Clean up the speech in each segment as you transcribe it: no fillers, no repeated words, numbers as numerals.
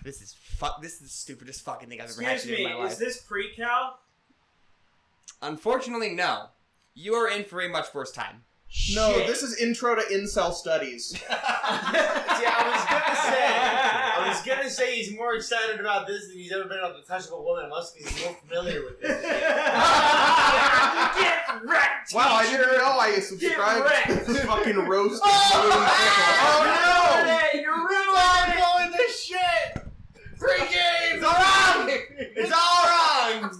This is the stupidest fucking thing I've ever had to do in my life. Is this pre-cal? Unfortunately, no. You are in for a much worse time. No, this is Intro to Incel Studies. See, I was gonna say he's more excited about this than he's ever been able to touch a woman, unless he's more familiar with this. Get wrecked! Wow, I didn't know I subscribed to this fucking roast. Oh no! You're ruining I'm going this shit! Pre-game! It's all wrong! It's all wrong!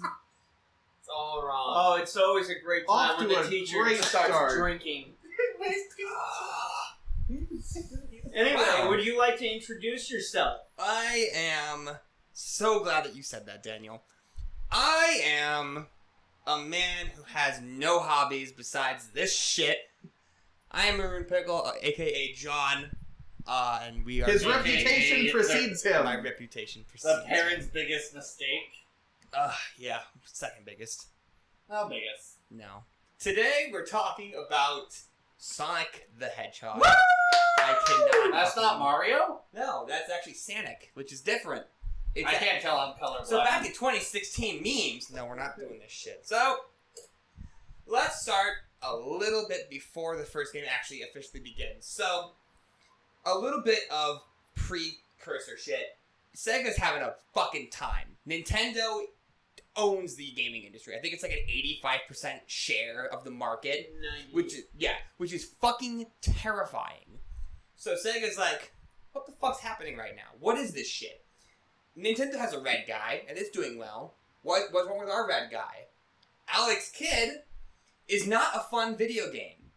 It's all wrong. Oh, it's always a great time Off when to the a teacher great starts start. drinking. Anyway, Wow. would you like to introduce yourself? I am so glad that you said that, Daniel. I am a man who has no hobbies besides this shit. I am Maroon Pickle, aka John, and we are... His reputation precedes him. My reputation precedes The parents' biggest mistake. Yeah, second biggest. How biggest? No. Today we're talking about Sonic the Hedgehog. Woo! I cannot... That's not Mario? No, that's actually Sonic, which is different. It's I can't tell I'm colorblind. So back in 2016 memes, no, we're not doing this shit. So, let's start a little bit before the first game actually officially begins. So, a little bit of precursor shit. Sega's having a fucking time. Nintendo owns the gaming industry. I think it's like an 85% share of the market, which is fucking terrifying. So Sega's like, what the fuck's happening right now? What is this shit? Nintendo has a red guy, and it's doing well. What's wrong with our red guy? Alex Kidd is not a fun video game.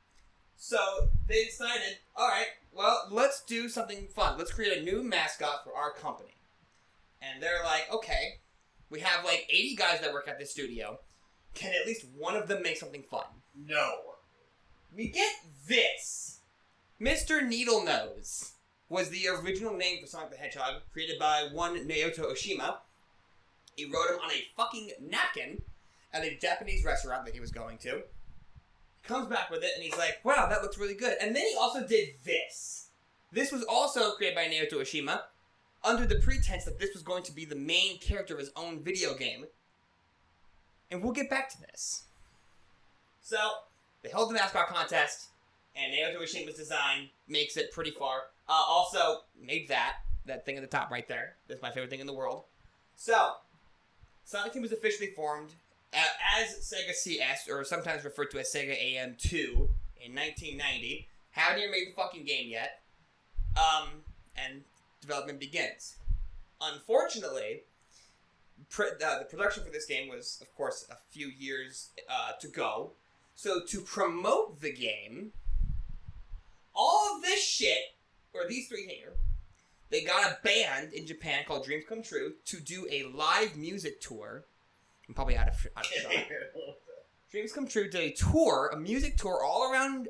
So they decided, alright, well, let's do something fun. Let's create a new mascot for our company. And they're like, okay, we have like 80 guys that work at this studio. Can at least one of them make something fun? No. We get this. Mr. Needlenose was the original name for Sonic the Hedgehog, created by one Naoto Oshima. He wrote him on a fucking napkin at a Japanese restaurant that he was going to. Comes back with it, and he's like, wow, that looks really good. And then he also did this. This was also created by Naoto Oshima, under the pretense that this was going to be the main character of his own video game. And we'll get back to this. So, they held the mascot contest, and Naoto Oshima's design makes it pretty far. Also, made that thing at the top right there. That's my favorite thing in the world. So, Sonic Team was officially formed as Sega CS, or sometimes referred to as Sega AM2, in 1990. Haven't even made the fucking game yet. And development begins. Unfortunately, the production for this game was, of course, a few years to go. So to promote the game, all of this shit, or these three here, they got a band in Japan called Dreams Come True to do a live music tour. I'm probably out of shot. Dreams Come True did a tour, a music tour all around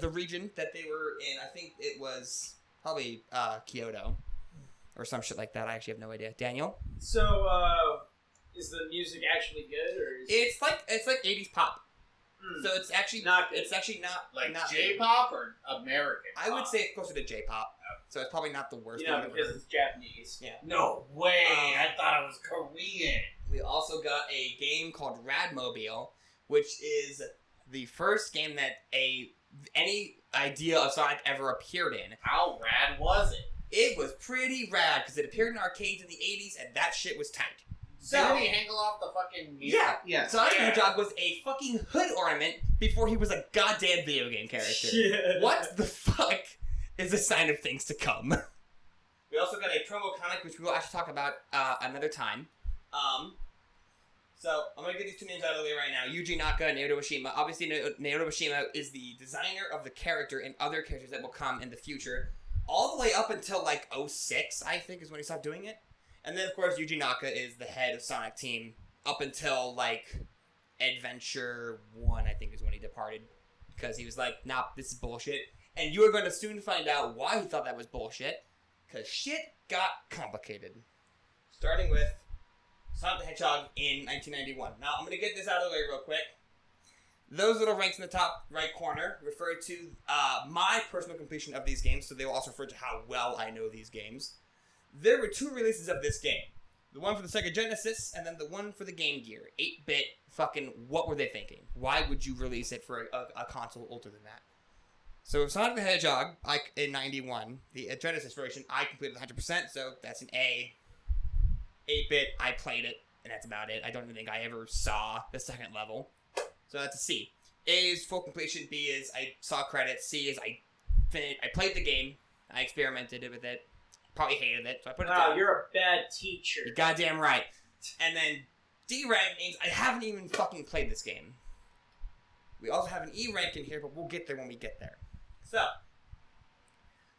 the region that they were in. I think it was probably Kyoto or some shit like that. I actually have no idea. Daniel? So, is the music actually good, or is It's like 80s pop. So it's actually not good. It's actually not Like not J-pop or American I would pop? say it's closer to J-pop. So it's probably not the worst. You know, thing I've because ever it's Japanese. Yeah. No way! I thought it was Korean. We also got a game called Radmobile, which is the first game that any idea of Sonic ever appeared in. How rad was it? It was pretty rad because it appeared in arcades in the 80s, and that shit was tight. So, Didn't he hangle off the fucking music? yeah, Sonic the Hedgehog was a fucking hood ornament before he was a goddamn video game character. Shit. What the fuck is a sign of things to come? We also got a promo comic, which we will actually talk about another time. So, I'm going to get these two names out of the way right now. Yuji Naka and Naoto Oshima. Obviously, Naoto Oshima is the designer of the character and other characters that will come in the future. All the way up until, like, 06, I think, is when he stopped doing it. And then, of course, Yuji Naka is the head of Sonic Team up until, like, Adventure 1, I think, is when he departed. Because he was like, nah, this is bullshit. And you are going to soon find out why he thought that was bullshit. Because shit got complicated. Starting with Sonic the Hedgehog in 1991. Now, I'm going to get this out of the way real quick. Those little ranks in the top right corner refer to my personal completion of these games, so they will also refer to how well I know these games. there were 2 releases of this game. The one for the Sega Genesis, and then the one for the Game Gear. 8-bit, fucking, what were they thinking? Why would you release it for a console older than that? So Sonic the Hedgehog, in 91, the Genesis version, I completed 100%, so that's an A. 8-bit, I played it, and that's about it. I don't even think I ever saw the second level. So that's a C. A is full completion, B is I saw credits, C is I played the game, I experimented with it, probably hated it, so I put it down. You're a bad teacher. You're goddamn right. And then D rank means I haven't even fucking played this game. We also have an E rank in here, but we'll get there when we get there. So,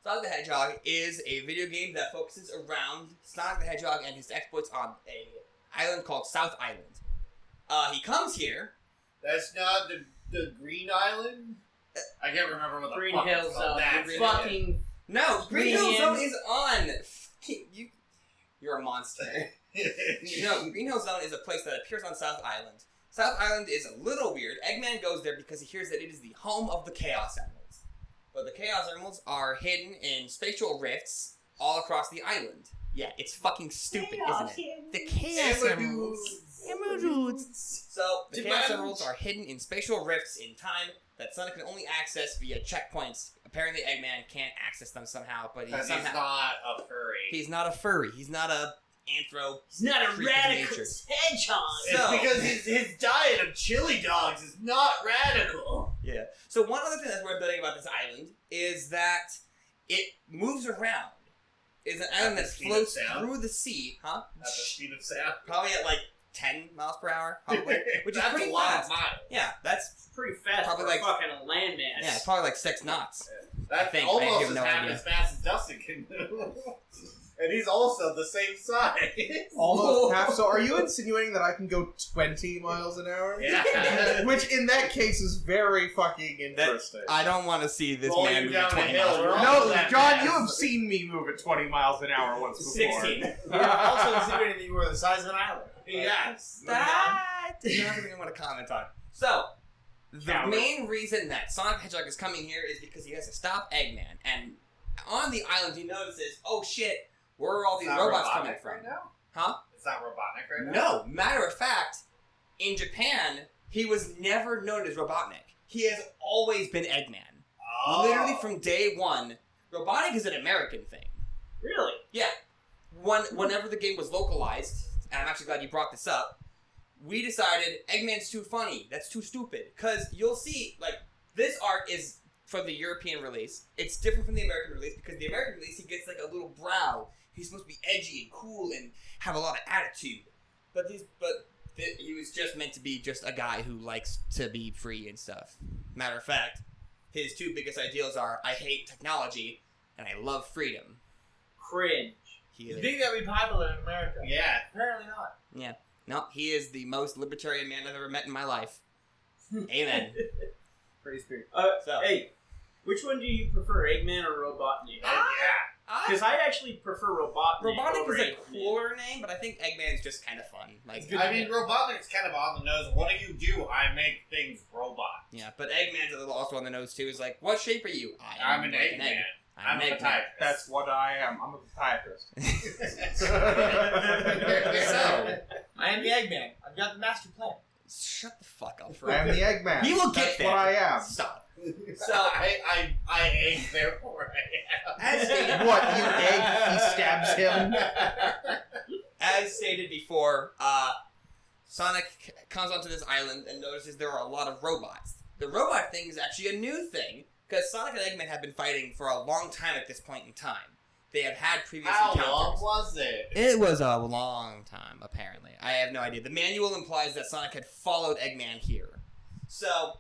Sonic the Hedgehog is a video game that focuses around Sonic the Hedgehog and his exploits on a island called South Island. He comes here. That's not the Green Island? I can't remember what the Green fuck Hill it's called. Zone. That's Fucking. No, Green Hill Green. Zone is on. You're a monster. No, Green Hill Zone is a place that appears on South Island. South Island is a little weird. Eggman goes there because he hears that it is the home of the Chaos Emeralds. But the Chaos Emeralds are hidden in spatial rifts all across the island. Yeah, it's fucking stupid, isn't it? The Chaos Emeralds. So, the Chaos Emeralds are hidden in spatial rifts in time that Sonic can only access via checkpoints. Apparently, Eggman can't access them somehow, but he's not a furry. He's not a furry. He's not a anthro. He's not a freak of radical nature. hedgehog. It's So- because his diet of chili dogs is not radical. Yeah. So one other thing that's worth noting about this island is that it moves around. It's an island the that speed of floats sound? through the sea, huh? At the speed of sound. Probably at like 10 miles per hour, probably, which is That's pretty a lot fast. of miles. Yeah, that's Pretty fast Probably for like- fucking a landmass. yeah, probably like 6 knots. That's think. I almost have as no half idea. as fast as Dustin can do. And he's also the same size. Almost half. So are you insinuating that I can go 20 miles an hour? Yeah. Which in that case is very fucking interesting. I don't want to see this Roll man you move down 20 a hill, miles per we're hour. all- No, that John, fast. you have seen me move at 20 miles an hour once before. 16. You're also insinuating that you were the size of an island. Yes. That is not something I want to comment on. So, the Counter. main reason that Sonic the Hedgehog is coming here is because he has to stop Eggman. And on the island, he notices, oh shit, where are all these It's not robots Robotnik coming from? right now? Huh? It's not Robotnik right now? No. Matter of fact, in Japan, he was never known as Robotnik. He has always been Eggman. Oh. Literally from day one, Robotnik is an American thing. Really? Yeah. Whenever the game was localized, and I'm actually glad you brought this up, we decided Eggman's too funny. That's too stupid. Because you'll see, like, this art is for the European release. It's different from the American release because the American release, he gets, like, a little brow. He's supposed to be edgy and cool and have a lot of attitude. But he was just meant to be just a guy who likes to be free and stuff. Matter of fact, his 2 biggest ideals are, I hate technology and I love freedom. Cringe. You think that would be popular in America? Yeah. Apparently not. Yeah. No, he is the most libertarian man I've ever met in my life. Amen. Praise be. So, Hey, which one do you prefer, Eggman or Robotnik? Because I actually prefer Robotnik. Robotnik over is a Eggman. cooler name, but I think Eggman's just kind of fun. Like, I mean, Robotnik's kind of on the nose. What do you do? I make things robot. yeah, but Eggman's a little also on the nose too. Is like, what shape are you? I'm an like Eggman. I'm an a Eggman. type. That's what I am. I'm a psychiatrist. So, I am the Eggman. I've got the master plan. shut the fuck up. I am the Eggman. We will get That's there. what I am. Stop. So I egg, therefore I am. As stated, What, you egg? He stabs him? as stated before, Sonic comes onto this island and notices there are a lot of robots. The robot thing is actually a new thing, because Sonic and Eggman have been fighting for a long time at this point in time. They have had previous How encounters. long was it? It was a long time, apparently. I have no idea. The manual implies that Sonic had followed Eggman here. So,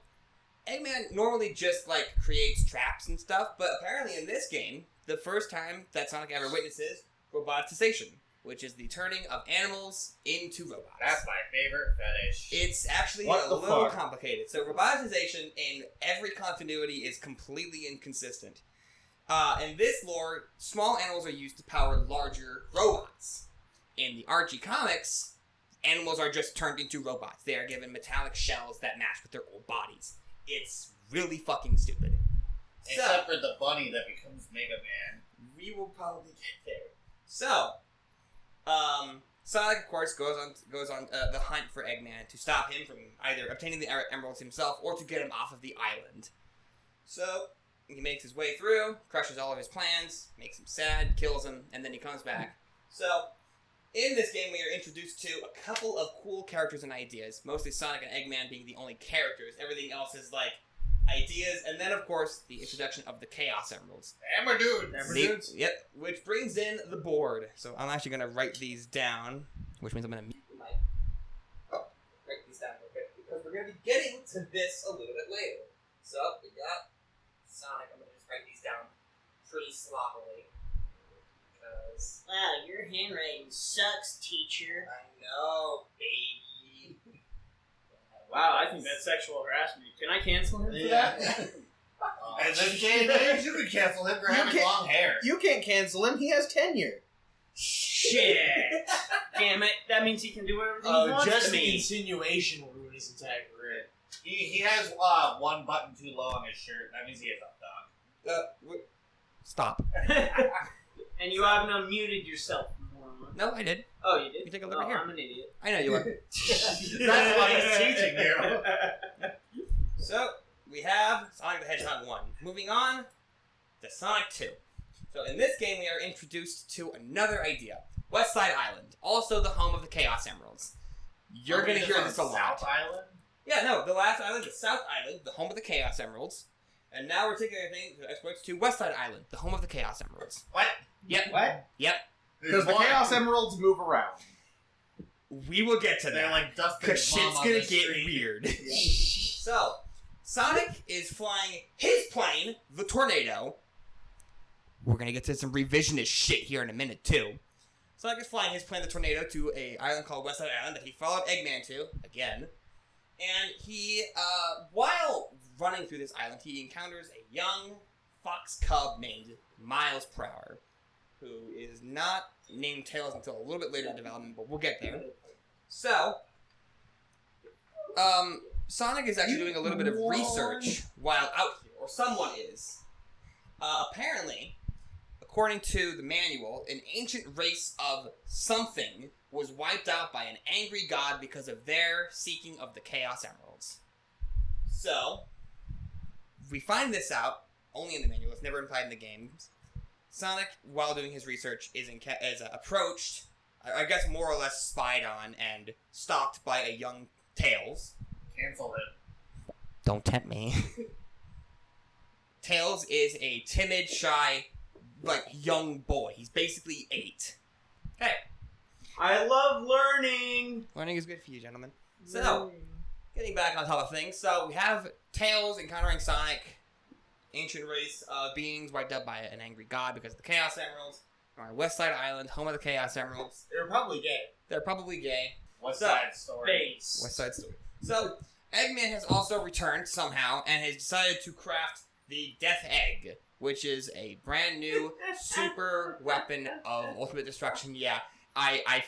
Eggman normally just, like, creates traps and stuff, but apparently in this game, the first time that Sonic ever witnesses robotization, which is the turning of animals into robots. That's my favorite fetish. It's actually What a the little fuck? complicated. So robotization in every continuity is completely inconsistent. In this lore, small animals are used to power larger robots. In the Archie comics, animals are just turned into robots. They are given metallic shells that match with their old bodies. It's really fucking stupid. Except for the bunny that becomes Mega Man. We will probably get there. So, Sonic, of course, goes on the hunt for Eggman to stop him from either obtaining the emeralds himself or to get him off of the island. So, he makes his way through, crushes all of his plans, makes him sad, kills him, and then he comes back. So, in this game, we are introduced to a couple of cool characters and ideas, mostly Sonic and Eggman being the only characters. Everything else is, like, ideas, and then, of course, the introduction of the Chaos Emeralds. Hammer dudes. Yep, which brings in the board. So I'm actually going to write these down, which means I'm going to write these down real quick, because we're going to be getting to this a little bit later. So, we got Sonic. I'm going to just write these down pretty sloppily. Because Wow, your handwriting sucks, teacher. I know, baby. Wow, I think that's sexual harassment. Can I cancel him for that? And then Jay, you can cancel him for having long hair. You can't cancel him. He has tenure. Shit! Damn it! That means he can do whatever he wants Just to the me. insinuation will ruin his entire career. He has one button too low on his shirt. That means he gets up dog. Stop. And you haven't unmuted yourself, moron. No, I did. Oh, you did? You take a look right here. I'm an idiot. I know you are. That's why he's teaching you. So, we have Sonic the Hedgehog 1. Moving on to Sonic 2. So, in this game, we are introduced to another idea. West Side Island, also the home of the Chaos Emeralds. You're going to hear this a lot. South Island? Yeah, no, the last island is South Island, the home of the Chaos Emeralds. And now we're taking everything to exports to West Side Island, the home of the Chaos Emeralds. What? Yep. What? Yep. Because the Chaos Emeralds move around. We will get to They're that. like Dustin's Because mom shit's on gonna the get street. weird. So, Sonic is flying his plane, the Tornado. We're gonna get to some revisionist shit here in a minute, too. Sonic is flying his plane, the Tornado, to an island called West Side Island that he followed Eggman to, again. And he, while running through this island, he encounters a young fox cub named Miles Prower, who is not named Tails until a little bit later in development, but we'll get there. So, Sonic is actually doing a little bit of research while out here, or someone is. Apparently, according to the manual, an ancient race of something was wiped out by an angry god because of their seeking of the Chaos Emeralds. So, we find this out only in the manual. It's never implied in the games. Sonic, while doing his research, is approached, I guess more or less spied on, and stalked by a young Tails. Cancel it. Don't tempt me. Tails is a timid, shy, young boy. He's basically 8. Hey, I love learning. learning is good for you, gentlemen. So, getting back on top of things, so we have Tails encountering Sonic, ancient race of beings wiped out by an angry god because of the Chaos Emeralds. On West Side Island, home of the Chaos Emeralds. They're probably gay. They're probably gay. West So, Side Story. Face. West Side Story. So, Eggman has also returned somehow and has decided to craft the Death Egg, which is a brand new super weapon of ultimate destruction. Yeah, I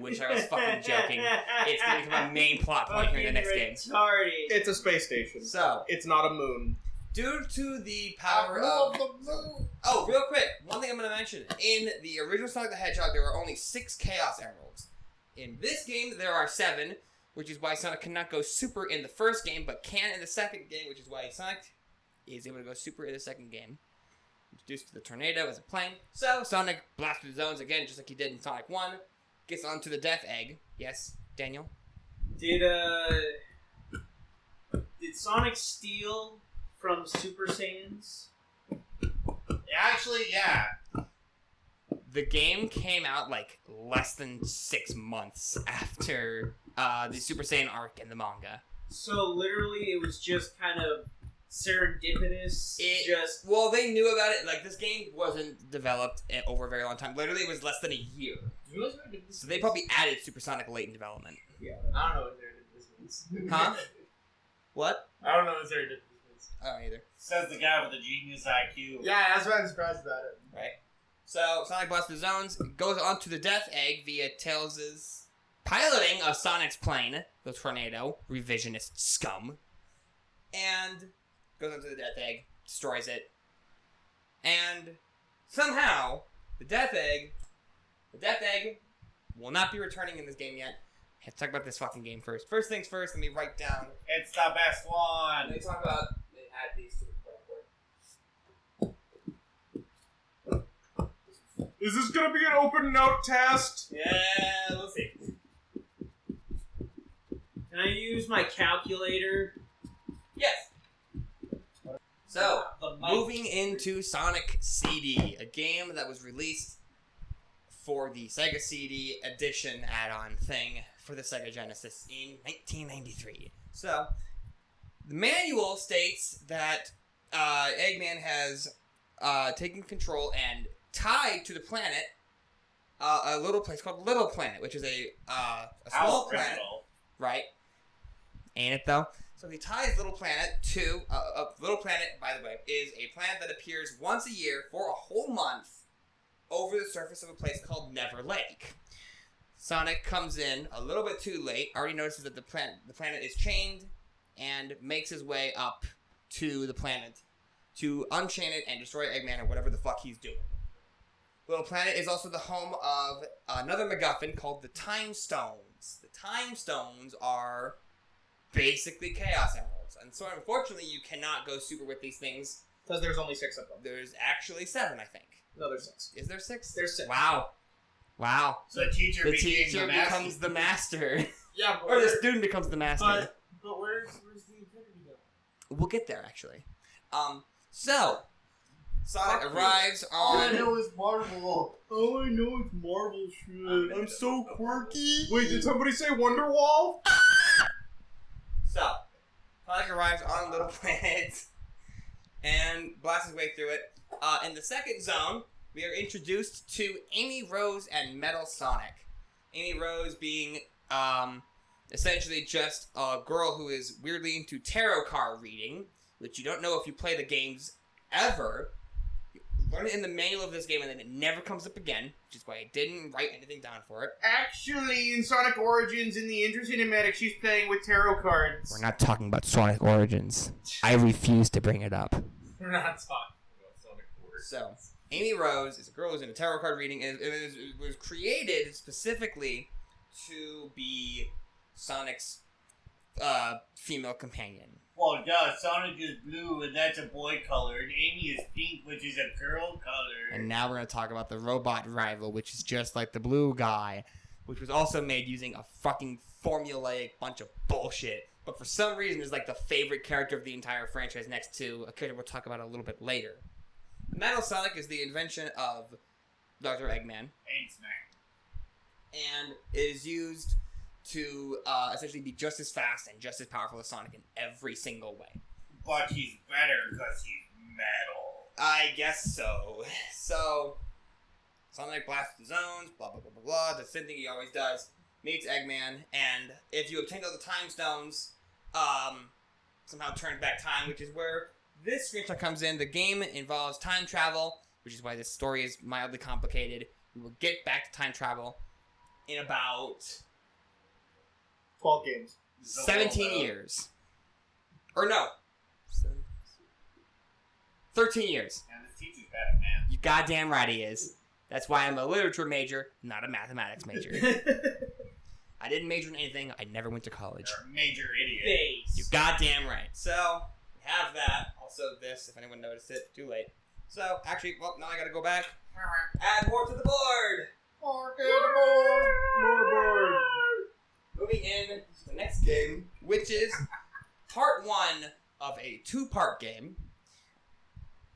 wish I was fucking joking. It's going to become a main plot point here in the next game. Retarded. It's a space station. So, It's not a moon. due to the power of... Oh, real quick, one thing I'm going to mention. In the original Sonic the Hedgehog, there were only 6 Chaos Emeralds. In this game, there are 7, which is why Sonic cannot go super in the first game, but can in the second game, which is why Sonic is able to go super in the second game. Introduced to the Tornado as a plane. So, Sonic blasts through the zones again, just like he did in Sonic 1. Gets onto the Death Egg. Yes, Daniel? Did Sonic steal from Super Saiyans? Actually, yeah. The game came out less than 6 months after the Super Saiyan arc in the manga. So literally, it was just kind of serendipitous. Well, they knew about it. This game wasn't developed over a very long time. Literally, it was less than a year. So they probably added Supersonic late in development. Yeah. I don't know what serendipitous means. Huh? What? I don't know what serendipitous means. I don't either. Says the guy with the genius IQ. Yeah, that's why I'm surprised about it. Right. So, Sonic blasts the zones, goes onto the Death Egg via Tails' piloting of Sonic's plane, the Tornado, revisionist scum, and goes onto the Death Egg, destroys it, and somehow, the Death Egg The Death Egg will not be returning in this game yet. Let's talk about this fucking game first. First things first, let me write down. It's the best one. Let me talk about. They add these to the whiteboard. Is this gonna be an open note test? Yeah, we'll see. Can I use my calculator? Yes. So, moving into Sonic CD, a game that was released for the Sega CD edition add-on thing for the Sega Genesis in 1993. So, the manual states that Eggman has taken control and tied to the planet a little place called Little Planet, which is a small planet, right? Ain't it though? So he ties Little Planet to Little Planet. By the way, is a planet that appears once a year for a whole month over the surface of a place called Never Lake. Sonic comes in a little bit too late. Already notices that the planet is chained, and makes his way up to the planet to unchain it and destroy Eggman or whatever the fuck he's doing. Little Planet is also the home of another MacGuffin called the Time Stones. The Time Stones are basically Chaos Emeralds, and so unfortunately you cannot go super with these things. Because there's only 6 of them. There's actually 7, I think. No, there's 6. Is there 6? There's 6. Wow. So the teacher becomes the master. Yeah, but Or the student becomes the master. But where's the Infinity Gun? We'll get there, actually. So, Sonic arrives All I on... know is Marvel. All I know is Marvel shit. I'm so quirky. Wait, did somebody say Wonderwall? So, Sonic arrives on Little Planet and blasts his way through it. In the second zone, we are introduced to Amy Rose and Metal Sonic. Amy Rose being essentially just a girl who is weirdly into tarot card reading, which you don't know if you play the games ever. You learn it in the manual of this game, and then it never comes up again, which is why I didn't write anything down for it. Actually, in Sonic Origins, in the intro cinematic, she's playing with tarot cards. We're not talking about Sonic Origins. I refuse to bring it up. We're not talking about Sonic Wars. So, Amy Rose is a girl who's into tarot card reading, and it was created specifically to be Sonic's female companion. Well, duh, Sonic is blue, and that's a boy color, and Amy is pink, which is a girl color. And now we're going to talk about the robot rival, which is just like the blue guy, which was also made using a fucking formulaic bunch of bullshit. But for some reason is like the favorite character of the entire franchise next to a character we'll talk about a little bit later. Metal Sonic is the invention of Dr. Eggman. Thanks, man. And it is used to essentially be just as fast and just as powerful as Sonic in every single way. But he's better because he's metal. I guess so. So, Sonic blasts the zones, blah, blah, blah, blah, blah, the same thing he always does, meets Eggman, and if you obtain all the Time Stones, somehow turn back time, which is where this screenshot comes in. The game involves time travel, which is why this story is mildly complicated. We will get back to time travel in about 12 games. 17 years. Or no. 13 years. And this teacher's better, man. You goddamn right he is. That's why I'm a literature major, not a mathematics major. I didn't major in anything. I never went to college. You're a major idiot. Base. You goddamn right. So, we have that. Also this, if anyone noticed it. Too late. So, actually, well, now I gotta go back. Add more to the board! More board! Moving in to the next game, which is part 1 of a 2-part game.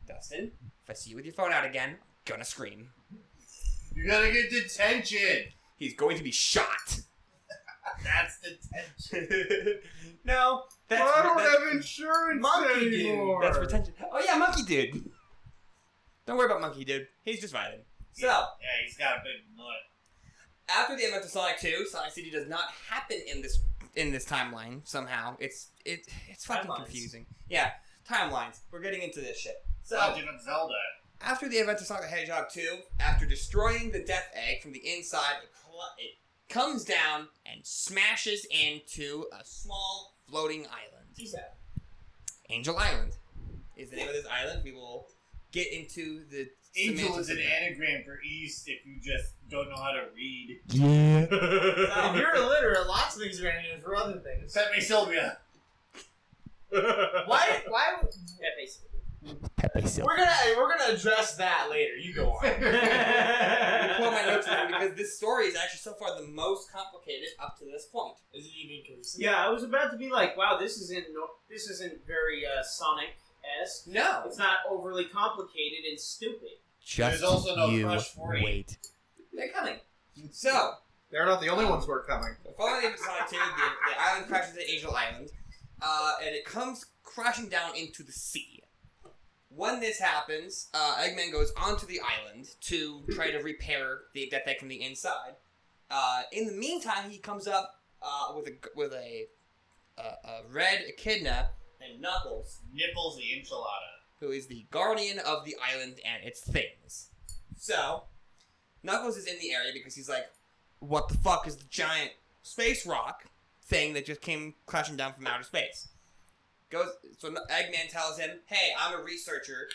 Dustin, if I see you with your phone out again, I'm gonna scream. You gotta get detention. He's going to be shot. That's detention. No, that's I don't that- have insurance Monkey anymore. Dude. That's retention. Oh yeah, Monkey Dude. Don't worry about Monkey Dude. He's just vibing. So, Yeah, he's got a big nut. after the event of Sonic 2, Sonic CD does not happen in this timeline somehow. It's fucking Timelines. confusing. Yeah, timelines. We're getting into this shit. So, Legend of Zelda. after the event of Sonic the Hedgehog 2, after destroying the Death Egg from the inside, it comes down and smashes into a small floating island. He's out. Angel Island is the name of this island. We will get into the Angel is an anagram for East if you just don't know how to read. Yeah. If you're illiterate, lots of things are anagrams for other things. Pepe Sylvia. Why? Pepe Silva. We're gonna address that later. You go on. I pull my notes in because this story is actually so far the most complicated up to this point. Is it even consistent? Yeah, I was about to be like, wow, this isn't very Sonic-esque. No. It's not overly complicated and stupid. There's also no Crush 40. Wait. They're coming. So, They're not the only ones who are coming. following the Sonic 2, the island crashes into Angel Island, and it comes crashing down into the sea. When this happens, Eggman goes onto the island to try to repair the Death Egg from the inside. In the meantime, he comes up with a red echidna named Knuckles, Nipples the enchilada. who is the guardian of the island and its things. So, Knuckles is in the area because he's like, what the fuck is the giant space rock thing that just came crashing down from outer space? So Eggman tells him, hey, I'm a researcher,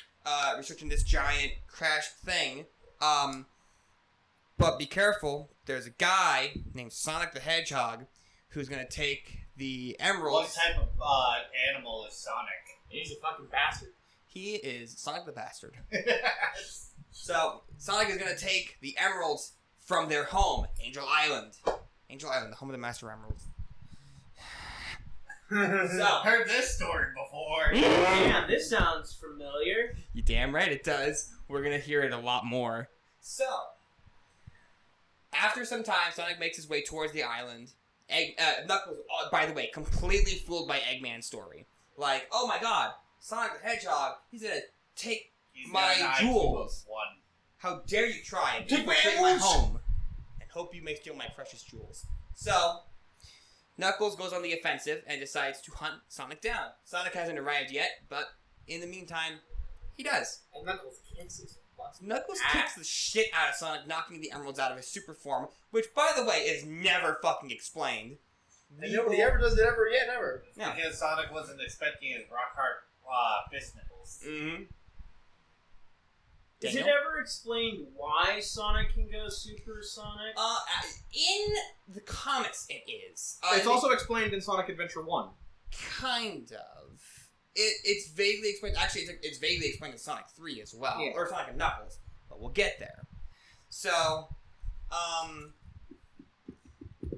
researching this giant crashed thing, but be careful, there's a guy named Sonic the Hedgehog who's gonna take the emeralds. What type of animal is Sonic? He's a fucking bastard. He is Sonic the Bastard. So, Sonic is gonna take the emeralds from their home, Angel Island. Angel Island, the home of the Master Emeralds. So, Heard this story before. Damn, this sounds familiar. you damn right it does. We're gonna hear it a lot more. So, after some time, Sonic makes his way towards the island. Knuckles, by the way, completely fooled by Eggman's story. Like, oh my god, Sonic the Hedgehog, he's gonna take He's my got an IQ jewels. of 1. How dare you try and Take my infiltrate my emeralds! home and hope you may steal my precious jewels. So, Knuckles goes on the offensive and decides to hunt Sonic down. Sonic hasn't arrived yet, but in the meantime, he does. And Knuckles kicks his butt. Knuckles kicks the shit out of Sonic, knocking the emeralds out of his super form, which, by the way, is never fucking explained. And nobody ever does it ever again, ever. No. Because Sonic wasn't expecting his rock hard fist nipples. Mm-hmm. Is it ever explained why Sonic can go supersonic? In the comics, it is. It's also explained in Sonic Adventure 1. Kind of. It's vaguely explained. Actually, it's vaguely explained in Sonic 3 as well. Yeah. Or Sonic and Knuckles. But we'll get there. So,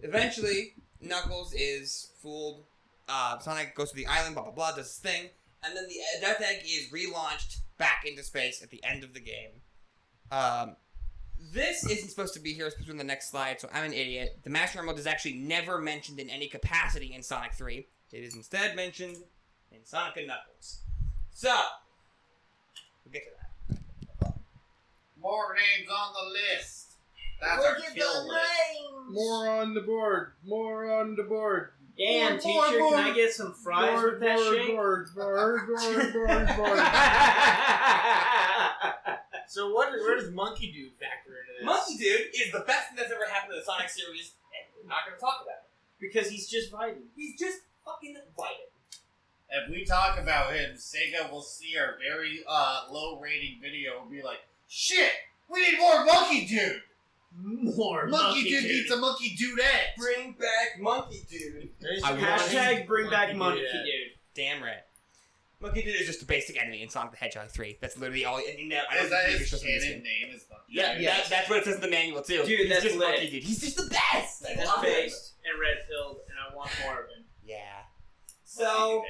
eventually, Knuckles is fooled. Sonic goes to the island, blah, blah, blah, does his thing. And then the Death Egg is relaunched back into space at the end of the game. This isn't supposed to be here. It's supposed to be on the next slide, so I'm an idiot. The Master Emerald is actually never mentioned in any capacity in Sonic 3. It is instead mentioned in Sonic and Knuckles. So, we'll get to that. More names on the list. That's Look our at kill the list. names! More on the board. More on the board. Damn, More, teacher, more, can more. I get some fries with that shake? Board. So where does Monkey Dude factor into this? Monkey Dude is the best thing that's ever happened to the Sonic series, and we're not going to talk about it. Because he's just vibing. He's just fucking vibing. If we talk about him, Sega will see our very low rating video and be like, shit, we need more Monkey Dude. More Monkey Dude needs a Monkey Dudette. Bring back Monkey Dude. I want Hashtag bring back Monkey Dude. Dude. Damn right. Monkey Dude is just a basic enemy in Sonic the Hedgehog 3. That's literally all. And you know, I don't Is that think his you're supposed to canon understand. name? Is Monkey Yeah, Dude? Yes. that's what it says in the manual too. Dude, He's that's just lit. Monkey Dude. He's just the best. I That's love him. faced and red-pilled, and I want more of him. Yeah. So,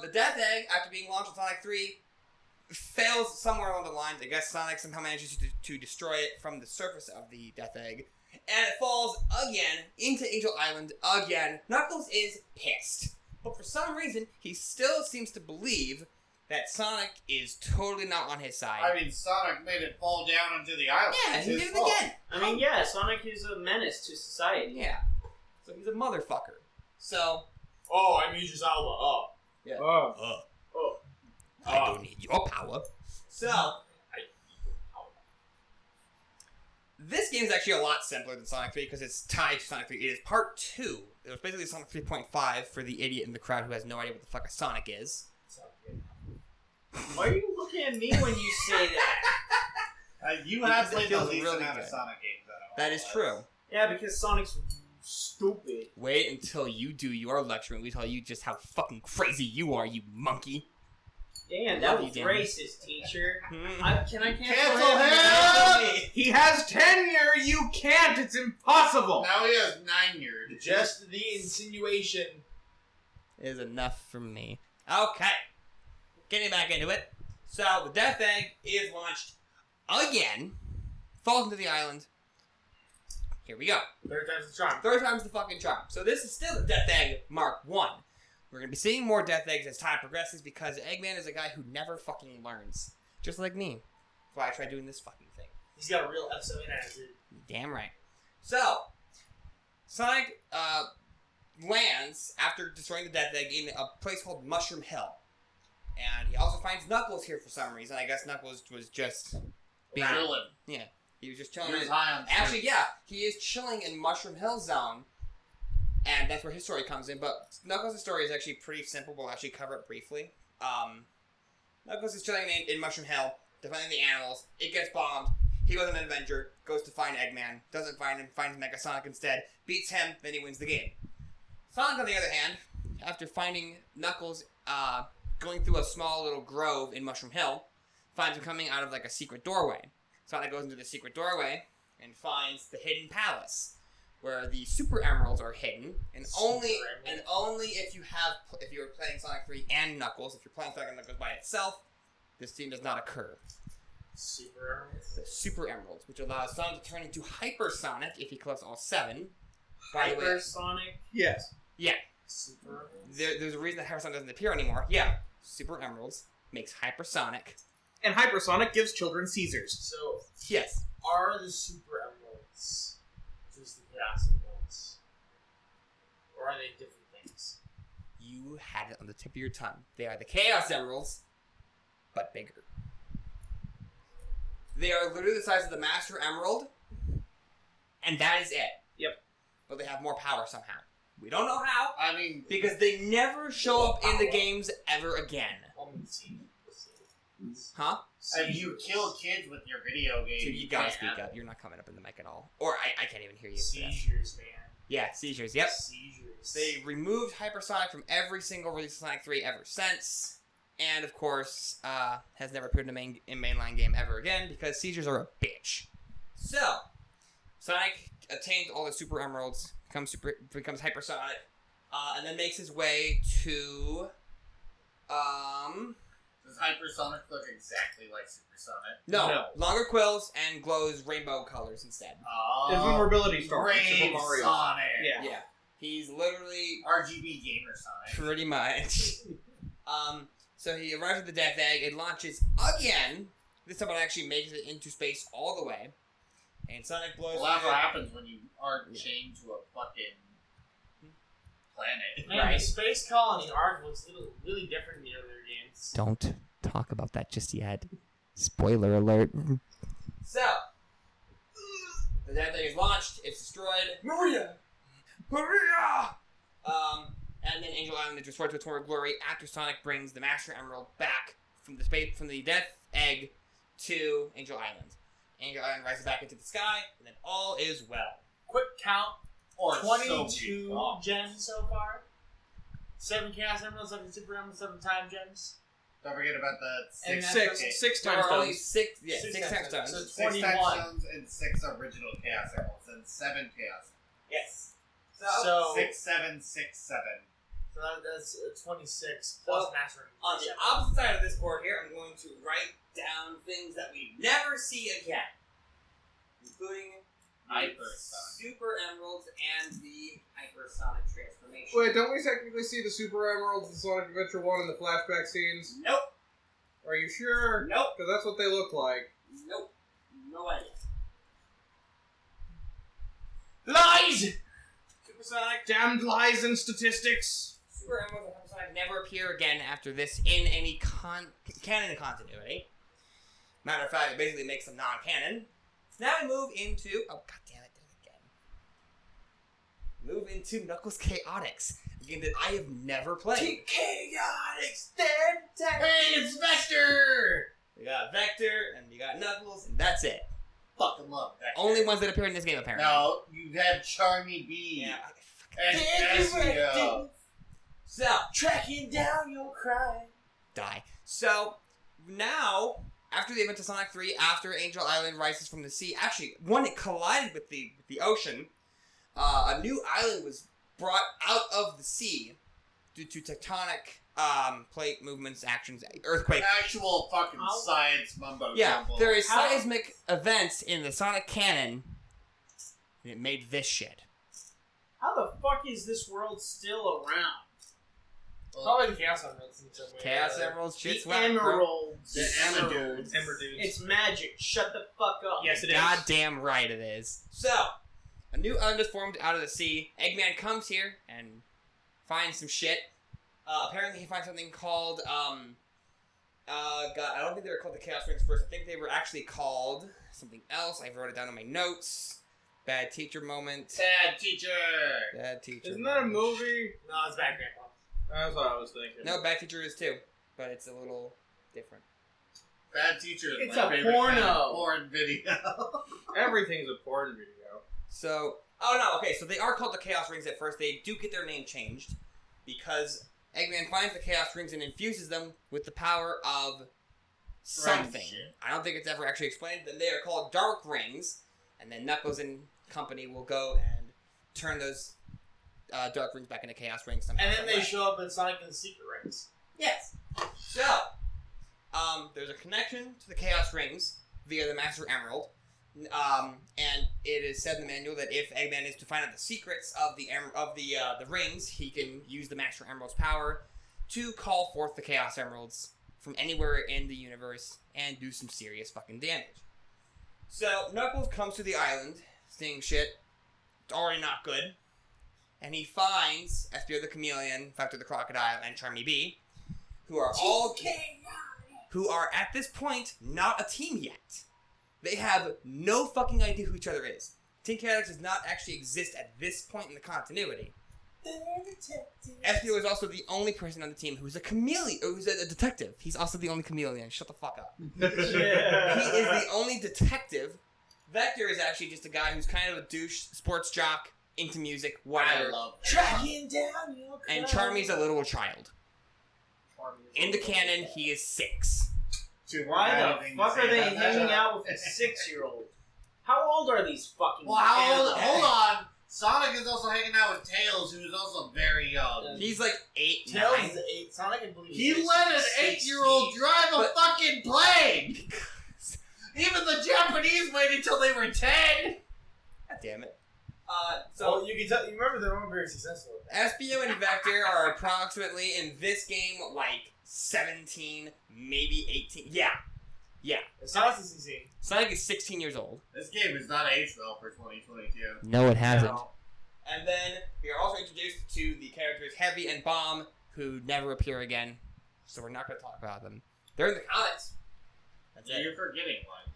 the Death Egg, after being launched in Sonic 3, fails somewhere along the lines. I guess Sonic somehow manages to destroy it from the surface of the Death Egg. And it falls again into Angel Island again. Knuckles is pissed. But for some reason, he still seems to believe that Sonic is totally not on his side. I mean, Sonic made it fall down into the island. Yeah, It's he his did it fault. again. I mean, yeah, Sonic is a menace to society. Yeah. So he's a motherfucker. So, Oh, I'm Idris Alba. Oh. Oh. Oh. I don't need your power. So, this game is actually a lot simpler than Sonic 3 because it's tied to Sonic 3. It is part 2. It was basically Sonic 3.5 for the idiot in the crowd who has no idea what the fuck a Sonic is. Why are you looking at me when you say that? You have Because it played feels the least really amount of good. Sonic games out of all That is of us. true. Yeah, because Sonic's stupid. Wait until you do your lecture and we tell you just how fucking crazy you are, you monkey. Damn, Love that you, was Dan. racist, teacher. Hmm. Can I Cancel him! He has tenure. You can't. It's impossible. Now he has 9 years. Just the insinuation. Is enough for me. Okay. Getting back into it. So, the Death Egg is launched again. Falls into the island. Here we go. Third time's the charm. Third time's the fucking charm. So this is still the Death Egg Mark 1. We're going to be seeing more Death Eggs as time progresses because Eggman is a guy who never fucking learns. Just like me. That's why I tried doing this fucking thing. He's got a real F7 attitude. Damn right. So, Sonic lands after destroying the Death Egg in a place called Mushroom Hill. And he also finds Knuckles here for some reason. I guess Knuckles was just being... Chilling. Yeah. He was just He chilling. was high on Actually, yeah. He is chilling in Mushroom Hill Zone. And that's where his story comes in. But Knuckles' story is actually pretty simple. We'll actually cover it briefly. Knuckles is chilling in Mushroom Hill, defending the animals. It gets bombed. He goes on an adventure, goes to find Eggman, doesn't find him, finds Mega Sonic instead, beats him, then he wins the game. Sonic, on the other hand, after finding Knuckles going through a small little grove in Mushroom Hill, finds him coming out of like a secret doorway. Sonic goes into the secret doorway and finds the hidden palace, where the Super Emeralds are hidden, and only if you're playing Sonic 3 and Knuckles, if you're playing Sonic and Knuckles by itself, this scene does not occur. Super Emeralds. The Super Emeralds, which allows Sonic to turn into Hyper Sonic if he collects all 7. By the way, Hypersonic. Yes. Super Emeralds. there's a reason that Hyper Sonic doesn't appear anymore. Yeah, Super Emeralds makes Hyper Sonic. And Hypersonic gives children Caesars. So, Yes. are the Super Emeralds just the Chaos Emeralds? Or are they different things? You had it on the tip of your tongue. They are the Chaos Emeralds, but bigger. They are literally the size of the Master Emerald, and that is it. Yep. But they have more power somehow. We don't know how, I mean, because they never show up in the games ever again. Huh? if you kill kids with your video game, Dude, you gotta speak up. You're not coming up in the mic at all. Or I can't even hear you. Seizures, man. Yeah, seizures. Yep. Seizures. They removed Hypersonic from every single release of Sonic 3 ever since. And, of course, has never appeared in a mainline game ever again because seizures are a bitch. So, Sonic attains all the Super Emeralds, becomes Hypersonic, and then makes his way to... Does Hypersonic look exactly like Supersonic? No, longer quills and glows rainbow colors instead. Invulnerability Star. from Super Brave Mario. Sonic. Yeah. He's literally RGB Gamer Sonic. pretty much. So he arrives at the Death Egg, it launches again. This time it actually makes it into space all the way. And Sonic blows Well, that's what happens when you aren't chained to a fucking planet. Man, Right. the Space Colony arc looks really different in the other games. Don't talk about that just yet. Spoiler alert. So, the Death Egg is launched, it's destroyed. Maria! And then Angel Island is restored to its former glory after Sonic brings the Master Emerald back from the Death Egg to Angel Island. Angel Island rises back into the sky, and then all is well. Quick count. Or 22 so gems so far. 7 Chaos Emeralds, 7 Super Emeralds, 7 Time Gems. Don't forget about the And six, that's Six There times are only stones. six time stones. So it's 6 21. time stones and 6 original Chaos Emeralds and 7 Chaos. Yes. So 6, 7, 6, 7. So that's 26 plus So, Master Emerald. On the opposite side of this board here, I'm going to write down things that we never see again, including Hypersonic. Super Emeralds and the Hypersonic transformation. Wait, don't we technically see the Super Emeralds in Sonic Adventure 1 in the flashback scenes? Nope. Are you sure? Nope. Because that's what they look like. Nope. No idea. Lies! Supersonic, Damned lies and statistics. Super Emeralds, and Hypersonic never appear again after this in any canon continuity. Matter of fact, it basically makes them non-canon. Now we move into... Oh, god damn it, did it again. Move into Knuckles Chaotix, a game that I have never played. Chaotix, dead. Hey, it's Vector! You got Vector, and you got Knuckles, and that's it. Fucking love that. Only ones that appear in this game, apparently. No, you had Charmy B. Yeah. And Ezio. So, Tracking down your crime. die. So, now, after the event of Sonic 3, after Angel Island rises from the sea, actually, when it collided with the ocean, a new island was brought out of the sea due to tectonic plate movements, actions, earthquake. Actual fucking science mumbo Yeah, jumbo. there is seismic events in the Sonic canon, and it made this shit. How the fuck is this world still around? Probably the Chaos Emeralds in some way. Chaos Emeralds, shit's The whack, bro. emeralds. The Emeralds. Ember dudes. It's magic. Shut the fuck up. Yes, it is. Goddamn right it is. So, a new island is formed out of the sea. Eggman comes here and finds some shit. Apparently he finds something called, God, I don't think they were called the Chaos Rings first. I think they were actually called something else. I wrote it down in my notes. Bad teacher moment. Bad teacher. Bad teacher. Isn't that a movie? No, it's Bad Grandpa. That's what I was thinking. No, Bad Teacher is too, but it's a little different. Bad teacher is It's my a favorite porno. kind of porn video. Everything's a porn video. So, oh no, okay, so they are called the Chaos Rings at first. They do get their name changed because Eggman finds the Chaos Rings and infuses them with the power of something. Friendship. I don't think it's ever actually explained. Then they are called Dark Rings, and then Knuckles and company will go and turn those Dark Rings back into Chaos Rings somehow. And then they some way. show up in Sonic and the Secret Rings. Yes. So, there's a connection to the Chaos Rings via the Master Emerald, and it is said in the manual that if Eggman is to find out the secrets of the rings, he can use the Master Emerald's power to call forth the Chaos Emeralds from anywhere in the universe and do some serious fucking damage. So Knuckles comes to the island, seeing shit. It's already not good. And he finds Espio the Chameleon, Vector the Crocodile, and Charmy B, who are at this point not a team yet. They have no fucking idea who each other is. Team Chaotix does not actually exist at this point in the continuity. Espio is also the only person on the team who's a chameleon, or who's a detective. He's also the only chameleon. Shut the fuck up. Yeah. He is the only detective. Vector is actually just a guy who's kind of a douche, sports jock, into music, I whatever. love that. Tracking down your crime. And Charmy's a little child. In the canon, he is 6. Why the fuck are they hanging out with a 6-year-old? How old are these fucking Well, how old? animals? Hold on. Sonic is also hanging out with Tails, who is also very young. He's like 8, Tails 9. is 8. Sonic, I believe, He is let an 16. 8-year-old drive a But- fucking plane! Even the Japanese waited until they were 10! God damn it. So you can tell. You remember they weren't very successful with that. Espio and Vector are approximately, in this game, like 17, maybe 18. Yeah. Sonic's is 16. Sonic is 16 years old. This game is not aged well for 2022. No, it hasn't. No. And then we are also introduced to the characters Heavy and Bomb, who never appear again. So we're not going to talk about them. They're in the comics. That's Yeah, it. you're forgetting one.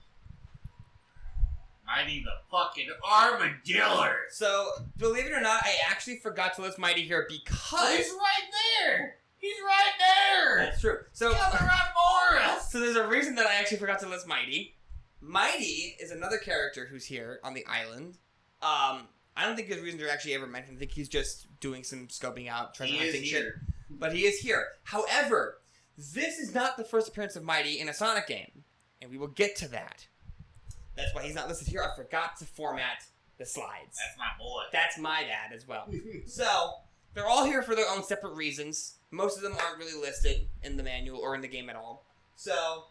Mighty the fucking Armadillo! So, believe it or not, I actually forgot to list Mighty here because... He's right there! He's right there! That's true. So, Come around Morris! so there's a reason that I actually forgot to list Mighty. Mighty is another character who's here on the island. I don't think his reasons are actually ever mentioned. I think he's just doing some scoping out, treasure He is hunting shit. here. But he is here. However, this is not the first appearance of Mighty in a Sonic game, and we will get to that. That's why he's not listed here. I forgot to format the slides. That's my boy. That's my dad as well. So, they're all here for their own separate reasons. Most of them aren't really listed in the manual or in the game at all. So,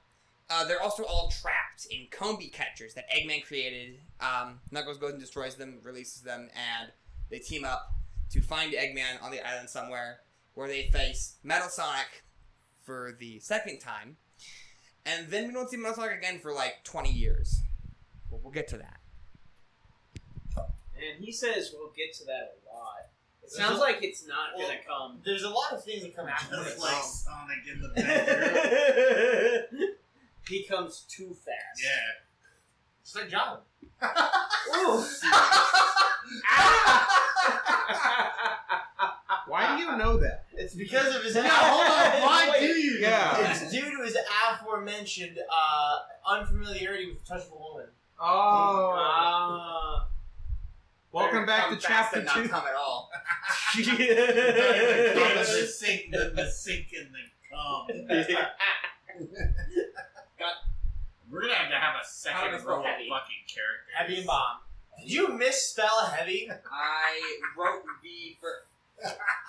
they're also all trapped in combi catchers that Eggman created. Knuckles goes and destroys them, releases them, and they team up to find Eggman on the island somewhere where they face Metal Sonic for the second time. And then we don't see Metal Sonic again for like 20 years. But we'll get to that. And he says we'll get to that a lot. It There's sounds a- like it's not well, gonna come. There's a lot of things that come after Just this. like Sonic in the bedroom. He comes too fast. Yeah. Just like John. Ooh. Why do you know that? It's because of his. Yeah, hold on. Why do you? Yeah. It's due to his aforementioned unfamiliarity with touch of a woman. Oh. Welcome back to chapter 2. Not come at all. The sink and the cum. We're gonna have a second row of fucking characters. Heavy and bomb. Did you misspell heavy? I wrote V for.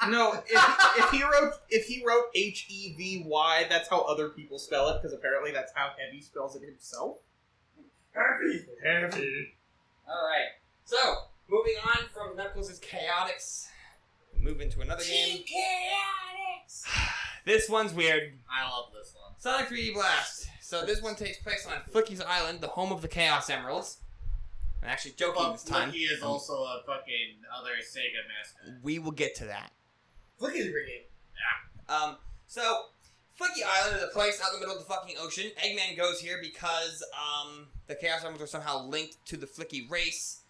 No, if he wrote HEVY, that's how other people spell it, because apparently that's how Heavy spells it himself. Heavy. Alright. So, moving on from Knuckles' Chaotix, move into another game. Chaotix. This one's weird. I love this one. Sonic 3D Blast. So this one takes place on Flicky's Island, the home of the Chaos Emeralds. I'm actually joking this time. Flicky is also a fucking other Sega mascot. We will get to that. Flicky's a great game. So, Flicky Island is a place out in the middle of the fucking ocean. Eggman goes here because, the Chaos Emeralds are somehow linked to the Flicky race.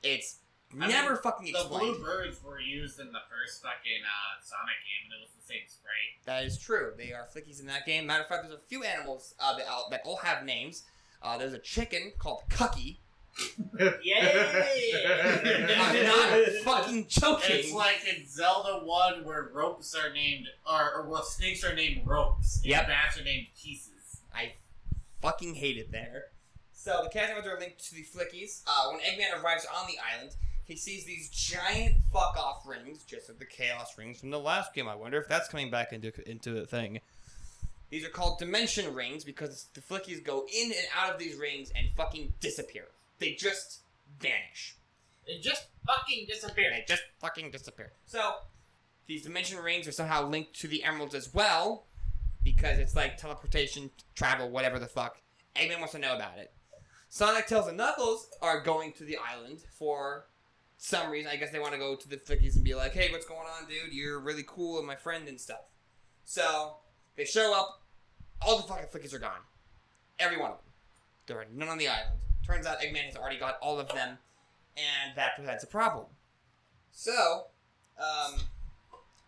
It's never fucking explained. The blue birds were used in the first fucking Sonic game, and it was the same sprite. That is true. They are Flickies in that game. Matter of fact, there's a few animals that all have names. There's a chicken called Cucky. Yay! I'm not fucking joking. It's like in Zelda 1 where ropes are named, or snakes are named ropes, and Yep. bats are named pieces. I fucking hate it there. So the Chaos Emeralds are linked to the Flickies. When Eggman arrives on the island, he sees these giant fuck-off rings, just like the Chaos Rings from the last game. I wonder if that's coming back into a thing. These are called Dimension Rings because the Flickies go in and out of these rings and fucking disappear. They just vanish. They just fucking disappeared. They just fucking disappear. So, these Dimension Rings are somehow linked to the Emeralds as well, because it's like teleportation, travel, whatever the fuck. Eggman wants to know about it. Sonic, Tails, and Knuckles are going to the island for some reason. I guess they want to go to the Flickies and be like, hey, what's going on, dude? You're really cool and my friend and stuff. So, they show up. All the fucking Flickies are gone. Every one of them. There are none on the island. Turns out Eggman has already got all of them, and that presents a problem. So,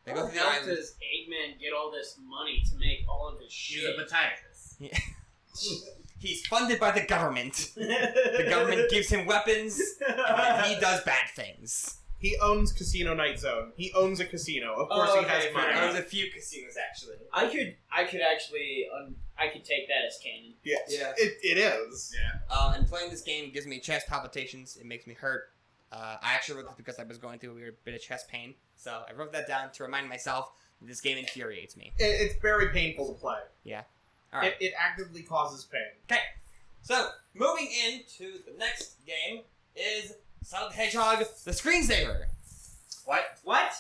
they go to the How island. does Eggman get all this money to make all of his She's shit? a podiatrist. He's funded by the government. The government gives him weapons, and he does bad things. He owns Casino Night Zone. He owns a casino. Of course he has okay, money. fair There's a few casinos, actually. I could actually, I could take that as canon. Yes. Yeah. It is. Yeah. And playing this game gives me chest palpitations. It makes me hurt. I actually wrote this because I was going through a weird bit of chest pain. So I wrote that down to remind myself that this game infuriates me. It's very painful to play. All right. It actively causes pain. Okay. So, moving into the next game is Sonic the Hedgehog, the Screensaver. What?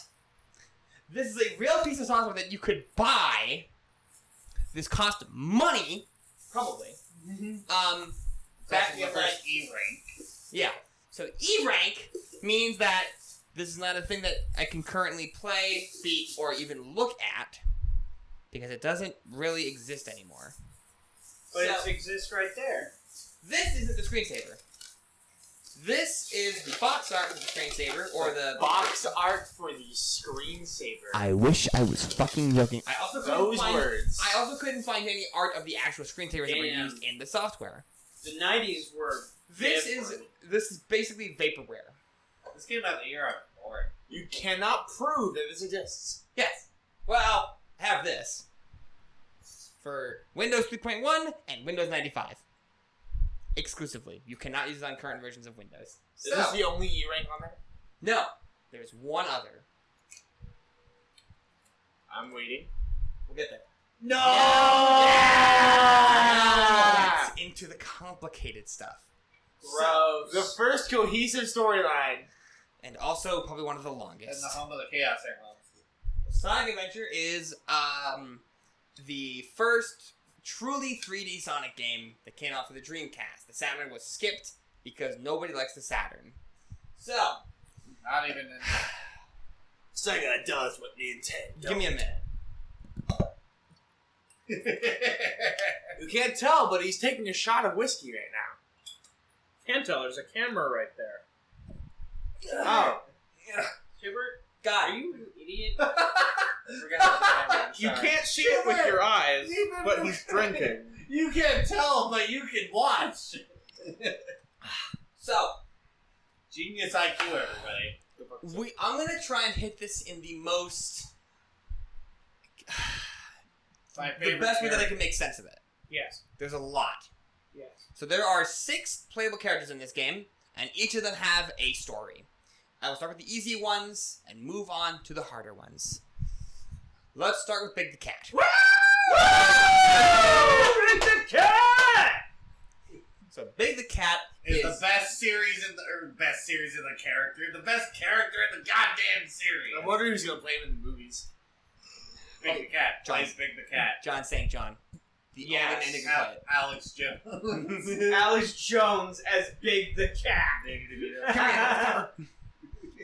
This is a real piece of software that you could buy. This cost money, probably. Back That's with the like first E-rank. yeah. So E-rank means that this is not a thing that I can currently play, see, or even look at because it doesn't really exist anymore. But So- it exists right there. This isn't the Screensaver. This is the box art of the Screensaver, or the Box art for the screensaver. I wish I was fucking joking. I also Those words. I also couldn't find any art of the actual screensavers that were Damn. used in the software. The 90s were. This different. is basically vaporware. This came out the era before. You cannot prove that this exists. Yes. Well, have this for Windows 3.1 and Windows 95 exclusively. You cannot use it on current versions of Windows. Is this the only E-rank on there? No, there's one other. I'm waiting. We'll get there. No! Now it's into the complicated stuff. Gross. The first cohesive storyline. And also probably one of the And longest. the home of the Chaos Emeralds. Sonic Adventure is the first truly 3D Sonic game that came out for the Dreamcast. The Saturn was skipped because nobody likes the Saturn. So, Not even in... Sega does what Nintendo. give me a minute. You can't tell, but he's taking a shot of whiskey right now. Can't tell. There's a camera right there. Oh. Shibert, God, are you an idiot? I forgot about the camera, I'm You sorry. can't see it with your eyes, but he's drinking. You can't tell, but you can watch. So, Genius IQ, everybody. I'm gonna try and hit this in the most... My the favorite best way that I character. can make sense of it. Yes. There's a lot. Yes. So there are 6 playable characters in this game, and each of them have a story. I will start with the easy ones, and move on to the harder ones. Let's start with Big the Cat. Big the Cat! So Big the Cat Is the best series in the character, the best character in the goddamn series. I'm wondering who's gonna play him in the movies. Big the Cat plays Big the Cat. John St. John. The Yes. only man who can play it. Alex Jones. Alex Jones as Big the Cat.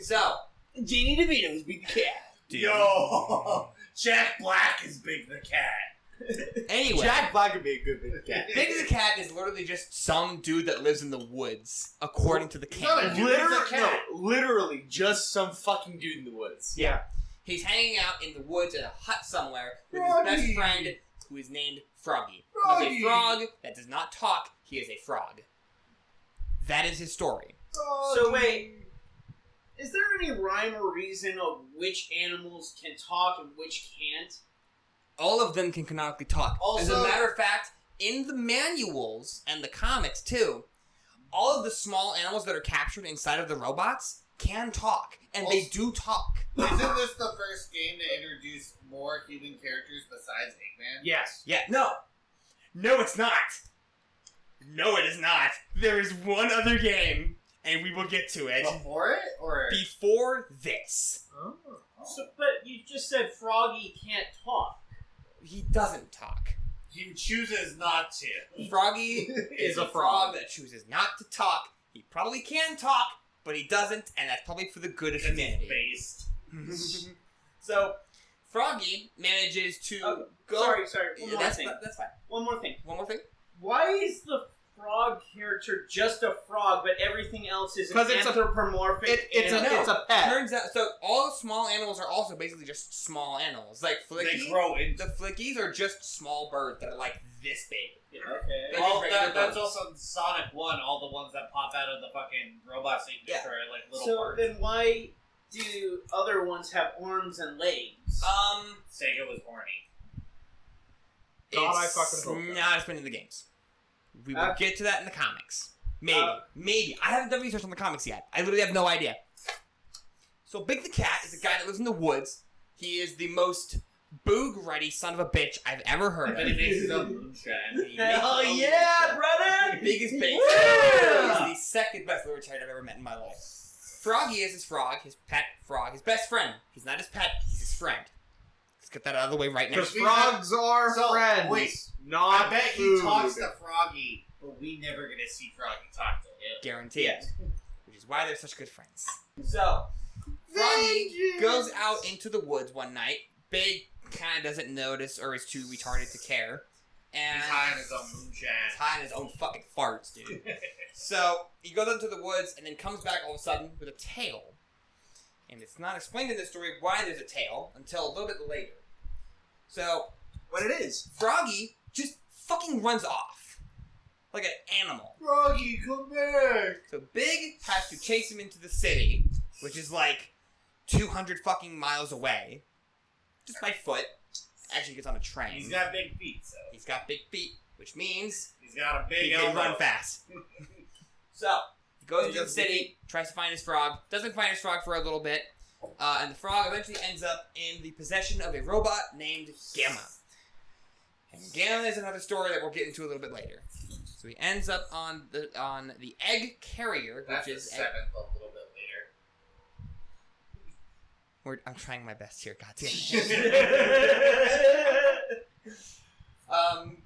So, Jeannie DeVito's Big the Cat. dude. Yo, Jack Black is Big the Cat. Anyway, Jack Black would be a good big cat. Big the Cat is literally just some dude that lives in the woods, according to the canon. Dude, he's a cat. Literally just some fucking dude in the woods. Yeah. He's hanging out in the woods in a hut somewhere with Froggy. his best friend, who is named Froggy. He's Froggy. a frog that does not talk. He is a frog. That is his story. So wait, is there any rhyme or reason of which animals can talk and which can't? All of them can canonically talk. As a Also- matter of fact, in the manuals and the comics too, all of the small animals that are captured inside of the robots can talk, and they do talk. Isn't this the first game to introduce more human characters besides Eggman? Yes. Yeah, no, it's not. No, it is not. There is one other game, and we will get to it Before it, or before this. Oh. So, but you just said Froggy can't talk. He doesn't talk. he chooses not to. Froggy is a frog that chooses not to talk. He probably can talk, but he doesn't, and that's probably for the good of Because humanity. he's based. So, Froggy manages to Oh, go. Sorry. One more That's thing. that's fine. One more thing. One more thing. Why is the frog character just a frog, but everything else is an 'Cause it's a- anthropomorphic? It's animal? a pet. Turns out, so all small animals are also basically just small animals. Like They Flicky, grow into. the Flickies are just small birds that are like this big. Okay. They're All just regular that's birds. also in Sonic 1, all the ones that pop out of the fucking robots that you Yeah. destroy, like little So birds. then why do other ones have arms and legs? Sega was horny. God, I It's fucking hope not. not as been in the games. We will Okay. get to that in the comics. Maybe. I haven't done research on the comics yet. I literally have no idea. So Big the Cat is a guy that lives in the woods. He is the most boog-ready son of a bitch I've ever heard And then of. he makes his own moonshine. He makes Hell his own yeah, moonshine. brother! Biggest base. Yeah. He's the second best libertarian I've ever met in my life. Froggy is his frog, his pet frog, his best friend. He's not his pet, he's his friend. Let's get that out of the way right now. Because frogs are So, friends. wait. Not I bet food. he talks to Froggy, but we never get to see Froggy talk to him. Guaranteed. Yes. Which is why they're such good friends. So, Froggy goes out into the woods one night. Big kind of doesn't notice or is too retarded to care. And He's high on his own moonshine. he's high on his own fucking farts, dude. So, he goes out into the woods and then comes back all of a sudden with a tail. And it's not explained in the story why there's a tail until a little bit later. So, What it is? Froggy just fucking runs off. Like an animal. Froggy, come back! So Big has to chase him into the city, which is like 200 fucking miles away. Just by foot. Actually gets on a train. He's got big feet, so. He's got big feet, which means He's got a he big can elbow. run fast. So, he goes into the city, tries to find his frog, doesn't find his frog for a little bit, and the frog eventually ends up in the possession of a robot named Gamma. And Gamma is another story that we'll get into a little bit later. So he ends up on the egg carrier, That's which the is seventh a little bit later. I'm trying my best here, goddamn.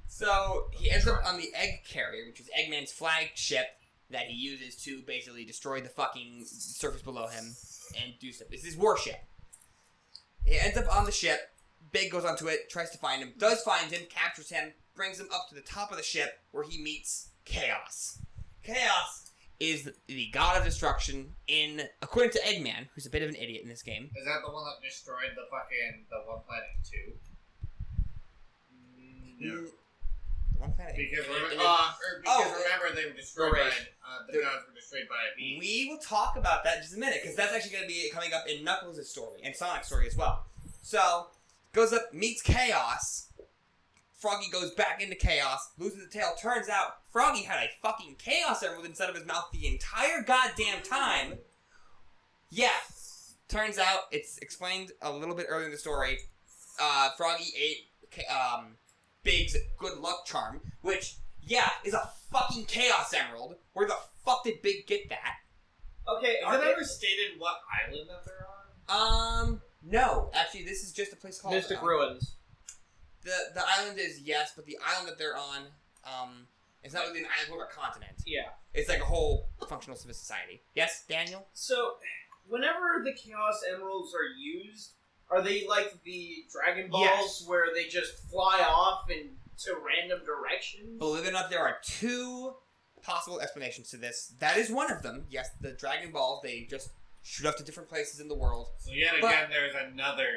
So he ends up on the egg carrier, which is Eggman's flagship that he uses to basically destroy the fucking surface below him and do stuff. It's his warship. He ends up on the ship. Big goes onto it, tries to find him, does find him, captures him, brings him up to the top of the ship where he meets Chaos. Chaos is the god of destruction according to Eggman, who's a bit of an idiot in this game. Is that the one that destroyed the one planet 2? The One planet. Because, Oh. remember they were destroyed by the gods were destroyed by a beast. We will talk about that in just a minute, because that's actually going to be coming up in Knuckles' story, and Sonic's story as well. So, goes up, meets Chaos. Froggy goes back into Chaos, loses the tail. Turns out, Froggy had a fucking Chaos Emerald inside of his mouth the entire goddamn time. Yeah. Turns out, it's explained a little bit earlier in the story. Froggy ate Big's good luck charm, which, yeah, is a fucking Chaos Emerald. Where the fuck did Big get that? Okay, Is it ever stated what island that they're on? No. Actually, this is just a place called... Mystic Ruins. The island is yes, but the island that they're on, it's not really an island, more of a continent. Yeah. It's like a whole functional civil society. Yes, Daniel? So, whenever the Chaos Emeralds are used, are they like the Dragon Balls Yes. where they just fly off into random directions? Believe it or not, there are two possible explanations to this. That is one of them. Yes, the Dragon Balls, they just shoot up to different places in the world. So yet But- again, there's another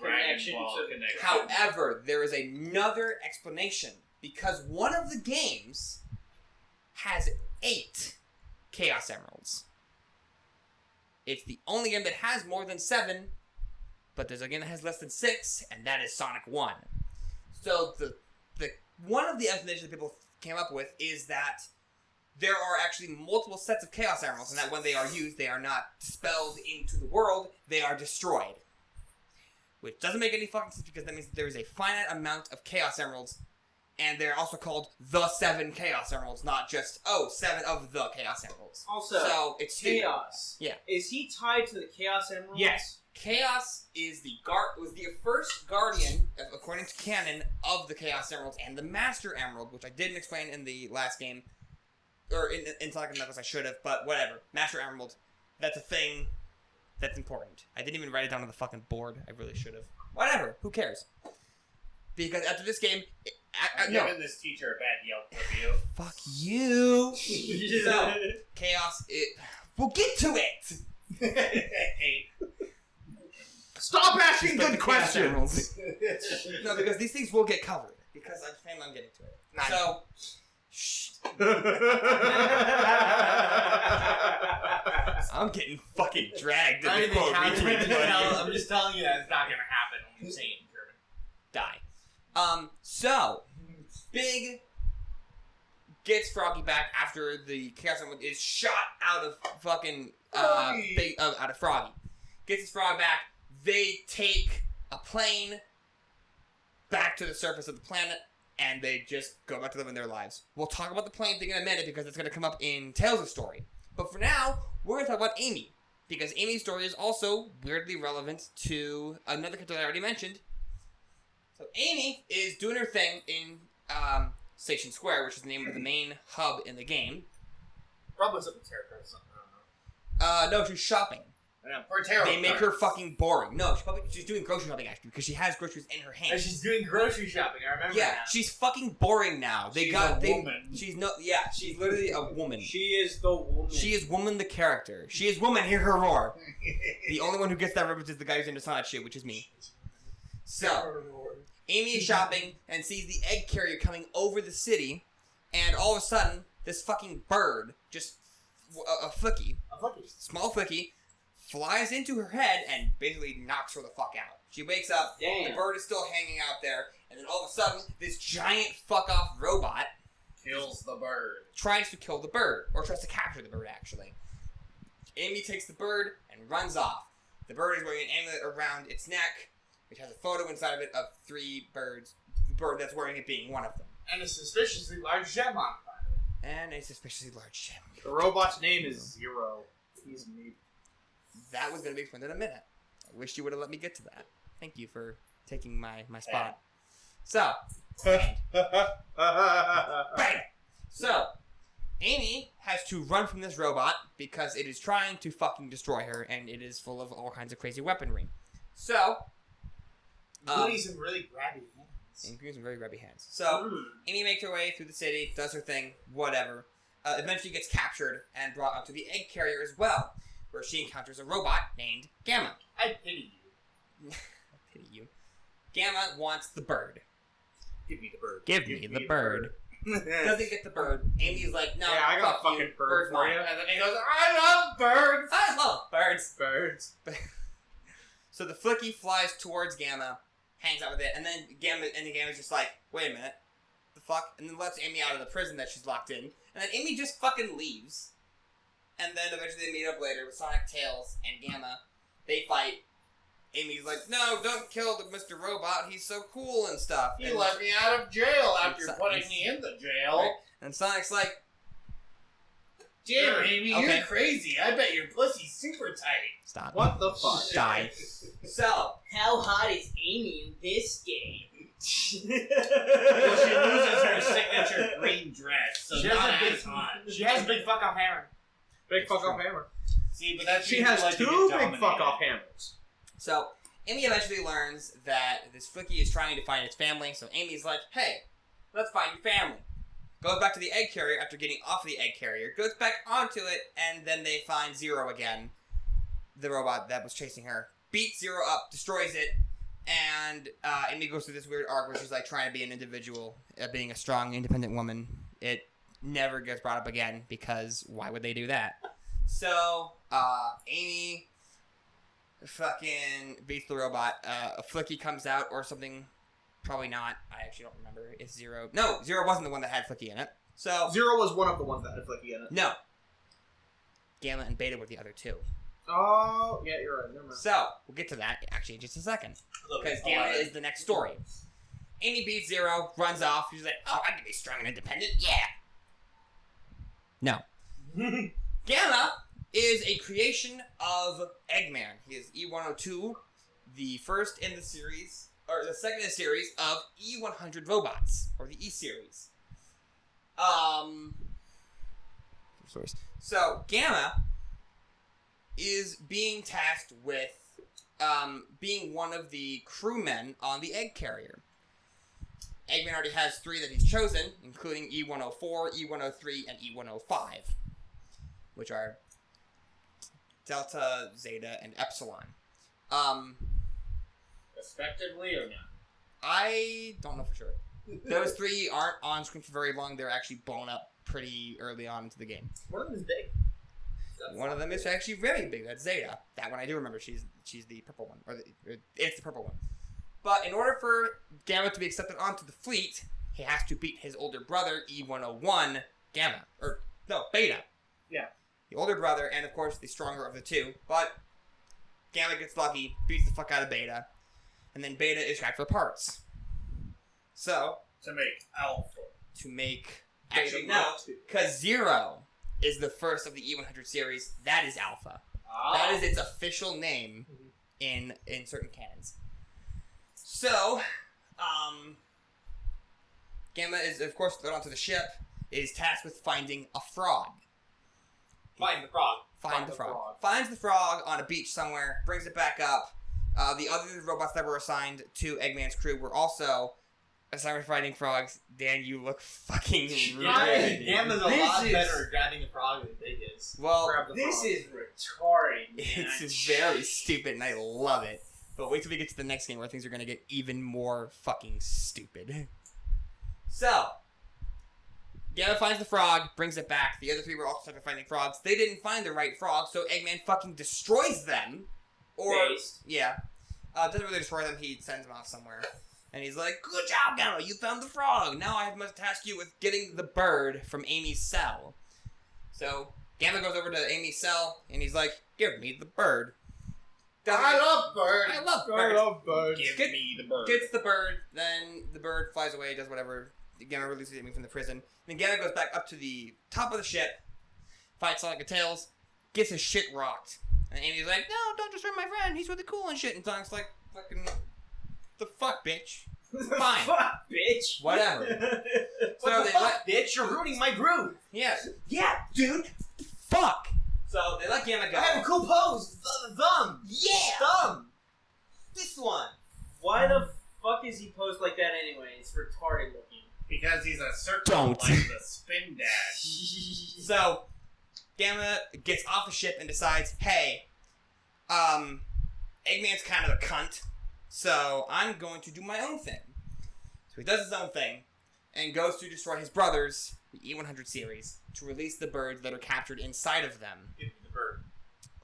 Dragon Connection Ball to- connection. However, there is another explanation. Because one of the games has 8 Chaos Emeralds. It's the only game that has more than 7, but there's a game that has less than 6, and that is Sonic 1. So the one of the explanations that people came up with is that there are actually multiple sets of Chaos Emeralds, and that when they are used, they are not dispelled into the world, they are destroyed. Which doesn't make any fucking sense, because that means that there is a finite amount of Chaos Emeralds, and they're also called the 7 Chaos Emeralds, not just, 7 of the Chaos Emeralds. Also, So, it's stupid. Chaos. Yeah. Is he tied to the Chaos Emeralds? Yes. Chaos is was the first guardian, according to canon, of the Chaos Emeralds and the Master Emerald, which I didn't explain in the last game, or in Sonic and Knuckles I should have, but whatever. Master Emerald, that's a thing that's important. I didn't even write it down on the fucking board. I really should have. Whatever. Who cares? Because after this game, I'm no. giving this teacher a bad Yelp review. Fuck you. So, Chaos, we'll get to it. Hey. Stop asking Just like good the Chaos questions. Emeralds. No, because these things will get covered. Because I plan on getting to it. Nice. So, shh. I'm getting fucking dragged in the quote retweet money. I'm just telling you that it's not gonna happen when you say it in German. Die. So, Big gets Froggy back after the Chaos Emerald is shot out of fucking, out of Froggy. Gets his frog back. They take a plane back to the surface of the planet, and they just go back to living their lives. We'll talk about the plane thing in a minute, because it's going to come up in Tails' story. But for now, we're going to talk about Amy, because Amy's story is also weirdly relevant to another character that I already mentioned. So Amy is doing her thing in Station Square, which is the name of the main hub in the game. Probably something character or something. I don't know. No, she's shopping. For tarot They make cards. her fucking boring. No, she's doing grocery shopping, actually, because she has groceries in her hand. And she's doing grocery shopping. I remember. Yeah, now. she's fucking boring now. She's a woman. She's literally a woman. She is the woman. She is woman the character. She is woman, hear her roar. The only one who gets that reference is the guy who's into Sonic shit, which is me. So, Amy is shopping and sees the egg carrier coming over the city, and all of a sudden, this fucking bird, just a flicky, small flicky, flies into her head and basically knocks her the fuck out. She wakes up, Damn. the bird is still hanging out there, and then all of a sudden, this giant fuck-off robot Kills the bird. tries to kill the bird, or tries to capture the bird, actually. Amy takes the bird and runs off. The bird is wearing an amulet around its neck, which has a photo inside of it of 3 birds, the bird that's wearing it being one of them. And a suspiciously large gem on it. And a suspiciously large gem. The robot's name is Zero. He's neat. That was going to be explained in a minute. I wish you would have let me get to that. Thank you for taking my spot. So, bang! So, Amy has to run from this robot because it is trying to fucking destroy her, and it is full of all kinds of crazy weaponry. So, Including some really grabby hands. including some very grubby hands. So, Amy makes her way through the city, does her thing, whatever. Eventually gets captured and brought up to the egg carrier as well, where she encounters a robot named Gamma. I pity you. I pity you. Gamma wants the bird. Give me the bird. Give me the bird. Doesn't get the bird. Amy's like, no, Yeah, I got a fuck fucking you. bird Bird's for mine. you. And then he goes, I love birds! I love birds. Birds. So the Flicky flies towards Gamma, hangs out with it, and then Gamma's just like, wait a minute, the fuck? And then lets Amy out of the prison that she's locked in. And then Amy just fucking leaves. And then eventually they meet up later with Sonic, Tails, and Gamma. They fight. Amy's like, no, don't kill the Mr. Robot. He's so cool and stuff. He And, let me out of jail after It's- putting me in the jail. Right. And Sonic's like, Damn, Amy, Okay. you're crazy. I bet your pussy's super tight. stop. What the fuck? Die. So, How hot is Amy in this game? Well, she loses her signature green dress, so She has not a big- as hot. She has a big fuck off hammer. Big fuck off hammer. See, but that's She because has like you two get big fuck dominated. off hammers. So, Amy eventually learns that this Flicky is trying to find its family, so Amy's like, hey, let's find your family. Goes back to the egg carrier after getting off the egg carrier, goes back onto it, and then they find Zero again, the robot that was chasing her. Beats Zero up, destroys it, and Amy goes through this weird arc where she's like trying to be an individual, being a strong, independent woman. It never gets brought up again, because why would they do that? So, Amy fucking beats the robot. A Flicky comes out or something. Probably not. I actually don't remember if Zero... No, Zero wasn't the one that had Flicky in it. So... Zero was one of the ones that had Flicky in it. No. Gamma and Beta were the other two. Oh, yeah, you're right. Never mind. So, we'll get to that actually in just a second. Because Gamma is the next story. Amy beats Zero, runs off. She's like, oh, I can be strong and independent. Yeah. No. Gamma is a creation of Eggman. He is E102, the first in the series, or the second in the series of E100 robots, or the E series. So Gamma is being tasked with being one of the crewmen on the egg carrier. Eggman already has 3 that he's chosen, including E104, E103, and E105, which are Delta, Zeta, and Epsilon. Respectively or not? I don't know for sure. Those 3 aren't on screen for very long. They're actually blown up pretty early on into the game. One of them is big. One of them is actually very big. That's Zeta. That one I do remember. She's the purple one, it's the purple one. But in order for Gamma to be accepted onto the fleet, he has to beat his older brother E101 Gamma, or no, Beta. Yeah. The older brother, and of course the stronger of the two. But Gamma gets lucky, beats the fuck out of Beta, and then Beta is tracked for parts. So To make alpha. to make Beta actually no, Mark II. because Zero is the first of the E100 series. That is Alpha. That is its official name in certain canons. So, Gamma is, of course, thrown onto the ship, is tasked with finding a frog. Find the frog. Find the frog. Finds the frog on a beach somewhere, brings it back up. The other robots that were assigned to Eggman's crew were also assigned for fighting frogs. Dan, you look fucking ridiculous. Gamma's a This lot is- better at grabbing the frog than Big is. Well, Grab the This frog. is retarded, man. it's very stupid, and I love it. But wait till we get to the next game where things are going to get even more fucking stupid. So, Gamma finds the frog, brings it back. The other 3 were also stuck finding frogs. They didn't find the right frog, so Eggman fucking destroys them. Or, Based. yeah. Doesn't really destroy them, he sends them off somewhere. And he's like, good job, Gamma, you found the frog. Now I must task you with getting the bird from Amy's cell. So, Gamma goes over to Amy's cell, and he's like, give me the bird. I love birds. I love I birds. love birds. Give Get- me the bird. Gets the bird, then the bird flies away, does whatever. Gamma releases Amy from the prison. Then Gamma goes back up to the top of the ship, fights Sonic and Tails, gets his shit rocked. And Amy's like, no, don't destroy my friend, he's really cool and shit. And Sonic's like, fucking, the fuck, bitch? Fine. Fuck, bitch. Whatever. What So the they fuck, let, bitch? You're ruining my groove. yeah, Yeah, dude. fuck. So they let Gamma go. I have a cool pose. Thumb. Yeah! Thumb. This one. Why the fuck is he posed like that anyway? It's retarded looking. Because he's a circle Don't. like the spin dash. So, Gamma gets off the ship and decides, hey, Eggman's kind of a cunt, so I'm going to do my own thing. So he does his own thing and goes to destroy his brothers, the E100 series, to release the birds that are captured inside of them. Give me the bird.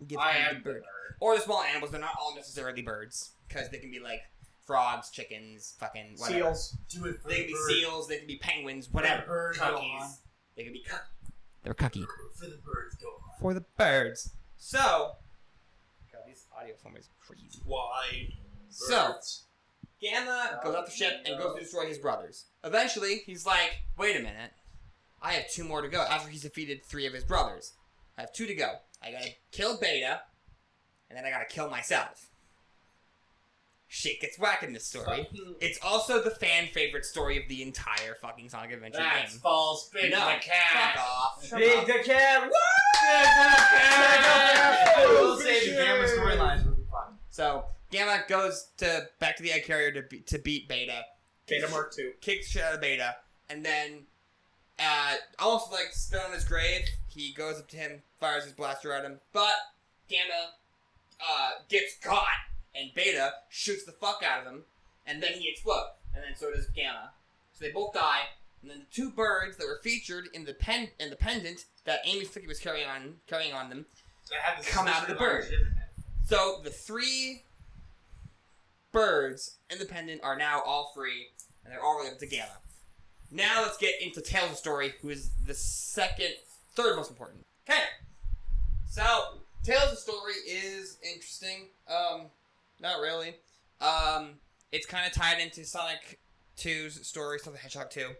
Give I him am the bird. Or the small animals. They're not all necessarily birds, because they can be like frogs, chickens, fucking whatever. Seals. Do it for They the can be bird. seals. They can be penguins. Whatever. Bird, go on. Cuckies. They can be they're cucky. For the birds, go on. For the birds. So, God, this audio form is crazy. Why? So, Gamma goes off the ship and goes to destroy his brothers. Eventually, he's like, wait a minute. I have 2 more to go after he's defeated 3 of his brothers. I have 2 to go. I gotta kill Beta, and then I gotta kill myself. Shit gets whack in this story. It's also the fan favorite story of the entire fucking Sonic Adventure That's game. false. Big No, the cat. fuck off. Big the cat. I will say the Gamma storylines will be fun. So, Gamma goes back to the egg carrier to beat Beta. Beta Mark II. Kicks shit out of Beta, and then, almost like spit on his grave, he goes up to him, fires his blaster at him, but Gamma, gets caught, and Beta shoots the fuck out of him, and then he explodes, and then so does Gamma. So they both die, and then the 2 birds that were featured in the pendant that Amy Flicky was carrying on them, come out of the bird. So the 3 birds in the pendant are now all free, and they're all related to Gamma. Now let's get into Tails' story, who is the third most important. Okay, so Tails' story is interesting. Not really. It's kind of tied into Sonic 2's story, Sonic the Hedgehog 2.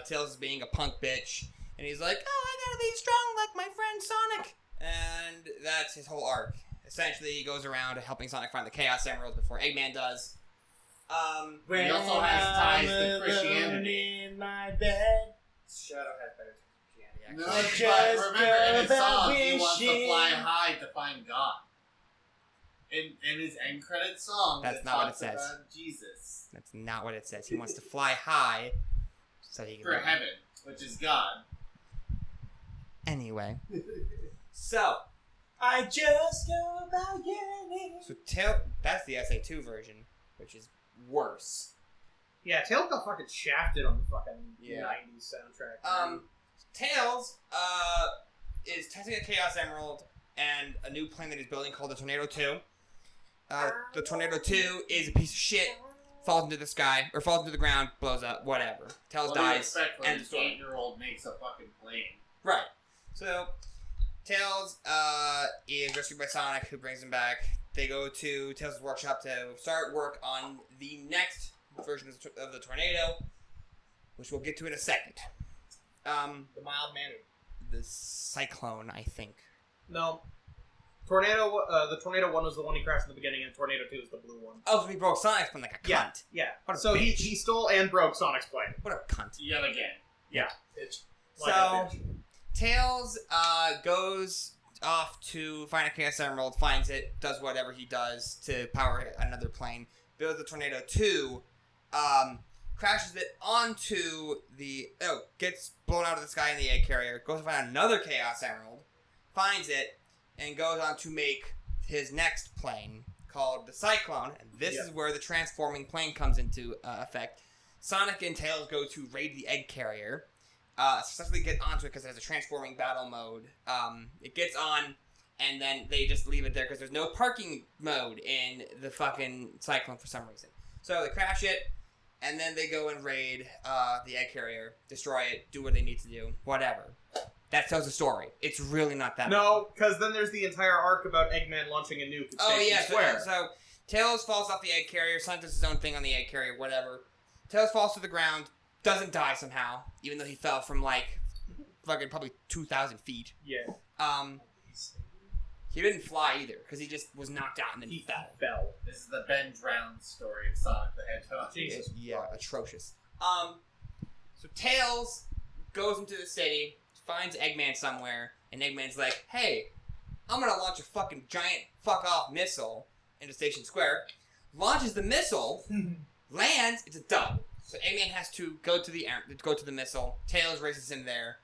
Tails is being a punk bitch, and he's like, oh, I gotta be strong like my friend Sonic. And that's his whole arc. Essentially, he goes around helping Sonic find the Chaos Emeralds before Eggman does. He also has ties to Christianity. In my bed. Shadow has better Christianity, No, actually. but remember in his song, he wants to wishing. fly high to find God. In his end credit song, That's that not what it talks says. about Jesus That's not what it says. He wants to fly high so he can... for heaven, which is God. Anyway. So, I just go about getting. So that's the SA2 version, which is worse. Yeah, Tails got fucking shafted on the fucking Yeah. 90s soundtrack. Tails is testing a Chaos Emerald and a new plane that he's building called the Tornado 2. The Tornado 2 is a piece of shit, falls into the sky, or falls into the ground, blows up, whatever. Tails What do you dies, expect when end an of story. 8-year-old makes a fucking plane? Right. So, Tails is rescued by Sonic, who brings him back. They go to Tails' workshop to start work on the next version of the Tornado, which we'll get to in a second. The mild-mannered. The Cyclone, I think. No. Tornado, the Tornado 1 was the one he crashed in the beginning, and Tornado 2 is the blue one. Oh, so he broke Sonic's plane like a Yeah. cunt. Yeah. What a So he bitch. stole and broke Sonic's plane. What a cunt. Yet again. Bitch. Like a So, bitch. Tails goes off to find a Chaos Emerald, finds it, does whatever he does to power another plane, builds the Tornado 2, crashes it onto gets blown out of the sky in the egg carrier, goes to find another Chaos Emerald, finds it, and goes on to make his next plane called the Cyclone, and this is where the transforming plane comes into effect. Sonic and Tails go to raid the egg carrier, successfully get onto it because it has a transforming battle mode. It gets on, and then they just leave it there because there's no parking mode in the fucking Cyclone for some reason. So they crash it, and then they go and raid the egg carrier, destroy it, do what they need to do, whatever. That tells the story. It's really not that bad. No, because then there's the entire arc about Eggman launching a nuke at Oh Station yeah, Square. so Tails falls off the egg carrier, Sonic does his own thing on the egg carrier, whatever. Tails falls to the ground, doesn't die somehow, even though he fell from like fucking probably 2,000 feet. Yeah. He didn't fly either, because he just was knocked out and then He fell. fell. This is the Ben Drowned story of Sonic the Hedgehog. Jesus. Yeah, atrocious. So Tails goes into the city, finds Eggman somewhere, and Eggman's like, hey, I'm gonna launch a fucking giant fuck-off missile into Station Square. Launches the missile, lands, it's a dub. So Eggman has to go to the missile. Tails races him there,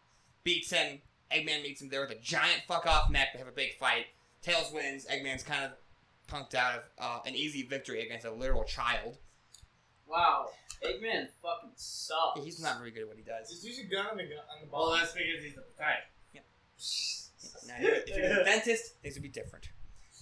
beats him. Eggman meets him there with a giant fuck-off mech. They have a big fight. Tails wins. Eggman's kind of punked out of an easy victory against a literal child. Wow. Eggman fucking sucks. He's not very good at what he does. Just use a gun on the Well, ball. that's because he's the protagonist. Now, if he was a dentist, things would be different.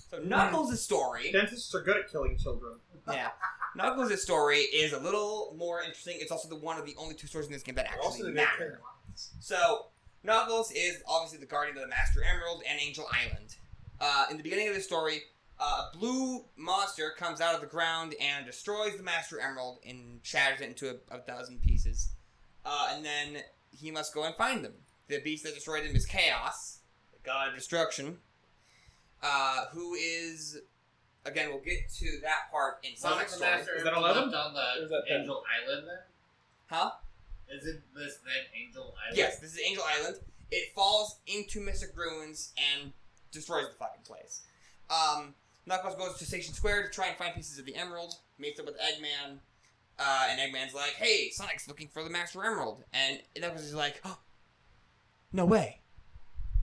So Knuckles' story, Dentists are good at killing children. yeah, Knuckles' story is a little more interesting. It's also one of the only two stories in this game that Also, actually they're matter. killing lions. So Knuckles is obviously the guardian of the Master Emerald and Angel Island. In the beginning of the story, a blue monster comes out of the ground and destroys the Master Emerald and shatters it into a dozen pieces. And then he must go and find them. The beast that destroyed them is Chaos, the god of destruction, who is, again, we'll get to that part in Sonic's story. Is that 11? On Or is the that 10? Angel Island then? Huh? Isn't this then Angel Island? Yes, this is Angel Island. It falls into Mystic Ruins and destroys the fucking place. Knuckles goes to Station Square to try and find pieces of the Emerald, meets up with Eggman, and Eggman's like, hey, Sonic's looking for the Master Emerald. And Knuckles is like, oh, no way.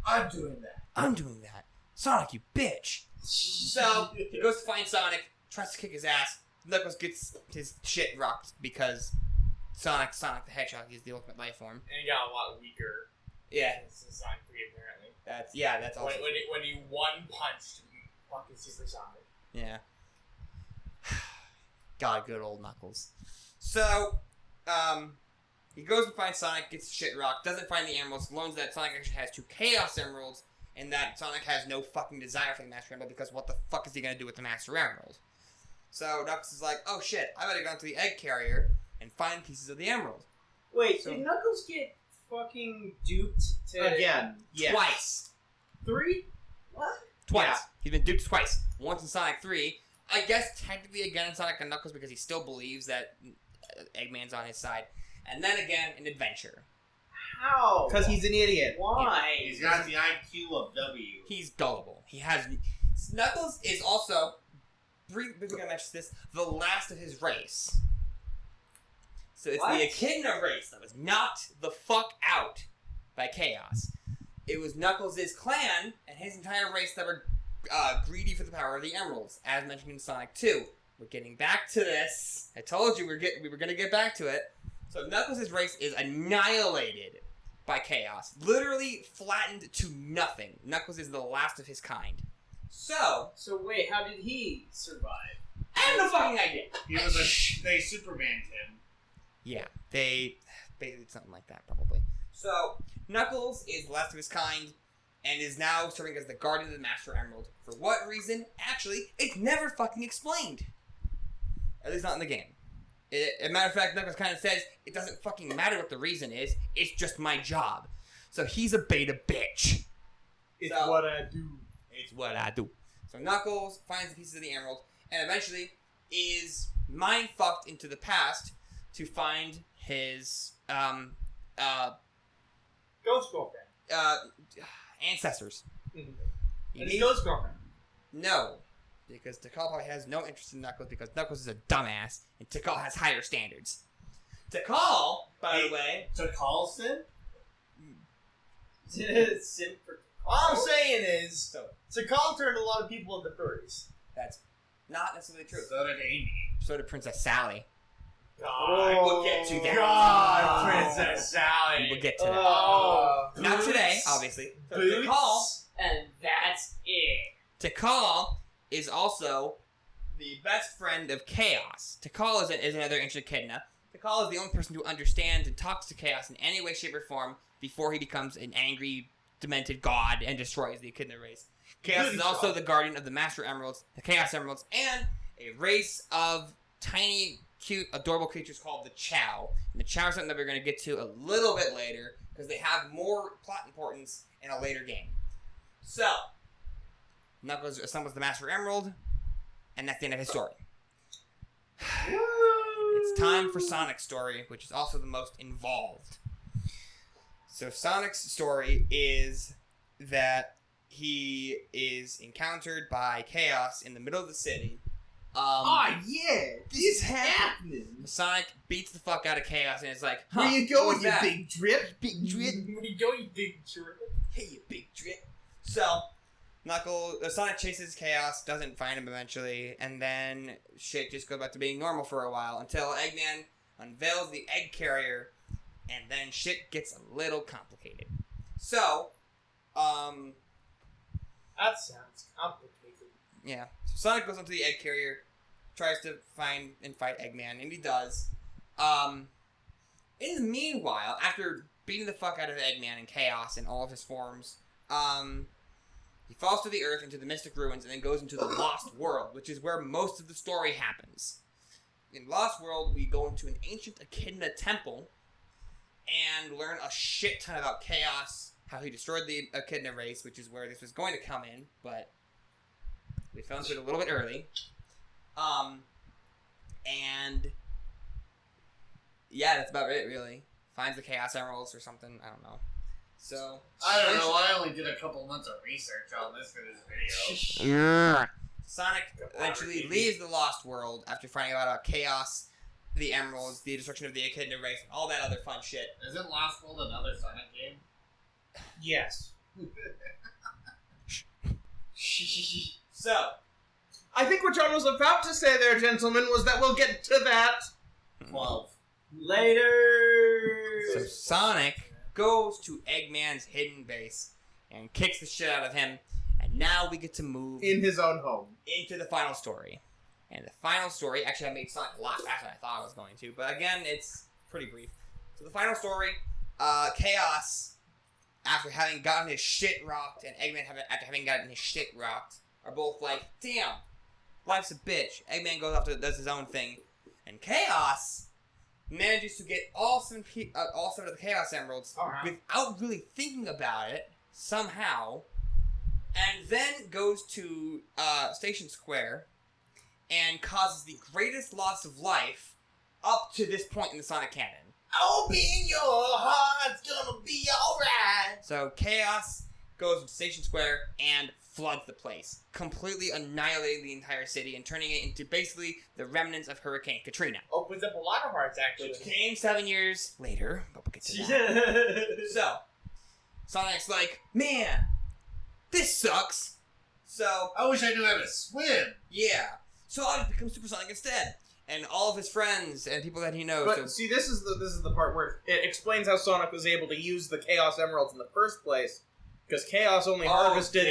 I'm doing that. I'm doing that. Sonic, you bitch. So, he goes to find Sonic, tries to kick his ass. Knuckles gets his shit rocked because Sonic the Hedgehog is the ultimate life form. And he got a lot weaker. Yeah, Since Sonic 3, apparently. that's also When he one punched fucking Super Sonic. yeah. God, good old Knuckles. So, he goes to find Sonic, gets shit rocked, doesn't find the emeralds, learns that Sonic actually has 2 Chaos Emeralds, and that Sonic has no fucking desire for the Master Emerald because what the fuck is he gonna do with the Master Emerald? So Knuckles is like, oh shit, I better go into the egg carrier and find pieces of the emerald. Wait, So- did Knuckles get fucking duped to Again, yes. Twice. 3? What? Twice. Yeah. He's been duped twice. Once in Sonic 3. I guess technically again in Sonic and Knuckles because he still believes that Eggman's on his side. And then again in Adventure. How? Because he's an idiot. Why? He's got the IQ of W. He's gullible. He has... Knuckles is also, briefly gonna mention this, the last of his race. So it's What? the Echidna race that was knocked the fuck out by Chaos. It was Knuckles' clan and his entire race that were greedy for the power of the emeralds, as mentioned in Sonic 2. We're getting back to this. I told you we were gonna get back to it. So Knuckles' race is annihilated by Chaos. Literally flattened to nothing. Knuckles is the last of his kind. So, So wait, how did he survive? I have no fucking idea. He was they Supermaned him. Yeah, they did something like that, probably. So, Knuckles is the last of his kind, and is now serving as the guardian of the Master Emerald. For what reason? Actually, it's never fucking explained. At least not in the game. As a matter of fact, Knuckles kind of says, it doesn't fucking matter what the reason is, it's just my job. So he's a beta bitch. It's So- what I do. It's what I do. So Knuckles finds the pieces of the emerald, and eventually is mind-fucked into the past to find his, Ghost girlfriend. ancestors. Mhm. He And his needs- ghost girlfriend. No, because Tikal probably has no interest in Knuckles because Knuckles is a dumbass, and Tikal has higher standards. Tikal, by the way, To Carlson? Simp for All I'm saying is, so Tikal turned a lot of people into furries. that's not necessarily true. So did Amy. So did Princess Sally. God, we'll get to that. God, Princess Sally. We'll get to that. Oh, Not today, boots. obviously. So Boots. Tikal, and that's it. Tikal is also the best friend of Chaos. Tikal is another ancient echidna. Tikal is the only person who understands and talks to Chaos in any way, shape, or form before he becomes an angry, demented god and destroys the echidna race. Chaos Good is also job. the guardian of the Master Emeralds, the Chaos Emeralds, and a race of tiny, cute, adorable creatures called the Chow. And the Chow is something that we're going to get to a little bit later because they have more plot importance in a later game. So, Knuckles assembles the Master Emerald, and that's the end of his story. It's time for Sonic's story, which is also the most involved. So Sonic's story is that he is encountered by Chaos in the middle of the city. Yeah, this is happening. Sonic beats the fuck out of Chaos and is like, huh, Where you what going, was you that? big drip? Big drip. Where you go, you big drip. Hey, you big drip. So, Sonic chases Chaos, doesn't find him eventually, and then shit just goes back to being normal for a while until Eggman unveils the egg carrier, and then shit gets a little complicated. So, That sounds complicated. yeah. So Sonic goes onto the egg carrier, tries to find and fight Eggman, and he does. In the meanwhile, after beating the fuck out of Eggman and Chaos in all of his forms, he falls to the earth into the Mystic Ruins and then goes into the Lost World, which is where most of the story happens. In Lost World, we go into an ancient Echidna temple and learn a shit ton about Chaos, how he destroyed the Echidna race, which is where this was going to come in, but we fell into it a little bit early. And yeah, that's about it, really. Finds the Chaos Emeralds or something, I don't know. So I don't know. I only did a couple months of research on this for this video. Sonic eventually leaves the Lost World after finding out about Chaos, the Emeralds, the destruction of the Echidna race, and all that other fun shit. Isn't Lost World another Sonic game? Yes. So, I think what John was about to say there, gentlemen, was that we'll get to that. 12. Later. so Sonic goes to Eggman's hidden base and kicks the shit out of him, and now we get to move In his own home. into the final story. And the final story, actually I made Sonic a lot faster than I thought I was going to, but again, it's pretty brief. So the final story, Chaos, after having gotten his shit rocked, and Eggman after having gotten his shit rocked, are both like, damn, life's a bitch. Eggman goes off to does his own thing, and Chaos manages to get all seven of the Chaos Emeralds without really thinking about it, somehow, and then goes to Station Square and causes the greatest loss of life up to this point in the Sonic canon. I'll be in your heart, it's gonna be alright. So Chaos goes to Station Square and floods the place, completely annihilating the entire city and turning it into basically the remnants of Hurricane Katrina. Opens up a lot of hearts, actually. Which came 7 years later, but we'll get to that. So, Sonic's like, man, this sucks. So, I wish I knew how to swim. yeah. So I'll just become Super Sonic instead. And all of his friends and people that he knows. But see, this is the part where it explains how Sonic was able to use the Chaos Emeralds in the first place, because Chaos only harvested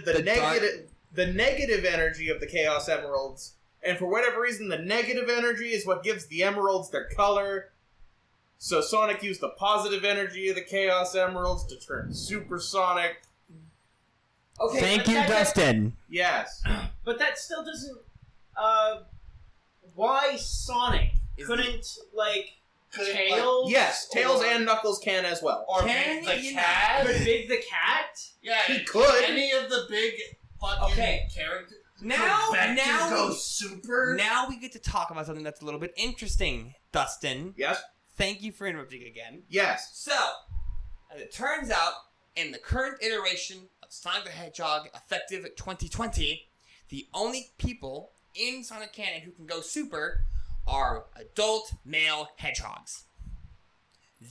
the negative energy of the Chaos Emeralds, and for whatever reason, the negative energy is what gives the Emeralds their color. So Sonic used the positive energy of the Chaos Emeralds to turn Super Sonic. Okay, Thank but you, that- Dustin. Yes. But that still doesn't. Why Sonic Is couldn't like Could it, Tails? Yes, Tails or- and Knuckles can as well. Or Can Big the you Cat. Could Big the Cat? Yeah, He could. Any of the big fucking Okay. characters. Now go super. Now we get to talk about something that's a little bit interesting, Dustin. Yes? Thank you for interrupting again. Yes. So, as it turns out, in the current iteration of Sonic the Hedgehog, effective 2020, the only people in Sonic canon who can go super are adult male hedgehogs.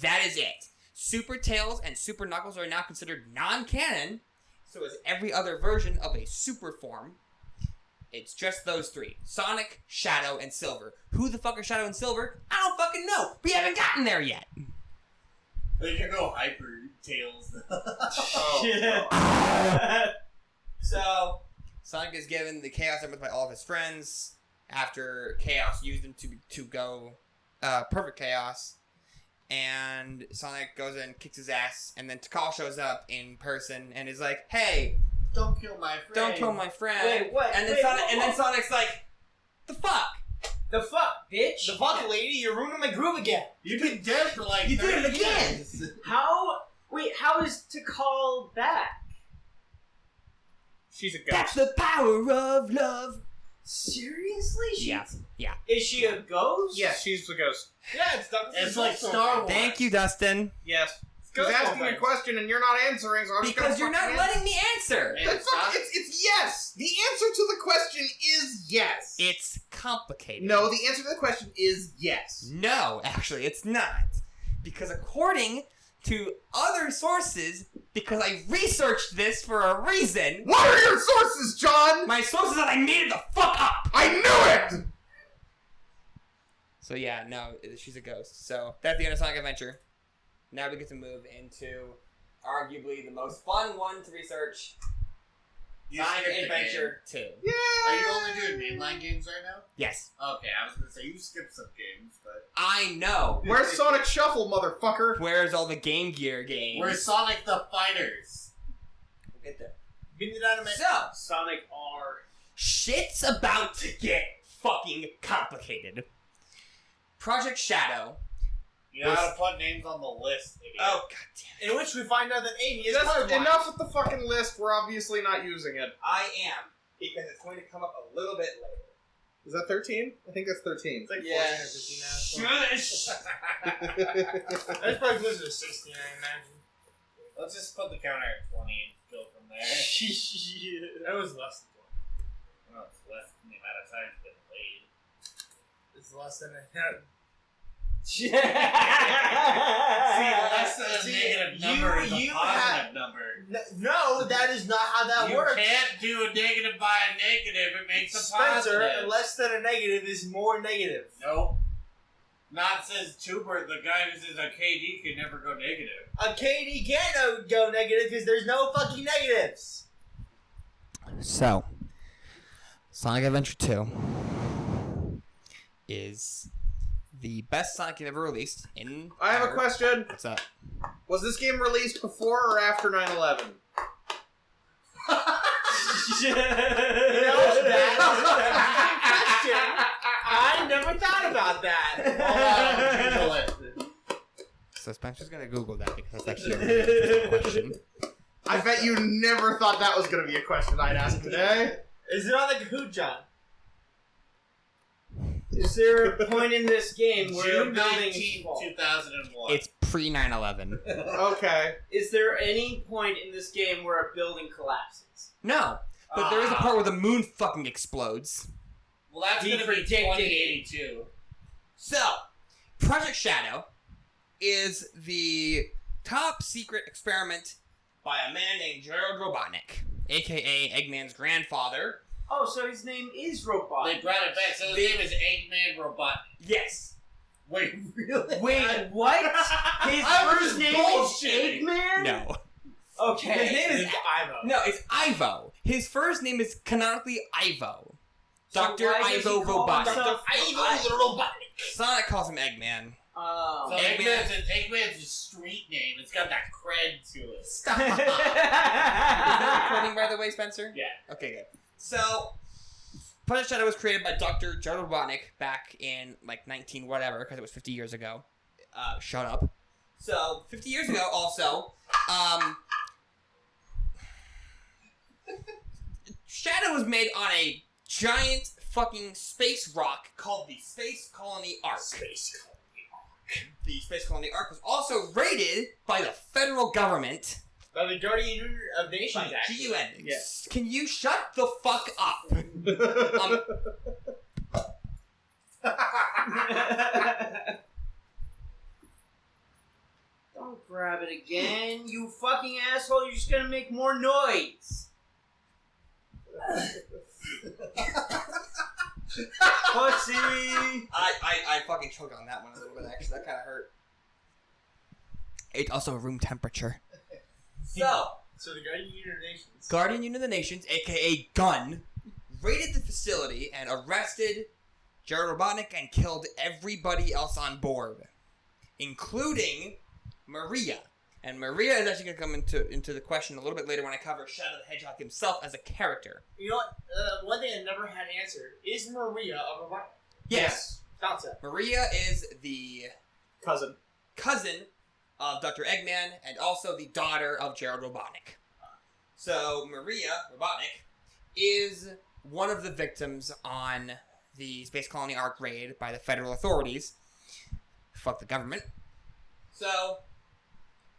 That is it. Super Tails and Super Knuckles are now considered non-canon, so is every other version of a super form. It's just those three. Sonic, Shadow, and Silver. Who the fuck are Shadow and Silver? I don't fucking know. We haven't gotten there yet. They can go hyper tails. So, Sonic is given the Chaos Emeralds by all of his friends after Chaos used them to go Perfect Chaos. And Sonic goes in and kicks his ass, and then Tikal shows up in person and is like, hey, Don't kill my friend. don't kill my friend. Wait, what? And then, Wait, Sonic, whoa, and then whoa. Sonic's like, the fuck? The fuck, bitch? The fuck, lady, you're ruining my groove again. You've been dead for like You did it 30 again! years. How? Wait, how is to call back? She's a ghost. That's the power of love. Seriously? Yeah. Is she a ghost? Yes, she's a ghost. Yeah, It's like Star Wars. Thank you, Dustin. Yes. Go He's asking for a it. question and you're not answering, so I'm just Because gonna you're not fucking letting me answer. Man, That's not, it's yes. The answer to the question is yes. It's complicated. No, the answer to the question is yes. No, actually, it's not. Because according to other sources, because I researched this for a reason, What are your sources, John? my sources that I made it the fuck up. I knew it! So yeah, no, she's a ghost. So that's the end of Sonic Adventure. Now we get to move into arguably the most fun one to research. You Sonic skipped a Adventure 2. game. Are you only doing mainline games right now? Yes. Okay, I was gonna say you skipped some games, but I know. Where's Sonic Shuffle, motherfucker? Where's all the Game Gear games? where's Sonic the Fighters? We'll get there. Give me that anime. So, Sonic R. shit's about to get fucking complicated. Project Shadow. You gotta put names on the list. Idiot. Oh, god damn it. In which we find out that Amy is Just colorblind. enough with the fucking list. We're obviously not using it. I am. Because it's going to come up a little bit later. Is that 13? I think that's 13. It's like 14 Yeah. or 15 now. Shush! That's probably closer to 16, I imagine. Let's just put the counter at 20 and go from there. That was less than 20. Well, it's less than the amount of time it's been played. It's less than a... See, less than a negative number is a you positive number. No, that is not how that You works. can't do a negative by a negative. It makes a Spencer, positive. less than a negative is more negative. Nope. Not says Tuber. The guy who says a KD can never go negative. A KD can't go negative because there's no fucking negatives. So, Sonic Adventure 2 is the best Sonic you've ever released in... I have a question. What's up? Was this game released before or after 9/11? You know, that's a question. I never thought about that. Hold on, Google it. So Spencer's gonna Google that because that's actually a really interesting question. I bet you never thought that was going to be a question I'd ask today. Is it on the Kahoot, John? Is there a point in this game where a June building 19, is falling? 2001. It's pre 9/11. Okay. Is there any point in this game where a building collapses? No, but there is a part where the moon fucking explodes. Well, that's He going to be predicted 2082. So, Project Shadow is the top secret experiment by a man named Gerald Robotnik, aka Eggman's grandfather. Oh, so his name is Robot. They brought it back, so his name is Eggman Robot. Yes. Wait, really? Wait, what? His I was first just name bullshitting. is Eggman? No. Okay. His name is Ivo. No, it's Ivo. His first name is canonically Ivo. Dr. why does he Ivo call Robotnik. himself Ivo Robotnik. Sonic calls him Eggman. Oh. So Eggman. Eggman's a street name. It's got that cred to it. Stop. Is that recording, by the way, Spencer? Yeah. Okay, good. So, Project Shadow was created by Dr. Gerald Robotnik back in, 19 whatever, because it was 50 years ago. Shut up. So, 50 years ago, also, Shadow was made on a giant fucking space rock called the Space Colony Ark. The Space Colony Ark was also raided by the federal government. By the Guardian of Nations, By actually. GUN. Yes. Can you shut the fuck up? Don't grab it again, you fucking asshole. You're just gonna make more noise. Pussy! I fucking choked on that one a little bit, actually. That kind of hurt. It's also room temperature. So, So the Guardian of Nations. Guardian Unit of the Nations, aka Gun, raided the facility and arrested Jared Robotnik and killed everybody else on board, including Maria. And Maria is actually going to come into the question a little bit later when I cover Shadow the Hedgehog himself as a character. You know what? One thing I never had answered. Is Maria a robot? Yes. Concept. Maria is the Cousin. cousin of Dr. Eggman and also the daughter of Gerald Robotnik. So Maria Robotnik is one of the victims on the Space Colony Ark raid by the federal authorities. Fuck the government. So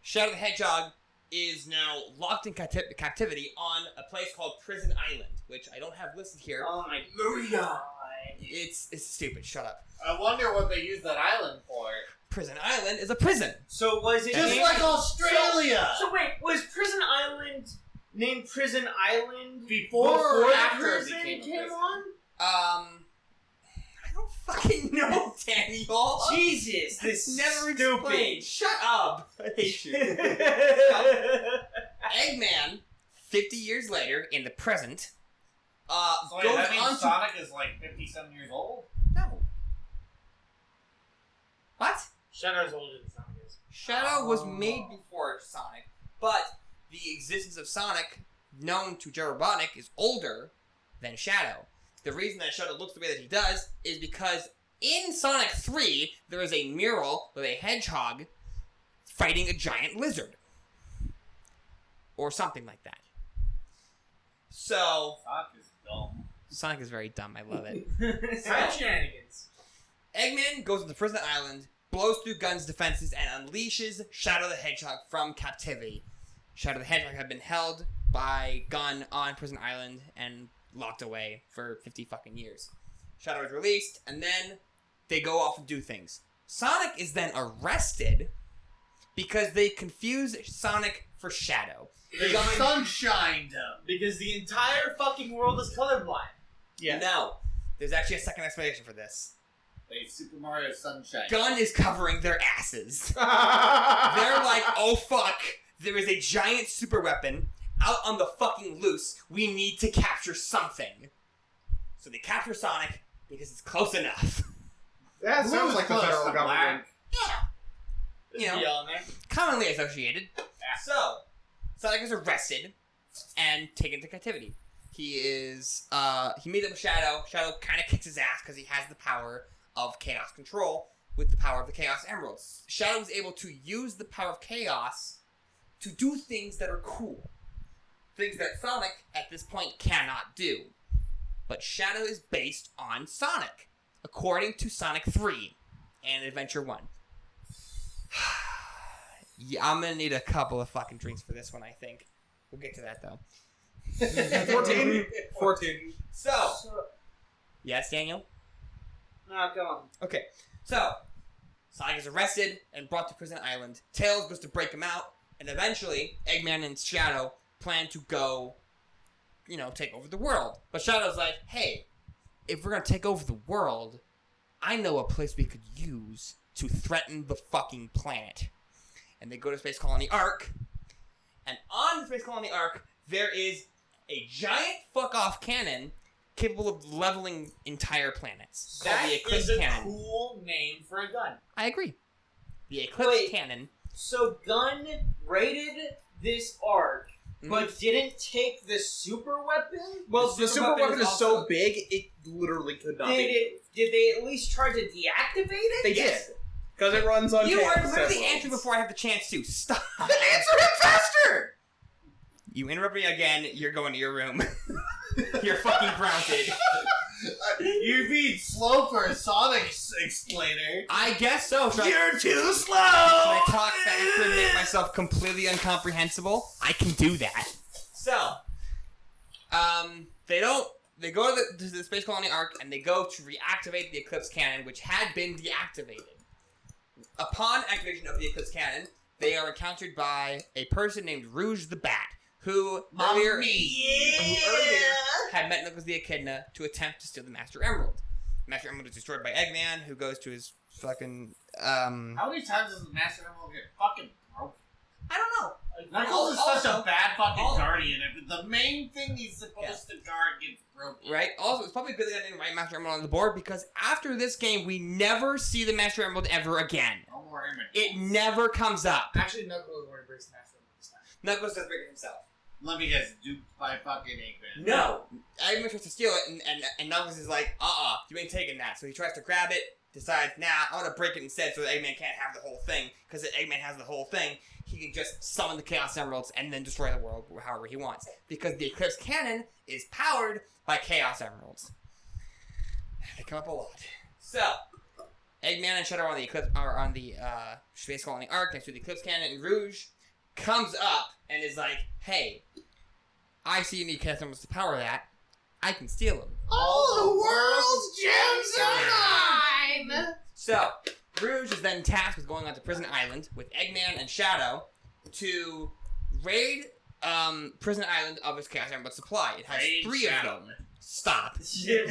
Shadow the Hedgehog is now locked in captivity on a place called Prison Island, which I don't have listed here. Oh my Maria! god. It's stupid. Shut up. I wonder what they use that island for. Prison Island is a prison. So was it Just named- like Australia! So wait, was Prison Island named Prison Island Before or the after it prison became a came prison? on? I don't fucking know, Daniel. Jesus, this Never stupid. explained. Shut up. I hate you. Eggman, 50 years later, in the present, So wait, goes that means on to... Sonic is like 50-some years old? No. What? Shadow's older than Sonic is. Shadow was made before Sonic, but the existence of Sonic, known to Joe Robotnik, is older than Shadow. The reason that Shadow looks the way that he does is because in Sonic 3, there is a mural with a hedgehog fighting a giant lizard. Or something like that. So, Sonic is dumb. Sonic is very dumb. I love it. Side shenanigans. Eggman goes to Prison Island, blows through Gun's defenses, and unleashes Shadow the Hedgehog from captivity. Shadow the Hedgehog had been held by Gun on Prison Island and locked away for 50 fucking years. Shadow is released, and then they go off and do things. Sonic is then arrested because they confuse Sonic for Shadow. They sunshined him. Because the entire fucking world is colorblind. Yeah. No, there's actually a second explanation for this. They Super Mario Sunshine. Gun is covering their asses. They're like, oh fuck, there is a giant super weapon out on the fucking loose. We need to capture something. So they capture Sonic because it's close enough. That sounds like the Close federal to government. Yeah. You know, Yelling there. commonly associated. So, Sonic is arrested and taken to captivity. He is, he meets up with Shadow. Shadow kind of kicks his ass because he has the power of Chaos Control with the power of the Chaos Emeralds. Shadow is able to use the power of Chaos to do things that are cool. Things that Sonic, at this point, cannot do. But Shadow is based on Sonic, according to Sonic 3 and Adventure 1. Yeah, I'm gonna need a couple of fucking drinks for this one, I think. We'll get to that, though. 14. So, yes, Daniel? No, go on. Okay, so, Sonic is arrested and brought to Prison Island. Tails goes to break him out, and eventually, Eggman and Shadow plan to go, you know, take over the world. But Shadow's like, hey, if we're gonna take over the world, I know a place we could use to threaten the fucking planet. And they go to Space Colony Ark, and on the Space Colony Ark, there is a giant fuck-off cannon capable of leveling entire planets. Called That the Eclipse is a Cannon. cool name for a gun. I agree. The Eclipse Wait. Cannon. So Gun raided this arc, but didn't take the super weapon? Well, the super weapon is also- so big, it literally could not Did be. they at least try to deactivate it? They did. Because it runs on You Chaos are literally Emeralds. answering before I have the chance to. Stop. Then answer him faster! You interrupt me again, you're going to your room. You're fucking grounded. You're being slow for a Sonic explainer. I guess so. Should I, You're too slow! should I talk faster and make myself completely incomprehensible? I can do that. So, they go to the Space Colony Ark and they go to reactivate the Eclipse Cannon, which had been deactivated. Upon activation of the Eclipse Cannon, they are encountered by a person named Rouge the Bat, who earlier had met Knuckles the Echidna to attempt to steal the Master Emerald. Master Emerald is destroyed by Eggman, who goes to his fucking, How many times does the Master Emerald get fucking broken? I don't know. Knuckles is such a Also- bad fucking al- guardian. If the main thing he's supposed to guard gets broken. Right? Also, it's probably good that I didn't write Master Emerald on the board, because after this game, we never see the Master Emerald ever again. No more image. It never comes up. Actually, Knuckles already breaks the Master Emerald this time. Knuckles does break it himself. Let me guess, duped by fucking Eggman. No! Eggman tries to steal it, and Knuckles is like, you ain't taking that. So he tries to grab it, decides, nah, I want to break it instead so that Eggman can't have the whole thing. Because if Eggman has the whole thing, he can just summon the Chaos Emeralds and then destroy the world however he wants. Because the Eclipse Cannon is powered by Chaos Emeralds. They come up a lot. So, Eggman and Shadow are on the Space Colony Ark next to the Eclipse Cannon, and Rouge comes up and is like, hey, I see you need Chaos Emeralds to power that. I can steal them. All the world's gems are mine! So, Rouge is then tasked with going onto Prison Island with Eggman and Shadow to raid Prison Island of its Chaos Emerald supply. It has Raid 3 Shadow. of them. Stop.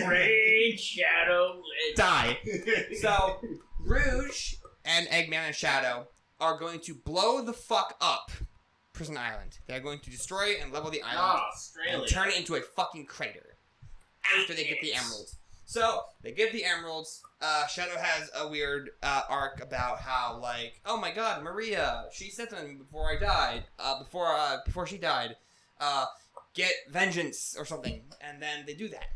Rain, Shadow, Die. So, Rouge and Eggman and Shadow are going to blow the fuck up Prison Island. They're going to destroy and level the island and turn it into a fucking crater after they get the emeralds. So, they get the emeralds. Shadow has a weird arc about how, like, oh my god, Maria, she said something before I died, before she died, get vengeance or something, and then they do that.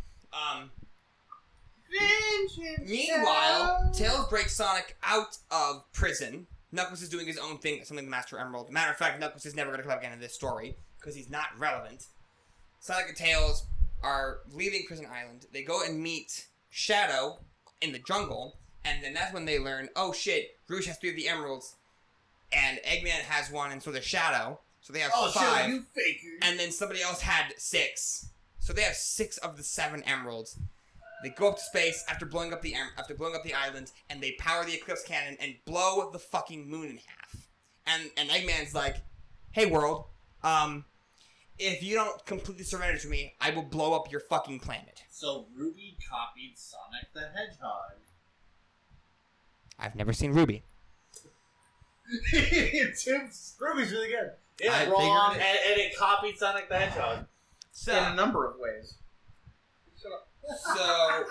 Vengeance. Meanwhile, Tails breaks Sonic out of prison. Knuckles is doing his own thing, something the Master Emerald. Matter of fact, Knuckles is never going to come up again in this story, because he's not relevant. Sonic and Tails are leaving Prison Island. They go and meet Shadow in the jungle, and then that's when they learn, oh shit, Rouge has 3 of the emeralds, and Eggman has 1, and so does Shadow. So they have 5. Shadow, you faker. And then somebody else had 6. So they have 6 of the 7 emeralds. They go up to space after blowing up the island, and they power the Eclipse Cannon and blow the fucking moon in half. And Eggman's like, hey world, if you don't completely surrender to me, I will blow up your fucking planet. So Ruby copied Sonic the Hedgehog. I've never seen Ruby. Ruby's really good. Yeah, I wrong, figured and it copied Sonic the Hedgehog. So, In a number of ways. So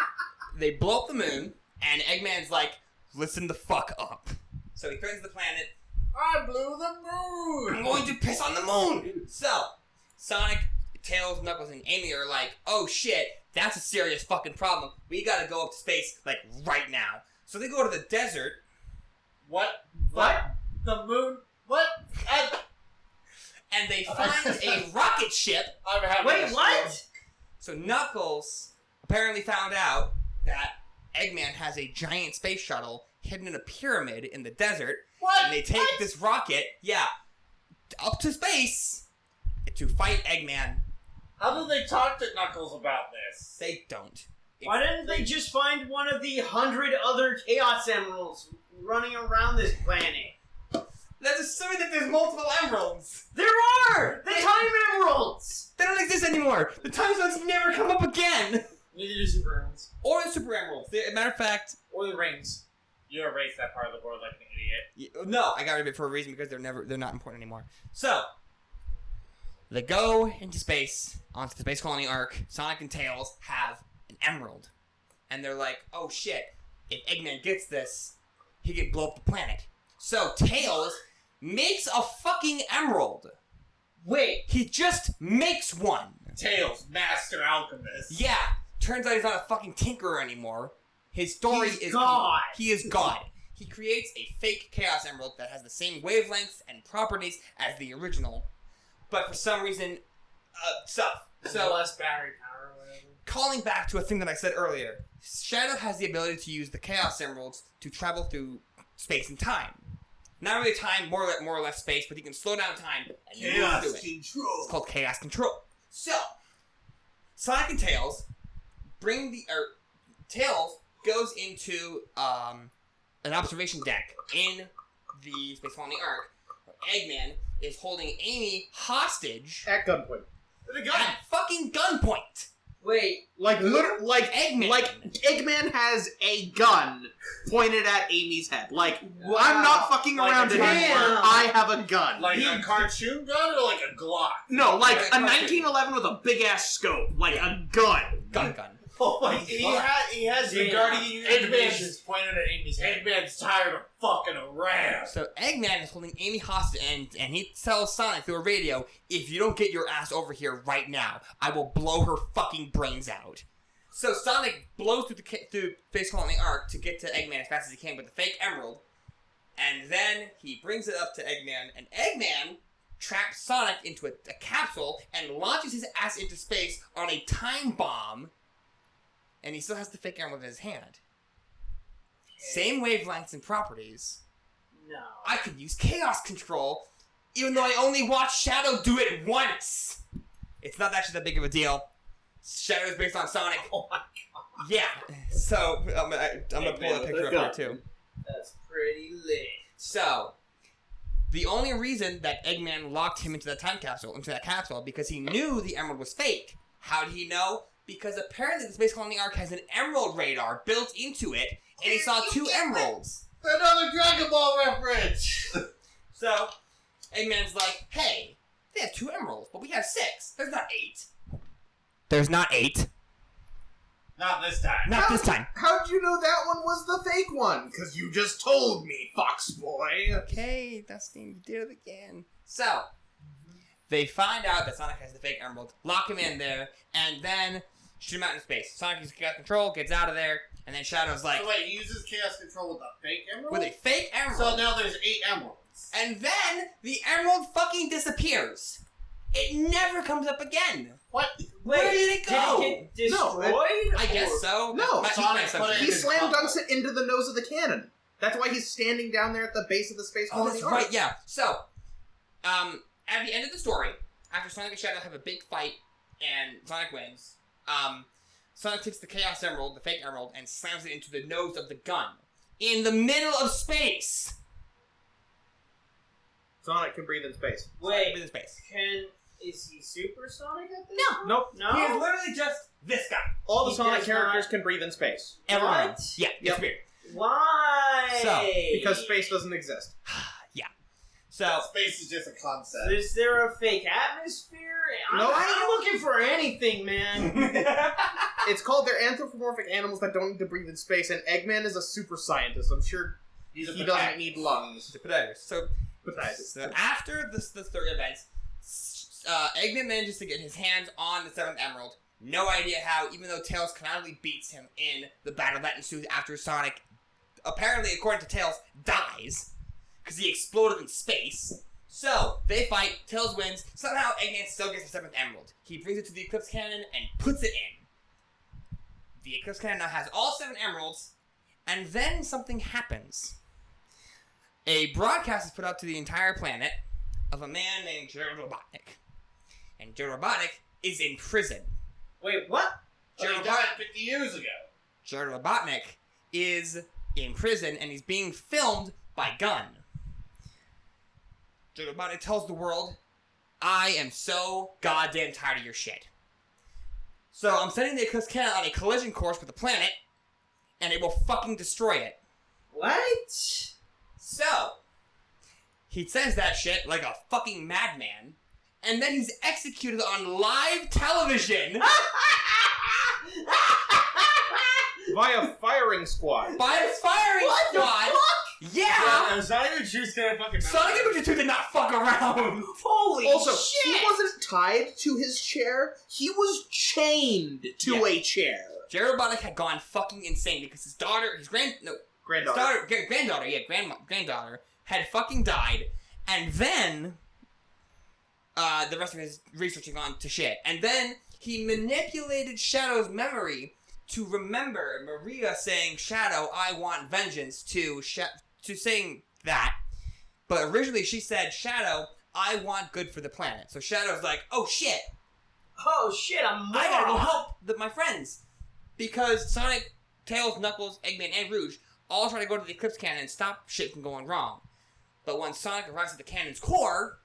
they blow up the moon, and Eggman's like, listen the fuck up. So he threatens the planet. I blew the moon! I'm going to piss on the moon! So, Sonic, Tails, Knuckles, and Amy are like, oh shit, that's a serious fucking problem. We gotta go up to space, like, right now. So they go to the desert. What? The moon? What? And they find a rocket ship. Wait, what? So Knuckles apparently found out that Eggman has a giant space shuttle hidden in a pyramid in the desert. What? And they take this rocket, up to space to fight Eggman. How do they talk to Knuckles about this? They don't. Why didn't they just find one of the 100 other Chaos Emeralds running around this planet? That's assuming that there's multiple emeralds. There are! The Time Emeralds! They don't exist anymore. The time zones never come up again. Neither do Super Emeralds. Or the super emeralds. Matter of fact, Or the rings. You erased that part of the board like an idiot. no, I got rid of it for a reason because they're not important anymore. So they go into space onto the Space Colony Arc. Sonic and Tails have an emerald, and they're like, "Oh shit! If Eggman gets this, he can blow up the planet." So Tails makes a fucking emerald. Wait, He just makes one. Tails, master alchemist. Yeah, turns out he's not a fucking tinkerer anymore. His story He's is God. He is God. He creates a fake Chaos Emerald that has the same wavelengths and properties as the original, but for some reason, stuff. So less battery power or whatever. calling back to a thing that I said earlier, Shadow has the ability to use the Chaos Emeralds to travel through space and time. Not really time, more or less space, but he can slow down time and move through it. Control. It's called Chaos Control. So, Sonic and Tails Tails goes into an observation deck in the Space Colony Arc, where Eggman is holding Amy hostage At gunpoint. at fucking gunpoint. wait. Like Eggman. Eggman has a gun pointed at Amy's head. Like, Wow. I'm not fucking Like around a anymore. damn. I have a gun. Like a cartoon gun or like a Glock? No, like Like a a cartoon. 1911 with a big ass scope. Like a gun. Gun. Oh my He has the Yeah. Guardian Animations pointed at Amy's head. Eggman's tired of fucking around. So Eggman is holding Amy hostage, and he tells Sonic through a radio, if you don't get your ass over here right now, I will blow her fucking brains out. So Sonic blows through Space Colony Arc to get to Eggman as fast as he can with the fake emerald, and then he brings it up to Eggman, and Eggman traps Sonic into a capsule and launches his ass into space on a time bomb, and he still has the fake emerald in his hand. Same wavelengths and properties. No. I could use Chaos Control, even though I only watched Shadow do it once. It's not actually that big of a deal. Shadow is based on Sonic. Oh my god. Yeah. So I'm gonna pull the picture up here too. That's pretty lit. So the only reason that Eggman locked him into that capsule, because he knew the emerald was fake. How did he know? because apparently the Space Colony Arc has an emerald radar built into it, and he saw 2 emeralds. Another Dragon Ball reference! So, Eggman's like, hey, they have 2 emeralds, but we have 6. There's not 8. There's not 8. Not this time. Not this time. How'd you know that one was the fake one? Because you just told me, Fox Boy. Okay, Dustin, you did it again. So, they find out that Sonic has the fake emerald, lock him in there, and then shoot him out into space. Sonic uses Chaos Control, gets out of there, and then Shadow's like... So wait, he uses Chaos Control with a fake emerald? With a fake emerald. So now there's 8 emeralds. And then the emerald fucking disappears. It never comes up again. What? Where did it go? Did it get destroyed? I guess so. No, That's Sonic my put it He in assumption. slam dunks it into the nose of the cannon. That's why he's standing down there at the base of the Space Oh, Colony that's Arc. right, yeah. So, at the end of the story, after Sonic and Shadow have a big fight and Sonic wins, Sonic takes the Chaos Emerald, the fake emerald, and slams it into the nose of the gun. In the middle of space! Sonic can breathe in space. In Wait, space. is he Supersonic at this No. point? Nope. No? He is literally just this guy. All the He Sonic does characters not- can breathe in space. Everyone. What? Yeah, it's Yep. weird. Why? So, Because space doesn't exist. So, Space is just a concept. Is there a fake atmosphere? No. I'm looking for anything, man. It's called they're anthropomorphic animals that don't need to breathe in space, and Eggman is a super scientist. I'm sure He's a he potato. doesn't need lungs. the potatoes. So, Besides, after the story events, Eggman manages to get his hands on the 7th Emerald. No idea how, even though Tails canonically beats him in the battle that ensues after Sonic, apparently, according to Tails, dies. Because he exploded in space. So, they fight, Tails wins, somehow Eggman still gets the 7th Emerald. He brings it to the Eclipse Cannon and puts it in. The Eclipse Cannon now has all 7 emeralds, and then something happens. A broadcast is put out to the entire planet of a man named Jared Robotnik. And Jared Robotnik is in prison. Wait, what? But he died 50 years ago. Jared Robotnik is in prison, and he's being filmed by Gunn. Jared Robotnik tells the world, I am so goddamn tired of your shit. So I'm sending the Eclipse Cannon on a collision course with the planet, and it will fucking destroy it. What? So, he says that shit like a fucking madman, and then he's executed on live television via firing squad. by a firing What the squad. Yeah! Sonic the Hedgehog's gonna fucking. Sonic the Hedgehog did not fuck around. Holy Also, shit! he wasn't tied to his chair. He was chained to Yeah. a chair. Jared Robotnik had gone fucking insane because his granddaughter, granddaughter had fucking died, and then the rest of his researching on to shit, and then he manipulated Shadow's memory to remember Maria saying, "Shadow, I want vengeance," to saying that, but originally she said, "Shadow, I want good for the planet." So Shadow's like, "Oh shit, Oh shit, I'm I gotta go moron. help my friends," because Sonic, Tails, Knuckles, Eggman, and Rouge all try to go to the Eclipse Cannon and stop shit from going wrong. But when Sonic arrives at the cannon's core,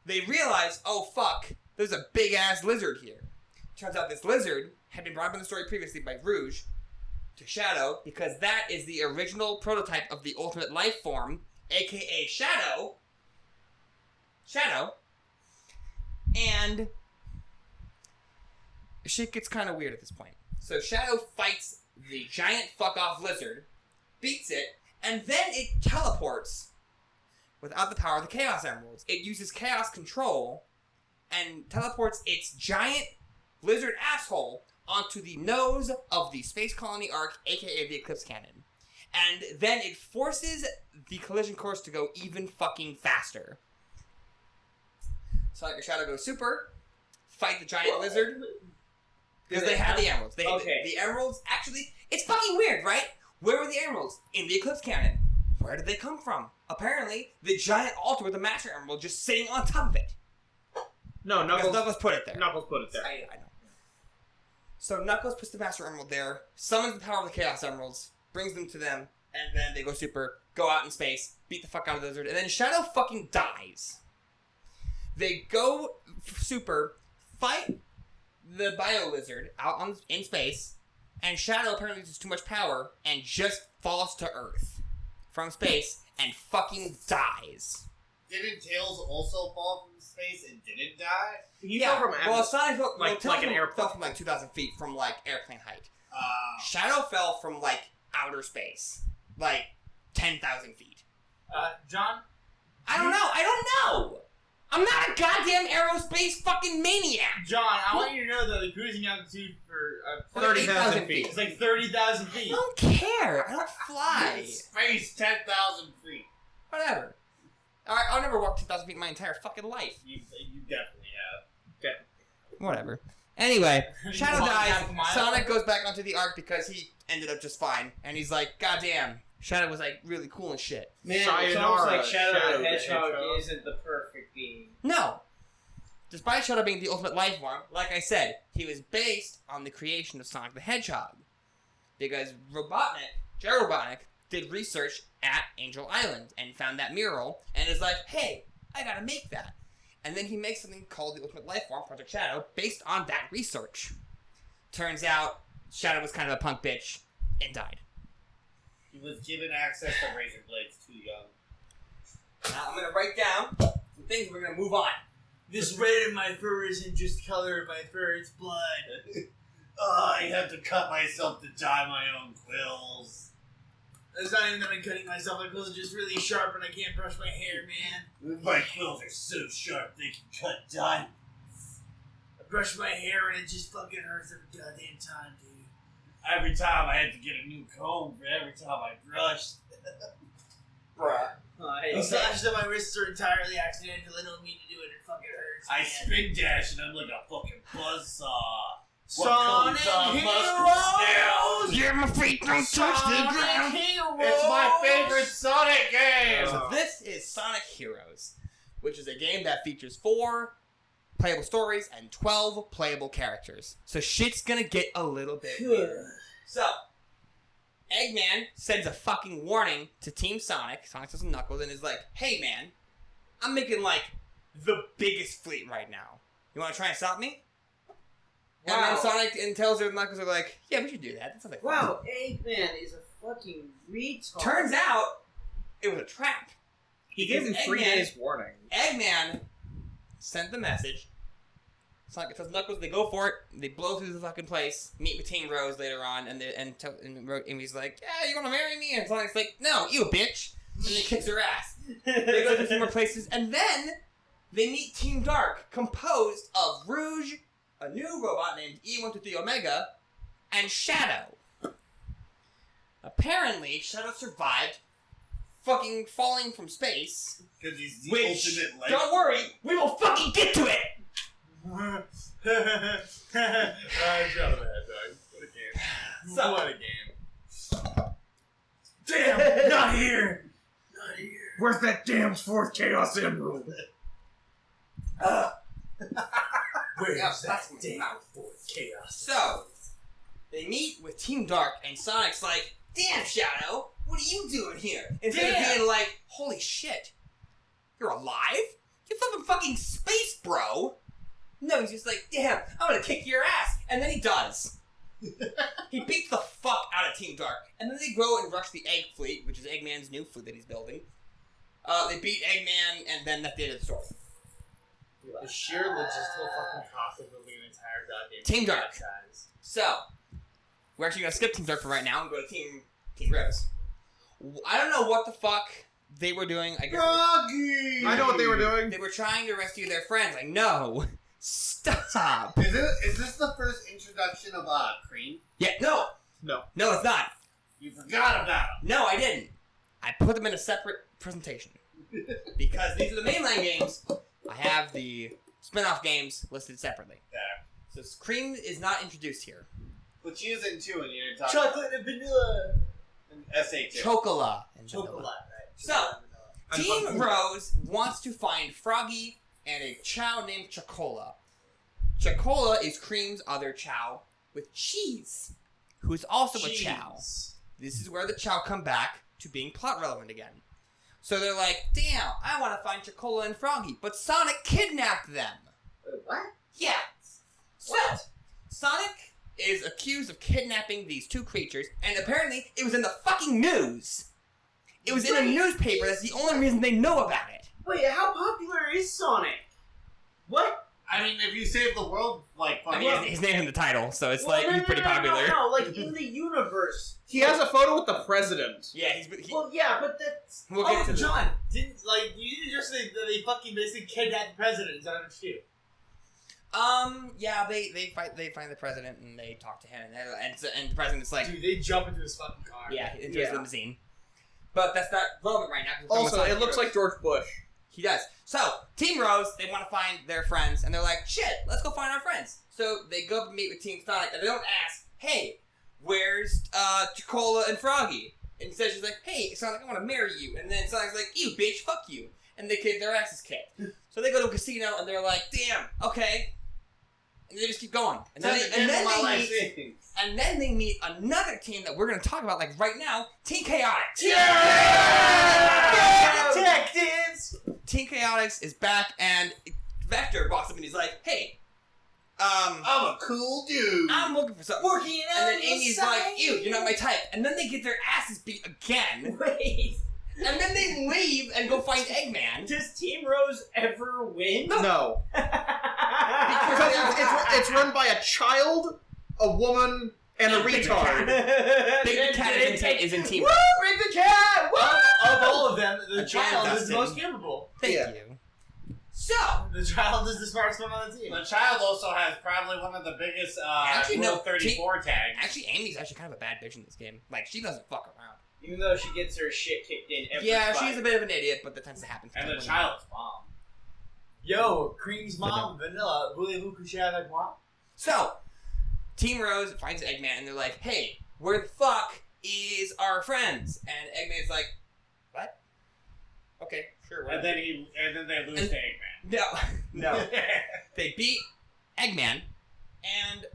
they realize, oh fuck, there's a big ass lizard here. Turns out this lizard had been brought up in the story previously by Rouge to Shadow, because that is the original prototype of the ultimate life form, aka Shadow. And shit gets kind of weird at this point. So Shadow fights the giant fuck-off lizard, beats it, and then it teleports without the power of the Chaos Emeralds. It uses Chaos Control and teleports its giant lizard asshole onto the nose of the Space Colony Arc, aka the Eclipse Cannon. And then it forces the collision course to go even fucking faster. Sonic and Shadow go super, fight the giant lizard, because they have the emeralds. The emeralds, actually, it's fucking weird, right? Where were the emeralds? In the Eclipse Cannon. Where did they come from? Apparently, the giant altar with the Master Emerald just sitting on top of it. No, Because Knuckles. Knuckles put it there. Knuckles put it there. I know. So Knuckles puts the Master Emerald there, summons the power of the Chaos Emeralds, brings them to them, and then they go super, go out in space, beat the fuck out of the lizard, and then Shadow fucking dies. They go super, fight the Bio Lizard out in space, and Shadow apparently uses too much power and just falls to Earth from space and fucking dies. Didn't Tails also fall from space and didn't die? He fell from well, Sonic fell, like an airplane. fell from like 2,000 feet from like airplane height. Shadow fell from like outer space, like 10,000 feet. John? I don't know. I'm not a goddamn aerospace fucking maniac. John, I want you to know that the cruising altitude for 30,000 feet. is like 30,000 I feet. don't care. I don't fly. Space 10,000 feet. Whatever. Alright, I'll never walk 10,000 feet in my entire fucking life. You definitely have. Whatever. Anyway, Shadow Walk dies. half a mile. Sonic goes back onto the Ark because he ended up just fine. And he's like, goddamn, Shadow was like really cool and shit. Man, it's Sayonara, almost like Shadow Shadow the the Hedgehog Hedgehog. isn't the perfect being. No. Despite Shadow being the ultimate life form, like I said, he was based on the creation of Sonic the Hedgehog. Because Gerald Robotnik, did research at Angel Island and found that mural and is like, hey, I gotta make that. And then he makes something called the Ultimate Life Form, Project Shadow, based on that research. Turns out, Shadow was kind of a punk bitch and died. He was given access to razor blades too young. Now I'm gonna write down some things, we're gonna move on. This red in my fur isn't just color of my fur, it's blood. I have to cut myself to dye my own quills. It's not even that I'm cutting myself, my quills are just really sharp and I can't brush my hair, man. My quills are so sharp they can cut diamonds. I brush my hair and it just fucking hurts every goddamn time, dude. Every time I had to get a new comb for every time I brushed. Bruh. The slashes on my wrists are entirely accidental, I don't mean to do it, it fucking hurts. I man. spin dash and I'm like a fucking buzzsaw. Sonic Heroes! Yeah, my feet don't touch the ground. Heroes! It's my favorite Sonic game! So this is Sonic Heroes, which is a game that features 4 playable stories and 12 playable characters. So shit's gonna get a little bit weird. So, Eggman sends a fucking warning to Team Sonic, Sonic and Knuckles, and is like, hey man, I'm making like the biggest fleet right now. You wanna try and stop me? And then Wow. Sonic and Tails and Knuckles are like, yeah, we should do that. That sounds like fun." Wow, Eggman is a fucking retard. Turns out, it was a trap. He gave him 3 Eggman- days warning. Eggman sent the message. Sonic tells Knuckles they go for it. They blow through the fucking place. Meet with Team Rose later on, and he's like, "Yeah, you want to marry me?" And Sonic's like, "No, you a bitch." And they kicks her ass. They go to a few more places, and then they meet Team Dark, composed of Rouge, a new robot named E123 Omega, and Shadow. Apparently, Shadow survived fucking falling from space. Because he's the Which, ultimate life. don't worry, we will fucking get to it! Shadow the Hedgehog. What a game. So- What a game. Damn, not here! Not here. Where's that damn 4th Chaos Emerald? Where's Yeah, that that's damn not- fourth chaos? So, they meet with Team Dark, and Sonic's like, "Damn, Shadow, what are you doing here?" Instead of being like, "Holy shit, you're alive? You fell from fucking space, bro." No, he's just like, "Damn, I'm gonna kick your ass," and then he does. He beats the fuck out of Team Dark, and then they go and rush the Egg Fleet, which is Eggman's new fleet that he's building. They beat Eggman, and then that's the end of the story. The sheer logistical fucking cost of building an entire goddamn Team Dark. franchise. So, we're actually gonna skip Team Dark for right now and go to Team Rose. I don't know what the fuck they were doing. I guess Froggy! I know what they were doing. they were trying to rescue their friends. Like, no, stop. Is this the first introduction of Cream? Yeah, no, it's not. You forgot about him. No, I didn't. I put them in a separate presentation because these are the mainline games. I have the spin-off games listed separately. There. So Cream is not introduced here. But she was in 2 and you're talking Chocolate and vanilla. SA2. Chocola. And Chocolate, vanilla. right? So, And Team fucking- Rose wants to find Froggy and a chow named Chocola. Chocola is Cream's other chow with Cheese, who is also a chow. This is where the chow come back to being plot relevant again. So they're like, damn, I want to find Chocola and Froggy, but Sonic kidnapped them. What? Yeah. So, Sonic is accused of kidnapping these two creatures, and apparently it was in the fucking news. It was in a newspaper. That's the only reason they know about it. Wait, how popular is Sonic? What? I mean, if you save the world, like, I mean, his name's in the title, so it's like he's pretty popular. No, like in the universe. He has a photo with the president. Yeah, Well, yeah, but that's. We'll get to John, didn't you didn't just say that they fucking basically kidnapped the president? Is that true? Yeah, they find the president and they talk to him, and the president's like, Dude, they jump into his fucking car. yeah, into his limousine. But that's not relevant right now. 'cause we're Also, talking it about looks Sonic like George Bush. He does. So, Team Rose, they want to find their friends, and they're like, shit, let's go find our friends. So, they go up and meet with Team Sonic, and they don't ask, hey, where's Chocola and Froggy? Instead, she's like, hey, Sonic, I want to marry you. And then Sonic's like, you bitch, fuck you. And they get their asses kicked. So they go to a casino, and they're like, damn, okay. And they just keep going. And then they meet another team that we're going to talk about, like, right now, Team Chaotix. Yeah! Detectives! Team Chaotix is back, and Vector walks up and he's like, hey, I'm a cool dude. I'm looking for something. Working out. And then Amy's like, ew, you're not my type. And then they get their asses beat again. Wait. And then they leave and go find Eggman. Does Team Rose ever win? No. Because Because it's run by a child, a woman, and a retard. Big Cat is in Team Woo! Bring the cat! Woo! Of all of them, the Again, child is Dustin. the most capable. Thank Yeah. you. So, The child is the smartest one on the team. The child also has probably one of the biggest Actually, no, Rule 34 tags. actually, Amy's actually kind of a bad bitch in this game. Like, she doesn't fuck around. Even though she gets her shit kicked in every Yeah, fight. she's a bit of an idiot, but that tends to happen. And the child's mom. Yo, Cream's mom, Vanilla, voulez-vous coucher avec moi? So, Team Rose finds Eggman, and they're like, hey, where the fuck is our friends? And Eggman's like, what? Okay, sure, And whatever. then they lose to Eggman. No. They beat Eggman, and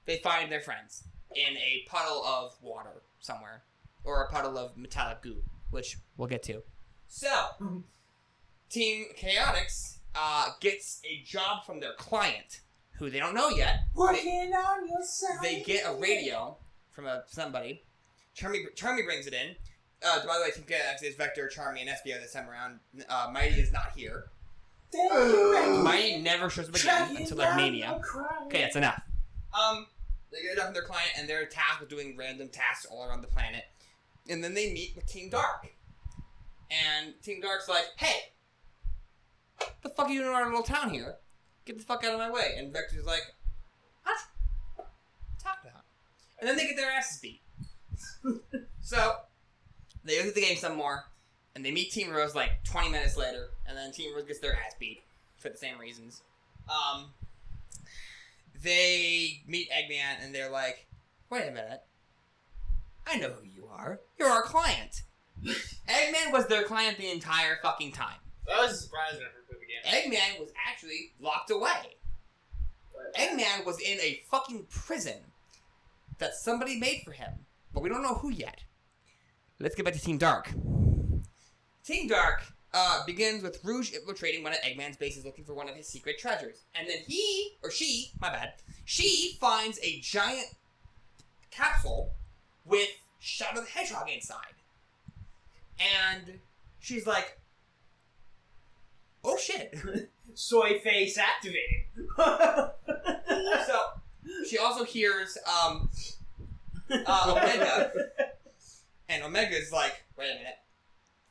they find their friends in a puddle of water somewhere, or a puddle of metallic goo, which we'll get to. So, Team Chaotix gets a job from their client, who they don't know yet. Working on yourself. They get a radio from somebody. Charmy brings it in. By the way, Team Chaotix is Vector, Charmy, and Espio this time around. Mighty is not here. Mighty never shows up again until like Mania. Okay, that's enough. They get it up from their client, and they're tasked with doing random tasks all around the planet. And then they meet with Team Dark. And Team Dark's like, hey, what the fuck are you doing in our little town here? Get the fuck out of my way. And Vector's like, what? Talk about. And then they get their asses beat. So, they go through the game some more, and they meet Team Rose like 20 minutes later, and then Team Rose gets their ass beat for the same reasons. They meet Eggman, and they're like, wait a minute. I know who you are. You're our client. Eggman was their client the entire fucking time. That was a surprise when I first played the game. Eggman was actually locked away. Eggman was in a fucking prison that somebody made for him, but we don't know who yet. Let's get back to Team Dark. Team Dark begins with Rouge infiltrating one of Eggman's bases looking for one of his secret treasures. And then she finds a giant capsule with Shadow the Hedgehog inside. And she's like, oh shit. Soy face activated. So, she also hears Omega. And Omega's like, wait a minute.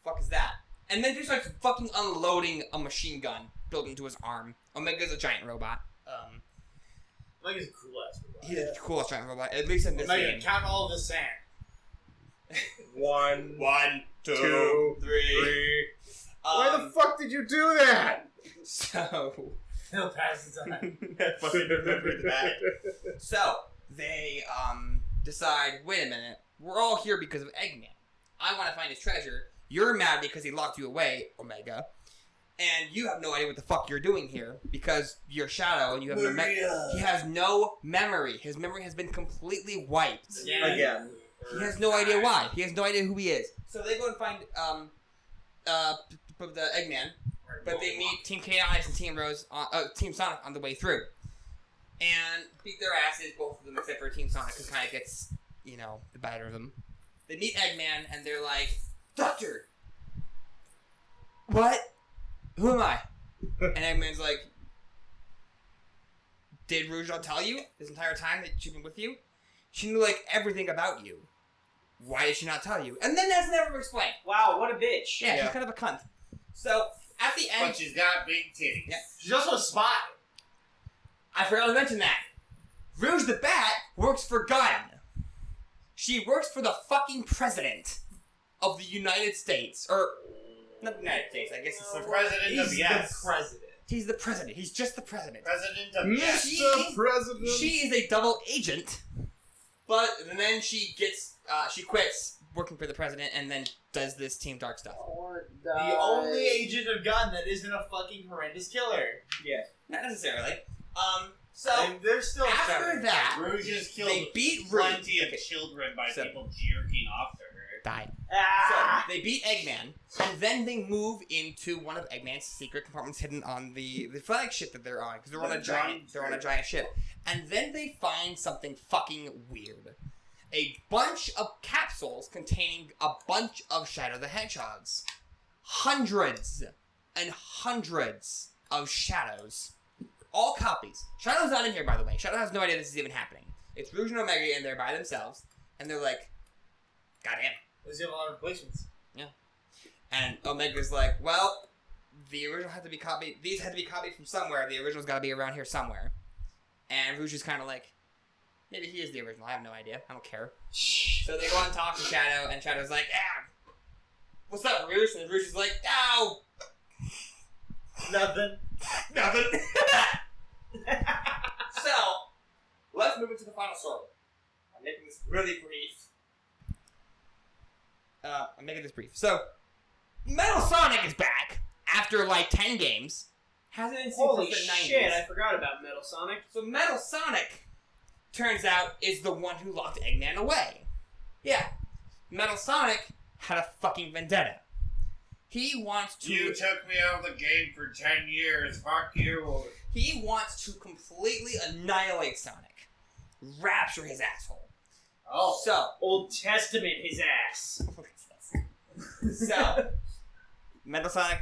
The fuck is that? And then just starts fucking unloading a machine gun built into his arm. Omega's a giant robot. Like, he's a cool ass robot. He's the coolest giant robot, at least in this Omega, game. count all the sand. 1, 1, 2, 2, 3. Why the fuck did you do that? So, He'll pass the time. I fucking remembered that. So, they decide, wait a minute, we're all here because of Eggman. I want to find his treasure. You're mad because he locked you away, Omega. And you have no idea what the fuck you're doing here because you're Shadow and you have no he has no memory. His memory has been completely wiped. Again. He has no idea why. He has no idea who he is. So they go and find the Eggman, but they meet Team Chaotix and Team Rose, Team Sonic on the way through. and beat their asses, both of them except for Team Sonic, who kind of gets, you know, the better of them. They meet Eggman, and they're like, Doctor! What? Who am I? And Eggman's like, did Rouge not tell you this entire time that she's been with you? She knew, like, everything about you. Why did she not tell you? And then that's never explained. Wow, what a bitch. Yeah, she's kind of a cunt. So, at the end... But she's got big titties. Yeah. She's also a spy. I forgot to mention that. Rouge the Bat works for Gunn. She works for the fucking president of the United States. Or, not the United States, I guess it's The the president of He's yes. the president. He's the president. He's just the president. President of yes. Mr. President. She is a double agent, but then she gets, she quits working for the president and then does this Team Dark stuff. The only agent of gun that isn't a fucking horrendous killer. Not necessarily. So, And they're still after that, Rouge has killed they beat Rouge. plenty of children by So- people jerking off to her. Die. Ah! So, they beat Eggman, and then they move into one of Eggman's secret compartments hidden on the flagship that they're on, because they're on a giant ship. And then they find something fucking weird. A bunch of capsules containing a bunch of Shadow the Hedgehogs. Hundreds and hundreds of Shadows. All copies. Shadow's not in here, by the way. Shadow has no idea this is even happening. It's Rouge and Omega in there by themselves, and they're like, goddamn. Does he have a lot of replacements? And Omega's like, well, the original had to be copied. These had to be copied from somewhere. The original's got to be around here somewhere. And Rouge is kind of like, maybe he is the original. I have no idea. I don't care. So they go on and talk to Shadow, and Shadow's like, what's up, Rouge? And Rouge is like, oh, Nothing. nothing. So, let's move into the final story. I'm making this really brief. I'm making this brief. So, Metal Sonic is back after like 10 games. Hasn't been seen Holy since the 90s. shit, I forgot about Metal Sonic. So Metal Sonic, turns out, is the one who locked Eggman away. Yeah. Metal Sonic had a fucking vendetta. He wants to... You took me out of the game for 10 years. Fuck you. He wants to completely annihilate Sonic. Rapture his asshole. Oh. So... Old Testament his ass. So... Metal Sonic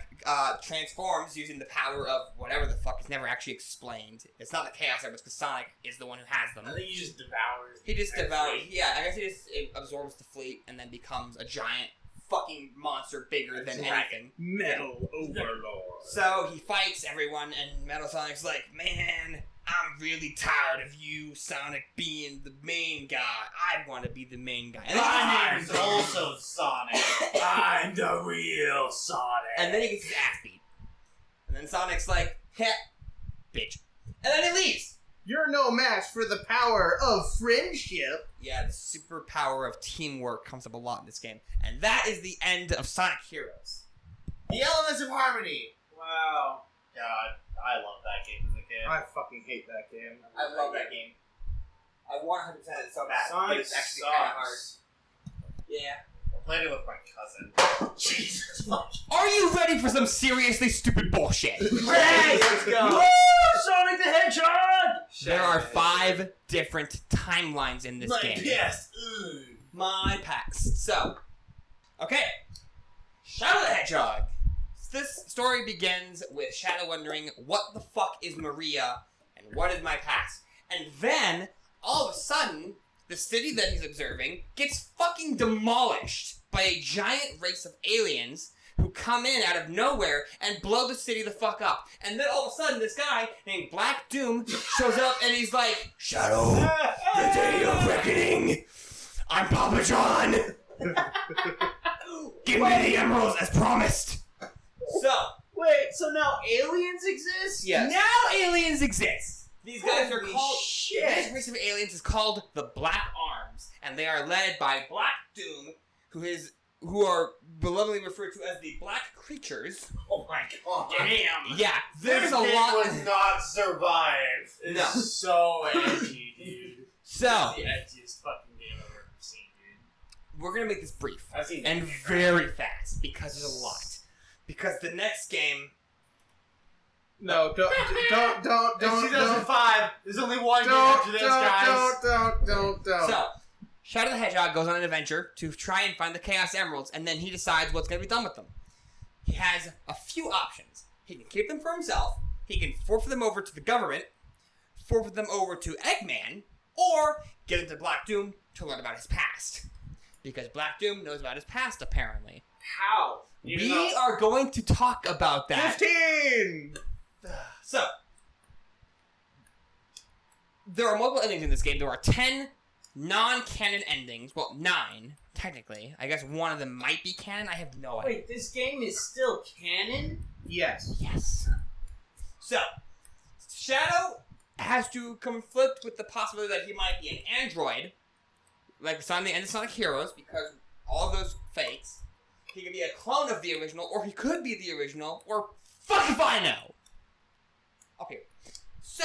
transforms using the power of whatever the fuck is never actually explained. It's not the Chaos Emeralds, because Sonic is the one who has them. I think he just devours. He just devours. Yeah, I guess he just absorbs the fleet and then becomes a giant fucking monster bigger than anything. Metal Overlord. So he fights everyone, and Metal Sonic's like, man, I'm really tired of you, Sonic, being the main guy. I want to be the main guy. And then, My name is also Sonic. I'm the real Sonic. and then he gets his ass beat. And then Sonic's like, heh, bitch. And then he leaves. You're no match for the power of friendship. Yeah, the superpower of teamwork comes up a lot in this game. And that is the end of Sonic Heroes. The Elements of Harmony. Wow. God, I love that game as a kid. I fucking hate that game. I love that game. I 100% it so bad. Sonic but it's actually kind of hard. sucks. Yeah. I played it with my cousin. Jesus fuck. Are you ready for some seriously stupid bullshit? Hey, let's go. Sonic the Hedgehog! There are 5 different timelines in this My game. past. My past. So, okay. Shadow the Hedgehog. This story begins with Shadow wondering, what the fuck is Maria and what is my past? And then, all of a sudden, the city that he's observing gets fucking demolished by a giant race of aliens who come in out of nowhere and blow the city the fuck up. And then all of a sudden, this guy named Black Doom shows up and he's like, Shadow, the day of reckoning. I'm Papa John. Give me the emeralds as promised. So, Wait, so now aliens exist? now aliens exist. These guys are Holy called... shit. This race of aliens is called the Black Arms, and they are led by Black Doom, who are belovedly referred to as the Black Creatures. Oh my god. Damn. Yeah, there's This a game lot... would not survive. It's No. so edgy, dude. So, It's the edgiest fucking game I've ever seen, dude. we're gonna make this brief. I've seen And very fast, because there's a lot. Because the next game No, don't. It's 2005. There's only one game after this, guys. Don't. So, Shadow the Hedgehog goes on an adventure to try and find the Chaos Emeralds, and then he decides what's going to be done with them. He has a few options. He can keep them for himself, he can forfeit them over to the government, forfeit them over to Eggman, or get into Black Doom to learn about his past. Because Black Doom knows about his past, apparently. How? We are going to talk about that. 15! So, there are multiple endings in this game. There are 10 non-canon endings. Well, 9, technically. I guess one of them might be canon. I have no idea. Wait, this game is still canon? Yes. Yes. So, Shadow has to conflict with the possibility that he might be an android, like Sonic the End of Sonic Heroes, because all of those fakes. He could be a clone of the original, or he could be the original, or fuck if I know! Okay, so,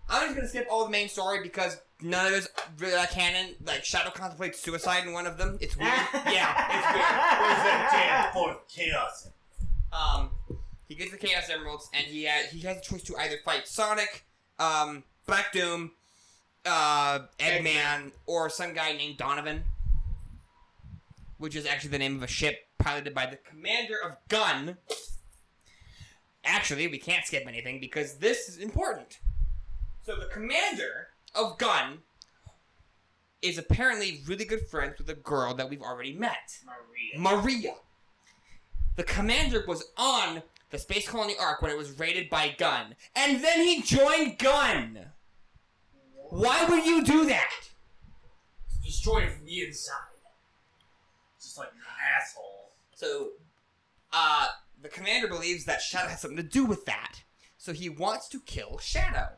I'm just gonna skip all the main story because none of it's really that canon. Like, Shadow contemplates suicide in one of them. It's weird. Yeah, it's weird. Where's that damn fourth chaos? He gets the Chaos Emeralds, and he has a choice to either fight Sonic, Black Doom, Eggman, or some guy named Donovan, which is actually the name of a ship piloted by the commander of Gun. Actually, we can't skip anything because this is important. So the commander of Gun is apparently really good friends with a girl that we've already met. Maria. The commander was on the Space Colony Ark when it was raided by Gun. And then he joined Gun. Why would you do that? Destroy it from the inside. Just like an asshole. So, the commander believes that Shadow has something to do with that. So he wants to kill Shadow.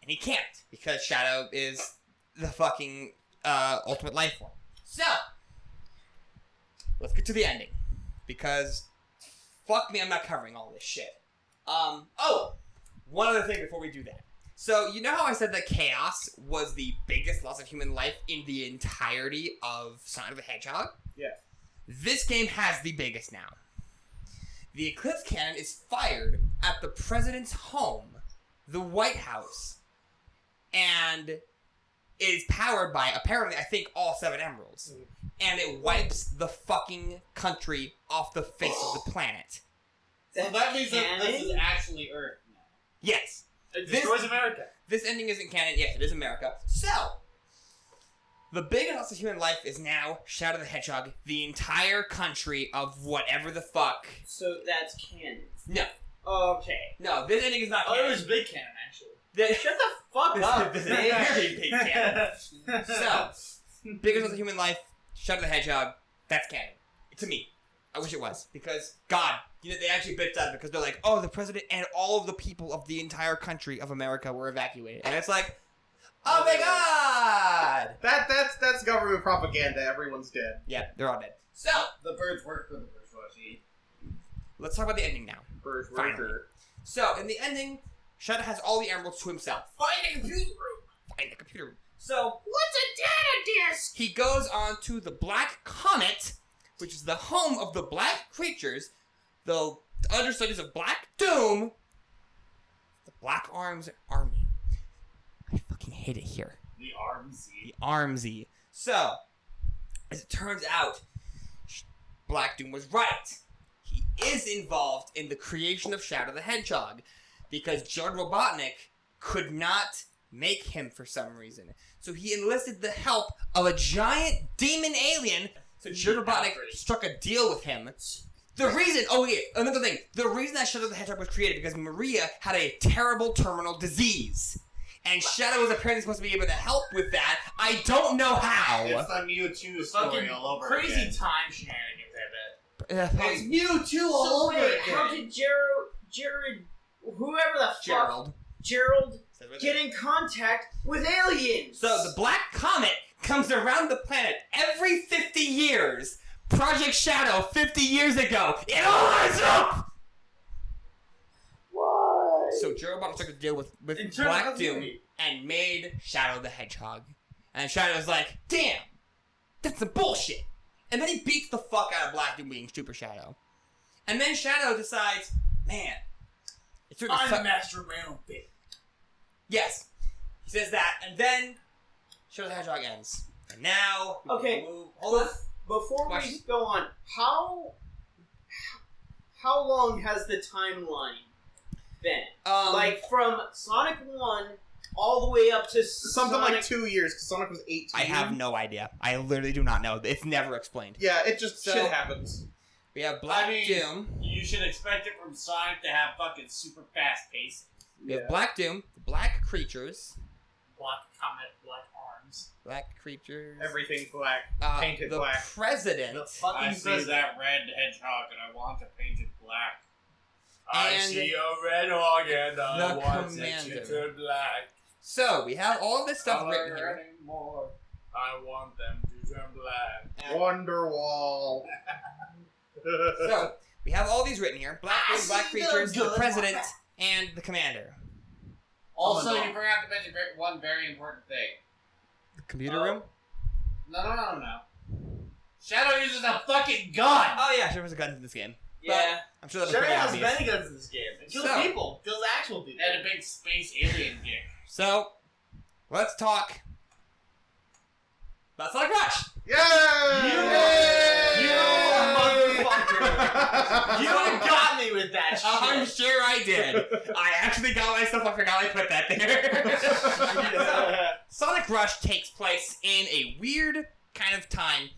And he can't, because Shadow is the fucking, ultimate life form. So, let's get to the ending. Because, fuck me, I'm not covering all this shit. One other thing before we do that. So, you know how I said that Chaos was the biggest loss of human life in the entirety of Sonic the Hedgehog? Yeah. This game has the biggest now. The Eclipse Cannon is fired at the president's home, the White House, and it is powered by, apparently, I think, all 7 emeralds. And it wipes the fucking country off the face of the planet. So that means that this is actually Earth now. Yes. It destroys America. This ending isn't canon. Yes, it is America. So, the biggest loss of human life is now Shadow the Hedgehog, the entire country of whatever the fuck. So that's canon. No. Okay. No, this ending is not Oh, canon. it was big cannon, actually. Shut the fuck up, This is man. very big canon. So, biggest loss of human life, Shadow the Hedgehog, that's canon. To me. I wish it was. Because, God, you know, they actually bitched out because they're like, oh, the president and all of the people of the entire country of America were evacuated. And it's like, oh my God! That's government propaganda. Everyone's dead. Yeah, they're all dead. So, The birds work for the bourgeoisie. let's talk about the ending now. Finally. So, in the ending, Shadow has all the emeralds to himself. Find the computer room! Find the computer room. So, What's a data disk? he goes on to the Black Comet, which is the home of the Black Creatures, the understudies of Black Doom, the Black Arms Army. I fucking hate it here. The Armsy. The Armsy. So, as it turns out, Black Doom was right. He is involved in the creation of Shadow the Hedgehog, because Judd Robotnik could not make him for some reason. So he enlisted the help of a giant demon alien. So Judd Robotnik struck a deal with him. The reason, another thing. The reason that Shadow the Hedgehog was created because Maria had a terrible terminal disease. And Shadow was apparently supposed to be able to help with that. I don't know how. It's the Mewtwo story Fucking all over crazy again. time shenanigans, I bet. It's Mewtwo all So over wait, again. how did Jared, whoever the fuck, Gerald, get in contact with aliens? So the Black Comet comes around the planet every 50 years. Project Shadow 50 years ago. It all adds up! What? So Joe Robotnik took a deal with Internal Black Doom continuity. and made Shadow the Hedgehog. And Shadow's like, damn, that's some bullshit. And then he beats the fuck out of Black Doom being Super Shadow. And then Shadow decides, man, it's really I'm the master of my own fate. Yes. He says that, and then Shadow the Hedgehog ends. And now we Okay. can move. Hold on. Before we Question. go on, how long has the timeline been? Like from Sonic 1 all the way up to Something Sonic... like 2 years, because Sonic was 18. I have no idea. I literally do not know. It's never explained. Yeah, it just So- shit happens. We have Black I mean- Doom. You should expect it from Sonic to have fucking super fast pacing. We have Black Doom, the Black Creatures. Black comet, black arms. Black Creatures. Everything black. Painted the black. President. The fucking I see president. that red hedgehog and I want to paint it black. I And see a red hog and I the want commander. it to turn black. So, we have all this stuff written here. Anymore. I want them to turn black. Wonderwall. So, we have all these written here. Black Doom, Black see the Creatures, the good President, one. and the Commander. Also, Oh, no. you forgot to mention one very important thing. The computer room? No. Shadow uses a fucking gun! Oh yeah, there was a gun in this game. Yeah. I'm sure that was Sure pretty has obvious. many guns in this game. It kills So- people. Kills actual people. And a big space alien dick. So, let's talk about Sonic Rush! You motherfucker. You got me with that I'm shit. sure I did. I actually got myself, I forgot I put that there. Sonic Rush takes place in a weird kind of time,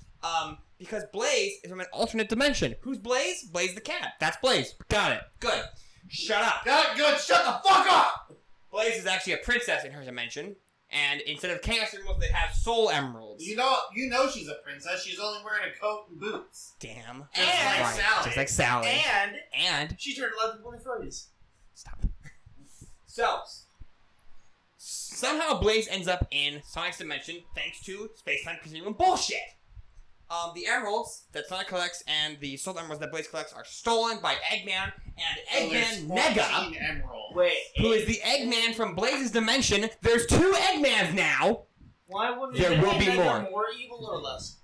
because Blaze is from an alternate dimension. Who's Blaze? Blaze the cat. That's Blaze. Got it. Good. Shut up. Good, shut the fuck up! Blaze is actually a princess in her dimension, and instead of Chaos Emeralds, they have Soul Emeralds. You know she's a princess. She's only wearing a coat and boots. Damn. Just like Right. Sally. Just like Sally. And she turned 11 people into furries. stop. So, somehow Blaze ends up in Sonic's dimension thanks to space-time continuum bullshit. The emeralds that Sonic collects and the Soul Emeralds that Blaze collects are stolen by Eggman and Eggman Nega, Emerald. Wait, who is the Eggman from Blaze's dimension. There's 2 Eggmans now. why wouldn't There it will make be them more. more evil or less?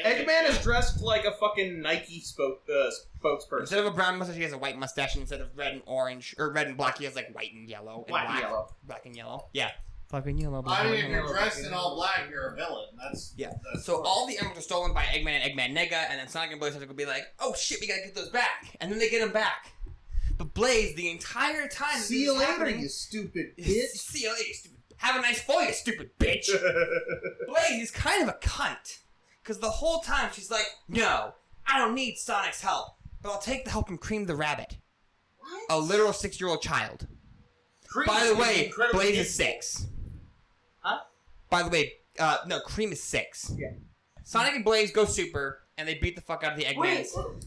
Eggman is dressed like a fucking Nike spokesperson. Instead of a brown mustache, he has a white mustache. And instead of red and orange, or red and black, he has like white and yellow. And Black and yellow. Black and yellow. Yeah. Fucking yellow. I mean, if and you're yellow. dressed in all black, you're a villain. That's Yeah. That's So all the emeralds are stolen by Eggman and Eggman Nega, and then Sonic and Blaze have to go be like, "Oh shit, we gotta get those back," and then they get them back. But Blaze, the entire time, that See this you is later, happening- you stupid See bitch. you later, you stupid. Have a nice fall, you stupid bitch. Blaze is kind of a cunt, because the whole time she's like, "No, I don't need Sonic's help, but I'll take the help from Cream the Rabbit, a literal 6-year-old child." By the way, Blaze is 6. Huh? By the way, no, Cream is 6. Yeah. Sonic and Blaze go super, and they beat the fuck out of the Wait, Eggmans. you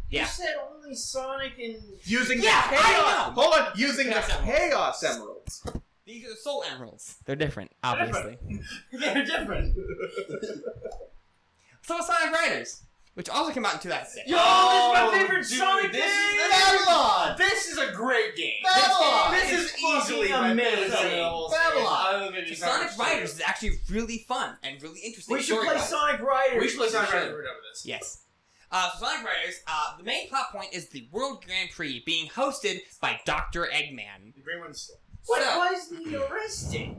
Yeah. said only Sonic and... Using Yeah, the I chaos. know. Hold on, using the Chaos Emeralds. Chaos Emeralds. These are the Soul Emeralds. They're different, obviously. They're different. So is Sonic Riders, which also came out in 2006. Yo, this is my favorite dude, Sonic this game! is Babylon! This is a great game. Babylon! This is easily my favorite amazing. game in the whole Babylon! series. So Sonic Riders is actually really fun and really interesting. We should play story-wise. Sonic Riders. We should play Sonic We should. Riders. We're done with this. Yes. So Sonic Riders, the main plot point is the World Grand Prix being hosted by Dr. Eggman. You bring one still. What? So- Why is he arrested?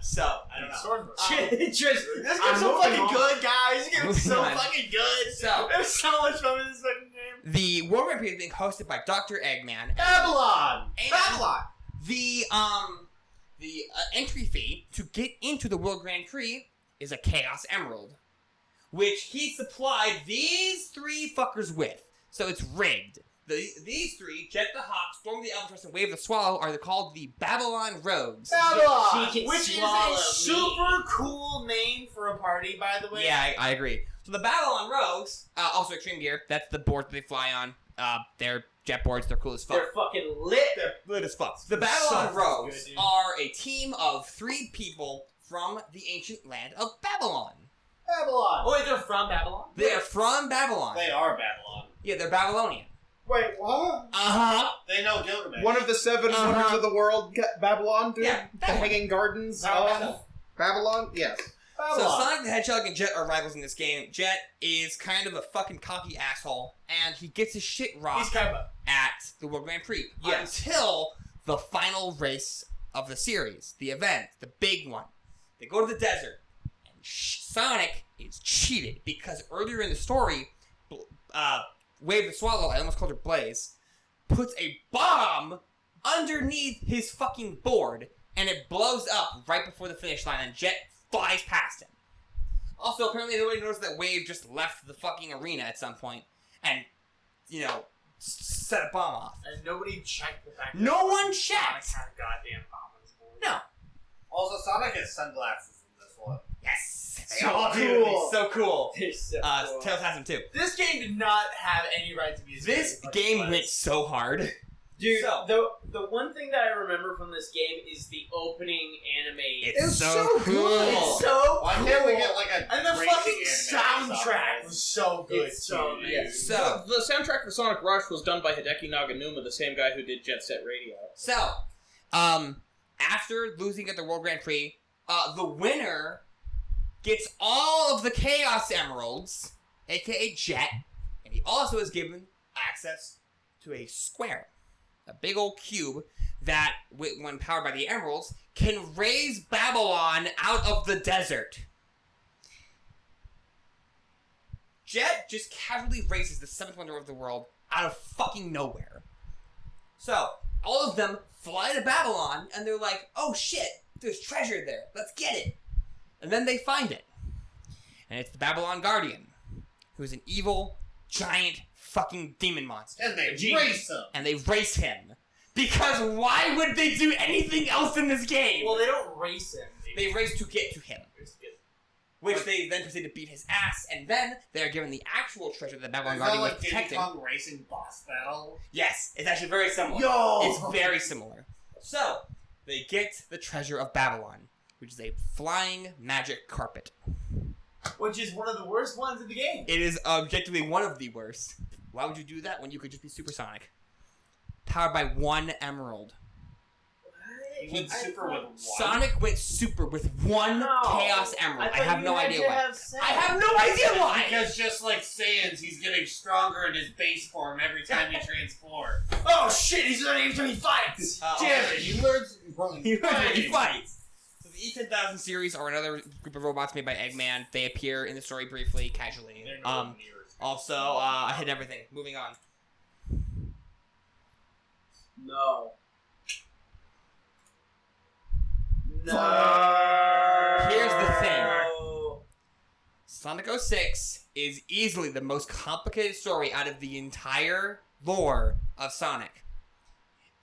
So, I don't know. Shit, just... This I'm game's so moving fucking on. good, guys. This game's Moving so on. fucking good. So- There's so much fun in this fucking game. The World Grand Prix is being hosted by Dr. Eggman. Babylon! And Babylon. the entry fee to get into the World Grand Prix is a Chaos Emerald, which he supplied these 3 fuckers with. So it's rigged. These 3, Jet the Hawk, Storm the Albatross, and Wave the Swallow, are called the Babylon Rogues. Babylon! She can Which is swallow a me. super cool name for a party, by the way. Yeah, I agree. So the Babylon Rogues, also Extreme Gear, that's the board that they fly on. They're jet boards, they're cool as fuck. They're fucking lit. They're lit as fuck. The Babylon So Rogues good, dude. are a team of 3 people from the ancient land of Babylon. Babylon! Oh, wait, they're from Babylon? They are from Babylon. They are Babylon. Yeah, they're Babylonian. Wait, what? Uh-huh. They know Gilgamesh. One of the 7 Uh-huh. wonders of the world, Babylon, dude. Yeah, the that one. Hanging Gardens That of one. Babylon. Yes. So Sonic the Hedgehog and Jet are rivals in this game. Jet is kind of a fucking cocky asshole, and he gets his shit rocked He's kind of at the World Grand Prix Yes. until the final race of the series, the event, the big one. They go to the desert, and Sonic is cheated because earlier in the story, Wave the Swallow, I almost called her Blaze, puts a bomb underneath his fucking board, and it blows up right before the finish line, and Jet flies past him. Also, apparently nobody noticed that Wave just left the fucking arena at some point, and, set a bomb off. And nobody checked the fact No one Sonic checked! had a goddamn bomb on his board. No. Also, Sonic has sunglasses in this one. Yes! They So all do. cool. It's so cool. They're so cool. Tails has them too. This game did not have any right to be as This good as game it went was. so hard. Dude, So- the one thing that I remember from this game is the opening anime. It's was so so cool. good. It's so Why cool. can't we get like a And the racing fucking anime soundtrack was so good. It's so too. amazing. So, The soundtrack for Sonic Rush was done by Hideki Naganuma, the same guy who did Jet Set Radio. After losing at the World Grand Prix, the winner gets all of the Chaos Emeralds, aka Jet, and he also is given access to a square, a big old cube that, when powered by the emeralds, can raise Babylon out of the desert. Jet just casually raises the seventh wonder of the world out of fucking nowhere. So, all of them fly to Babylon, and they're like, oh shit, there's treasure there, let's get it. And then they find it. And it's the Babylon Guardian, who's an evil, giant, fucking demon monster. And they Genius. race them. And they race him. Because why would they do anything else in this game? Well, they don't race him. They race to get to him. Which they then proceed to beat his ass, and then they are given the actual treasure that the Babylon Is that Guardian was like Diddy protecting. Kong racing boss battle? Yes, it's actually very similar. Yo! It's very similar. So, they get the treasure of Babylon, which is a flying magic carpet. Which is one of the worst ones in the game. It is objectively one of the worst. Why would you do that when you could just be supersonic? Powered by one emerald. He went super with one. Sonic went super with one No. Chaos Emerald. I thought have you no had idea to why. have sex. I have no idea why! Because just like Sans, he's getting stronger in his base form every time he transforms. Oh shit, he's not even he fights! Damn it, he learns from He fighting. fights. So the E-10,000 series are another group of robots made by Eggman. They appear in the story briefly, casually. They're nowhere near as good. Also, I hit everything. Moving on. No. No. Here's the thing. Sonic 06 is easily the most complicated story out of the entire lore of Sonic.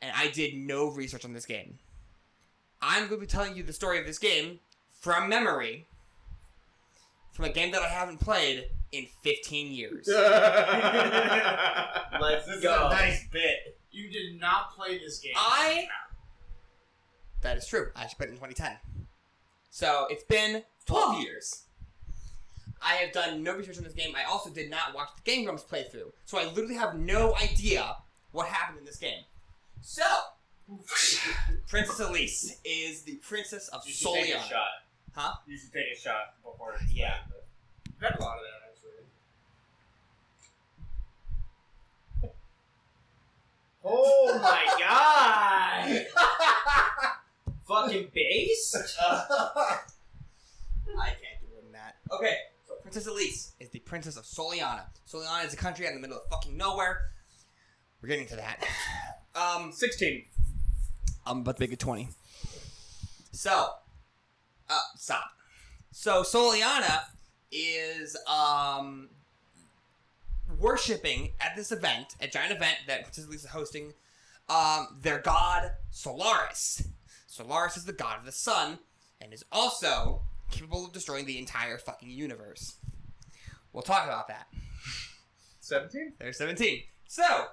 And I did no research on this game. I'm going to be telling you the story of this game from memory, from a game that I haven't played in 15 years. Let's This is go. a nice bit. You did not play this game. That is true. I actually played it in 2010. So, it's been 12 years. I have done no research on this game. I also did not watch the Game Grumps playthrough. So I literally have no idea what happened in this game. So, Princess Elise is the princess of You should take a Soliana. shot. Huh? You should take a shot before. Yeah. I've had a lot of that, actually. Oh my god! Fucking base? I can't do more than that. Okay, so Princess Elise is the princess of Soliana. Soliana is a country out in the middle of fucking nowhere. We're getting to that. 16. I'm about to make it 20. So, stop. So, Soliana is, worshipping at this event, a giant event that Princess Elise is hosting, their god, Solaris. Solaris is the god of the sun, and is also capable of destroying the entire fucking universe. We'll talk about that. 17? There's 17. So,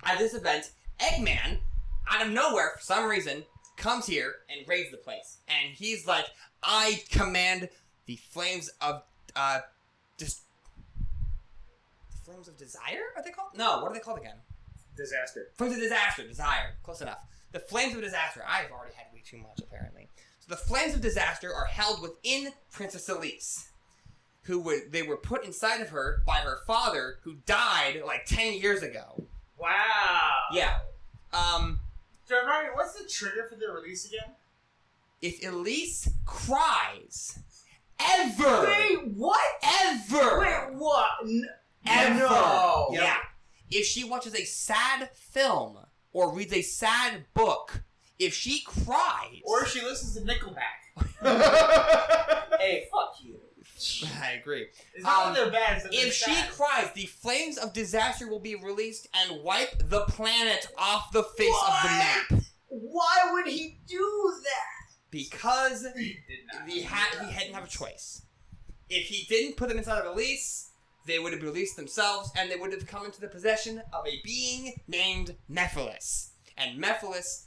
at this event, Eggman, out of nowhere, for some reason, comes here and raids the place. And he's like, I command the flames of, the flames of desire? Are they called? No, what are they called again? Disaster. Flames of disaster, desire. Close enough. The flames of disaster. I've already had way too much, apparently. So the Flames of Disaster are held within Princess Elise, they were put inside of her by her father, who died like 10 years ago. Wow. Yeah. So, Ryan, what's the trigger for the release again? If Elise cries, ever. Wait, what? Ever. Wait, what? Ever. No. Yeah. If she watches a sad film or reads a sad book, if she cries, Or if she listens to Nickelback. Hey, fuck you. I agree. It's not that they're bad, it's that they're If she sad. cries, the Flames of Disaster will be released and wipe the planet off the face of the map. Why would he do that? Because He did not. he hadn't have a choice. If he didn't put them inside of Elise, they would have released themselves, and they would have come into the possession of a being named Mephiles. And Mephiles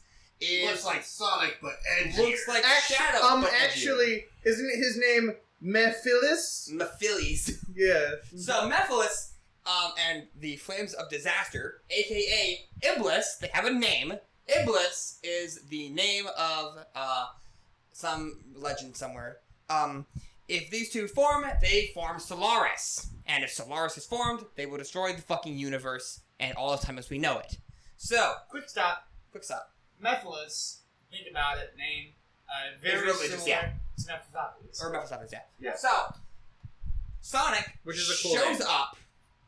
Looks like Sonic, but edgy. looks like Shadow. but edgier. Actually, isn't his name Mephiles? Mephiles. Yeah. So Mephiles, and the Flames of Disaster, aka Iblis, they have a name. Iblis is the name of some legend somewhere. If these two form, they form Solaris. And if Solaris is formed, they will destroy the fucking universe and all of time as we know it. So, Quick stop. quick stop. Mephiles, think about it, name. Very religious, similar yeah. to Mephistopheles. Or Mephistopheles, yeah. Yeah. So, Sonic Which is a cool shows name. up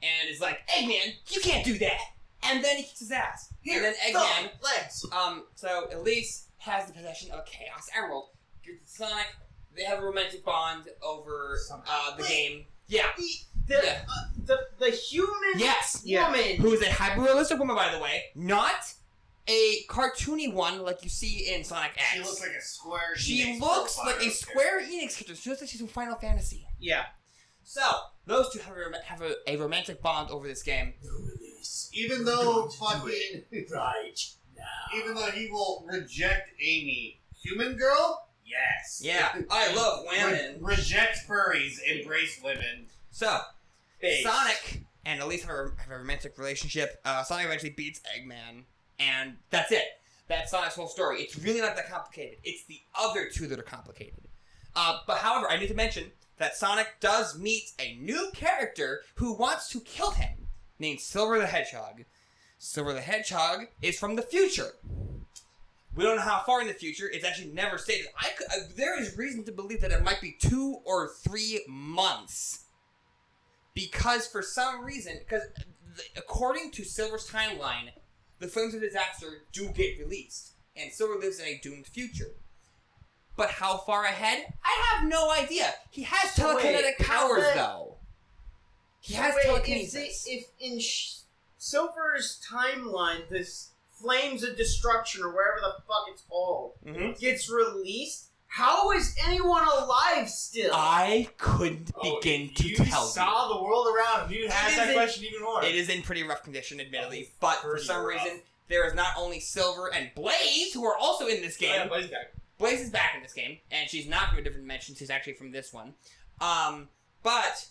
and is like, Eggman, you can't do that! And then he kicks his ass. Here, and then Eggman, legs. so Elise has the possession of a Chaos Emerald. Gives it to Sonic. They have a romantic bond over the Wait. game. Yeah. The human Yes. woman. Who is a hyper-realistic woman, by the way. Not a cartoony one like you see in Sonic X. She looks like a Square Enix She looks profile like a character. Square Enix character. She looks like she's from Final Fantasy. Yeah. So, those two have a romantic bond over this game. Even though fucking, Right now. even though he will reject Amy, human girl, yes. Yeah, I love women. Reject furries, embrace women. So, Face. Sonic and Elise have a romantic relationship. Sonic eventually beats Eggman, and that's it. That's Sonic's whole story. It's really not that complicated. It's the other two that are complicated. But however, I need to mention that Sonic does meet a new character who wants to kill him, named Silver the Hedgehog. Silver the Hedgehog is from the future. We don't know how far in the future. It's actually never stated. There is reason to believe that it might be 2 or 3 months. Because for some reason, according to Silver's timeline, the Flames of Disaster do get released. And Silver lives in a doomed future. But how far ahead? I have no idea. He has So wait, telekinetic powers, that- though. He So has wait, telekinesis. if in Silver's timeline, this Flames of Destruction, or wherever the fuck it's called, Mhm. gets released, how is anyone alive still? I couldn't begin to you tell saw the world around him. You It asked is that in- question even more. It is in pretty rough condition, admittedly. Oh, But for pretty some rough. reason, there is not only Silver and Blaze, who are also in this game. Yeah, Blaze back. Blaze is back in this game, and she's not from a different dimension. She's actually from this one. But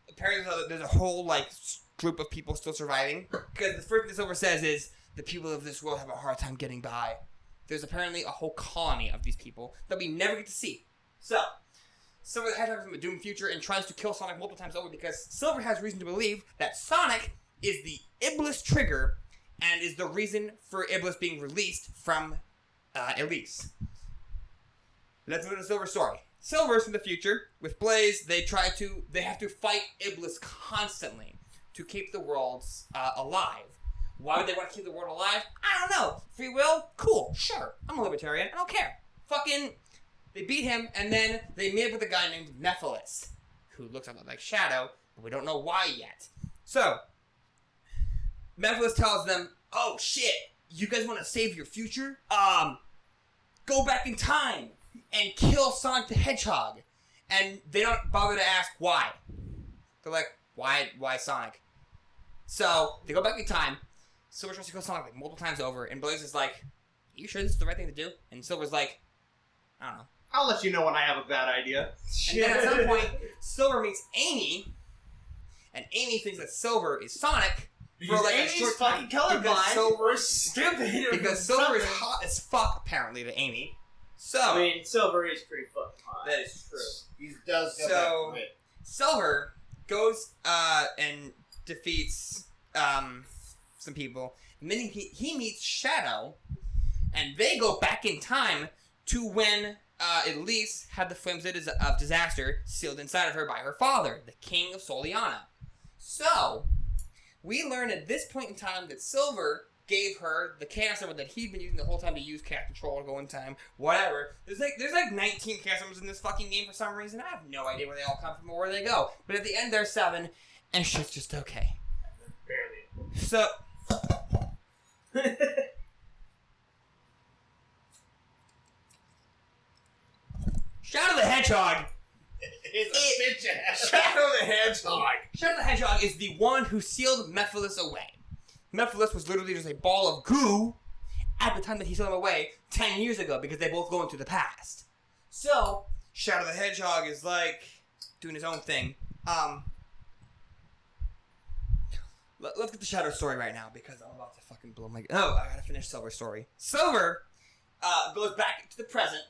apparently there's a whole group of people still surviving. Because the first thing Silver says is the people of this world have a hard time getting by. There's apparently a whole colony of these people that we never get to see. So, Silver the Hedgehog is from a doomed future and tries to kill Sonic multiple times over because Silver has reason to believe that Sonic is the Iblis trigger and is the reason for Iblis being released from Elise. Let's move to Silver's story. Silver's from the future. With Blaze, they have to fight Iblis constantly to keep the worlds alive. Why would they want to keep the world alive? I don't know. Free will? Cool. Sure. I'm a libertarian. I don't care. Fucking, they beat him, and then they meet up with a guy named Mephiles, who looks a lot like Shadow, but we don't know why yet. So, Mephiles tells them, oh shit, you guys want to save your future? Go back in time and kill Sonic the Hedgehog. And they don't bother to ask why. They're like, why Sonic? So, they go back in time. Silver tries to kill Sonic multiple times over, and Blaze is like, you sure this is the right thing to do? And Silver's like, I don't know. I'll let you know when I have a bad idea. And then at some point, Silver meets Amy, and Amy thinks that Silver is Sonic Because for a Amy's short fucking time. colorblind. Because Silver, Or stupid. Or because Silver is something. hot as fuck, apparently, to Amy. So I mean, Silver is pretty fucking hot. that is true. He does get So- that grit. Silver goes and defeats some people. And then he meets Shadow, and they go back in time to when Elise had the flames of disaster sealed inside of her by her father, the King of Soliana. So, we learn at this point in time that Silver gave her the Chaos Emerald that he'd been using the whole time to use Chaos Control to go in time, whatever. There's like 19 Chaos Emeralds in this fucking game for some reason. I have no idea where they all come from or where they go. But at the end, there's 7, and shit's just okay. Barely. So... Shadow the Hedgehog. It's a bitch ass. Shadow the Hedgehog. Shadow the Hedgehog is the one who sealed Mephiles away. Mephiles was literally just a ball of goo at the time that he sealed him away 10 years ago because they both go into the past. So, Shadow the Hedgehog is like doing his own thing. Let's get the Shadow story right now because I'm about to fucking blow my... Oh, I gotta finish Silver's story. Silver goes back to the present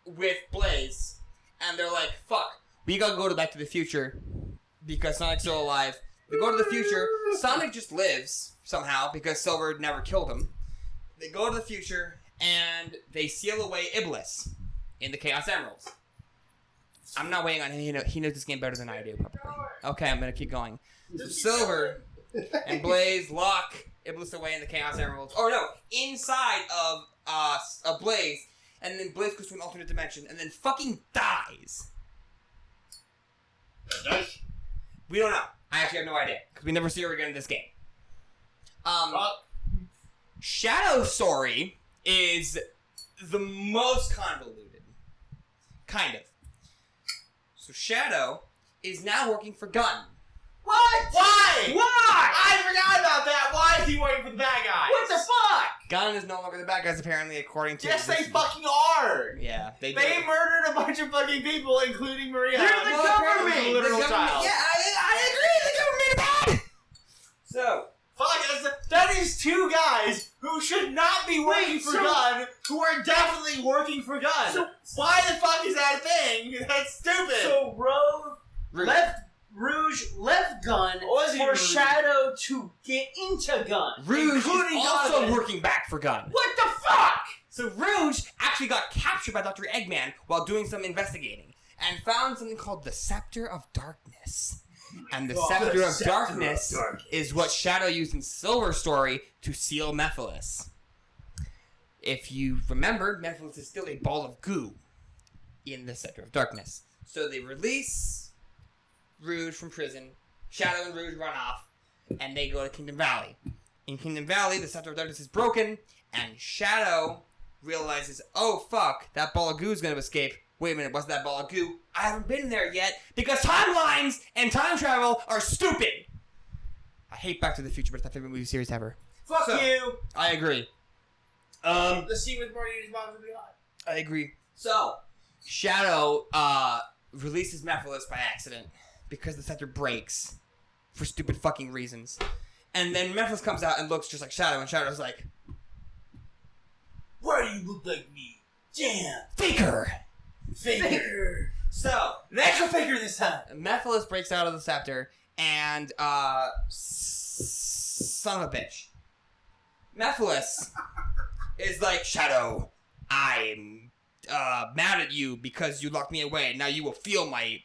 with Blaze, and they're like, fuck, we gotta go back to the future because Sonic's still alive. They go to the future. Sonic just lives somehow because Silver never killed him. They go to the future and they seal away Iblis in the Chaos Emeralds. I'm not waiting on him. He knows this game better than I do, probably. Okay, I'm gonna keep going. So Silver and Blaze lock Iblis away in the Chaos Emeralds. Or no, inside of Blaze. And then Blaze goes to an alternate dimension and then fucking dies. Does? We don't know. I actually have no idea because we never see her again in this game. Shadow's story is the most convoluted. Kind of. So Shadow is now working for Gun. What? Why? Why? I forgot about that. Why is he working for the bad guys? What the fuck? Gun is no longer the bad guys, apparently, according to... Yes, they fucking are. Yeah, they do. They murdered a bunch of fucking people, including Maria. They're the government! The literal child. Yeah, I agree. The government is bad. So, Fuck, that is 2 guys who should not be working for Gun, who are definitely working for Gun. So- why the fuck is that a thing? That's stupid. So Rouge left Gun Was he for Rouge? Shadow to get into Gun. Rouge including is also Donovan. working back for Gun. What the fuck? So Rouge actually got captured by Dr. Eggman while doing some investigating and found something called the Scepter of Darkness. And the Scepter of Darkness is what Shadow used in Silver's story to seal Mephiles. If you remember, Mephiles is still a ball of goo in the Scepter of Darkness. So they release Rouge from prison. Shadow and Rouge run off, and they go to Kingdom Valley. In Kingdom Valley, the Scepter of Darkness is broken, and Shadow realizes, oh fuck, that ball of goo is going to escape. Wait a minute, what's that ball of goo? I haven't been there yet, because timelines and time travel are stupid! I hate Back to the Future, but it's my favorite movie series ever. Fuck So- you. I agree. The scene with Marty and his mom would be hot. I agree. So, Shadow releases Mephiles by accident because the scepter breaks for stupid fucking reasons. And then Mephiles comes out and looks just like Shadow, and Shadow's like, Why do you look like me? Damn. Faker! Faker. So, An extra faker this time. Mephiles breaks out of the scepter, and, son of a bitch. Mephiles is like, Shadow, I'm mad at you because you locked me away. Now you will feel my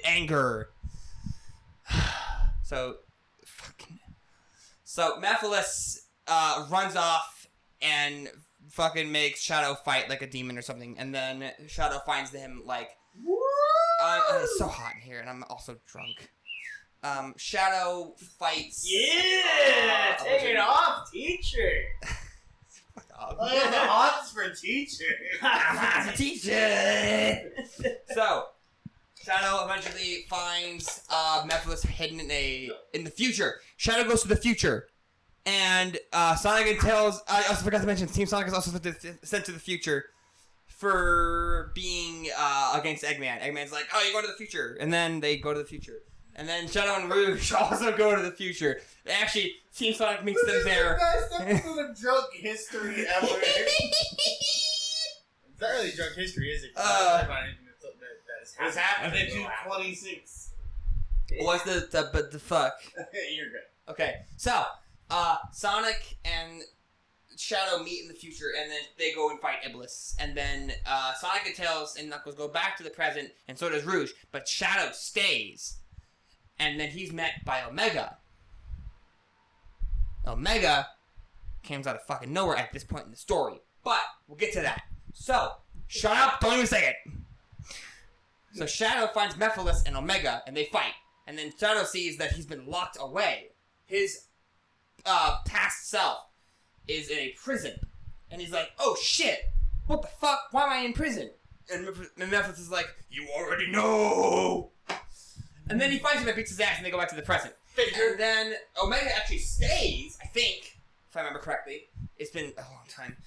anger. So Mephiles runs off and fucking makes Shadow fight like a demon or something, and then Shadow finds him like, it's so hot in here, and I'm also drunk. Shadow fights. Yeah, take it off, teacher. Fuck off. Oh, the odds for teacher. I'm a teacher. So, Shadow eventually finds Mephiles hidden in the future. Shadow goes to the future, and Sonic tells. I also forgot to mention, Team Sonic is also sent to the future for being against Eggman. Eggman's like, "Oh, you're going to the future," and then they go to the future. And then Shadow and Rouge also go to the future. Actually, Team Sonic meets them there. Best episode of drunk history ever. really drunk history, is it? Uh, About anything that It's happened in 226. What's the fuck? You're good. Okay, so Sonic and Shadow meet in the future, and then they go and fight Iblis. And then Sonic and Tails and Knuckles go back to the present, and so does Rouge. But Shadow stays, and then he's met by Omega. Omega comes out of fucking nowhere at this point in the story, but we'll get to that. So, shut up! Don't even say it. So Shadow finds Mephiles and Omega, and they fight. And then Shadow sees that he's been locked away. His past self is in a prison. And he's like, oh shit, what the fuck? Why am I in prison? And Mephiles is like, you already know! And then he finds him and beats his ass, and they go back to the present. And then Omega actually stays, I think, if I remember correctly. It's been a long time.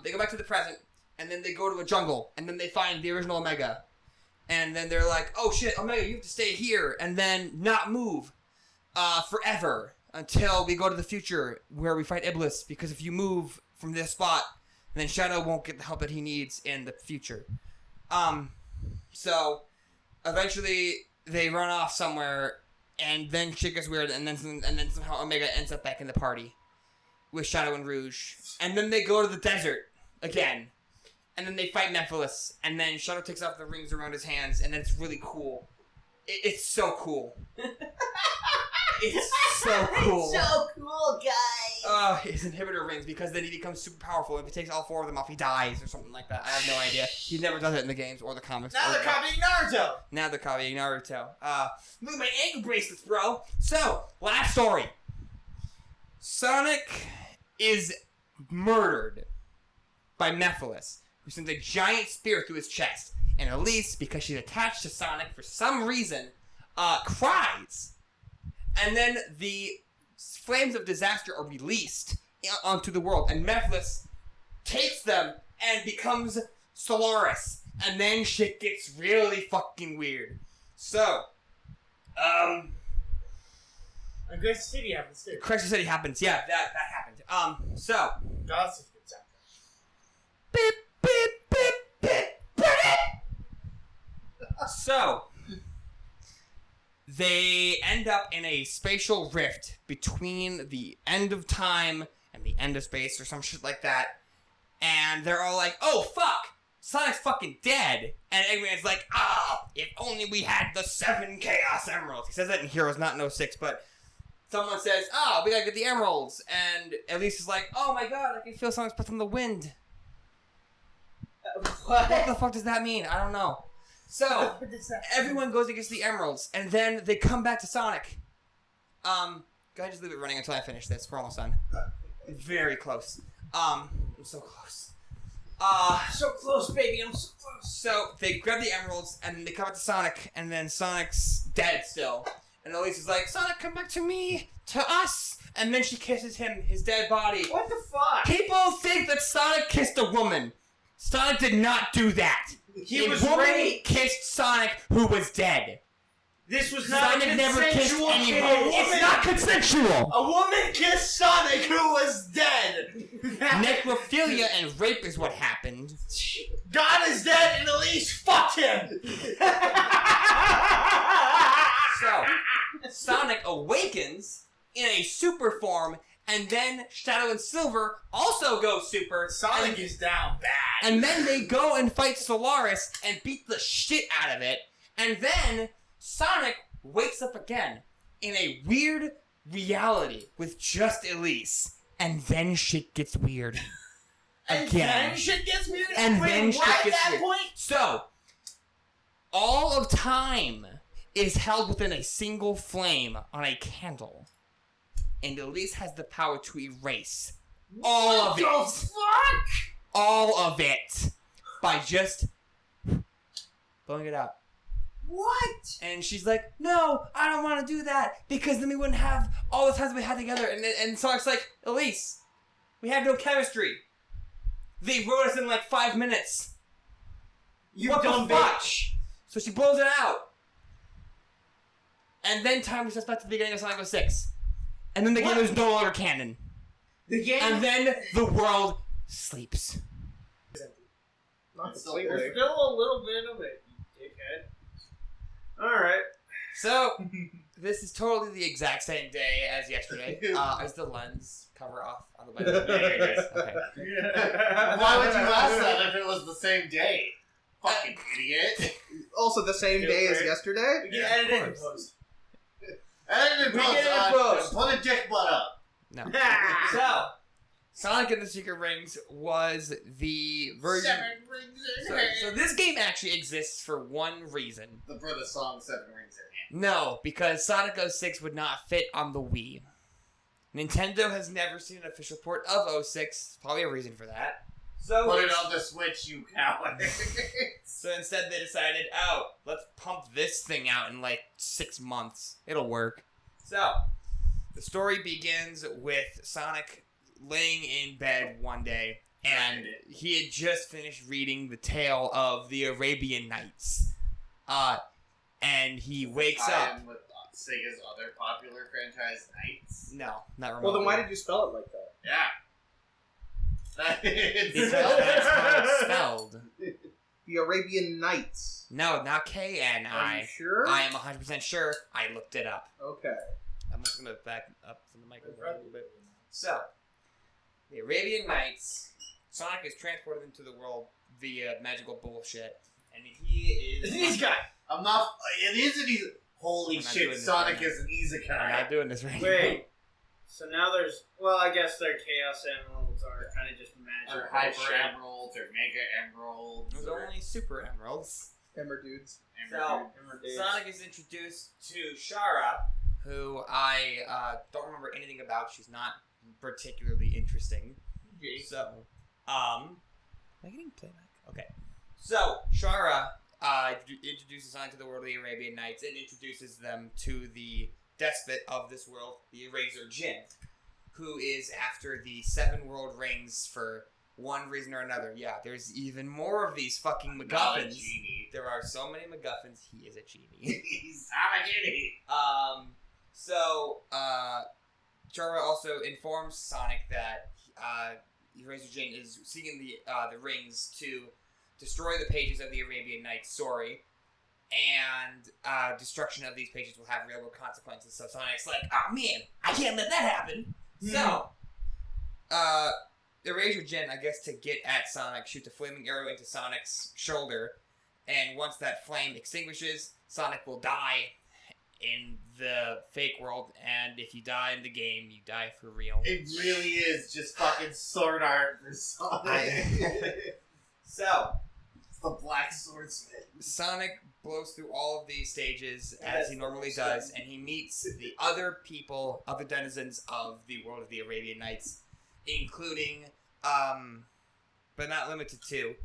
They go back to the present, and then they go to a jungle, and then they find the original Omega. And then they're like, oh shit, Omega, you have to stay here and then not move forever until we go to the future where we fight Iblis. Because if you move from this spot, then Shadow won't get the help that he needs in the future. So eventually they run off somewhere, and then shit gets weird, and then somehow Omega ends up back in the party with Shadow and Rouge. And then they go to the desert again. And then they fight Mephiles, and then Shadow takes off the rings around his hands, and then it's really cool. It's so cool. It's so cool. It's so cool, guys. His inhibitor rings, because then he becomes super powerful. If he takes all 4 of them off, he dies, or something like that. I have no idea. He never does it in the games or the comics. Now they're copying Naruto! Now they're copying Naruto. Look at my ankle bracelets, bro! So, last story. Sonic is murdered by Mephiles, who sends a giant spear through his chest. And Elise, because she's attached to Sonic for some reason, cries. And then the flames of disaster are released onto the world. And Mephiles takes them and becomes Solaris. And then shit gets really fucking weird. So, And Crisis City happens too. Crisis City happens. Yeah, that happened. So, That's a good sound. beep, beep, beep, beep, beep. So, they end up in a spatial rift between the end of time and the end of space or some shit like that. And they're all like, oh, fuck! Sonic's fucking dead! And Eggman's like, if only we had the 7 Chaos Emeralds. He says that in Heroes, not in 06, but someone says, we gotta get the emeralds. And Elise is like, oh my god, I can feel Sonic's breath on the wind. What the fuck does that mean? I don't know. So, everyone goes and gets the emeralds, and then they come back to Sonic. Go ahead, just leave it running until I finish this. We're almost done. Very close. I'm so close. So close, baby. I'm so close. So, they grab the emeralds, and they come back to Sonic, and then Sonic's dead still. And Elise is like, Sonic, come back to me, to us. And then she kisses him, his dead body. What the fuck? People think that Sonic kissed a woman. Sonic did not do that. He was woman raped. kissed Sonic, who was dead. This was not Sonic a never kissed consensual anyone. kiss. It's not consensual. A woman kissed Sonic, who was dead. Necrophilia and rape is what happened. God is dead, and Elise fucked him. So, Sonic awakens in a super form, and then Shadow and Silver also go super. Sonic is down bad. And then they go and fight Solaris and beat the shit out of it. And then Sonic wakes up again in a weird reality with just Elise. And then shit gets weird. And Again. then shit gets weird. And Wait, then shit what gets at that weird. point? So, all of time is held within a single flame on a candle. And Elise has the power to erase all of it. What the fuck? All of it. By just blowing it out. What? And she's like, no, I don't want to do that. Because then we wouldn't have all the times we had together. And Sonic's like, Elise, we have no chemistry. They wrote us in like 5 minutes. You what dumb the fuck? bitch. So she blows it out. And then time resets back to the beginning of Sonic 06. And then the game is no longer canon. The game. And then the world sleeps. Not It's still- completely. There's still a little bit of it, you dickhead. Alright. So, this is totally the exact same day as yesterday. Is the lens cover off on the bike? Okay. Why would you ask that if it was the same day? Fucking idiot. Also the same Feel day as free. yesterday? We can Yeah, edit of it in course. post. And We get it post. put a dick butt up. No. So, Sonic and the Secret Rings was the version. 7 rings in So this game actually exists for one reason. For the song 7 rings in hand. No, because Sonic 06 would not fit on the Wii. Nintendo has never seen an official port of 06. Probably a reason for that. So Put it on the Switch, you coward. So instead they decided, oh, let's pump this thing out in like 6 months. It'll work. So, the story begins with Sonic laying in bed one day, and he had just finished reading the tale of the Arabian Nights. And he wakes up. With Sega's other popular franchise, Knights. No, not remotely. Well, then why did you spell it like that? Yeah. Because that's how it's spelled. The Arabian Nights. No, not K-N-I. Are you sure? I am 100% sure. I looked it up. Okay. I'm just going to back up from the microphone a little bit. So, the Arabian Nights, Sonic is transported into the world via magical bullshit, and he is... These guys. I'm not. It is an easy. Holy I'm not shit! doing this Sonic right now. is an easy I'm guy. not doing this right Wait. So now there's. Well, I guess their Chaos Emeralds are kind of just magic. Or Hyper Emeralds, or Mega Emeralds. now. There's or only Super Emeralds. Emmer dudes. Emerald. Sonic is introduced to Shara, who I don't remember anything about. She's not particularly interesting. So, am I getting playback? Okay. So, Shara introduces Sonic to the world of the Arabian Nights and introduces them to the despot of this world, the Eraser Jin, who is after the 7 world rings for one reason or another. Yeah, there's even more of these fucking Not a MacGuffins. genie. There are so many MacGuffins. He is a genie. He's not a genie. So, Shara also informs Sonic that Eraser Jin is seeking the rings to destroy the pages of the Arabian Nights story, and destruction of these pages will have real world consequences. So Sonic's like, oh man, I can't let that happen. So, Eraser Jin, I guess to get at Sonic, shoots a flaming arrow into Sonic's shoulder, and once that flame extinguishes, Sonic will die in the fake world, and if you die in the game, you die for real. It really is just fucking sword art for Sonic. So, It's the Black Swordsman. Sonic blows through all of these stages as he normally does, and he meets the other people, other denizens of the world of the Arabian Nights, including, but not limited to,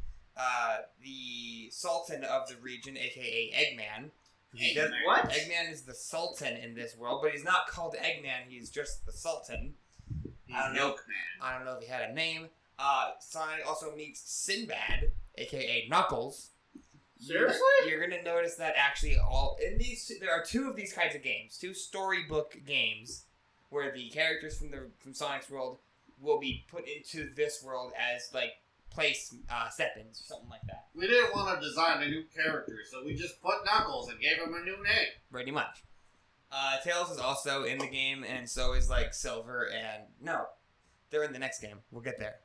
the Sultan of the region, aka Eggman. What? Eggman is the Sultan in this world, but he's not called Eggman, he's just the Sultan. He's I don't know. Milkman. I don't know if he had a name. Sonic also meets Sinbad, aka Knuckles. Seriously? You're gonna notice that actually all in these there are 2 of these kinds of games, 2 storybook games, where the characters from Sonic's world will be put into this world as like place step-ins or something like that. We didn't want to design a new character, so we just put Knuckles and gave him a new name. Pretty much. Tails is also in the game, and so is like Silver and no, they're in the next game. We'll get there.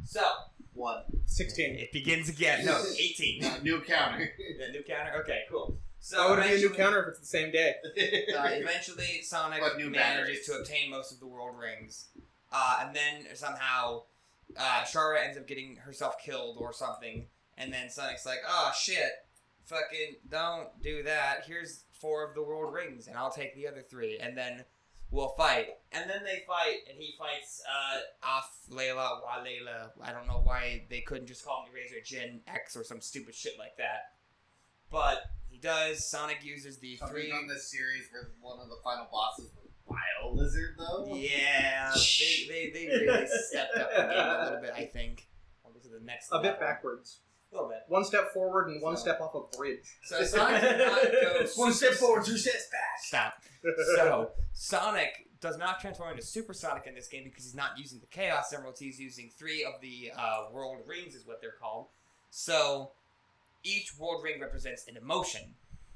So 1. 16. it begins again. No, 18. New counter. The new counter. Okay, cool. So Why would it be a new eventually- counter if it's the same day? Eventually, Sonic What new manages batteries? to obtain most of the world rings, and then somehow Shara ends up getting herself killed or something, and then Sonic's like, "Oh shit, fucking don't do that. Here's 4 of the world rings, and I'll take the other 3, and then we'll fight." And then they fight, and he fights off Layla, Walela. I don't know why they couldn't just call him Eraser Jin X or some stupid shit like that, but he does. Sonic uses the Something 3. on this series where one of the final bosses was Bio Lizard, though. Yeah, they really stepped up the game a little bit, I think. I'll go to the next A bit level. backwards. A little bit. 1 step forward and 1 So- step off a bridge. So Sonic did not go 1 step super- forward, 2 steps back. Stop. So Sonic does not transform into Super Sonic in this game because he's not using the Chaos Emeralds. He's using 3 of the World Rings, is what they're called. So each world ring represents an emotion.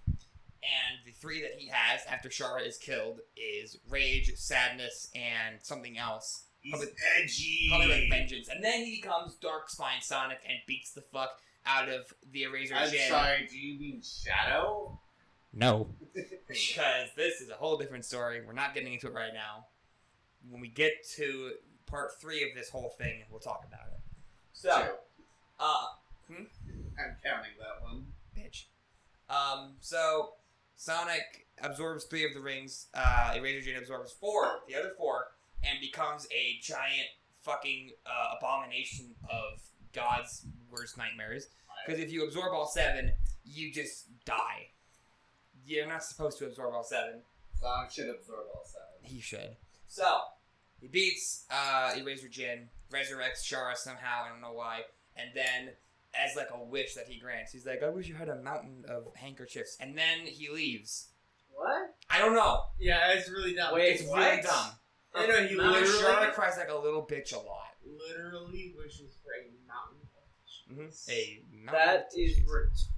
And the 3 that he has after Shara is killed is rage, sadness, and something else. He's Probably edgy. like vengeance. And then he becomes Dark Spine Sonic and beats the fuck out of the Eraser I'm Jin. sorry, do you mean Shadow? No. Because this is a whole different story. We're not getting into it right now. When we get to part 3 of this whole thing, we'll talk about it. So, I'm counting that one. bitch. So Sonic absorbs 3 of the rings. Eraser Jin absorbs 4, the other 4, and becomes a giant fucking abomination of God's worst nightmares. Because if you absorb all 7, you just die. You're not supposed to absorb all 7. Sonic should absorb all 7. He should. So he beats Eraser Jin, resurrects Shara somehow. I don't know why, and then, as like a wish that he grants, he's like, I wish you had a mountain of handkerchiefs. And then he leaves. What? I don't know. Yeah, it's really dumb. Wait, It's what? really dumb. I know he Mountain literally, Shara cries like a little bitch a lot. literally wishes for a mountain of Mm-hmm. A mountain That of is tissues.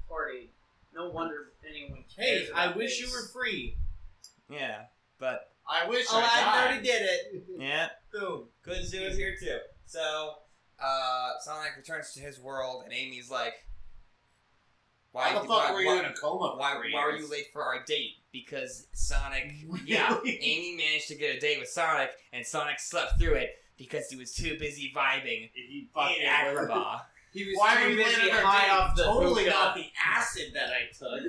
retarded. No wonder anyone cares. Hey, I about wish this. you were free. Yeah, but I wish Oh, I I already did it. yeah, Boom. couldn't do it here too. So Sonic returns to his world, and Amy's like, Why the fuck were you in a coma? Why were you late for our date? Because Sonic, yeah, Amy managed to get a date with Sonic, and Sonic slept through it because he was too busy vibing He in Agrabah. He was Why are too we busy letting her high date? off the Totally hookah. not the acid that I took.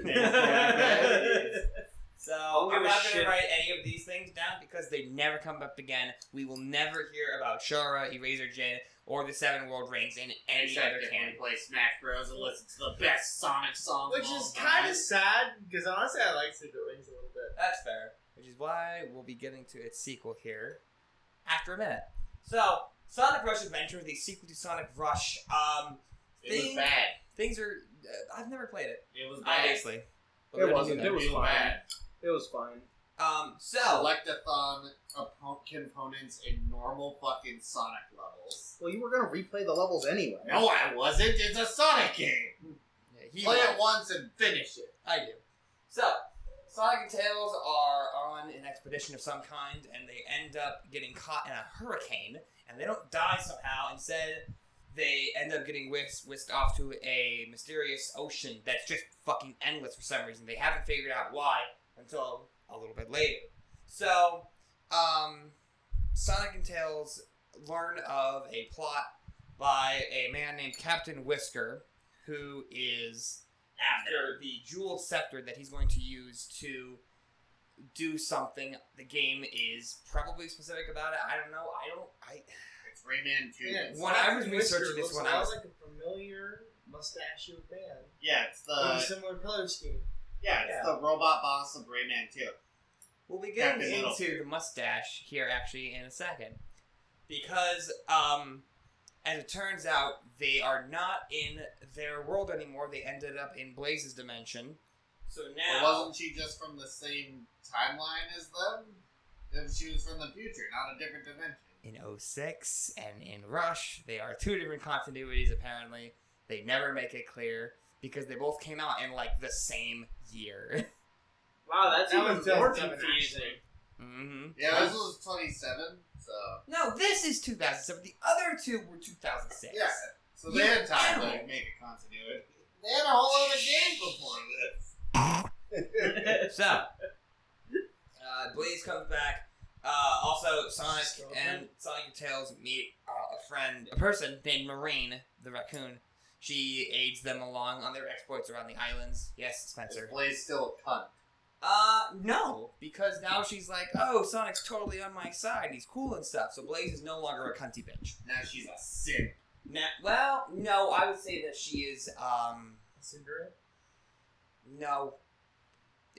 So give I'm a not going shit. to write any of these things down because they never come up again. We will never hear about Shara, Eraser Jin, or the 7 World Rings in any Except other if canon. we play Smash Bros. And listen to the best Sonic song. Which of all is time. kind of sad, because honestly, I like Secret Wings a little bit. That's fair. Which is why we'll be getting to its sequel here after a minute. So, Sonic Rush Adventure, the sequel to Sonic Rush. It was bad. Things are. I've never played it, It was bad. obviously. It wasn't. It was Real fine. bad. It was fine. So Selectathon components in normal fucking Sonic levels. Well, you were gonna replay the levels anyway. No, I wasn't. It's a Sonic game. yeah, he Play won. it once and finish it. I do. So, Sonic and Tails are on an expedition of some kind, and they end up getting caught in a hurricane, and they don't die somehow. Instead, they end up getting whisked off to a mysterious ocean that's just fucking endless for some reason. They haven't figured out why until a little bit later. So, Sonic and Tails learn of a plot by a man named Captain Whisker, who is after the jeweled scepter that he's going to use to do something. The game is probably specific about it. I don't know. It's Rayman 2. Yeah, When I was researching this looks one, a I lot was- like a familiar mustachioed man. Yeah, it's With a the similar color scheme. Yeah. the robot boss of Rayman 2. We'll be getting Captain Little. into the mustache here actually in a second. Because, as it turns out, they are not in their world anymore. They ended up in Blaze's dimension. So Or now... wasn't she just from the same timeline as them? If she was from the future, not a different dimension. in 06 and in Rush, they are 2 different continuities apparently. They never make it clear because they both came out in like the same year. Wow, that's That even was more 2007, confusing. Mm-hmm. Yeah, this was 27, so... No, this is 2007. The other 2 were 2006. Yeah, so they You had time animal. to make a continuity. They had a whole other game before this. So, Blaze comes back. Also, Sonic and Tails meet a person named Marine, the raccoon. She aids them along on their exploits around the islands. Yes, Is Spencer. Blaze still a cunt? No, because now she's like, oh, Sonic's totally on my side. He's cool and stuff. So Blaze is no longer a cunty bitch. Now she's a simp. Well, no, I would say that she is, Cinderella? no.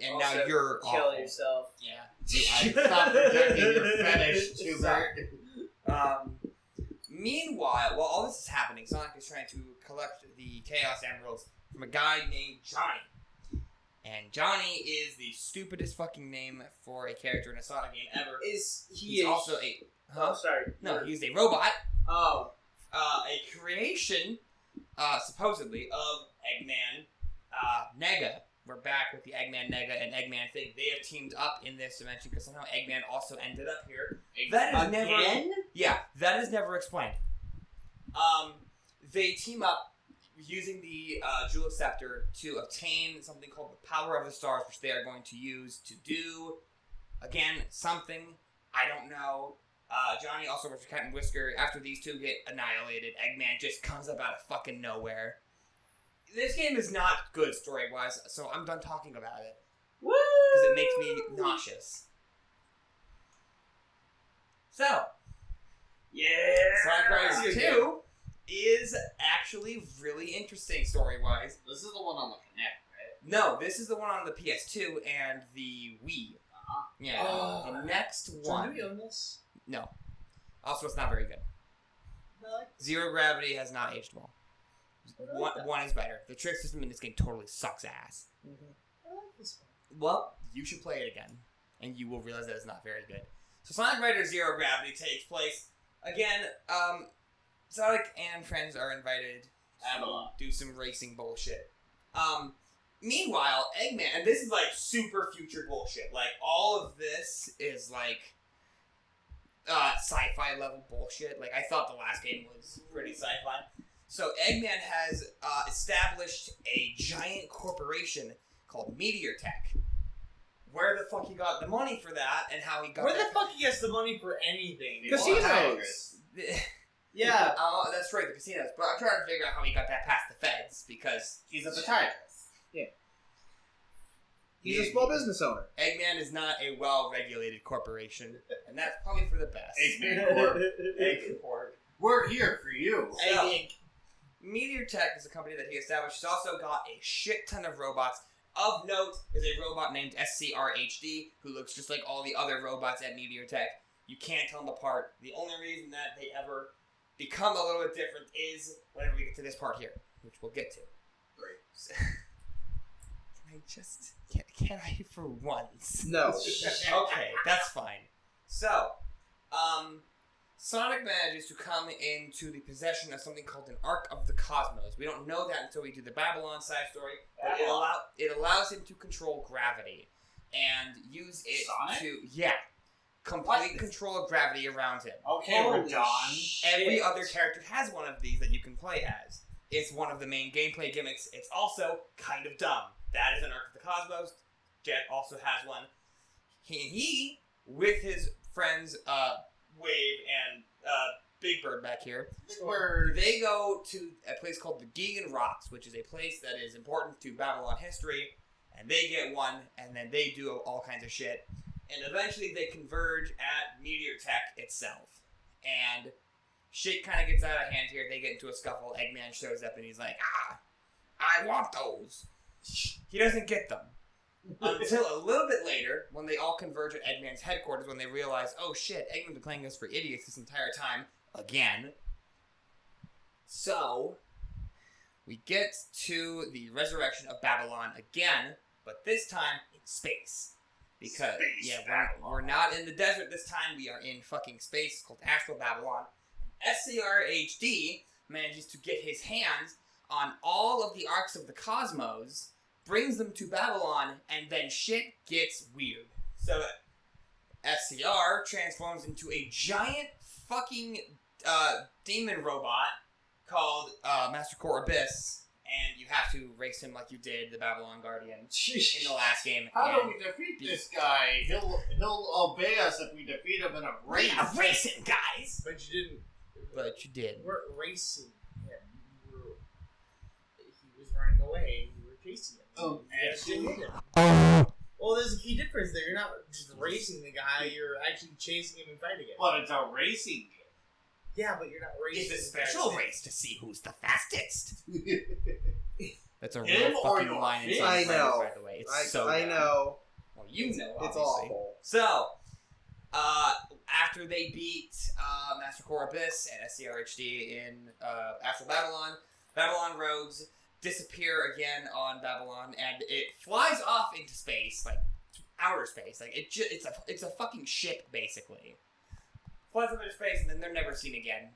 And Also, now you're Kill awful. yourself. Yeah. Stop projecting your fetish, Tuber. Meanwhile, while all this is happening, Sonic is trying to collect the Chaos Emeralds from a guy named Johnny. And Johnny is the stupidest fucking name for a character in a Sonic game ever. He's also a... Oh, sorry. No, he's a robot. Oh. A creation supposedly, of Eggman, Nega. We're back with the Eggman, Nega, and Eggman thing. They have teamed up in this dimension because somehow Eggman also ended up here. That is never... Yeah, that is never explained. They team up using the Jewel Scepter to obtain something called the Power of the Stars, which they are going to use to do, again, something. I don't know. Johnny also works for Captain Whisker. After these two get annihilated, Eggman just comes up out of fucking nowhere. This game is not good story-wise, so I'm done talking about it. Woo! Because it makes me nauseous. So, Yeah! Sonic Riders 2 is actually really interesting story-wise. This is the one on the Kinect, right? No, this is the one on the PS2 and the Wii. Yeah. The next one... Do we own this? No. Also, it's not very good. Zero Gravity has not aged well. One is better. The trick system in this game totally sucks ass. I like this one. Well, you should play it again, and you will realize that it's not very good. So Sonic Riders Zero Gravity takes place, again, Sonic and friends are invited to do some racing bullshit. Meanwhile, Eggman, and this is like super future bullshit, like all of this is like sci-fi level bullshit. Like I thought the last game was pretty sci-fi. So Eggman has established a giant corporation called Meteor Tech. Where the fuck he got the money for that, and how he got Where the fuck he gets the money for anything? Casinos. Yeah. That's right, the casinos. But I'm trying to figure out how he got that past the feds, because He's a psychiatrist. He's a small business owner. Eggman is not a well-regulated corporation, and that's probably for the best. Eggman Corp. Egg Corp. We're here for you. So, Meteor Tech is a company that he established. He's also got a shit ton of robots. Of note is a robot named SCRHD, who looks just like all the other robots at Meteor Tech. You can't tell them apart. The only reason that they ever become a little bit different is whenever we get to this part here, which we'll get to. Great. Can I just... Can I for once? No. Okay, that's fine. So, Sonic manages to come into the possession of something called an Ark of the Cosmos. We don't know that until we do the Babylon side story, but it allows him to control gravity and use it Sonic? complete control of gravity around him. Okay, we're done. Every other character has one of these that you can play as. It's one of the main gameplay gimmicks. It's also kind of dumb. That is an Ark of the Cosmos. Jet also has one. He with his friends, Wave and Big Bird back here, they go to a place called the Gigan Rocks, which is a place that is important to Babylon history, and they get one, and then they do all kinds of shit. And eventually they converge at Meteor Tech itself. And shit kind of gets out of hand here. They get into a scuffle. Eggman shows up and he's like, I want those. He doesn't get them. Until a little bit later, when they all converge at Eggman's headquarters, when they realize, oh shit, Eggman's been playing us for idiots this entire time, again. So, we get to the resurrection of Babylon again, but this time in space. Because, we're not in the desert this time, we are in fucking space, called Astral Babylon. SCRHD manages to get his hands on all of the Arks of the Cosmos, brings them to Babylon, and then shit gets weird. So, SCR transforms into a giant fucking demon robot called Master Core Abyss, and you have to race him like you did the Babylon Guardian in the last game. How do we defeat this guy? He'll obey us if we defeat him in a race. Yeah, race him, guys! But you didn't. But you did. We're racing him. He was running away. We were chasing him. Oh, absolutely. Well, there's a key difference there. You're not just racing the guy. You're actually chasing him and fighting him. But it's a racing game. Yeah, but you're not racing. It's a special race to see who's the fastest. That's a Him real or fucking your line in face? Sonic I know. Riders, by the way. It's so I bad. know. Well, you know, It's obviously. awful. So, after they beat Master Core Abyss and SCRHD in Astral Babylon, Babylon rogues disappear again on Babylon, and it flies off into space, like outer space. Like it's a fucking ship basically. Flies up into space, and then they're never seen again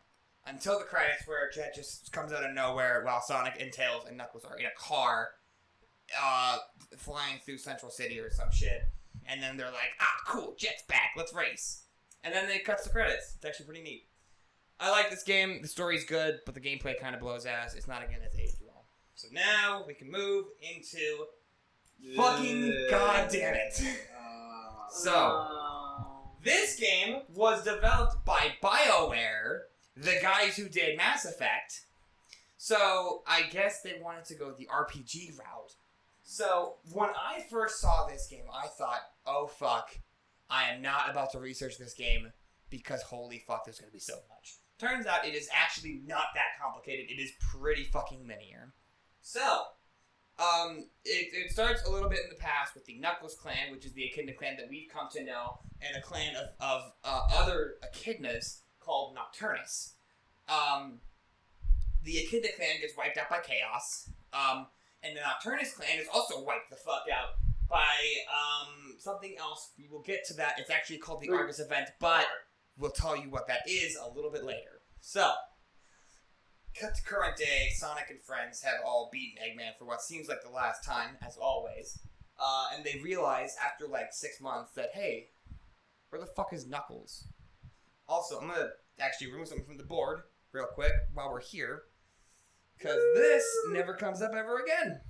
until the credits, where Jet just comes out of nowhere while Sonic and Tails and Knuckles are in a car, flying through Central City or some shit. And then they're like, cool, Jet's back, let's race. And then they cut the credits. It's actually pretty neat. I like this game. The story's good, but the gameplay kind of blows ass. It's not, again, as aged well. So now we can move into fucking goddamn it. So, this game was developed by BioWare, the guys who did Mass Effect. So, I guess they wanted to go the RPG route. So, when I first saw this game, I thought, oh fuck, I am not about to research this game because holy fuck, there's going to be so much. Turns out it is actually not that complicated. It is pretty fucking linear. So, it starts a little bit in the past with the Knuckles clan, which is the Echidna clan that we've come to know, and a clan of other Echidnas called Nocturnus. The Echidna clan gets wiped out by Chaos, and the Nocturnus clan is also wiped the fuck out by something else. We will get to that. It's actually called the Argus event, but we'll tell you what that is a little bit later. So, cut to current day, Sonic and friends have all beaten Eggman for what seems like the last time, as always. And they realize after like 6 months that, hey, where the fuck is Knuckles? Also, I'm gonna actually remove something from the board real quick while we're here, because this never comes up ever again.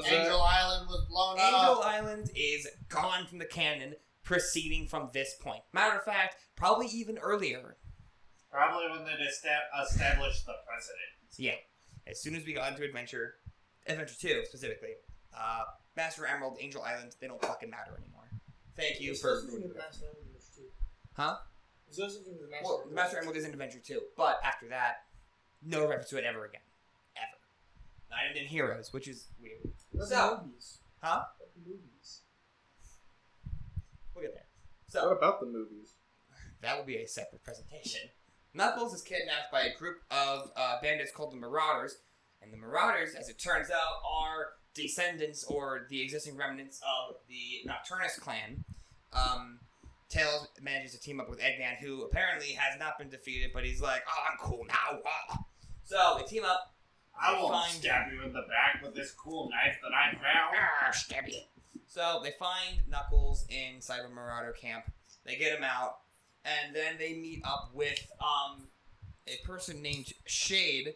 Angel Island was blown up. Angel Island is gone from the canon proceeding from this point. Matter of fact, probably even earlier. Probably when they established the president. Yeah. As soon as we got into Adventure 2 specifically, Master Emerald, Angel Island, they don't fucking matter anymore. Thank you for... Huh? Well, Master Emerald is in Adventure 2, but after that, no reference to it ever again. Ever. Not even in Heroes, which is weird. Movies. Huh? Movies. We'll get there. So, What about the movies? that will be a separate presentation. Knuckles is kidnapped by a group of bandits called the Marauders, and the Marauders, as it turns out, are descendants or the existing remnants of the Nocturnus clan. Tails manages to team up with Eggman, who apparently has not been defeated, but he's like, oh, I'm cool now. So they team up. I will stab you in the back with this cool knife that I found. Stab you. So they find Knuckles inside a Marauder camp. They get him out, and then they meet up with a person named Shade,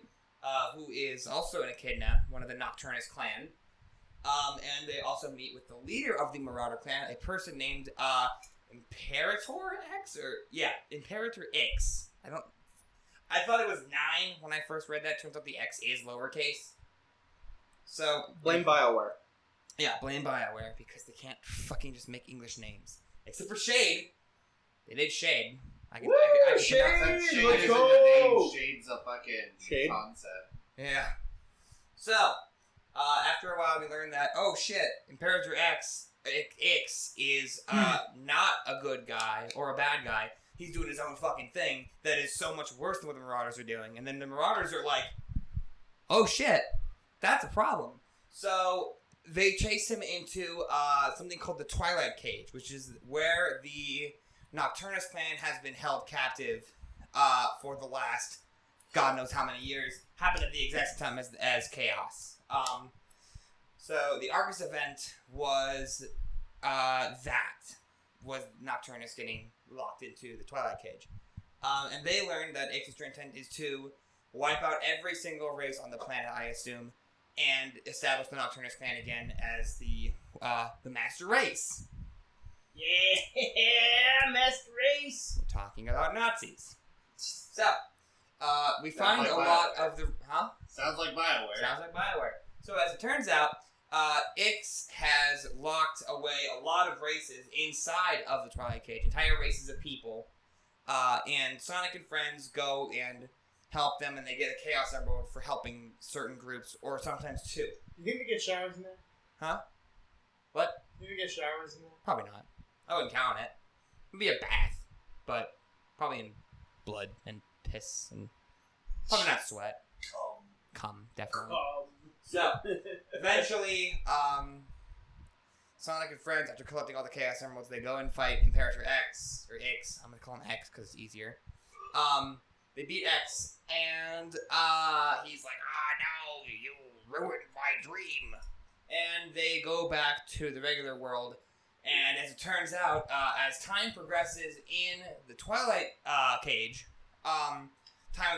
who is also an Echidna, one of the Nocturnus clan. And they also meet with the leader of the Marauder clan, a person named Imperator X? Imperator X. I thought it was 9 when I first read that. Turns out the X is lowercase. So... Blame BioWare. Yeah, blame BioWare, because they can't fucking just make English names. Except for Shade. They did Shade. I can Shade! Shade Let's isn't go! a name, Shade's a fucking Shade? concept. Yeah. So, after a while we learned that, oh shit, Imperator X is not a good guy, or a bad guy. He's doing his own fucking thing that is so much worse than what the Marauders are doing. And then the Marauders are like, oh shit, that's a problem. So they chase him into something called the Twilight Cage, which is where the Nocturnus clan has been held captive for the last God knows how many years. Happened at the exact time as Chaos. So the Argus event was was Nocturnus getting locked into the Twilight Cage. And they learned that Ix's intent is to wipe out every single race on the planet, I assume, and establish the Nocturnus clan again as the master race. Yeah, Master Race. We're talking about Nazis. So, we find like a BioWare. lot of the... Huh? Sounds like BioWare. Sounds like BioWare. So as it turns out, Ix has locked away a lot of races inside of the Twilight Cage, entire races of people, and Sonic and friends go and help them, and they get a Chaos Emerald for helping certain groups, or sometimes two. You think we get showers in there? Huh? What? You think we get showers in there? Probably not. I wouldn't count it. It'd be a bath, but probably in blood and piss, and probably not sweat. Cum, definitely. So, eventually, Sonic and friends, after collecting all the Chaos Emeralds, they go and fight Imperator X, or Ix. I'm going to call him X because it's easier. They beat X, and he's like, no, you ruined my dream. And they go back to the regular world. And as it turns out, as time progresses in the Twilight Cage, time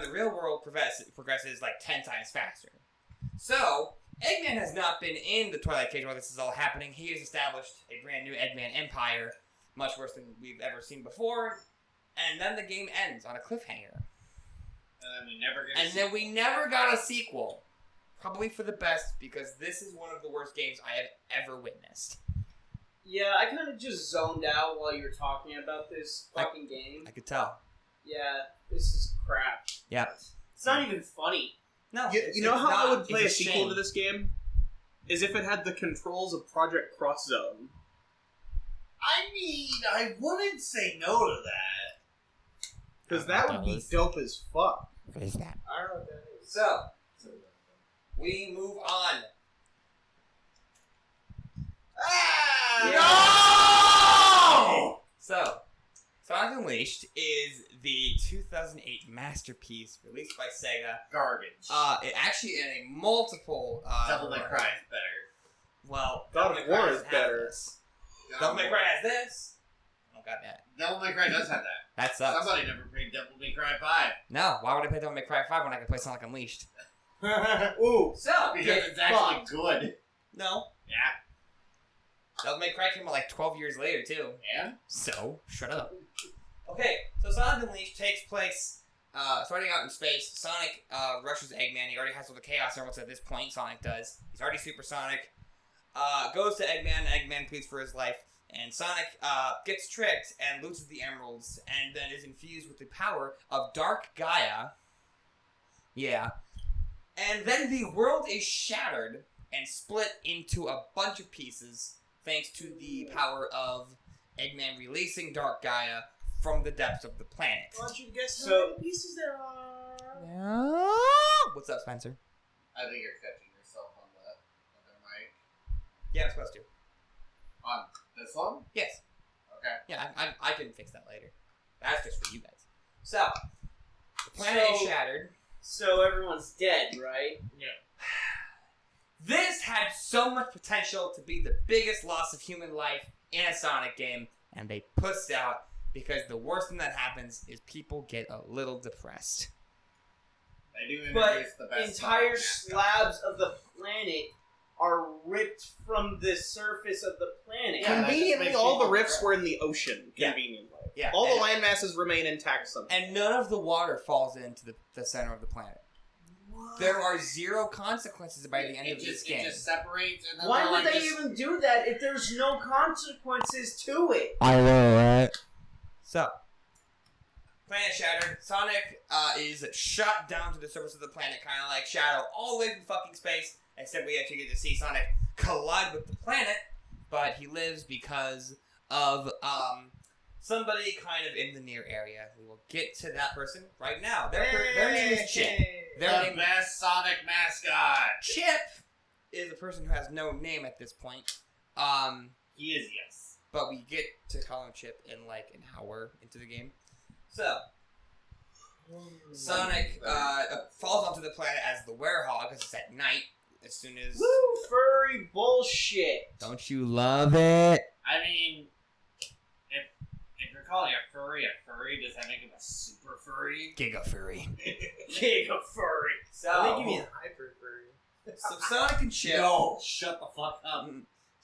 in the real world progresses like 10 times faster. So, Eggman has not been in the Twilight Cage while this is all happening. He has established a brand new Eggman empire, much worse than we've ever seen before. And then the game ends on a cliffhanger. And then we never got a sequel. Probably for the best, because this is one of the worst games I have ever witnessed. Yeah, I kind of just zoned out while you were talking about this fucking game. I could tell. Yeah, this is crap. Yeah. It's not even funny. No. You know how I would play a It's sequel shame. to this game? Is if it had the controls of Project Cross Zone. I mean, I wouldn't say no to that. Because that would be dope as fuck. What is that? I don't know what that is. So, we move on. No! So, Sonic Unleashed is the 2008 masterpiece released by Sega. Garbage. It actually in a multiple. Devil May Cry is better. Well, God of Devil May War Cry is has better. this. Devil May Cry has this. Oh, got that. Devil May Cry does have that. That sucks. Somebody never played Devil May Cry 5. No, why would I play Devil May Cry 5 when I can play Sonic Unleashed? Ooh. So, Because it's actually good. no. Yeah. Devil May Cry came out like 12 years later, too. Yeah? So, shut up. Okay, so Sonic Unleashed takes place starting out in space. Sonic rushes Eggman. He already has all the Chaos Emeralds at this point. Sonic does. He's already supersonic. Goes to Eggman. Eggman pleads for his life. And Sonic gets tricked and loses the emeralds and then is infused with the power of Dark Gaia. Yeah. And then the world is shattered and split into a bunch of pieces thanks to the power of Eggman releasing Dark Gaia from the depths of the planet. Why don't you guess So- how many pieces there are? What's up, Spencer? I think you're catching yourself on the other mic. Yeah, I'm supposed to. On this one? Yes. Okay. Yeah, I can fix that later. That's just for you guys. So, the planet is So- shattered. So everyone's dead, right? This had so much potential to be the biggest loss of human life in a Sonic game, and they pussed out because the worst thing that happens is people get a little depressed. They do But introduce the best entire Sonic slabs of the planet are ripped from the surface of the planet. Yeah, that just Conveniently, makes all the people rifts depressed. were in the ocean. Yeah. Conveniently. Yeah, All the and- land masses remain intact somehow. And none of the water falls into the center of the planet. There are zero consequences by the end of this game. It just separates and then Why they're would like they just- even do that if there's no consequences to it? I know, right? So, planet shattered. Sonic is shot down to the surface of the planet, kind of like Shadow, all the way from fucking space. Except we actually get to see Sonic collide with the planet, but he lives because of somebody kind of in the near area. We will get to that person right now. Their name is Chip. Their the name best Sonic mascot. Chip is a person who has no name at this point. He is, yes. But we get to call him Chip in like an hour into the game. So, Sonic falls onto the planet as the werehog because it's at night. As soon as Woo, furry bullshit. don't you love it? I mean, if you're calling a furry, does that make him a super furry? Giga furry. Giga furry. So, I think you mean hyper furry. so Sonic and Chip. No, shut the fuck up.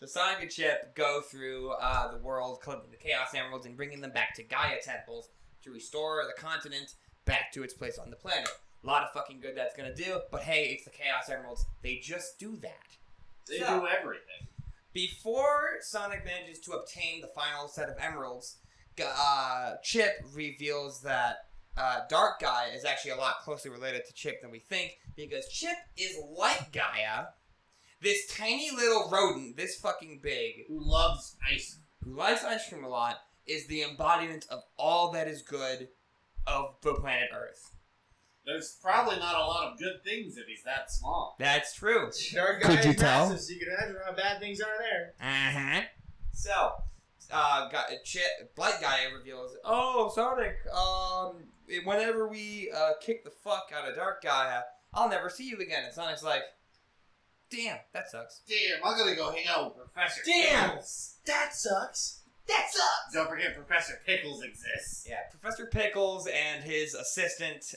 So Sonic and Chip go through the world, collecting the Chaos Emeralds and bringing them back to Gaia temples to restore the continent back to its place on the planet. A lot of fucking good that's gonna do, but hey, it's the Chaos Emeralds. They just do that. They So, do everything. Before Sonic manages to obtain the final set of emeralds, Chip reveals that Dark Gaia is actually a lot closely related to Chip than we think, because Chip is like Gaia, this tiny little rodent, this fucking big, Who loves ice? who likes ice cream a lot, is the embodiment of all that is good of the planet Earth. There's probably not a lot of good things if he's that small. That's true. Dark Could guy you is tell? massive, so you can imagine how bad things are there. Uh-huh. So, Blight guy reveals, "Oh, Sonic, whenever we kick the fuck out of Dark Gaia, I'll never see you again." And Sonic's like, "Damn, that sucks." Damn, I'm gonna go hang out with Professor Damn! Pickles. That sucks. That sucks. Don't forget Professor Pickles exists. Yeah, Professor Pickles and his assistant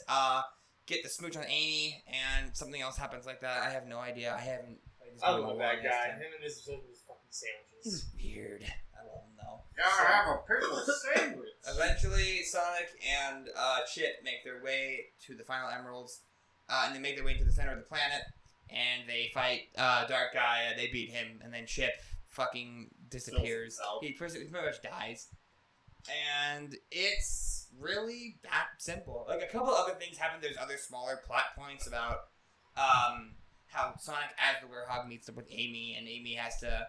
get the smooch on Amy, and something else happens like that. I have no idea. I haven't played this I game in a love while. that guy. Him and his fucking sandwiches. He's weird. I love him though. Gotta have a pickle sandwich. Eventually, Sonic and Chip make their way to the final emeralds, and they make their way into the center of the planet, and they fight Dark Gaia. They beat him, and then Chip fucking disappears. He pretty much dies. And it's really that simple. Like, a couple other things happen. There's other smaller plot points about how Sonic as the Werehog meets up with Amy, and Amy has to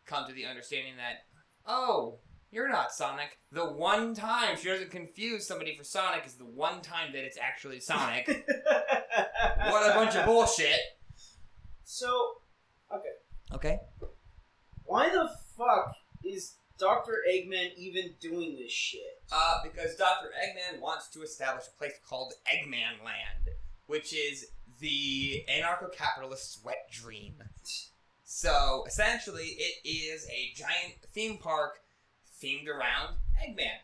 come to the understanding that, oh, you're not Sonic. The one time she doesn't confuse somebody for Sonic is the one time that it's actually Sonic. What a bunch of bullshit. So, okay. Okay. Why the fuck is Dr. Eggman even doing this shit? Because Dr. Eggman wants to establish a place called Eggman Land, which is the anarcho-capitalist's wet dream. So, essentially, it is a giant theme park themed around Eggman.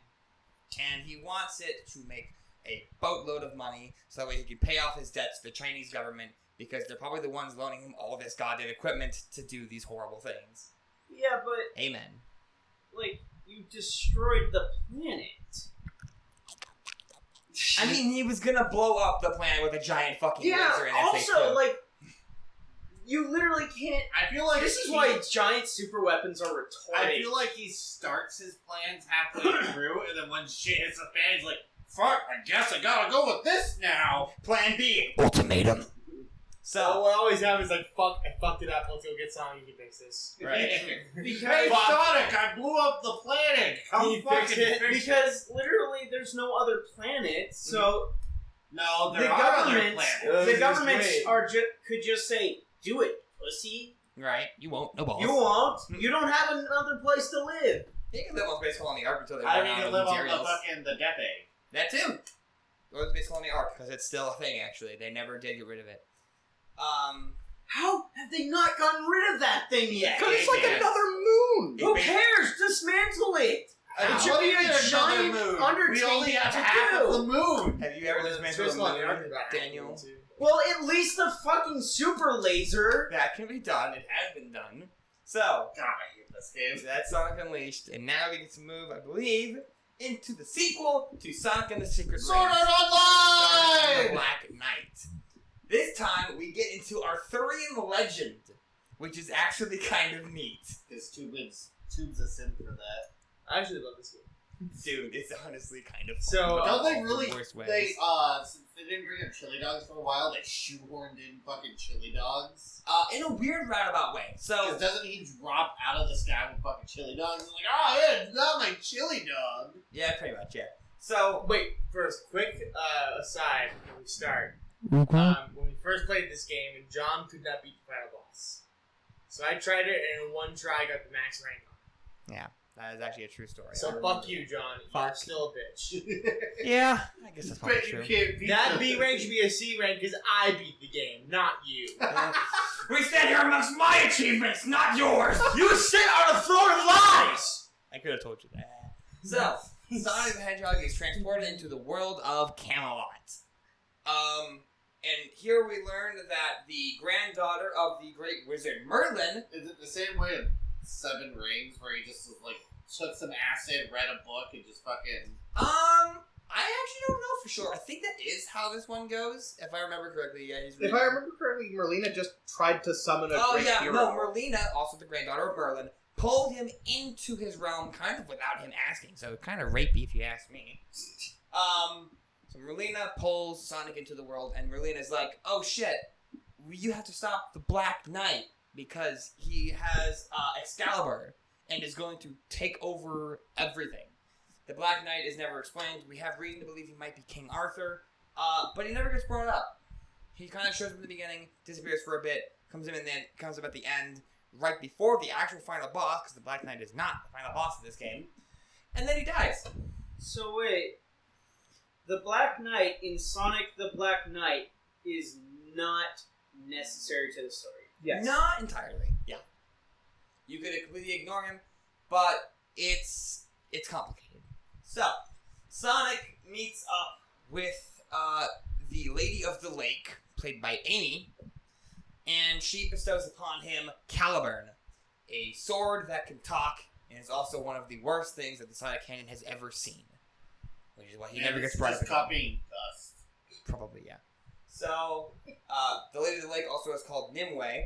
And he wants it to make a boatload of money so that way he can pay off his debts to the Chinese government, because they're probably the ones loaning him all this goddamn equipment to do these horrible things. Yeah, but, Amen. like, you destroyed the planet. I mean, he was gonna blow up the planet with a giant fucking laser in his also, like, you literally can't... I feel like This is why giant super weapons are retarded. I feel like he starts his plans halfway through, and then when shit hits the fan, he's like, "Fuck! I guess I gotta go with this now." Plan B, ultimatum. So what always happens is like, fuck, I fucked it up. Let's go get Sonic. He can fix this. Right. Hey, Sonic! I blew up the planet. Come fucking fix it. Because literally there's no other planet, so No, the there are other governments, planets. the governments great. could just say, "Do it, pussy." Right, you won't. No balls. You won't. You don't have another place to live. You can live on Space Colony Ark until they I run need out to of live on materials. the Death Egg. That too. Or the Space Colony Ark, because it's still a thing, actually. They never did get rid of it. How have they not gotten rid of that thing yet? Because it's like another moon! Who cares? Dismantle it. It should be a giant undertaking We only have to half do. of the moon. Have you ever dismantled a moon, Daniel? Well, at least the fucking super laser. That can be done. It has been done. So, God, I hate this game. that's Sonic Unleashed, and now we get to move, I believe, into the sequel to Sonic and the Secret Sword Rings. Art Sonic and the Online! Black Knight. This time, we get into Arthurian legend, which is actually kind of neat. Because Tube's a simp for that. I actually love this game. Dude, it's honestly kind of So, fun, but Don't they all the really? worst ways. Since they didn't bring up chili dogs for a while, they shoehorned in fucking chili dogs. In a weird roundabout way. So, Because doesn't he drop out of the sky with fucking chili dogs? It's like, oh yeah, it's not my chili dog. yeah, pretty much, yeah. So, Wait, first, quick aside before we start. When we first played this game, and John could not beat the final boss. So I tried it, and in one try, I got the max rank on it. that is actually a true story. So fuck you, John. You're Fuck. still a bitch. Yeah, I guess that's probably But you true. can't beat That the- B rank should be a C rank because I beat the game, not you. We stand here amongst my achievements, not yours! You sit on a throne of lies. I could have told you that. So, Sonic the Hedgehog is transported into the world of Camelot. And here we learn that the granddaughter of the great wizard Merlin. Is it the same way in Seven Rings, where he just like took some acid, read a book, and just fucking? I actually don't know for sure. I think that is how this one goes, if I remember correctly. Yeah, he's. If I remember correctly, Merlina just tried to summon a Oh great yeah, hero. no, Merlina, also the granddaughter of Merlin, pulled him into his realm kind of without him asking, so kind of rapey if you ask me. So Merlina pulls Sonic into the world, and Merlina's like, oh shit, you have to stop the Black Knight, because he has Excalibur, and is going to take over everything. The Black Knight is never explained. We have reason to believe he might be King Arthur, but he never gets brought up. He kind of shows up in the beginning, disappears for a bit, comes up at the end, right before the actual final boss, because the Black Knight is not the final boss of this game, and then he dies. So wait, the Black Knight in Sonic the Black Knight is not necessary to the story. Yes. Not entirely, yeah. You could completely ignore him, but it's complicated. So, Sonic meets up with the Lady of the Lake, played by Amy, and she bestows upon him Caliburn, a sword that can talk, and is also one of the worst things that the Sonic canon has ever seen. Which is why he never gets brought up again. Copying dust. Probably, yeah. So, the Lady of the Lake also is called Nimue,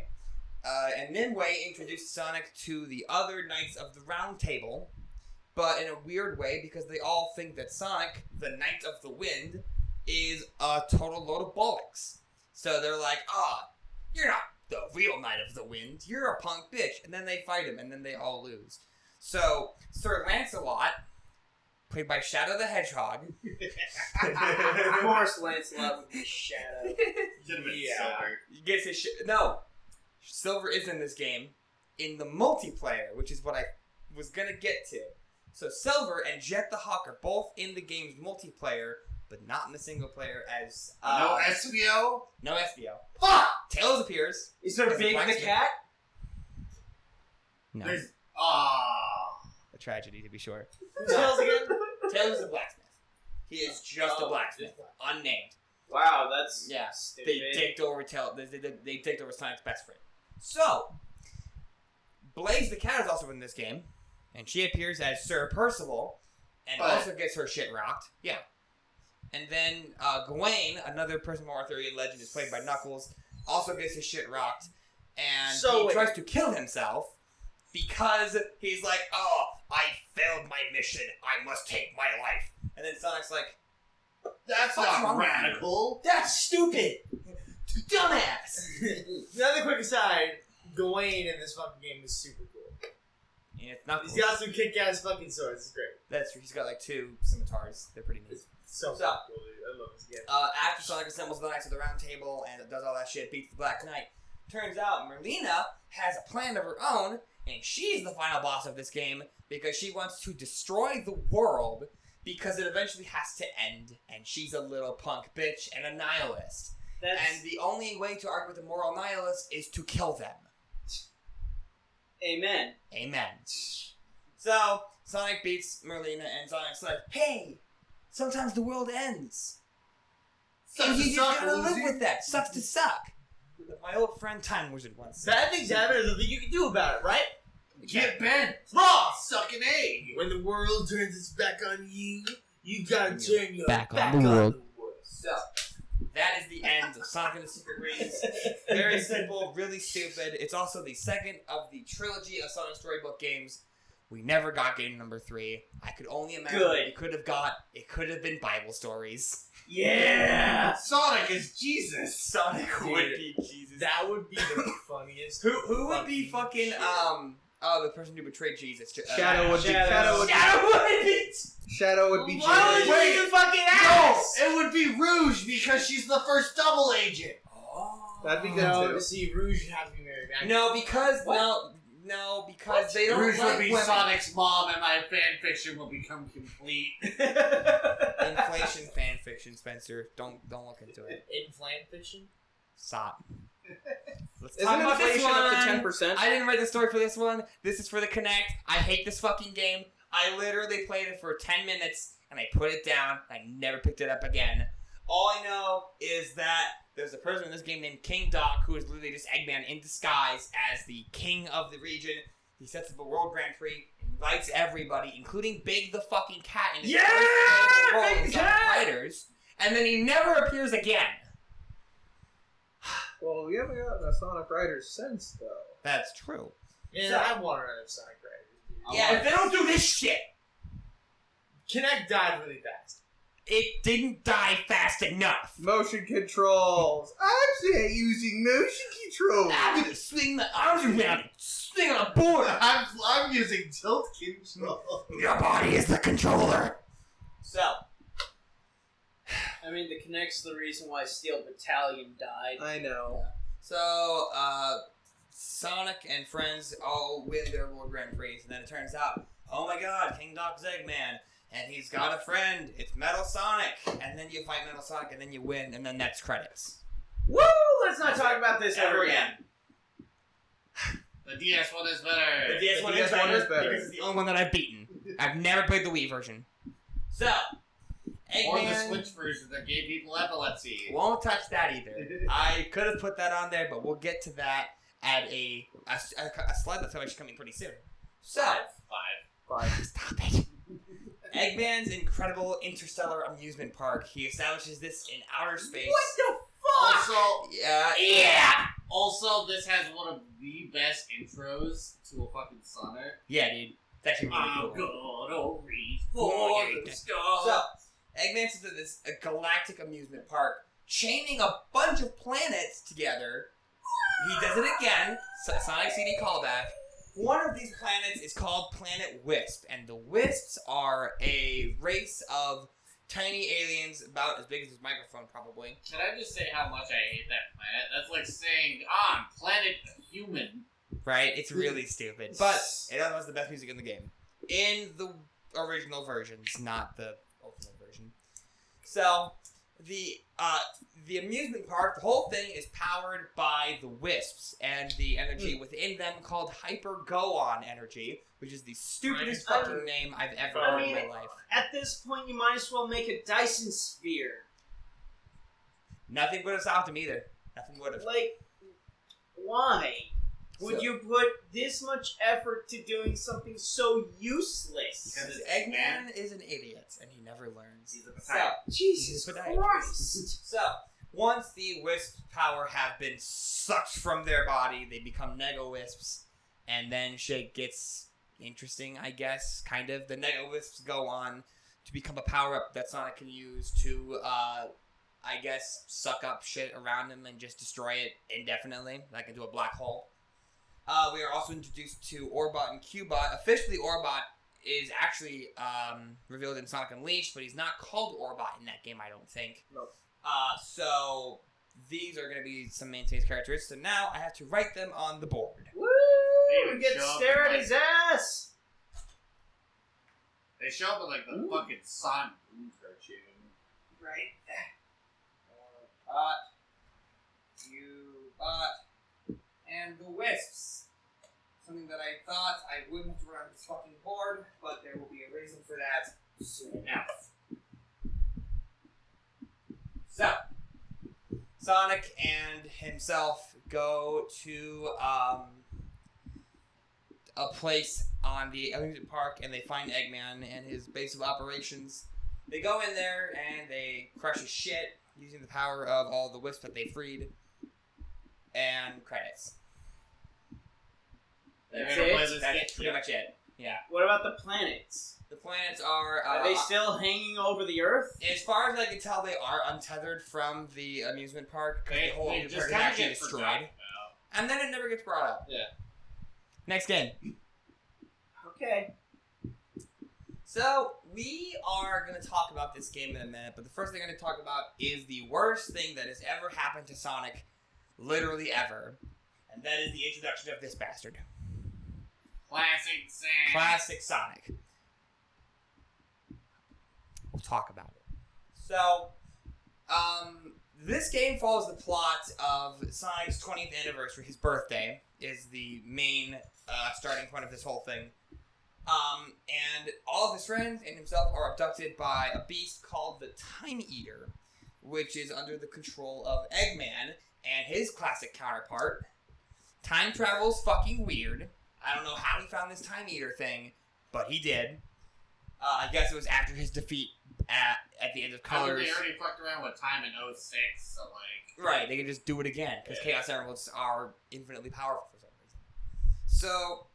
and Nimue introduced Sonic to the other Knights of the Round Table, but in a weird way, because they all think that Sonic, the Knight of the Wind, is a total load of bollocks. So they're like, you're not the real Knight of the Wind, you're a punk bitch. And then they fight him, and then they all lose. So, Sir Lancelot, played by Shadow the Hedgehog. Of course, Lancelot would be Shadow. Should have been Silver. Gets his shit. No, Silver is in this game in the multiplayer, which is what I was gonna get to. So Silver and Jet the Hawk are both in the game's multiplayer, but not in the single player. As No SVO? no SBO. Fuck! Tails appears. Is there As a Big the blacksmith. Cat? No, There's a tragedy to be sure. Tails again? Tails is a blacksmith. He is just a blacksmith, unnamed. Wow, that's Yeah, stupid. they taked over They taked over Sonic's best friend. So, Blaze the Cat is also in this game, and she appears as Sir Percival, and What? also gets her shit rocked. Yeah. And then Gawain, another person from Arthurian legend, is played by Knuckles, also gets his shit rocked, and So he wait. tries to kill himself because he's like, oh, I failed my mission, I must take my life. And then Sonic's like, that's What's not wrong with you? radical. that's stupid! Dumbass! Another quick aside, Gawain in this fucking game is super cool. And it's not He's got some kick-ass fucking swords. It's great. That's true. He's got like 2 scimitars. They're pretty neat. It's so So, cool, dude. I love this game. After Sonic assembles the Knights of the Round Table and does all that shit, beats the Black Knight, turns out Merlina has a plan of her own, and she's the final boss of this game because she wants to destroy the world because it eventually has to end, and she's a little punk bitch and a nihilist. That's And the only way to argue with a moral nihilist is to kill them. amen. Amen. So, Sonic beats Merlina, and Sonic's like, hey, sometimes the world ends. Sucks And to you just suck, gotta live loser. with that. Sucks to suck. My old friend Time Wizard once said. Bad things happen, there's nothing you can do about it, right? Get bent. Wrong! Suck an egg. When the world turns its back on you, you gotta turn your back back, on the on world. the world. So, that is the end of Sonic and the Secret Rings. Very simple, really stupid. It's also the second of the trilogy of Sonic Storybook games. We never got game number 3. I could only imagine Good. what we could have got. It could have been Bible stories. Yeah. Sonic is Jesus. Sonic Dude, would be Jesus. That would be the funniest. Who would be fucking shit. the person who betrayed Jesus? Shadow would be Shadow. Shadow would be Why Jesus. would Wait, you do fucking No, ass? it would be Rouge because she's the first double agent. Oh. That'd be good No, too. see, Rouge would have to be married. No, because no, because they don't Rouge like would be women. Sonic's mom, and my fan fiction will become complete. Inflation fan fiction, Spencer. Don't look into it. In-flan fiction? Stop. Let's Isn't talk about this inflation up to one. 10%? I didn't write the story for this one. This is for the Connect. I hate this fucking game. I literally played it for 10 minutes and I put it down. I never picked it up again. All I know is that there's a person in this game named King Doc who is literally just Eggman in disguise as the king of the region. He sets up a World Grand Prix, invites everybody, including Big the fucking Cat in his Yeah! first global role Big in the Sonic Cat! Riders, and then he never appears again. Well, we haven't gotten a Sonic Riders since, though. That's true. Yeah, So- I want another Sonic Riders, dude. Yeah, if they don't do this shit, Kinect died really fast. it didn't die fast enough. Motion controls. I'm saying using motion controls. I'm gonna swing my arms around and swing on a board. I'm using tilt control. Your body is the controller. So, I mean, the Kinect's the reason why Steel Battalion died. I know. so Sonic Sonic and friends all win their World Grand Prix, and then it turns out, oh my god, King Doc's Eggman, and he's got a friend, it's Metal Sonic, and then you fight Metal Sonic, and then you win, and then that's credits. Woo! Let's not talk about this ever again. The DS one is better. The DS one is better because it's the only one that I've beaten. I've never played the Wii version. So, Or the Eggman... Switch version that gave people epilepsy. Won't touch that either. I could have put that on there, but we'll get to that at a slide that's actually coming pretty soon. So, Five. stop it. Eggman's incredible interstellar amusement park. He establishes this in outer space. What the fuck? Also, Yeah. Also, this has one of the best intros to a fucking Sonic. Yeah, dude. It's actually really I'm cool. gonna reach Oh, for yeah, the yeah. stars. So, Eggman's into this galactic amusement park, chaining a bunch of planets together. He does it again. Sonic CD callback. One of these planets is called Planet Wisp, and the Wisps are a race of tiny aliens about as big as this microphone, probably. Can I just say how much I hate that planet? That's like saying, planet human. Right? It's really stupid. But it has the best music in the game. In the original versions, not the ultimate version. So, the amusement park, the whole thing is powered by the Wisps and the energy within them called Hyper Go-On energy, which is the stupidest fucking name I've ever heard in my life. At this point, you might as well make a Dyson sphere. Nothing would have stopped him either. Nothing would have. Like, why would So- you put this much effort to doing something so useless? Because Eggman is an idiot, and he never learns. He's a So, Jesus He's a podiatrist. Christ! So, once the wisp power have been sucked from their body, they become Nega Wisps, and then shit gets interesting, I guess, kind of. The Nega Wisps go on to become a power-up that Sonic can use to, I guess, suck up shit around him and just destroy it indefinitely, like into a black hole. We are also introduced to Orbot and Cubot. Officially, Orbot is actually revealed in Sonic Unleashed, but he's not called Orbot in that game, I don't think. Nope. So these are going to be some maintained characters. So now I have to write them on the board. Woo! They We get to show up stare in, at his ass! They show up in like the fucking Sonic Boom cartoon. Right. Orbot, Cubot, and the Wisps. Something that I thought I wouldn't have to run on this fucking board, but there will be a reason for that soon enough. So, Sonic and himself go to a place on the amusement park, and they find Eggman and his base of operations. They go in there and they crush his shit using the power of all the wisps that they freed. And credits. That's They're gonna play it? this That's game. pretty much it. Yeah. What about the planets? The planets are... Are they still hanging over the Earth? As far as I can tell, they are untethered from the amusement park. Because the whole They amusement just park is kind of actually get destroyed. forgotten about. And then it never gets brought up. Yeah. Next game. Okay. So, we are going to talk about this game in a minute, but the first thing I'm going to talk about is the worst thing that has ever happened to Sonic, literally ever, and that is the introduction of this bastard. Classic Sam. Classic Sonic. We'll talk about it. So, this game follows the plot of Sonic's 20th anniversary. His birthday is the main starting point of this whole thing. And all of his friends and himself are abducted by a beast called the Time Eater, which is under the control of Eggman and his classic counterpart. Time travel's fucking weird. I don't know how he found this Time Eater thing, but he did. I guess it was after his defeat at the end of I mean, Colors. they already fucked around with time in 06, so like... Right, they can just do it again, because Yeah. Chaos Emeralds are infinitely powerful for some reason. So,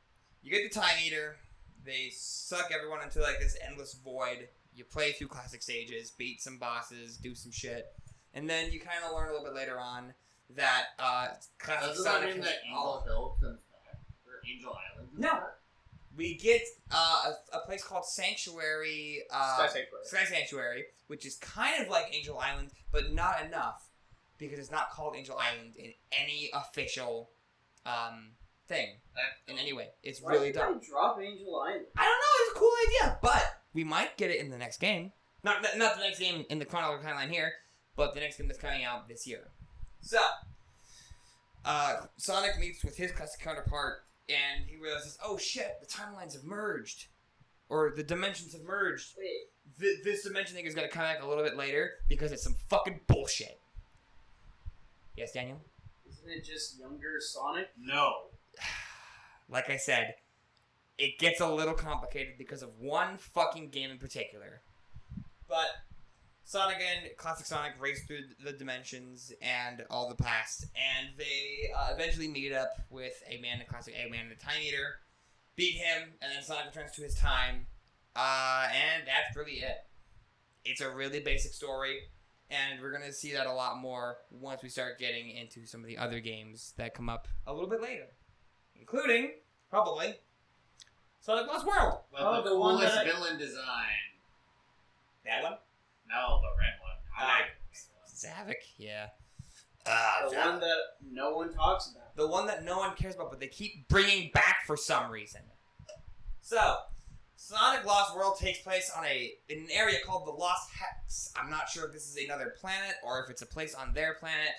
you get the Time Eater, they suck everyone into like this endless void, you play through classic stages, beat some bosses, do some shit, and then you kind of learn a little bit later on that classic Doesn't that Sonic mean has that Angel Hill comes back? Or Angel Island? No. We get a place called Sanctuary, Sky Sanctuary, which is kind of like Angel Island, but not enough, because it's not called Angel Island in any official thing in any way. It's Why really did dumb. I drop Angel Island? I don't know. It's a cool idea, but we might get it in the next game. Not the next game in the chronological timeline here, but the next game that's coming out this year. So, Sonic meets with his classic counterpart, and he realizes, oh shit, the timelines have merged, or the dimensions have merged. Wait, This dimension thing is gonna come back a little bit later because it's some fucking bullshit. Yes, Daniel? isn't it just younger Sonic? No. Like I said, it gets a little complicated because of one fucking game in particular. But Sonic and Classic Sonic race through the dimensions and all the past, and they eventually meet up with Eggman, the classic Eggman, the Time Eater, beat him, and then Sonic returns to his time, and that's really it. It's a really basic story, and we're going to see that a lot more once we start getting into some of the other games that come up a little bit later. Including, probably, Sonic Lost World. Well, Oh, the the one coolest that I- villain design. That one? No, the red one. I like the red one. Zavik, yeah. The one that no one talks about. The one that no one cares about, but they keep bringing back for some reason. So, Sonic Lost World takes place on in an area called the Lost Hex. I'm not sure if this is another planet or if it's a place on their planet.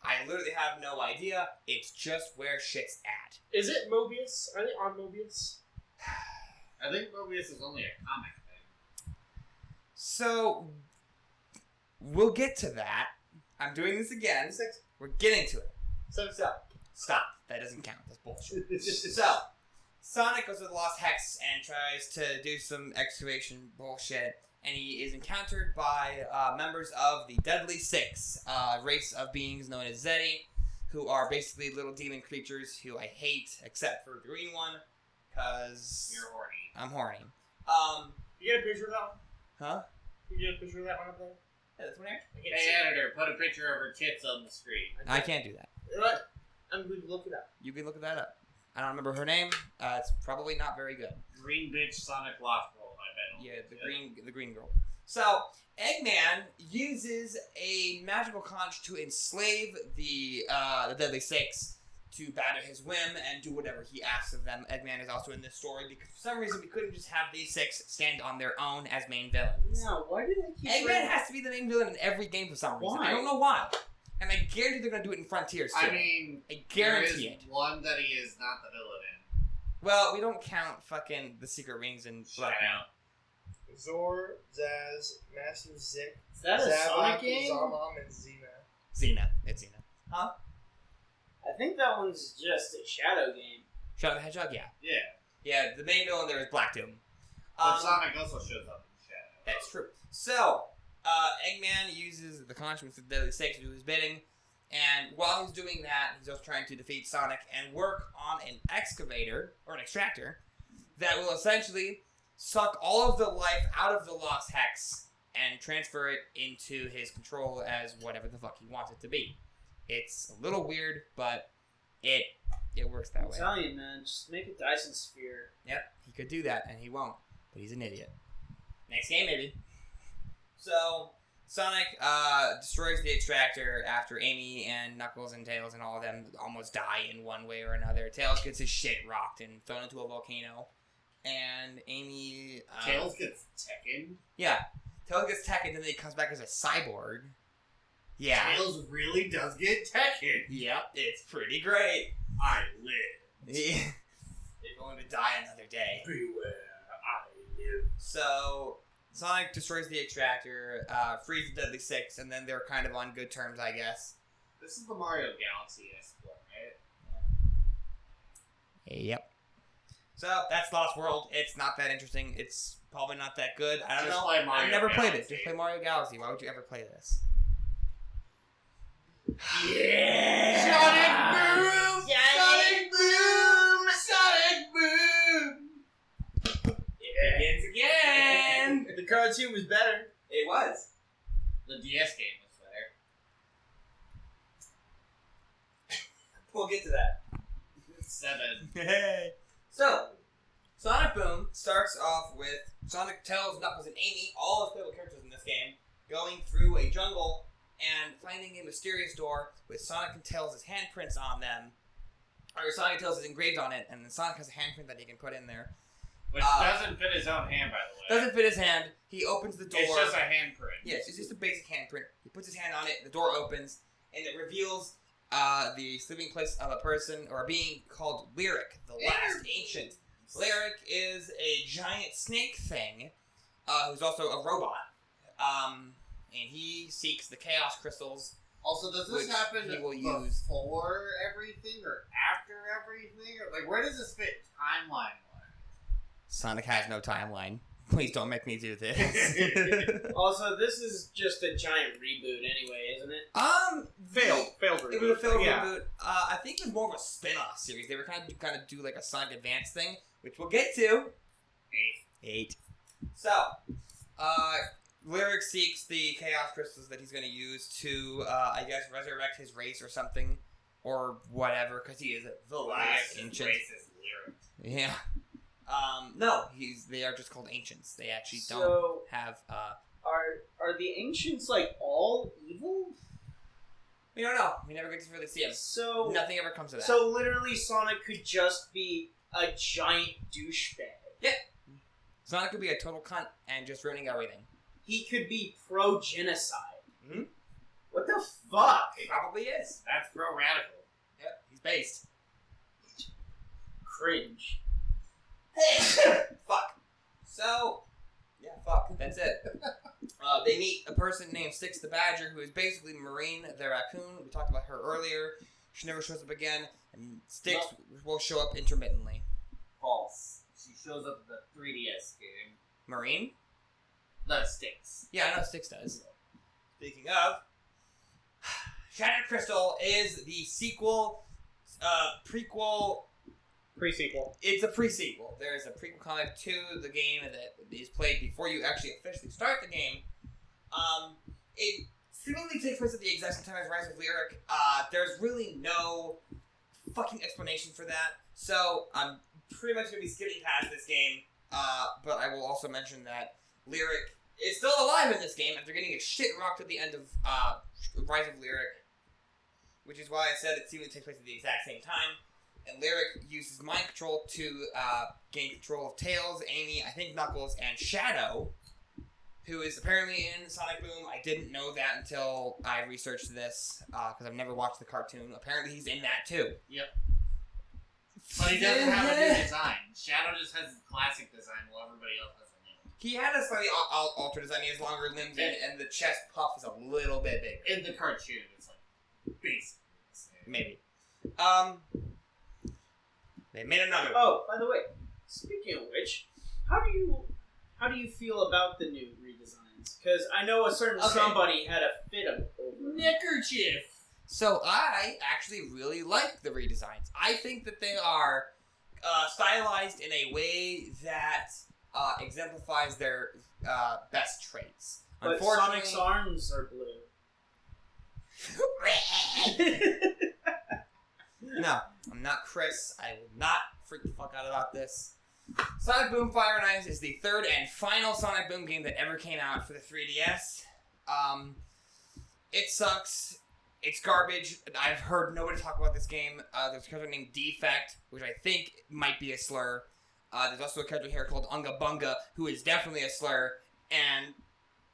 I literally have no idea. It's just where shit's at. Is it Mobius? Are they on Mobius? I think Mobius is only a comic thing. So, we'll get to that. I'm doing this again. We're getting to it. So, stop. That doesn't count. That's bullshit. So, Sonic goes to the Lost Hex and tries to do some excavation bullshit, and he is encountered by members of the Deadly Six, a race of beings known as Zeti, who are basically little demon creatures who I hate, except for the green one, because You're horny. I'm horny. You get a picture of that one? Huh? You get a picture of that one up there? Yeah, that's one here. I can't Hey, see it. editor, put a picture of her tits on the screen. I can't do that. You know what? I'm going to look it up. You can look that up. I don't remember her name. It's probably not very good. Green bitch Sonic Lost World, I bet. Yeah, the green girl. So Eggman uses a magical conch to enslave the Deadly Six to batter his whim and do whatever he asks of them. Eggman is also in this story because for some reason we couldn't just have these six stand on their own as main villains. Yeah, why do they keep Eggman has to be the main villain in every game for some reason. Why? I don't know why. And I guarantee they're gonna do it in Frontiers too. I mean, I guarantee there it. is one that he is not the villain in. Well, we don't count fucking the Secret Rings and Black Shout Man. out. Zor, Zaz, Master Zik, Is that a Sonic Zavok, game? Zomom, and Xena. Xena. It's Xena. Huh? I think that one's just a shadow game. Shadow the Hedgehog? Yeah. Yeah. Yeah, the main villain there is Black Doom. But Sonic also shows up in Shadow. That's true. So, Eggman uses the conscience of the Deadly Six to do his bidding, and while he's doing that, he's also trying to defeat Sonic and work on an excavator, or an extractor, that will essentially suck all of the life out of the Lost Hex and transfer it into his control as whatever the fuck he wants it to be. It's a little weird, but it works that I'm way. telling you, man, just make a Dyson sphere. Yep, he could do that, and he won't. But he's an idiot. Next game, maybe. So, Sonic destroys the extractor after Amy and Knuckles and Tails and all of them almost die in one way or another. Tails gets his shit rocked and thrown into a volcano. And Amy... Tails gets Tekken. Yeah. Tails gets Tekken, and then he comes back as a cyborg. Yeah. Tails really does get Tekken. Yep, it's pretty great. I live. They're going to die another day. Beware, I live. So, Sonic destroys the extractor, frees the Deadly Six, and then they're kind of on good terms, I guess. This is the Mario Galaxy Explore, right? Yep. So, that's Lost World. It's not that interesting. It's probably not that good. I don't Just know. play Mario I've never played it. Galaxy. Just play Mario Galaxy. Why would you ever play this? Yeah! Sonic Boom! Sonic Boom! Sonic Boom! It begins again! The cartoon was better. It was. The DS game was there. We'll get to that. 7. Hey. So, Sonic Boom starts off with Sonic, Tails, Knuckles, and Amy, all his playable characters in this game, going through a jungle and finding a mysterious door with Sonic and Tails' handprints on them. or Sonic Tails is engraved on it, and then Sonic has a handprint that he can put in there. Which doesn't fit his own hand, by the way. Doesn't fit his hand. He opens the door. It's just a handprint. Yes, it's just a basic handprint. He puts his hand on it, the door opens, and it reveals the sleeping place of a person or a being called Lyric, the last ancient. Lyric is a giant snake thing, who's also a robot, and he seeks the Chaos Crystals. Also, does this happen he will before use. everything or after everything? Or, like, where does this fit timeline-wise? Sonic has no timeline. Please don't make me do this. Also, this is just a giant reboot anyway, isn't it? Failed reboot. It was a failed Yeah. reboot. I think it was more of a spin-off series. They were kind of do like a Sonic Advance thing, which we'll get to. 8. So, Lyric seeks the Chaos Crystals that he's going to use to, I guess, resurrect his race or something, or whatever, because he is the last ancient. Racist Lyric. Yeah. No, they are just called ancients. They actually don't So, have. are the ancients like all evil? We don't know. We never get to really see them. So Nothing ever comes of that. So literally, Sonic could just be a giant douchebag. Sonic could be a total cunt and just ruining everything. He could be pro-genocide. Hmm? What the fuck? He probably is. That's pro-radical. Yep, he's based. Cringe. Fuck. So, yeah, fuck. That's it. They meet a person named Styx the Badger, who is basically Marine the raccoon. We talked about her earlier. She never shows up again, and Styx will show up intermittently. False. She shows up in the 3DS game. Marine? The Sticks. Yeah, I know Styx does. Speaking of, Shattered Crystal is the sequel, prequel. Pre-sequel. It's a pre-sequel. There is a prequel comic to the game that is played before you actually officially start the game. It seemingly takes place at the exact same time as Rise of Lyric. There's really no fucking explanation for that, so I'm pretty much going to be skipping past this game. But I will also mention that Lyric is still alive in this game after getting a shit rocked at the end of Rise of Lyric, which is why I said it seemingly takes place at the exact same time. And Lyric uses mind control to gain control of Tails, Amy, I think Knuckles, and Shadow, who is apparently in Sonic Boom. I didn't know that until I researched this, because I've never watched the cartoon. Apparently he's in that too. Yep. But he doesn't have a new design. Shadow just has his classic design while everybody else has a new. He had a slightly altered design. He has longer limbs, and the chest puff is a little bit bigger. In the cartoon, it's like basically the same. Maybe. They made another. Oh, by the way, speaking of which, how do you feel about the new redesigns? Because I know a certain somebody had a fit over it. Neckerchief! So I actually really like the redesigns. I think that they are stylized in a way that exemplifies their best traits. But Sonic's arms are blue. No, I'm not Chris. I will not freak the fuck out about this. Sonic Boom Fire and Ice is the third and final Sonic Boom game that ever came out for the 3DS. It sucks. It's garbage. I've heard nobody talk about this game. There's a character named Defect, which I think might be a slur. There's also a character here called Unga Bunga, who is definitely a slur. And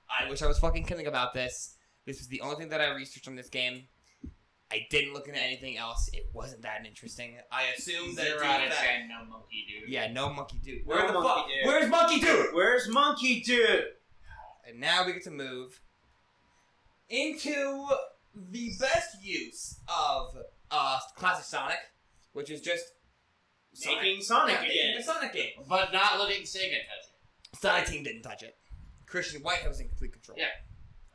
I wish I was fucking kidding about this. This was the only thing that I researched on this game. I didn't look into anything else. It wasn't that interesting. I assumed that 0 out of 10, no monkey dude. Yeah, no Monkey Dude. No Where the Monkey fuck? Dude. Where's Monkey Dude? Where's Monkey Dude? And now we get to move into the best use of classic Sonic, which is just Making Sonic making again. a Sonic game. But not letting Sega touch it. Sonic Team didn't touch it. Christian White was in complete control. Yeah.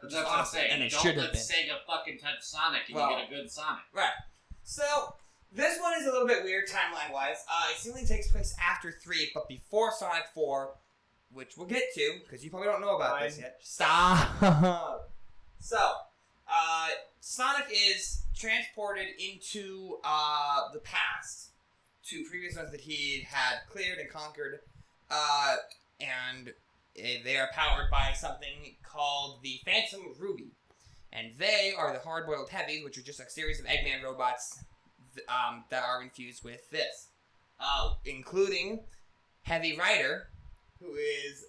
Which That's is what I'm awesome, saying. and it Don't should let have been. Sega fucking touch Sonic and Well, you get a good Sonic. Right. So, this one is a little bit weird timeline-wise. It seemingly takes place after 3, but before Sonic 4, which we'll get to, because you probably don't know about this yet. Stop! So, Sonic is transported into the past to previous ones that he had cleared and conquered, and they are powered by something called the Phantom Ruby. And they are the hard-boiled heavies, which are just a series of Eggman robots that are infused with this, including Heavy Rider, who is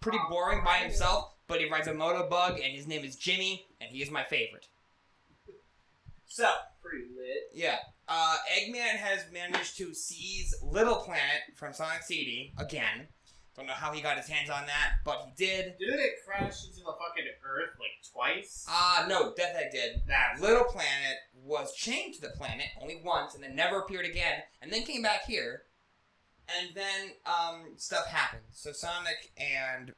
pretty boring by himself, but he rides a motobug, and his name is Jimmy, and he is my favorite. So, Pretty lit. yeah, Eggman has managed to seize Little Planet from Sonic CD again. Don't know how he got his hands on that, but he did. Didn't it crash into the fucking Earth like twice? No, Death Egg did. Nah. Little Planet was chained to the planet only once, and then never appeared again, and then came back here. And then, stuff happened. So Sonic and,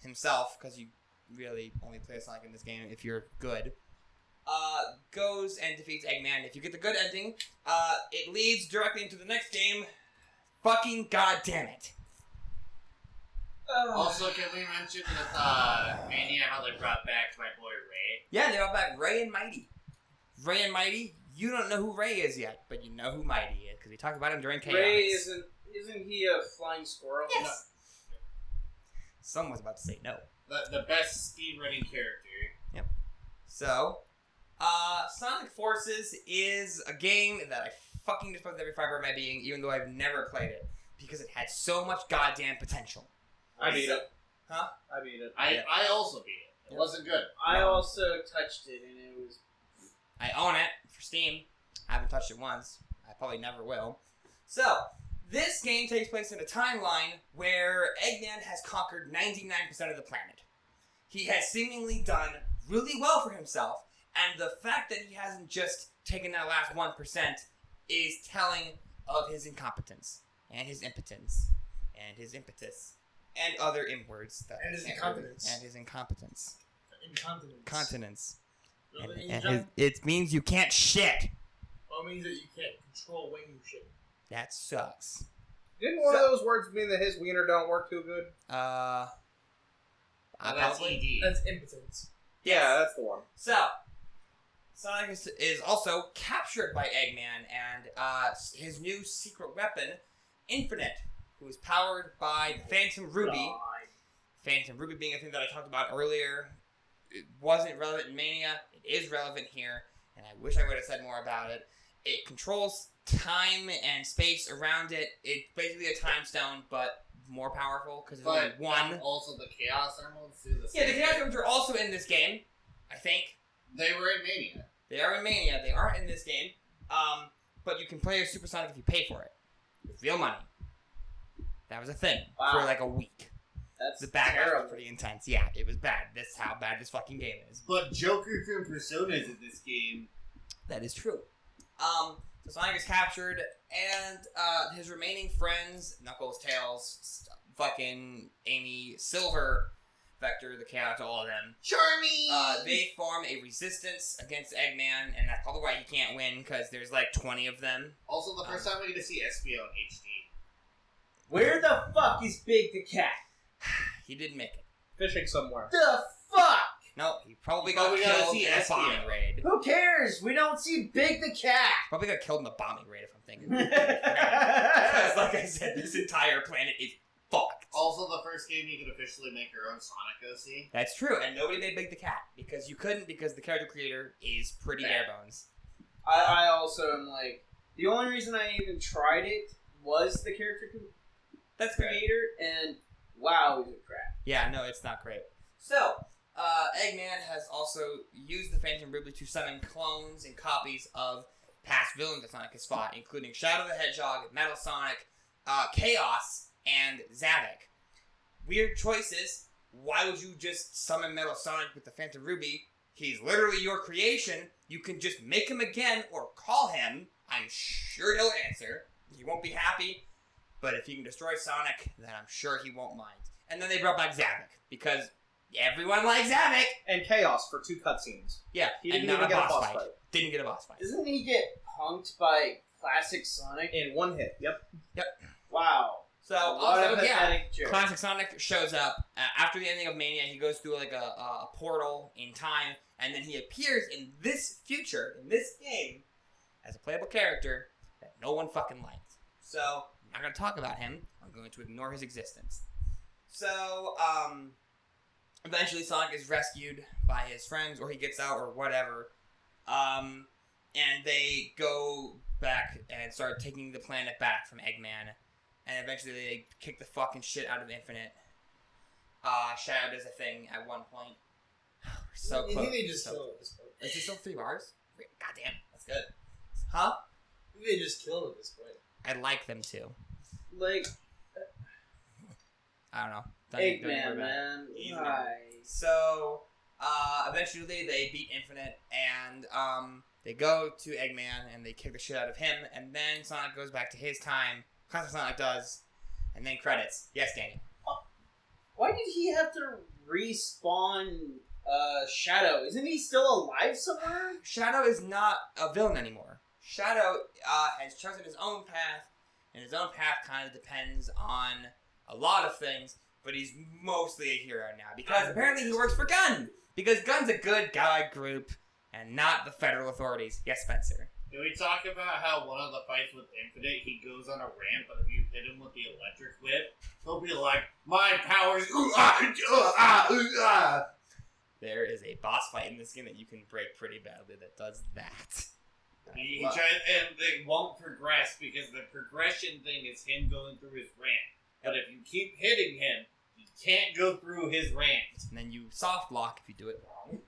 himself, because you really only play Sonic in this game if you're good, goes and defeats Eggman. If you get the good ending, it leads directly into the next game. Fucking goddamn it. Also, can we mention with Mania how they brought back my boy Ray? Yeah, they brought back Ray and Mighty. Ray and Mighty, you don't know who Ray is yet, but you know who Mighty is, because we talked about him during Chaos. Ray isn't he a flying squirrel? Yes. Someone was about to say no. The best speedrunning character. So, Sonic Forces is a game that I fucking despise with every fiber of my being, even though I've never played it, because it had so much goddamn potential. I beat it. Huh? I beat it. I also beat it. It wasn't good. I also touched it, and it was. I own it for Steam. I haven't touched it once. I probably never will. So, this game takes place in a timeline where Eggman has conquered 99% of the planet. He has seemingly done really well for himself, and the fact that he hasn't just taken that last 1% is telling of his incompetence, and his impotence, and his impetus, and other M words. And his incompetence. And his incompetence. Incontinence. Continence. No, And it means you can't shit. Well, it means that you can't control when you shit. That sucks. Didn't one of those words mean that his wiener don't work too good? That's Probably. ED. That's impotence. Yeah, that's the one. So, Sonic is also captured by Eggman, and his new secret weapon, Infinite, who is powered by the Phantom Ruby. Phantom Ruby being a thing that I talked about earlier. It wasn't relevant in Mania. It is relevant here, and I wish I would have said more about it. It controls time and space around it. It's basically a time stone, but more powerful because there's only one. Also, the Chaos Emeralds do the same. Yeah, the Chaos Emeralds are also in this game, I think. They were in Mania. They are in Mania. They aren't in this game. But you can play as Super Sonic if you pay for it. With real money. That was a thing for like a week. That's The backlash terrible. was pretty intense. Yeah, it was bad. That's how bad this fucking game is. But Joker from Persona is in this game. That is true. So Sonic is captured, and his remaining friends, Knuckles, Tails, fucking Amy, Silver, Vector, the Chaos, all of them. Charmy! They form a resistance against Eggman, and that's probably why he can't win, because there's like 20 of them. Also, the first time we get to see SPO in HD. Where the fuck is Big the Cat? He didn't make it. Fishing somewhere. The fuck? No, he probably But got we gotta killed see in a Espio. bombing raid. Who cares? We don't see Big the Cat. Probably got killed in the bombing raid, if I'm thinking. Because, like I said, this entire planet is fucked. Also, the first game you could officially make your own Sonic OC. That's true, and nobody made Big the Cat because you couldn't, because the character creator is pretty bare bones. I also am like, the only reason I even tried it was the character That's great. creator, and wow, is it crap. Yeah, no, it's not great. So, Eggman has also used the Phantom Ruby to summon clones and copies of past villains that Sonic has fought, including Shadow the Hedgehog, Metal Sonic, Chaos, and Zavok. Weird choices. Why would you just summon Metal Sonic with the Phantom Ruby? He's literally your creation. You can just make him again or call him. I'm sure he'll answer. He won't be happy, but if you can destroy Sonic, then I'm sure he won't mind. And then they brought back Zavok, because everyone likes Zavok. And Chaos for 2 cutscenes. Yeah, He and didn't not even a get a boss boss fight. fight. Didn't get a boss fight. Doesn't he get punked by classic Sonic? In 1 hit. Yep. Wow. So, What a also, yeah, pathetic joke. Classic Sonic shows up. After the ending of Mania, he goes through like a portal in time, and then he appears in this future, in this game, as a playable character that no one fucking liked. So, I'm not going to talk about him. I'm going to ignore his existence. So, eventually Sonic is rescued by his friends, or he gets out, or whatever. and they go back and start taking the planet back from Eggman, and eventually they kick the fucking shit out of Infinite. Shadow does a thing at one point. So close. I think they just kill him at this point. Is it still 3 bars? Goddamn, that's good. Huh? I think they just kill him at this point. I'd like them to. Like, I don't know. Eggman, man. Why? So, eventually they beat Infinite, and they go to Eggman, and they kick the shit out of him, and then Sonic goes back to his time. Classic Sonic does, and then credits. Yes, Daniel. Why did he have to respawn Shadow? Isn't he still alive somewhere? Shadow is not a villain anymore. Shadow has chosen his own path, and his own path kind of depends on a lot of things, but he's mostly a hero now, because apparently he works for Gun! Because Gun's a good guy group, and not the federal authorities. Yes, Spencer. Can we talk about how one of the fights with Infinite, he goes on a ramp, but if you hit him with the electric whip, he'll be like, my powers, There is a boss fight in this game that you can break pretty badly that does that. He tries, and they won't progress because the progression thing is him going through his ramp. But if you keep hitting him, he can't go through his ramp. And then you soft block if you do it wrong.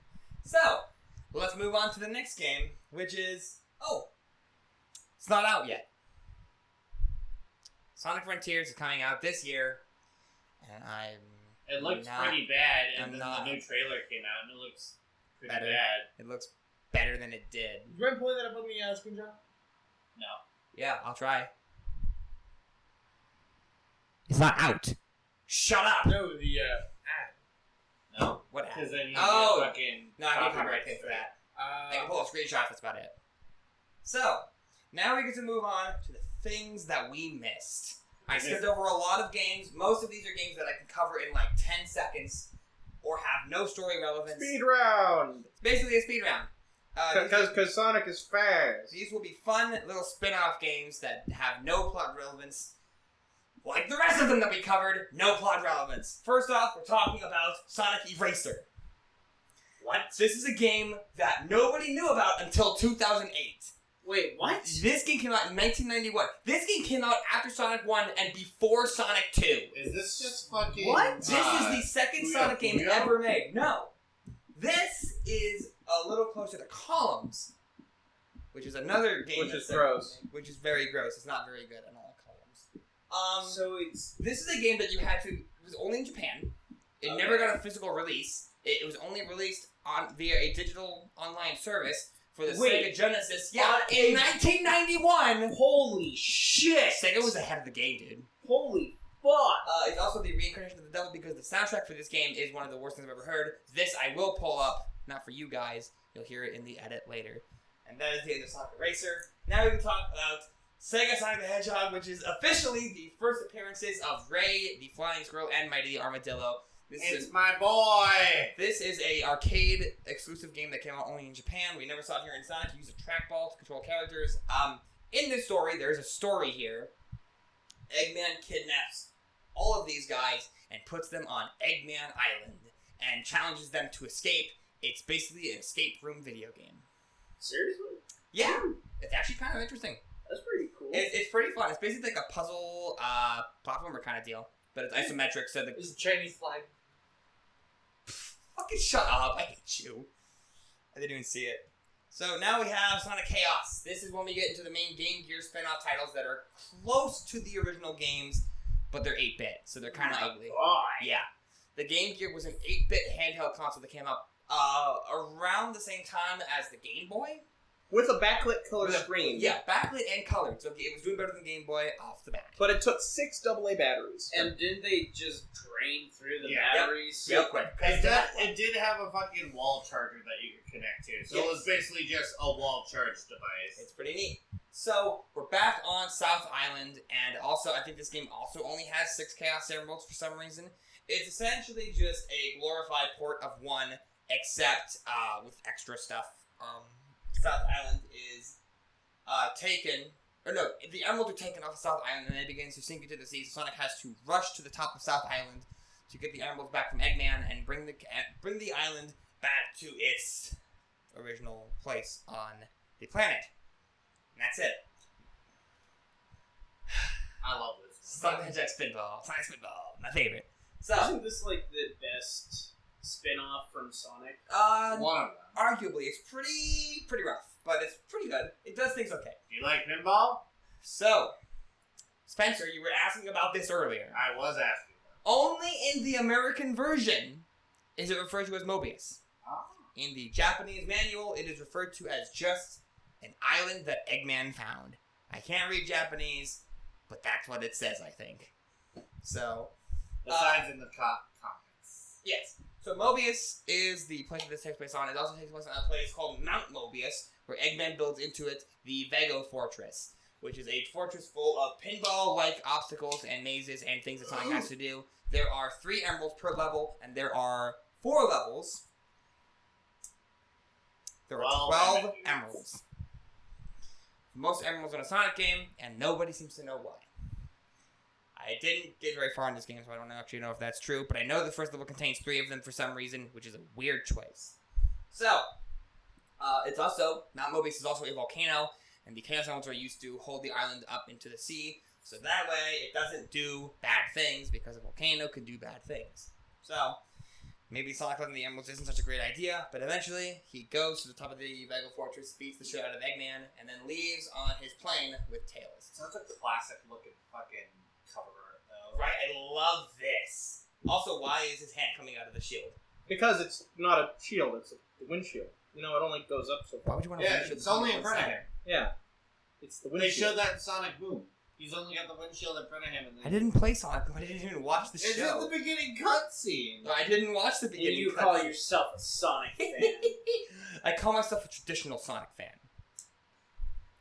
So, let's move on to the next game, which is... Oh! It's not out yet. Sonic Frontiers is coming out this year, and It looks pretty bad, and then the new trailer came out, and it looks pretty bad. It looks better than it did. You mind pulling that up on the screen shot? No. Yeah, I'll try. It's not out. Shut up! No, the ad. No. What ad? Because then you Oh! get fucking No, I need copyright copyright for strike. that. I can pull a screenshot, that's about it. So, now we get to move on to the things that we missed. I skipped over a lot of games. Most of these are games that I can cover in like 10 seconds or have no story relevance. Speed round! It's basically a speed round. Because Sonic is fast. These will be fun little spin-off games that have no plot relevance. Like the rest of them that we covered, no plot relevance. First off, we're talking about Sonic Eraser. What? This is a game that nobody knew about until 2008. Wait, what? This game came out in 1991. This game came out after Sonic 1 and before Sonic 2. Is this just fucking... What? This is the second Sonic game ever made. No. This is a little closer to Columns, which is another game Which is gross. Which is very gross. It's not very good. I don't like Columns. So it's... This is a game that you had to... It was only in Japan. It never got a physical release. It was only released via a digital online service for the Sega Genesis. Yeah, in 1991. Holy shit! Sega was ahead of the game, dude. Holy fuck! It's also the reincarnation of the devil because the soundtrack for this game is one of the worst things I've ever heard. This I will pull up, not for you guys. You'll hear it in the edit later. And that is the end of Sonic Eraser. Now we can talk about Sega Sonic the Hedgehog, which is officially the first appearances of Ray, the Flying Squirrel, and Mighty the Armadillo. It's my boy! This is a arcade exclusive game that came out only in Japan. We never saw it here in Sonic. You use a trackball to control characters. In this story, there's a story here. Eggman kidnaps all of these guys and puts them on Eggman Island and challenges them to escape. It's basically an escape room video game. Seriously? Yeah, it's actually kind of interesting. That's pretty cool. It's pretty fun. It's basically like a puzzle platformer kind of deal, but it's isometric. So There's a Chinese flag. Fucking shut up! I hate you. I didn't even see it. So now we have Sonic Chaos. This is when we get into the main Game Gear spin-off titles that are close to the original games, but they're 8-bit, so they're kind of ugly. Yeah. The Game Gear was an 8-bit handheld console that came out around the same time as the Game Boy. With a backlit color screen. Yeah, backlit and colored, so it was doing better than Game Boy off the bat. But it took 6 AA batteries. And didn't they just drain through the Yeah. batteries? Real quick. It did have a fucking wall charger that you could connect to, so it was basically just a wall charge device. It's pretty neat. So, we're back on South Island, and also, I think this game also only has 6 Chaos Emeralds for some reason. It's essentially just a glorified port of 1, except with extra stuff. South Island is taken, or no, the emeralds are taken off of South Island and then it begins to sink into the sea, so Sonic has to rush to the top of South Island to get the emeralds back from Eggman and bring the island back to its original place on the planet. And that's it. I love this. Sonic the Hedgehog Spinball. Sonic Spinball. My favorite. So, Isn't this like the best spin-off from Sonic? One of them. arguably, it's pretty rough, but it's pretty good. It does things okay. Do you like pinball? So, Spencer, you were asking about this earlier. I was asking. Only in the American version is it referred to as Mobius. Oh. In the Japanese manual, it is referred to as just an island that Eggman found. I can't read Japanese, but that's what it says, I think. So, Besides in the comics. yes. So Mobius is the place that this takes place on. It also takes place on a place called Mount Mobius, where Eggman builds into it the Vago Fortress, which is a fortress full of pinball-like obstacles and mazes and things that Sonic has to do. There are 3 emeralds per level, and there are 4 levels. There are 12 emeralds. Most emeralds in a Sonic game, and nobody seems to know why. I didn't get very far in this game, so I don't actually know if that's true, but I know the first level contains 3 of them for some reason, which is a weird choice. So, it's also, Mount Mobius is also a volcano, and the Chaos Emeralds are used to hold the island up into the sea, so that way it doesn't do bad things, because a volcano can do bad things. So, maybe Sonic collecting the emeralds isn't such a great idea, but eventually he goes to the top of the Vago Fortress, beats the shit out of Eggman, and then leaves on his plane with Tails. Such a classic looking fucking cover art, though. Right, I love this. Also, why is his hand coming out of the shield? Because it's not a shield, it's a windshield. You know, it only goes up so Why far. would you want Yeah, windshield it's only in front of outside? him. Yeah. It's the They windshield. showed that in Sonic Boom. He's only got the windshield in front of him. And then I didn't play Sonic. I didn't even watch the It's show. in the beginning cutscene. I didn't watch the And beginning. you call yourself a Sonic fan. I call myself a traditional Sonic fan.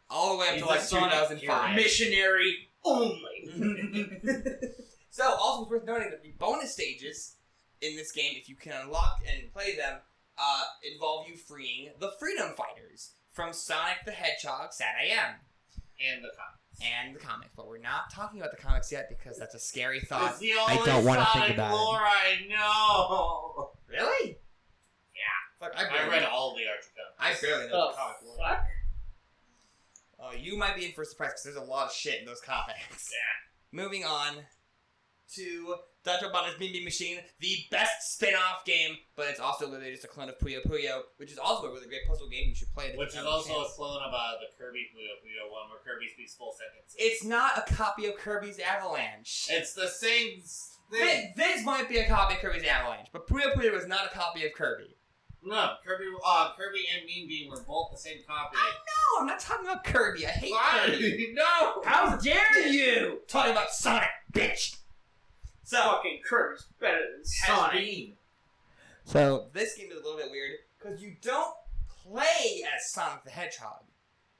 All the way up He's to like a Sonic 2005. Missionary only. So, also it's worth noting that the bonus stages in this game, if you can unlock and play them, involve you freeing the Freedom Fighters from Sonic the Hedgehog Sad AM. And the comics. And the comics, but we're not talking about the comics yet because that's a scary thought. It's the only don't wanna think Sonic about it. lore I know. Really? Yeah. Fuck, I read all the Archie comics. I barely know Oh, the comic lore. fuck. Oh, you might be in for a surprise because there's a lot of shit in those comics. Yeah. Moving on to Dr. Robotnik's Beam Beam Machine, the best spin-off game, but it's also literally just a clone of Puyo Puyo, which is also a really great puzzle game. You should play it. if Which you is have a also a chance. clone of the Kirby Puyo Puyo one where Kirby speaks full sentences. It's not a copy of Kirby's Avalanche. It's the same thing. This might be a copy of Kirby's Avalanche, but Puyo Puyo is not a copy of Kirby. No, Kirby and Mean Bean were both the same copy. No, I'm not talking about Kirby. I hate Kirby. No! How dare you? Talking about Sonic, bitch. So, Fucking Kirby's better than Sonic. Been. So, this game is a little bit weird, because you don't play as Sonic the Hedgehog.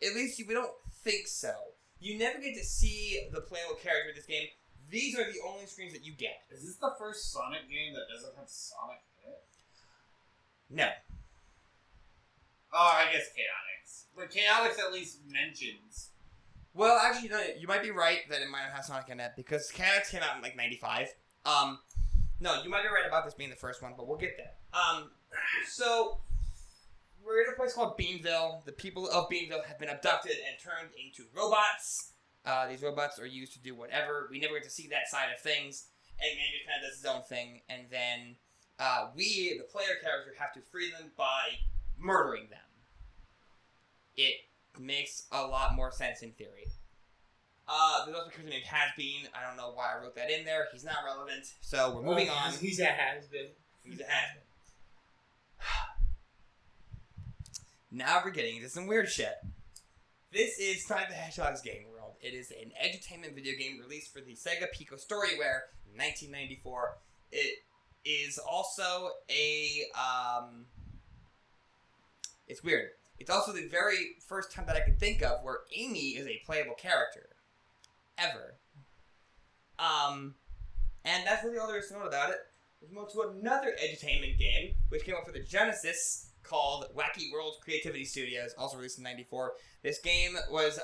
At least we don't think so. You never get to see the playable character in this game. These are the only screens that you get. Is this the first Sonic game that doesn't have Sonic in it? No. Oh, I guess Chaotix. But Chaotix at least mentions. Well, actually, no, you might be right that it might not have Sonic in it, because Chaotix came out in, like, 95. No, you might be right about this being the first one, but we'll get there. So, we're in a place called Beanville. The people of Beanville have been abducted and turned into robots. These robots are used to do whatever. We never get to see that side of things. Eggman just kind of does his own thing, and then we, the player character, have to free them by murdering them. It makes a lot more sense in theory. There's also a character named Has-Been. I don't know why I wrote that in there. He's not relevant. So we're moving on. He's a has-been. He's a has-been. Now we're getting into some weird shit. This is Sonic the Hedgehog's Game World. It is an edutainment video game released for the Sega Pico Storyware in 1994. It is also a, it's weird. It's also the very first time that I could think of where Amy is a playable character. Ever. And that's really all there is to know about it. Let's move to another edutainment game, which came out for the Genesis, called Wacky World Creativity Studios, also released in 94. This game was,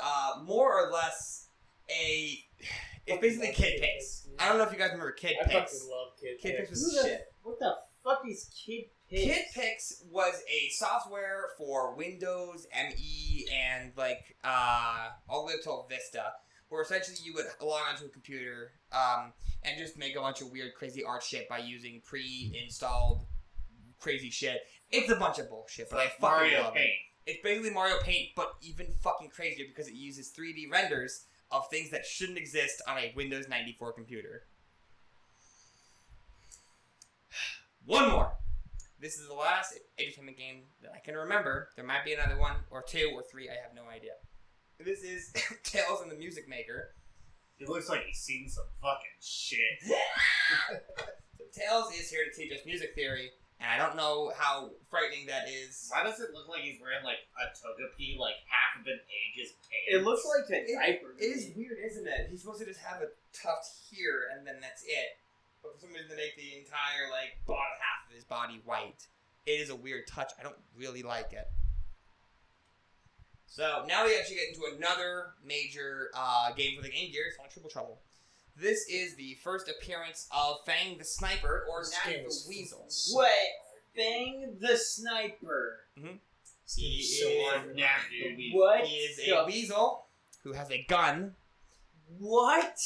more or less it's basically Kid Pix. I don't know if you guys remember Kid I Pix. fucking love Kid Kid Pix Pix. was shit. What the fuck is Kid KidPix was a software for Windows, ME, and like all the way up till Vista, where essentially you would log onto a computer and just make a bunch of weird, crazy art shit by using pre-installed crazy shit. It's a bunch of bullshit, but I fucking Mario love Paint. it. It's basically Mario Paint, but even fucking crazier because it uses 3D renders of things that shouldn't exist on a Windows 94 computer. One more. This is the last entertainment game that I can remember. There might be another one, or two, or three. I have no idea. This is Tales and the Music Maker. He looks like he's seen some fucking shit. So Tales is here to teach us music theory, and I don't know how frightening that is. Why does it look like he's wearing like a togepi, like half of an egg is pants? It looks like a diaper. It is weird, isn't it? He's supposed to just have a tuft here, and then that's it. But for some reason, they make the entire like bottom half of his body white. It is a weird touch. I don't really like it. So now we actually get into another major game for the Game Gear, Sonic Triple Trouble. This is the first appearance of Fang the Sniper, or Knack the Weasel. What? Fang the Sniper. He is What? He is a weasel who has a gun. What?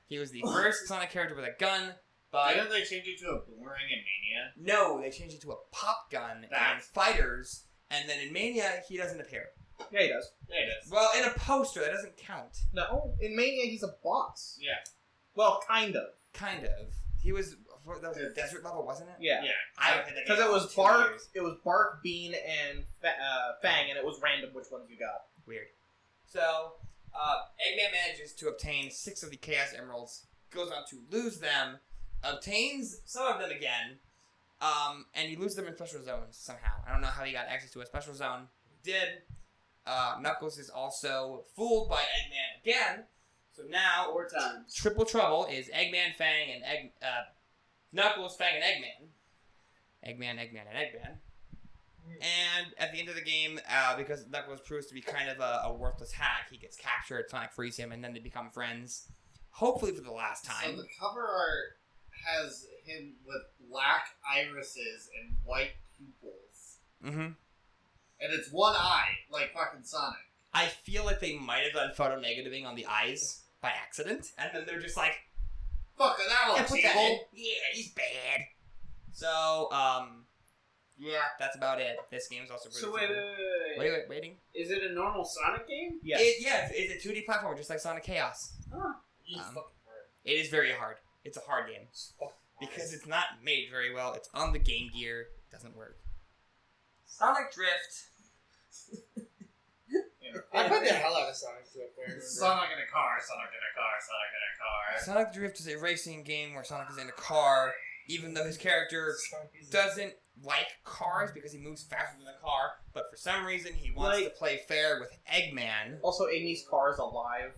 He was the first Sonic character with a gun, but Didn't they change it to a boomerang in Mania? no, they changed it to a pop gun in Fighters, and then in Mania he doesn't appear. Yeah, he does. Yeah, it is. Well, in a poster that doesn't count. No, in Mania he's a boss. Yeah. Well, kind of. Kind of. He was that was a desert level, wasn't it? Yeah. Yeah. I haven't played that Because game it in was 2 Bark, years. it was Bark, Bean, and Fang, and it was random which ones you got. Weird. So, Eggman manages to obtain 6 of the Chaos Emeralds, goes on to lose them, obtains some of them again, and he loses them in special zones somehow. I don't know how he got access to a special zone. He did. Knuckles is also fooled by Eggman again, so now 4 times. Triple Trouble is Eggman, Fang, and Knuckles, Fang, and Eggman. Eggman, and Eggman. And at the end of the game, because Knuckles proves to be kind of a worthless hack, he gets captured, Sonic frees him, and then they become friends. Hopefully for the last So time. the cover art has him with black irises and white pupils. Mm-hmm. And it's one eye, like fucking Sonic. I feel like they might have done photo negativing on the eyes by accident, and then they're just like, Fucking that yeah, looks put that in. evil. Yeah, he's bad. So, yeah, that's about it. This game is also pretty So wait. waiting. Is it a normal Sonic game? Yes. It's a 2D platformer, just like Sonic Chaos. Huh. He's Um, fucking hard. It is very hard. It's a hard game. He's fucking hard. Because it's not made very well. It's on the Game Gear. It doesn't work. Sonic Drift. I played the hell out of Sonic Drift. Sonic in a car, Sonic in a car, Sonic in a car. Sonic Drift is a racing game where Sonic is in a car, even though his character doesn't like cars because he moves faster than a car, but for some reason he wants to play fair with Eggman. Also, Amy's car is alive.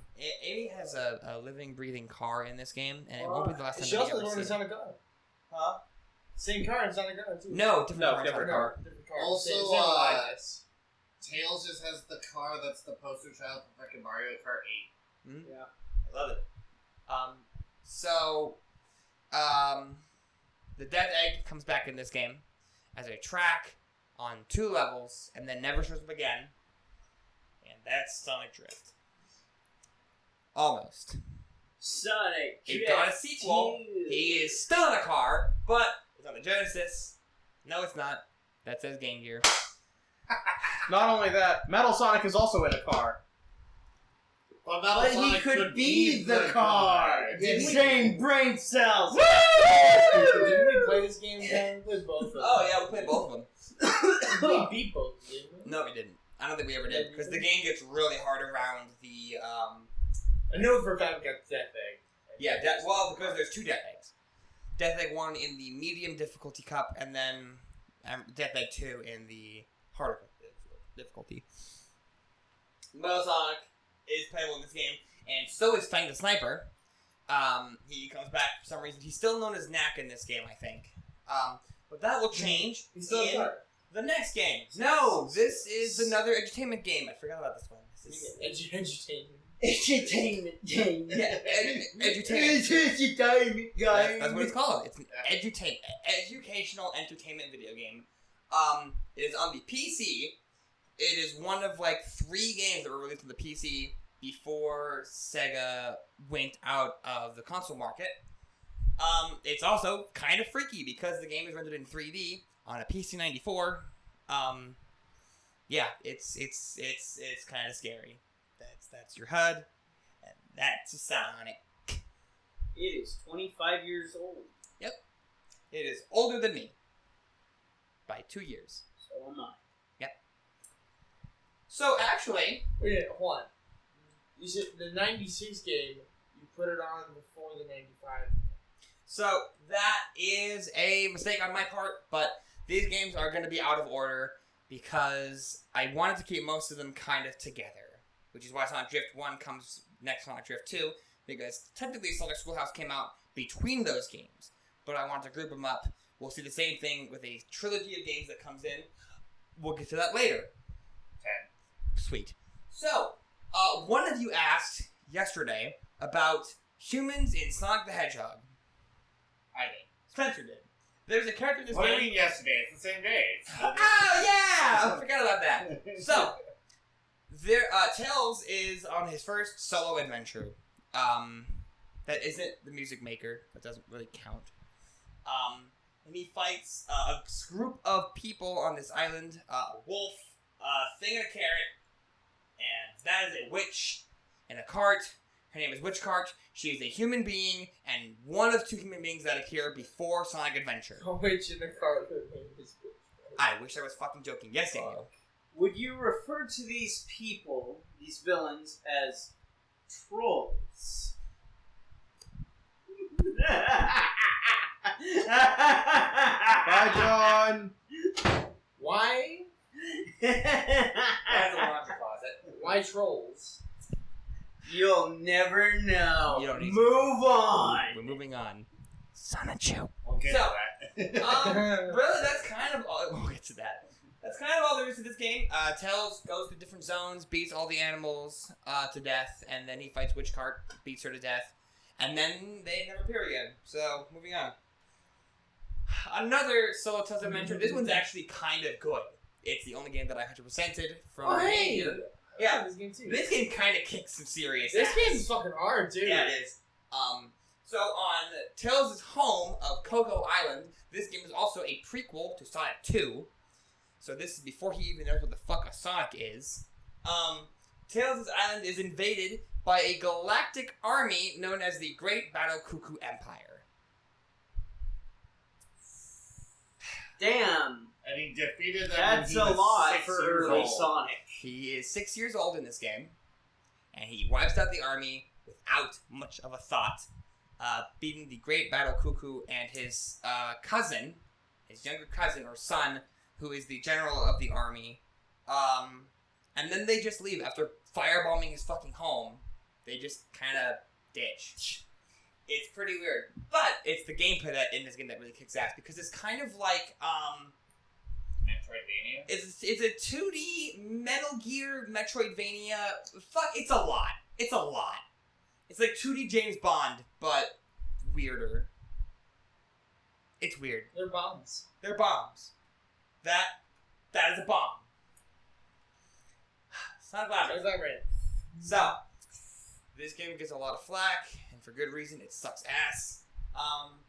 Amy has a living, breathing car in this game, and it won't be the last time She that we also ever learned see it's it. on a gun. Huh? Same car in Sonic Gun too. No, different No, car. different car. Different car. Also, Same aliveness. Tails just has the car that's the poster child for fucking Mario Kart 8. Yeah. I love it. The Death Egg comes back in this game as a track on 2 levels and then never shows up again. And that's Sonic Drift. Almost. Sonic It Drift got a sequel. 2. He is still in a car, but it's on the Genesis. No, it's not. That says Game Gear. Not only that, Metal Sonic is also in a car. But But he could be the car. Didn't we- Same brain cells. Didn't we play this game again with both of them? Oh, yeah, we played both of them. We beat both, didn't we? No, we didn't. I don't think we ever did, because the game gets really hard around the, I know for a fact we got Death Egg. yeah, because there's 2 Death Eggs. Death Egg 1 in the medium difficulty cup, and then Death Egg 2 in the harder difficulty. Metal Sonic is playable in this game, and so is Fang the Sniper. He comes back for some reason. He's still known as Knack in this game, I think. But that will change He's still in a car. the next game. No, this is another entertainment game. I forgot about this one. This is Entertainment. Entertainment game. Yeah, edutainment. Entertainment game. That's what it's called. It's an educational entertainment video game. It is on the PC. It is one of like 3 games that were released on the PC before Sega went out of the console market. It's also kind of freaky because the game is rendered in 3D on a PC 94. Yeah, it's kind of scary. That's your HUD, and that's a Sonic. It is 25 years old. Yep, it is older than me by 2 years. So am I. Yep. So actually, Wait, hold on. You said the 96 game, you put it on before the 95. so that is a mistake on my part, but these games are going to be out of order because I wanted to keep most of them kind of together. Which is why Sonic Drift 1 comes next to Sonic Drift 2, because technically Sonic Schoolhouse came out between those games, but I wanted to group them up. We'll see the same thing with a trilogy of games that comes in. We'll get to that later. 10. Sweet. So, one of you asked yesterday about humans in Sonic the Hedgehog. I did. Spencer did. There's a character in this What do game. you mean yesterday? It's the same day. Oh, yeah! I forgot about that. So, Tails is on his first solo adventure. That isn't the music maker. That doesn't really count. And he fights a group of people on this island. A wolf, a thing and a carrot, and that is a witch in a cart. Her name is Witch Cart. She is a human being, and one of 2 human beings that appear before Sonic Adventure. A witch in the car. I wish I was fucking joking. Yes, Daniel. Would you refer to these people, these villains, as trolls? Bye, John. Why? That's a laundry closet. Why trolls? You'll never know. You don't need to. Move on. We're moving on. Sonichu. We'll get So, to that. Really, that's kind of all. We'll get to that. That's kind of all there is to this game. Tails goes to different zones, beats all the animals to death, and then he fights Witch Cart, beats her to death, and then they never appear again. So, moving on. Another solo Tails adventure. This one's actually kind of good. It's the only game that I 100%ed from the game here. Yeah, this game too. This game kind of kicks some serious This ass. game's fucking hard, dude. Yeah, it is. So on Tails' home of Coco Island, this game is also a prequel to Sonic 2. So this is before he even knows what the fuck a Sonic is. Tails' island is invaded by a galactic army known as the Great Battle Cuckoo Empire. Damn. And he defeated them. That's when he a was lot 6 for years early old. Sonic. He is 6 years old in this game, and he wipes out the army without much of a thought, beating the Great Battle Cuckoo and his cousin, his younger cousin or son, who is the general of the army. And then they just leave after firebombing his fucking home. They just kind of ditch. It's pretty weird, but it's the gameplay that in this game that really kicks ass because it's kind of like Metroidvania? It's a 2D Metal Gear Metroidvania. Fuck, it's a lot. It's a lot. It's like 2D James Bond, but weirder. It's weird. They're bombs. They're bombs. That is a bomb. Sonic Is Labyrinth. that right? So, this game gets a lot of flack, and for good reason. It sucks ass.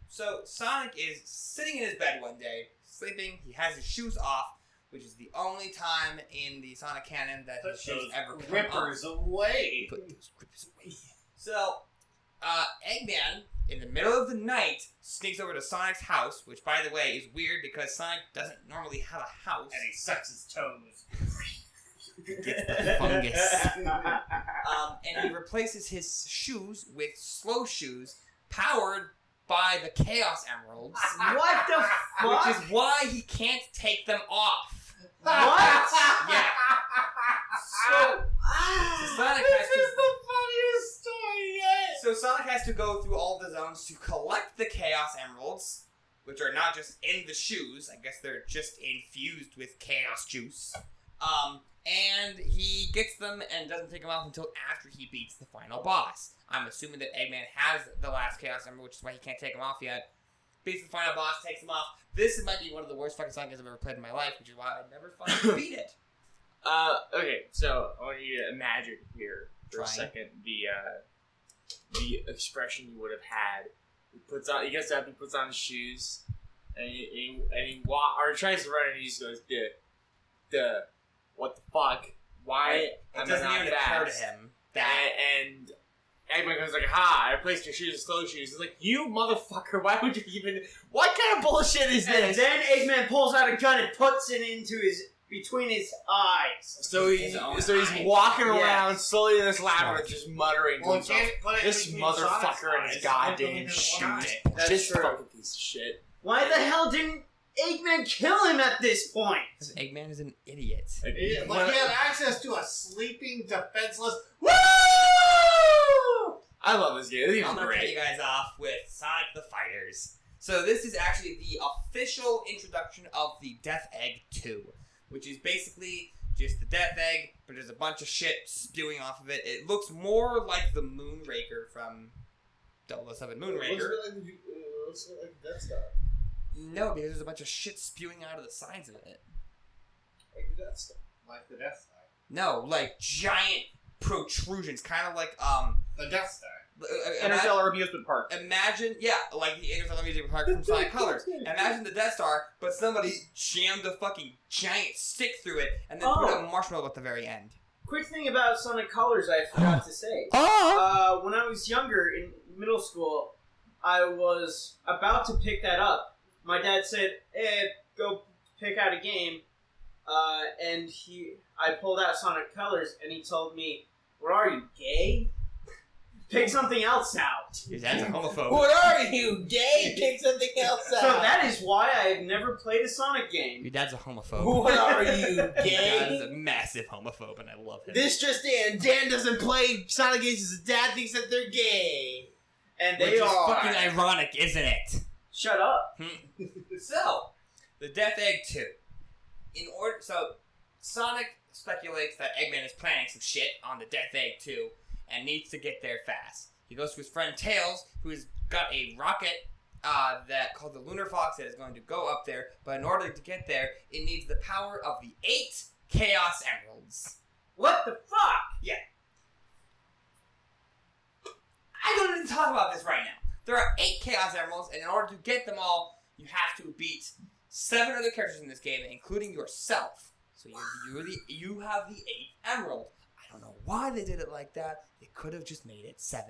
So Sonic is sitting in his bed one day, sleeping. He has his shoes off, which is the only time in the Sonic canon that Put his shoes those ever come grippers away. Put those grippers away. So, Eggman, in the middle of the night, sneaks over to Sonic's house, which, by the way, is weird because Sonic doesn't normally have a house. And he sucks his toes. Gets the fungus. And he replaces his shoes with slow shoes powered by the Chaos Emeralds. What the fuck? Which is why he can't take them off. What? Yeah. So Sonic has to, the funniest story yet! so Sonic has to go through all the zones to collect the Chaos Emeralds, which are not just in the shoes. I guess they're just infused with Chaos juice. and he gets them and doesn't take them off until after he beats the final boss. I'm assuming that Eggman has the last Chaos Emerald, which is why he can't take them off yet. Beats the final boss, takes them off. This might be one of the worst fucking Sonic games I've ever played in my life, which is why I never fucking beat it. Okay, so I want you to imagine here for a second the expression you would have had. He gets up, he puts on his shoes, and he tries to run, and he just goes, duh, what the fuck? Why It am I doesn't not even occur to fast? him that And Eggman goes like, ha, I replaced your shoes with slow shoes. He's like, you motherfucker, why would you even... What kind of bullshit is And this? then Eggman pulls out a gun and puts it between his eyes. So he's His own walking eyes. around slowly in this labyrinth, just muttering to Well, you himself. can't put it This between motherfucker Sonic's and his eyes. goddamn Only shoes. one eye. That's This true. fucking piece of shit. Why the hell didn't Eggman kill him at this point? this Eggman is an idiot. Like he had access to a sleeping, defenseless. Woo! I love this game. This I'm game's gonna cut great. you guys off with Sonic the Fighters. So this is actually the official introduction of the Death Egg 2, which is basically just the Death Egg, but there's a bunch of shit spewing off of it. It looks more like the Moonraker from 007 Moonraker. Looks like Death Star. No, because there's a bunch of shit spewing out of the sides of it. Like the Death Star. Like the Death Star. No, like giant protrusions, kind of like The Death Star. Interstellar Amusement Park. Imagine, yeah, like the Interstellar Music Park from Sonic Colors. Imagine the Death Star, but somebody jammed a fucking giant stick through it and then put a marshmallow at the very end. Quick thing about Sonic Colors I forgot to say. Oh! When I was younger, in middle school, I was about to pick that up. My dad said, go pick out a game. And I pulled out Sonic Colors, and he told me, what are you, gay? Pick something else out. Your dad's a homophobe. What are you, gay? Pick something else out. So that is why I have never played a Sonic game. Your dad's a homophobe. What are you, Your dad is gay? a massive homophobe, and I love him. This just in. Dan doesn't play Sonic games because his dad thinks that they're gay. And Which they is are. fucking ironic, isn't it? Shut up. So, the Death Egg 2. So, Sonic speculates that Eggman is planning some shit on the Death Egg 2 and needs to get there fast. He goes to his friend Tails, who's got a rocket that called the Lunar Fox that is going to go up there, but in order to get there, it needs the power of the 8 Chaos Emeralds. What the fuck? I don't even talk about this right now. There are 8 Chaos Emeralds, and in order to get them all, you have to beat 7 other characters in this game, including yourself. So you have the 8th Emerald. I don't know why they did it like that. They could have just made it 7.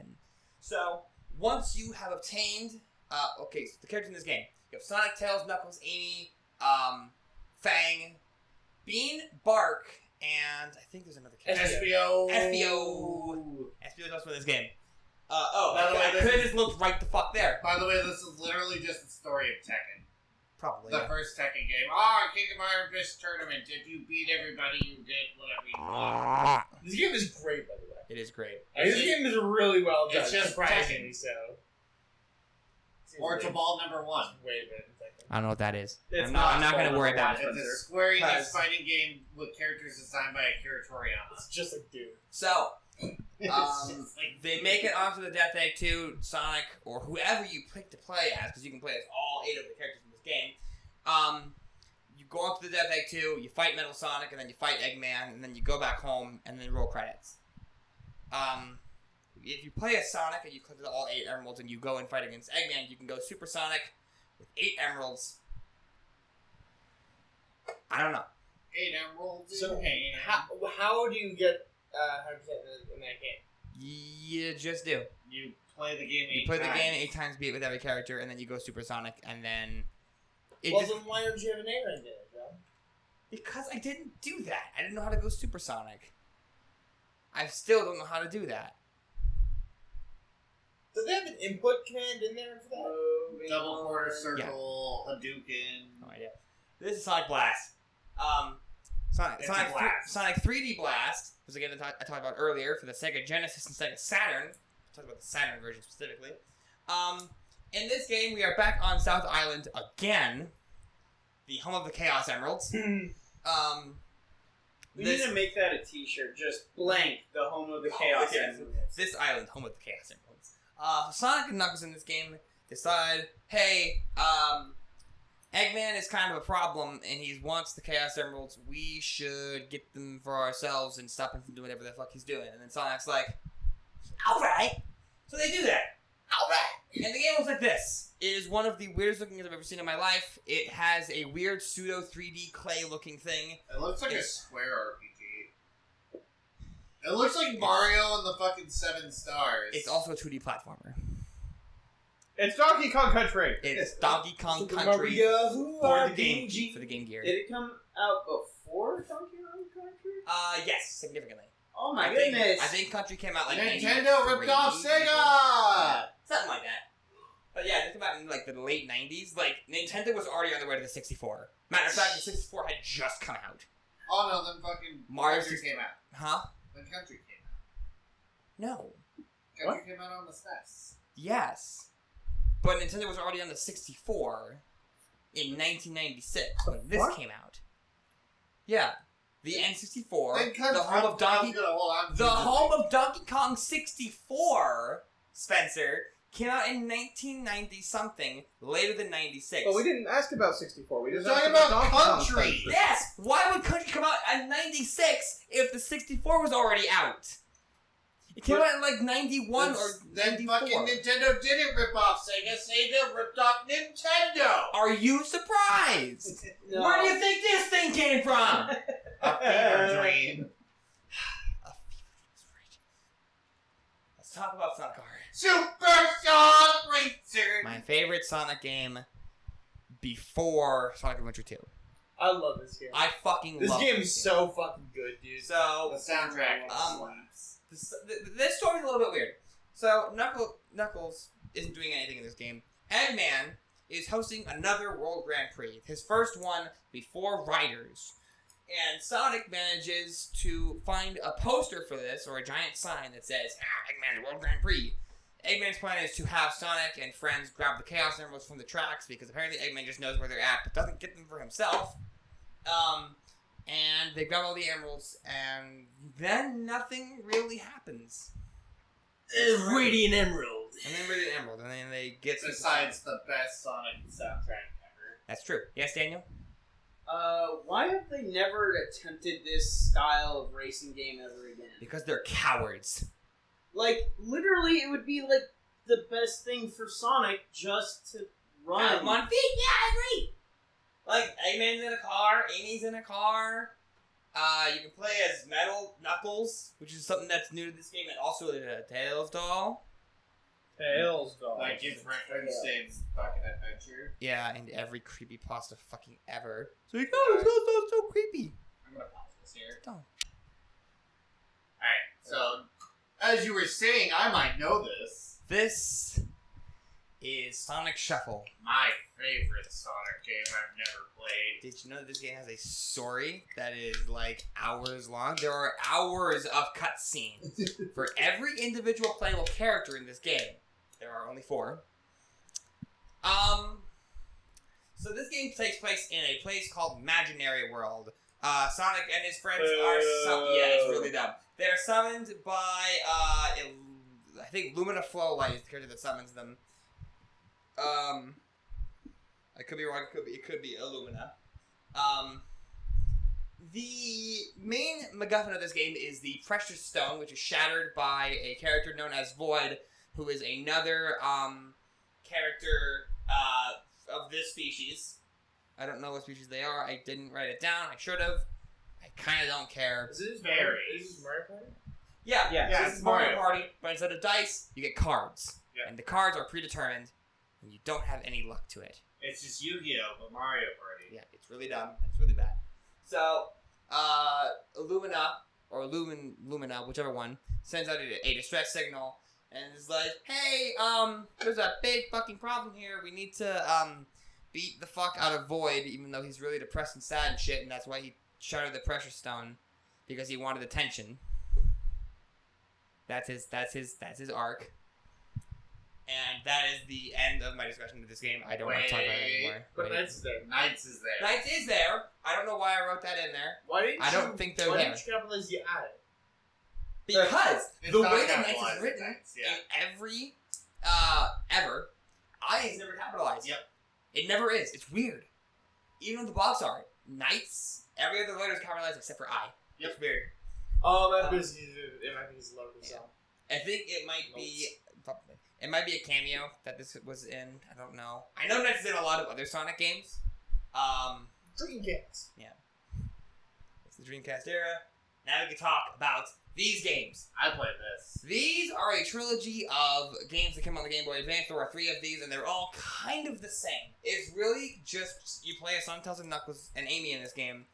So, once you have obtained... so the characters in this game. You have Sonic, Tails, Knuckles, Amy, Fang, Bean, Bark, and I think there's another character. SBO. SBO is also in this game. By the way, I could have just looked right the fuck there. By the way, this is literally just the story of Tekken. Probably. The first Tekken game. Oh, King of Iron Fist tournament. If you beat everybody, you get whatever you want. This game is great, by the way. It is great. This game is really well done. It's just surprisingly so. Or to ball number 1. Way better than Tekken. I don't know what that is. It's I'm not not going to worry about it. It's a Square Enix Because- fighting game with characters designed by Akira Toriyama. It's just a dude. So, It's just like- they make it onto the Death Egg 2, Sonic, or whoever you pick to play as, because you can play as all 8 of the characters in this game. You go onto the Death Egg 2, you fight Metal Sonic, and then you fight Eggman, and then you go back home, and then roll credits. If you play as Sonic and you collect all 8 emeralds and you go and fight against Eggman, you can go Super Sonic with 8 emeralds. I don't know. 8 emeralds So, in hand. how do you get 100% in that game? You just do. You play the game 8 You play the times. game 8 times, beat it with every character, and then you go Super Sonic, and then... It Well, just, then why don't you have an A rank in it, Joe? because I didn't do that. I didn't know how to go Super Sonic. I still don't know how to do that. Do they have an input command in there for that? Double quarter circle, Hadouken. No idea. This is Sonic Blast. Sonic It's a blast. Sonic 3D Blast was a game that I talked about earlier for the Sega Genesis and Sega Saturn. I talked about the Saturn version specifically. In this game, we are back on South Island again, the home of the Chaos Emeralds. We need to make that a T-shirt. Just blank the home of the Chaos Emeralds. This island, home of the Chaos Emeralds. Sonic and Knuckles in this game decide, hey, Eggman is kind of a problem, and he wants the Chaos Emeralds. We should get them for ourselves and stop him from doing whatever the fuck he's doing. And then Sonic's like, alright. So they do that. Alright. And the game looks like this. It is one of the weirdest looking games I've ever seen in my life. It has a weird pseudo 3D clay looking thing. It looks like a Square RPG. It looks like Mario and the fucking 7 Stars. It's also a 2D platformer. It's Donkey Kong Country. It's Donkey Kong Super Country Mario for the RPG. Game Gear. Did it come out before Donkey Kong Country? Yes, significantly. Oh my I goodness! think Country came out like Nintendo 93, ripped off Sega! something like that. But yeah, it came out in like the late 90s. Like, Nintendo was already on their way to the 64. Matter of fact, the 64 had just come out. Oh no, then fucking Mario Country came out. Huh? Then Country came No. out. Country came out on the SNES. Yes. But Nintendo was already on the 64 in 1996 when this came out. Yeah. The N64, Then Country, the home of Donkey... The home of Donkey Kong 64, Spencer, came out in 1990-something, later than 96. Well, we didn't ask about 64. We We're just talking asked about Donkey Kong Country! Country. Yes! Why would Country come out in 96 if the 64 was already out? It came out in like 91 or Then 94. fucking Nintendo didn't rip off Sega. Sega ripped off Nintendo! Are you surprised? No. Where do you think this thing came from? A fever dream. Let's talk about Sonic R. Super Sonic Racer! My favorite Sonic game before Sonic Adventure 2. I love this game. I fucking This love game this is so fucking good, dude. So, The soundtrack slaps. This story's a little bit weird. So, Knuckles isn't doing anything in this game. Eggman is hosting another World Grand Prix. His first one before Riders. And Sonic manages to find a poster for this, or a giant sign that says, Eggman World Grand Prix. Eggman's plan is to have Sonic and friends grab the Chaos Emeralds from the tracks, because apparently Eggman just knows where they're at, but doesn't get them for himself. And they grab all the emeralds, and then nothing really happens. Radiant Emerald. And then Radiant Emerald, and then they get... Besides the best Sonic soundtrack ever. That's true. Yes, Daniel? Why have they never attempted this style of racing game ever again? Because they're cowards. Like, literally, it would be, like, the best thing for Sonic just to run. Out of 1 feet? Yeah, I agree. Like, Eggman's in a car, Amy's in a car. You can play as Metal Knuckles, which is something that's new to this game, and also a Tails doll. Tails doll. Like it's referenced in fucking Adventure. Yeah, and every creepypasta fucking ever. So you go, it's so creepy. I'm gonna pause this here. Don't. Alright, so as you were saying, I might know this. This is Sonic Shuffle. My favorite Sonic game I've never played. Did you know that this game has a story that is like hours long? There are hours of cutscenes for every individual playable character in this game. There are only 4. So this game takes place in a place called Imaginary World. Sonic and his friends are it's really dumb. They're summoned by I think Lumina Flowlight is the character that summons them. I could be wrong. It could be Illumina. The main MacGuffin of this game is the Precious Stone, which is shattered by a character known as Void, who is another character of this species. I don't know what species they are. I didn't write it down. I should have. I kind of don't care. Is this Very. Mario Party? Yeah, Yeah, this is Mario Party, but instead of dice, you get cards. Yeah. And the cards are predetermined, and you don't have any luck to it. It's just Yu-Gi-Oh! But Mario Party. Yeah, it's really dumb. It's really bad. So, Lumina, whichever one, sends out a distress signal, and is like, hey, there's a big fucking problem here. We need to, beat the fuck out of Void, even though he's really depressed and sad and shit, and that's why he shattered the Precious Stone, because he wanted attention. That's his arc. And that is the end of my discussion of this game. I don't want to talk about it anymore. But Knights is there. Knights is there. Knights is there. I don't know why I wrote that in there. I don't think they're Why there. didn't you capitalize the I? Because It's the not way that Knights capitalized is written Knights, yeah. in every ever, I is never capitalized. Yep. It never is. It's weird. Even with the box art, Knights, every other letter is capitalized except for I. Yep. It's weird. Oh, that busy. It might be his logo. Yeah. I think it might be. Probably. It might be a cameo that this was in. I don't know. I know Knights is in a lot of other Sonic games. Dreamcast. It's the Dreamcast era. Now we can talk about these games. I played this. These are a trilogy of games that came on the Game Boy Advance. There are 3 of these, and they're all kind of the same. It's really just you play as Sonic, Tails, and Knuckles and Amy in this game.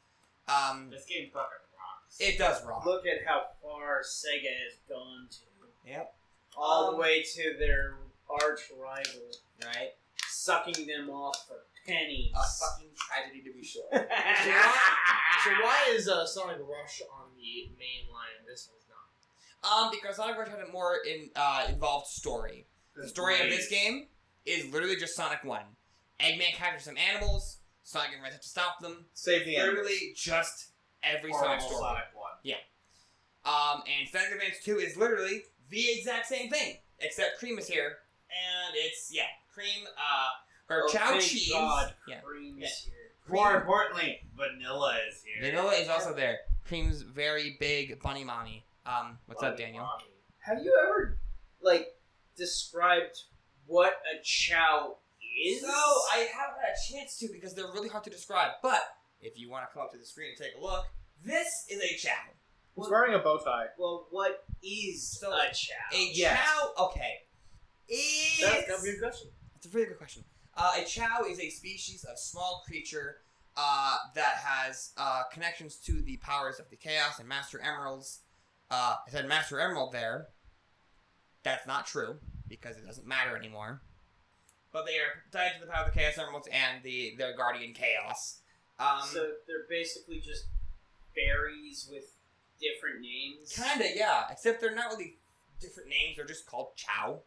This game fucking rocks. It does rock. Look at how far Sega has gone to. Yep. All the way to their arch rival, Right. sucking them off for pennies. A fucking tragedy to be sure. So why is Sonic Rush on the main line and this one's not? Because Sonic Rush had a more involved story. The story of this game is literally just Sonic 1. Eggman captures some animals. Sonic and Red have to stop them. Save the animals. Literally just every Horrible Sonic story. Sonic 1. And Sonic Advance 2 is literally the exact same thing, except Cream is here, and it's Cream. Or Chow thank Cheese. God, Yeah. Cream's Yeah. here. More importantly, Vanilla is here. Vanilla is also there. Cream's very big bunny mommy. What's up, Daniel? Have you ever, described what a chow is? So, I haven't had a chance to because they're really hard to describe. But, if you want to come up to the screen and take a look, this is a chow. He's wearing a bow tie. Well, what is So, a chow? A Yes. chow, okay. That's a good question. It's a really good question. A chow is a species of small creature that has connections to the powers of the Chaos and Master Emeralds. I said Master Emerald there. That's not true, because it doesn't matter anymore. But they are tied to the power of the Chaos Emeralds and their guardian Chaos. So they're basically just fairies with different names? Kinda, yeah. Except they're not really different names. They're just called chow.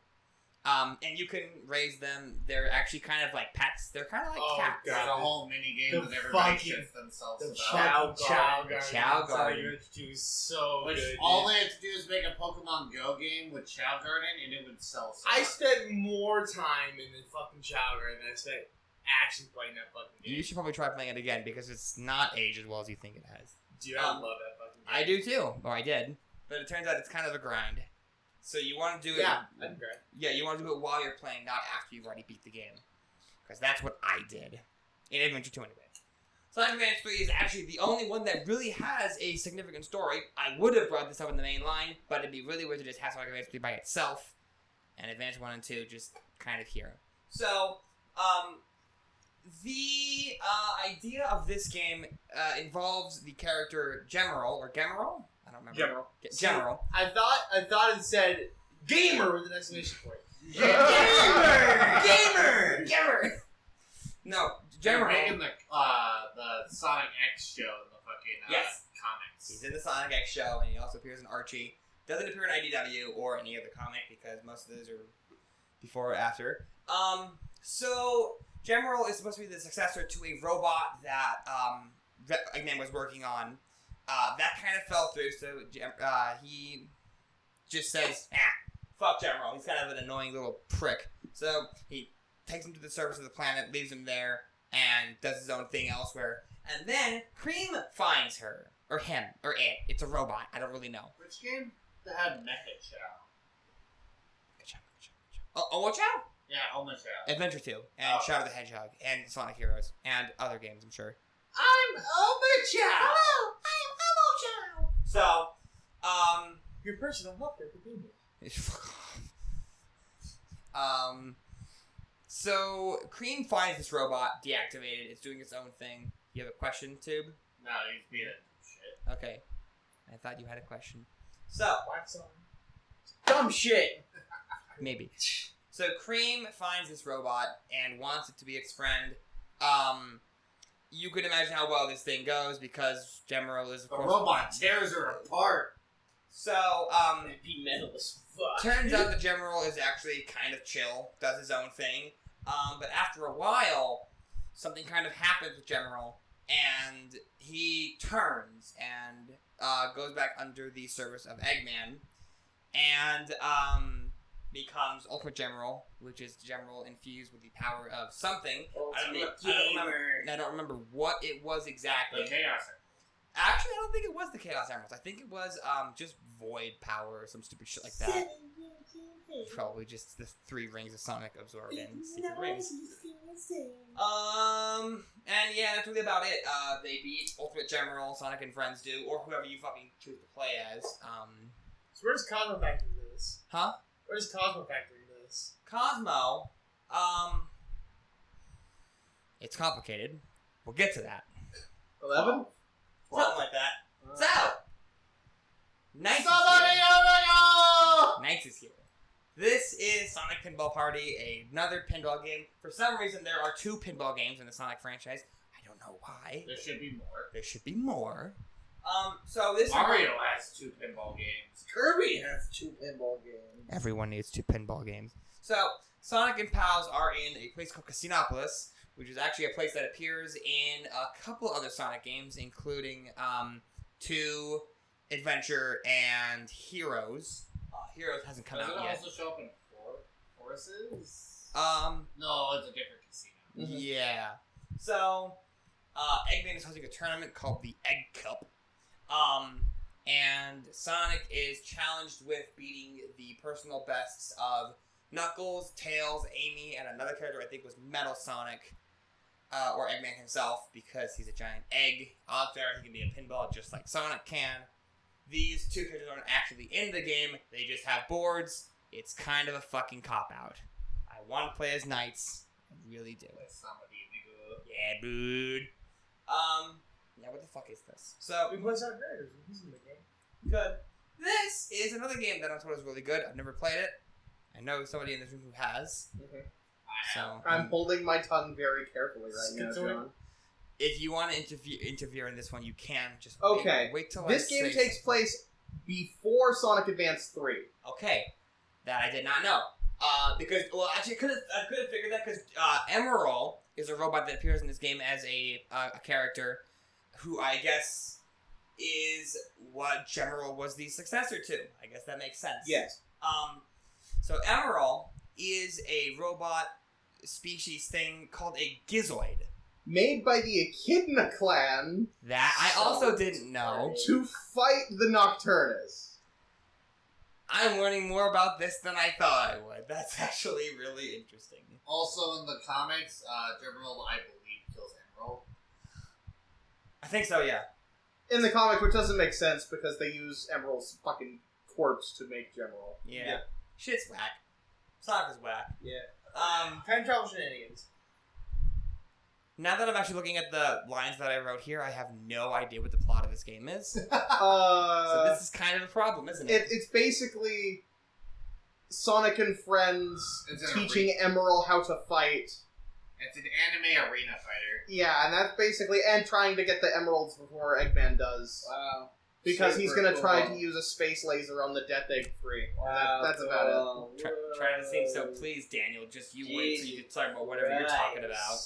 And you can raise them. They're actually kind of like pets. They're kind of like cats. There's a whole mini game The that everybody fucking- shits themselves The about. Chow Chow Garden. is so Which good. all they have to do is make a Pokemon Go game with Chow Garden, and it would sell. So I much. spent more time in the fucking Chow Garden than I spent actually playing that fucking game. You should probably try playing it again because it's not aged as well as you think it has. Dude, I love that fucking game. I do too. Or I did. But it turns out it's kind of a grind. So you want to do it. Yeah, I agree. Yeah, you want to do it while you're playing, not after you've already beat the game. Because that's what I did. In Adventure 2 anyway. Sonic Advance 3 is actually the only one that really has a significant story. I would have brought this up in the main line, but it'd be really weird to just have Sonic Advance 3 by itself. And Advance 1 and 2 just kind of here. So, the idea of this game involves the character Gemerald, or Gemerald? I don't remember. General. Gemerald. I thought it said gamer with an exclamation point. Gamer! No, They're Gemerald. making the Sonic X show in the fucking Yes. comics. He's in the Sonic X show, and he also appears in Archie. Doesn't appear in IDW or any other comic because most of those are before or after. So Gemerald is supposed to be the successor to a robot that Eggman was working on. That kind of fell through, so he just says, fuck Gemerald. He's kind of an annoying little prick. So he takes him to the surface of the planet, leaves him there, and does his own thing elsewhere. And then Cream finds her. Or him. Or it. It's a robot. I don't really know. Which game that had Mecha Chow? Oh, watch out! Yeah, almost Chow. Adventure 2. And Shadow the Hedgehog. And Sonic Heroes. And other games, I'm sure. I'm Chow. Hello! So, Your personal healthcare convenience. So Cream finds this robot deactivated. It's doing its own thing. You have a question, Tube? No, he's being a shit. Okay. I thought you had a question. So, Wax on. Dumb shit! maybe. So Cream finds this robot and wants it to be its friend. You could imagine how well this thing goes because Gemerald is, of The course... robot tears her apart. So, It'd be metal as fuck. turns out the general is actually kind of chill, does his own thing. But after a while, something kind of happens with General, and he turns and goes back under the service of Eggman, and becomes Ultimate General, which is General infused with the power of something. I don't remember what it was exactly. The Chaos. Actually, I don't think it was the Chaos Emeralds. I think it was just Void Power or some stupid shit like that. Probably just the 3 rings of Sonic absorbed in secret rings. And yeah, that's really about it. They beat Ultimate General, Sonic and Friends do, or whoever you fucking choose to play as. So where's Cosmo Factory into this? Huh? Where's Cosmo Factory into this? Cosmo, it's complicated. We'll get to that. 11? Something like that. So, Nights is Somebody here. over Nights is here. This is Sonic Pinball Party, another pinball game. For some reason, there are 2 pinball games in the Sonic franchise. I don't know why. There should be more. There should be more. So this Mario has 2 pinball games. Kirby has 2 pinball games. Everyone needs 2 pinball games. So, Sonic and Pals are in a place called Casinopolis, which is actually a place that appears in a couple other Sonic games, including 2 Adventure and Heroes. Heroes hasn't come Does out it yet. also show up in Forces? Um, No, it's a different casino. yeah. So, Eggman is hosting a tournament called the Egg Cup. And Sonic is challenged with beating the personal bests of Knuckles, Tails, Amy, and another character I think was Metal Sonic, or Eggman himself, because he's a giant egg. Out there, he can be a pinball just like Sonic can. These 2 characters aren't actually in the game, they just have boards. It's kind of a fucking cop-out. I want to play as Knights. I really do. Yeah, dude. Now what the fuck is this? So, We play Sonic Riders. He's in the game. good. This is another game that I'm told is really good. I've never played it. I know somebody in this room who has. So, I'm holding my tongue very carefully right now, Schizoid. John. if you want to interfere in this one, you can. Just Okay. wait till This I game say takes place before Sonic Advance 3. Okay, that I did not know. Because actually, I could have figured that because Emerald is a robot that appears in this game as a character who I guess is what General was the successor to. I guess that makes sense. Yes. So Emerald is a robot species thing called a Gizoid. Made by the Echidna clan That I also didn't know. to fight the Nocturnus. I'm learning more about this than I thought I would. That's actually really interesting. Also in the comics, General, I believe, kills Emerald. I think so, yeah. In the comic, which doesn't make sense because they use Emerald's fucking corpse to make General. Yeah. Shit's whack. Sonic is whack. Yeah. Time travel shenanigans. Now that I'm actually looking at the lines that I wrote here, I have no idea what the plot of this game is. So this is kind of a problem, isn't it? It's basically Sonic and friends It's an teaching Emerald how to fight. It's an anime arena fighter. Yeah, and that's basically, and trying to get the emeralds before Eggman does. Wow. Because he's Super gonna try cool. to use a space laser on the Death Egg free. And Wow, that's about it. Trying to seem so pleased, Daniel. Just you wait till you can talk about whatever you're talking about.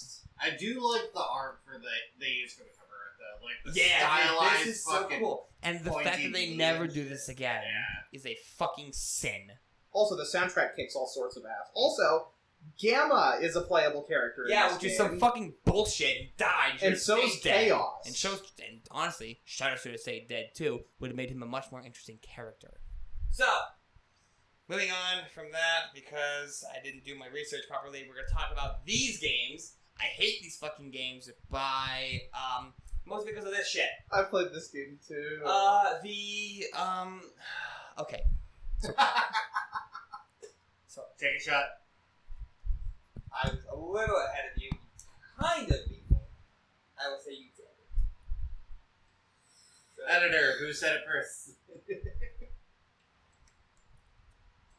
I do like the art for they use for the cover art though. Like the Yeah, stylized dude, this is so fucking cool. And the fact that pointy they never leaves. do this again Yeah. is a fucking sin. Also, the soundtrack kicks all sorts of ass. Also, Gamma is a playable character in Yeah, this which is game. some fucking bullshit. He died. He And should've so is stayed dead. Chaos. And honestly, Shadow should have stayed dead too. Would have made him a much more interesting character. So, moving on from that, because I didn't do my research properly, we're gonna talk about these games. I hate these fucking games by mostly because of this shit. I played this game too. Okay. So Take a shot. I was a little ahead of you. Kind of people. I will say you did. Editor, who said it first?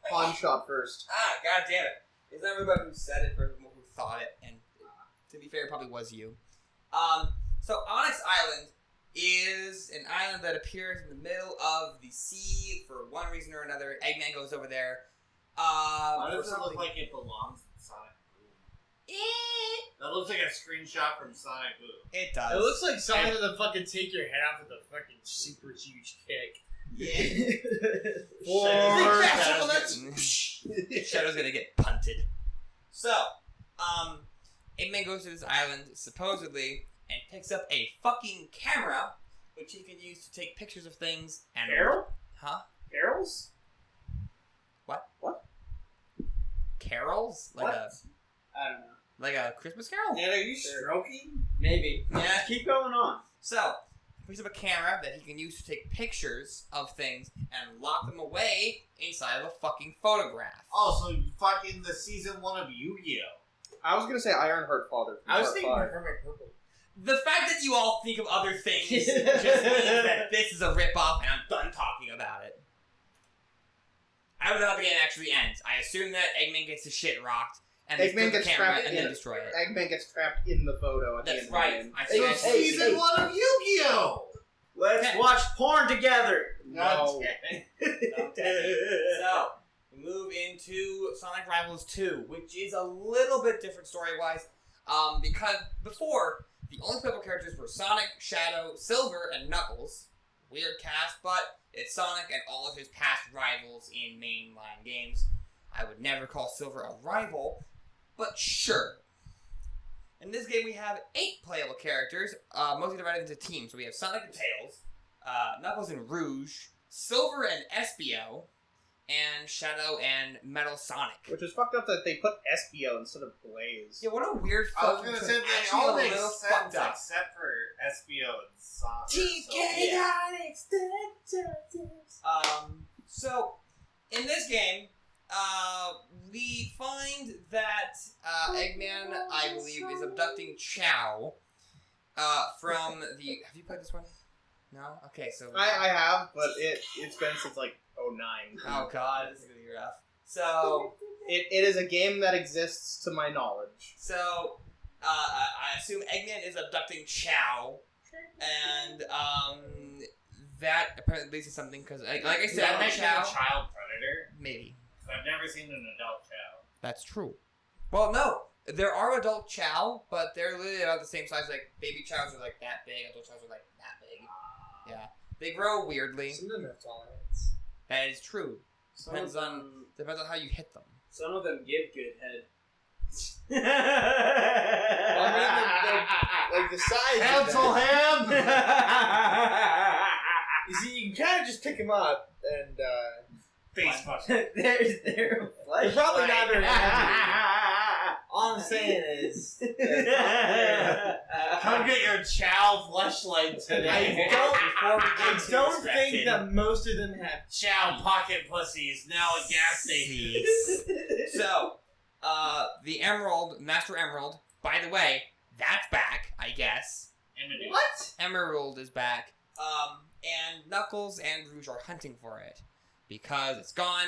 Pawn shot first. God damn it. It's not everybody who said it first, more who thought it, and to be fair, it probably was you. So Onyx Island is an island that appears in the middle of the sea for one reason or another. Eggman goes over there. Why does it look like it belongs in Sonic Boom? That looks like a screenshot from Sonic Boom. It does. It looks like Sonic to fucking take your head off with a fucking super huge kick. Yeah. Shadow's gonna get punted. So, Eggman goes to this island, supposedly, and picks up a fucking camera, which he can use to take pictures of things and... Carol? Huh? Carols? What? Carols? Like What? a... I don't know. Like a Christmas carol? Dad, are you stroking? Maybe. Yeah. Keep going on. So, he picks up a camera that he can use to take pictures of things and lock them away inside of a fucking photograph. Oh, so fucking the season 1 of Yu-Gi-Oh! I was gonna say Ironheart Father. I was Part thinking five. Hermit Purple. The fact that you all think of other things just means that this is a ripoff and I'm done talking about it. I don't know how the game actually ends. I assume that Eggman gets his shit rocked and they Eggman flip the gets camera trapped and in then it. destroy it. Eggman gets trapped in the photo at the That's end right. of the game. I It's think season 1 of Yu-Gi-Oh! Let's Okay. watch porn together. No. Okay. So, we move into Sonic Rivals 2, which is a little bit different story-wise, because before, the only playable characters were Sonic, Shadow, Silver, and Knuckles. Weird cast, but it's Sonic and all of his past rivals in mainline games. I would never call Silver a rival, but sure. In this game, we have 8 playable characters, mostly divided into teams. So we have Sonic and Tails, Knuckles and Rouge, Silver and Espio, and Shadow and Metal Sonic. Which is fucked up that they put Espio instead of Blaze. Yeah, what a weird I was fucking gonna choice. say they Actually, all a make little sense fucked up. except for Espio and Sonic. So, in this game, we find that Eggman, I believe, is abducting Chow from the... Have you played this one? No? Okay, so... I have, but it's been since like 09. Oh god, this is gonna be rough. So, It is a game that exists to my knowledge. I assume Eggman is abducting Chow, and that apparently leads to something because, like I Does said, that make him Chow a child predator? maybe 'Cause I've never seen an adult Chow. that's true. Well, no, there are adult Chow, but they're literally about the same size. Like baby Chows are like that big, adult Chows are like that big. Yeah, they grow weirdly. Some of them have tall heads. That is true. Some Depends of on them, depends on how you hit them. some of them give good head. Well, I mean, like the size. Cancel him! You see, you can kind of just pick him up and. Facebook. They're They're probably not very happy. All I'm saying is. Come get your Chow fleshlight today. I don't think that most of them have. Chow pocket pussies now a gas station. So, the Emerald, Master Emerald, by the way, that's back, I guess. What? Emerald is back. And Knuckles and Rouge are hunting for it. Because it's gone.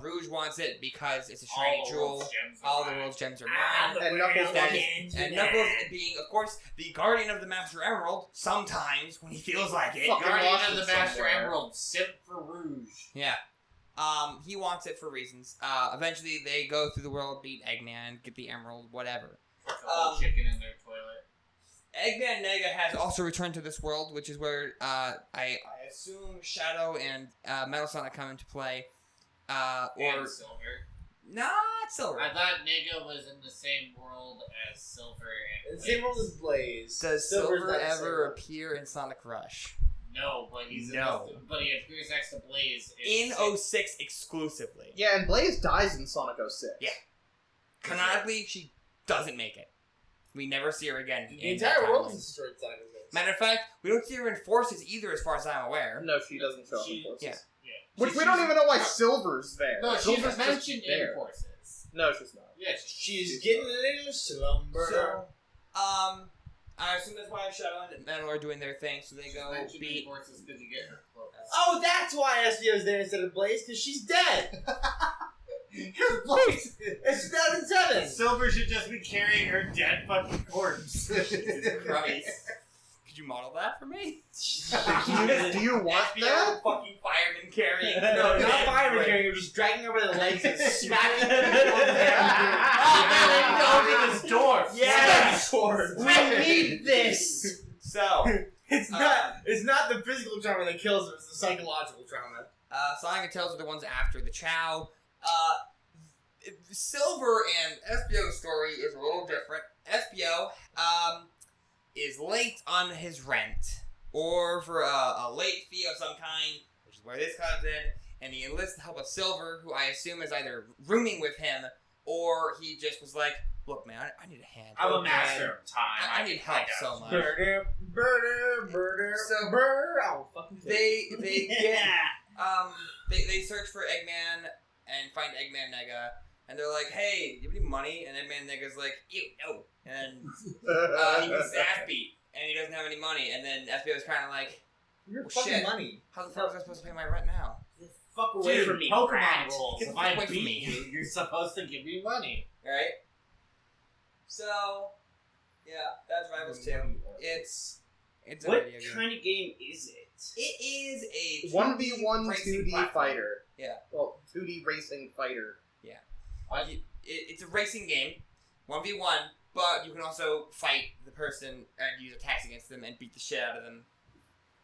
Rouge wants it because it's a shiny jewel. All the world's gems are mine. And Knuckles That wants is, and Knuckles being, of course, the guardian of the Master Emerald, sometimes, when he feels like it. Fuck. Guardian lost of the it Master somewhere. Emerald, simp for Rouge. Yeah. He wants it for reasons. Eventually, they go through the world, beat Eggman, get the Emerald, whatever. The whole chicken in their toilet. Eggman Nega has also returned to this world, which is where I assume Shadow and Metal Sonic come into play. Or And Silver. not Silver. I thought Nigga was in the same world as Silver and The same Blaze. world as Blaze. Does Silver's Silver not the same ever world. appear in Sonic Rush? No, but he's No. but he appears next to Blaze In six. 06 exclusively. Yeah, and Blaze dies in Sonic 06. Yeah. Canonically, she doesn't make it. We never see her again. The in entire that world timeline. is destroyed side of this. Matter of fact, we don't see her in Forces either, as far as I'm aware. No, she doesn't show up in She- Forces. yeah. Which we don't even know why Silver's there. No, she's Silver's just mentioned in there. Forces. No, she's not. Yeah, She's getting a little slumber. So, I assume that's why Shadow and Metal are doing their thing, so they she's go mentioned in beat. Forces because you get her clothes. Oh, that's why Espio's there instead of Blaze, because she's dead. Because Blaze. It's 2007. Silver should just be carrying her dead fucking corpse. Jesus Christ. Could you model that for me? Do you want that? Fucking fireman carrying. No, not fireman carrying him, just dragging over the legs and smacking them over Open this door. Yes! We need this. So, It's not the physical trauma that kills him, it's the psychological trauma. Sonic and Tails are the ones after the Chow. Silver and Espio's story is a little different. Espio is late on his rent, or for a late fee of some kind, which is where this comes in, and he enlists the help of Silver, who I assume is either rooming with him, or he just was like, look, man, I need a hand. I'm a master of time. I need help so much. Burder. So, I'll fucking kill They get they search for Eggman and find Eggman Nega, and they're like, "Hey, you have any money?" And Eggman Nega's like, "Ew, no." And he gets his ass beat, and he doesn't have any money. And then FBO's kind of like, Your well, fucking shit. money. "How the fuck was I supposed to pay my rent now?" Fuck away Dude, from me, Pokemon rat. rules. Get If the I fuck away from beat me. you, you're supposed to give me money. Right? So, yeah, that's Rivals 2. It's a What video game. kind of game is it? It is a 1v1 racing 2D platform. fighter. Yeah. Well, 2D racing fighter. It's a racing game, 1v1, but you can also fight the person and use attacks against them and beat the shit out of them.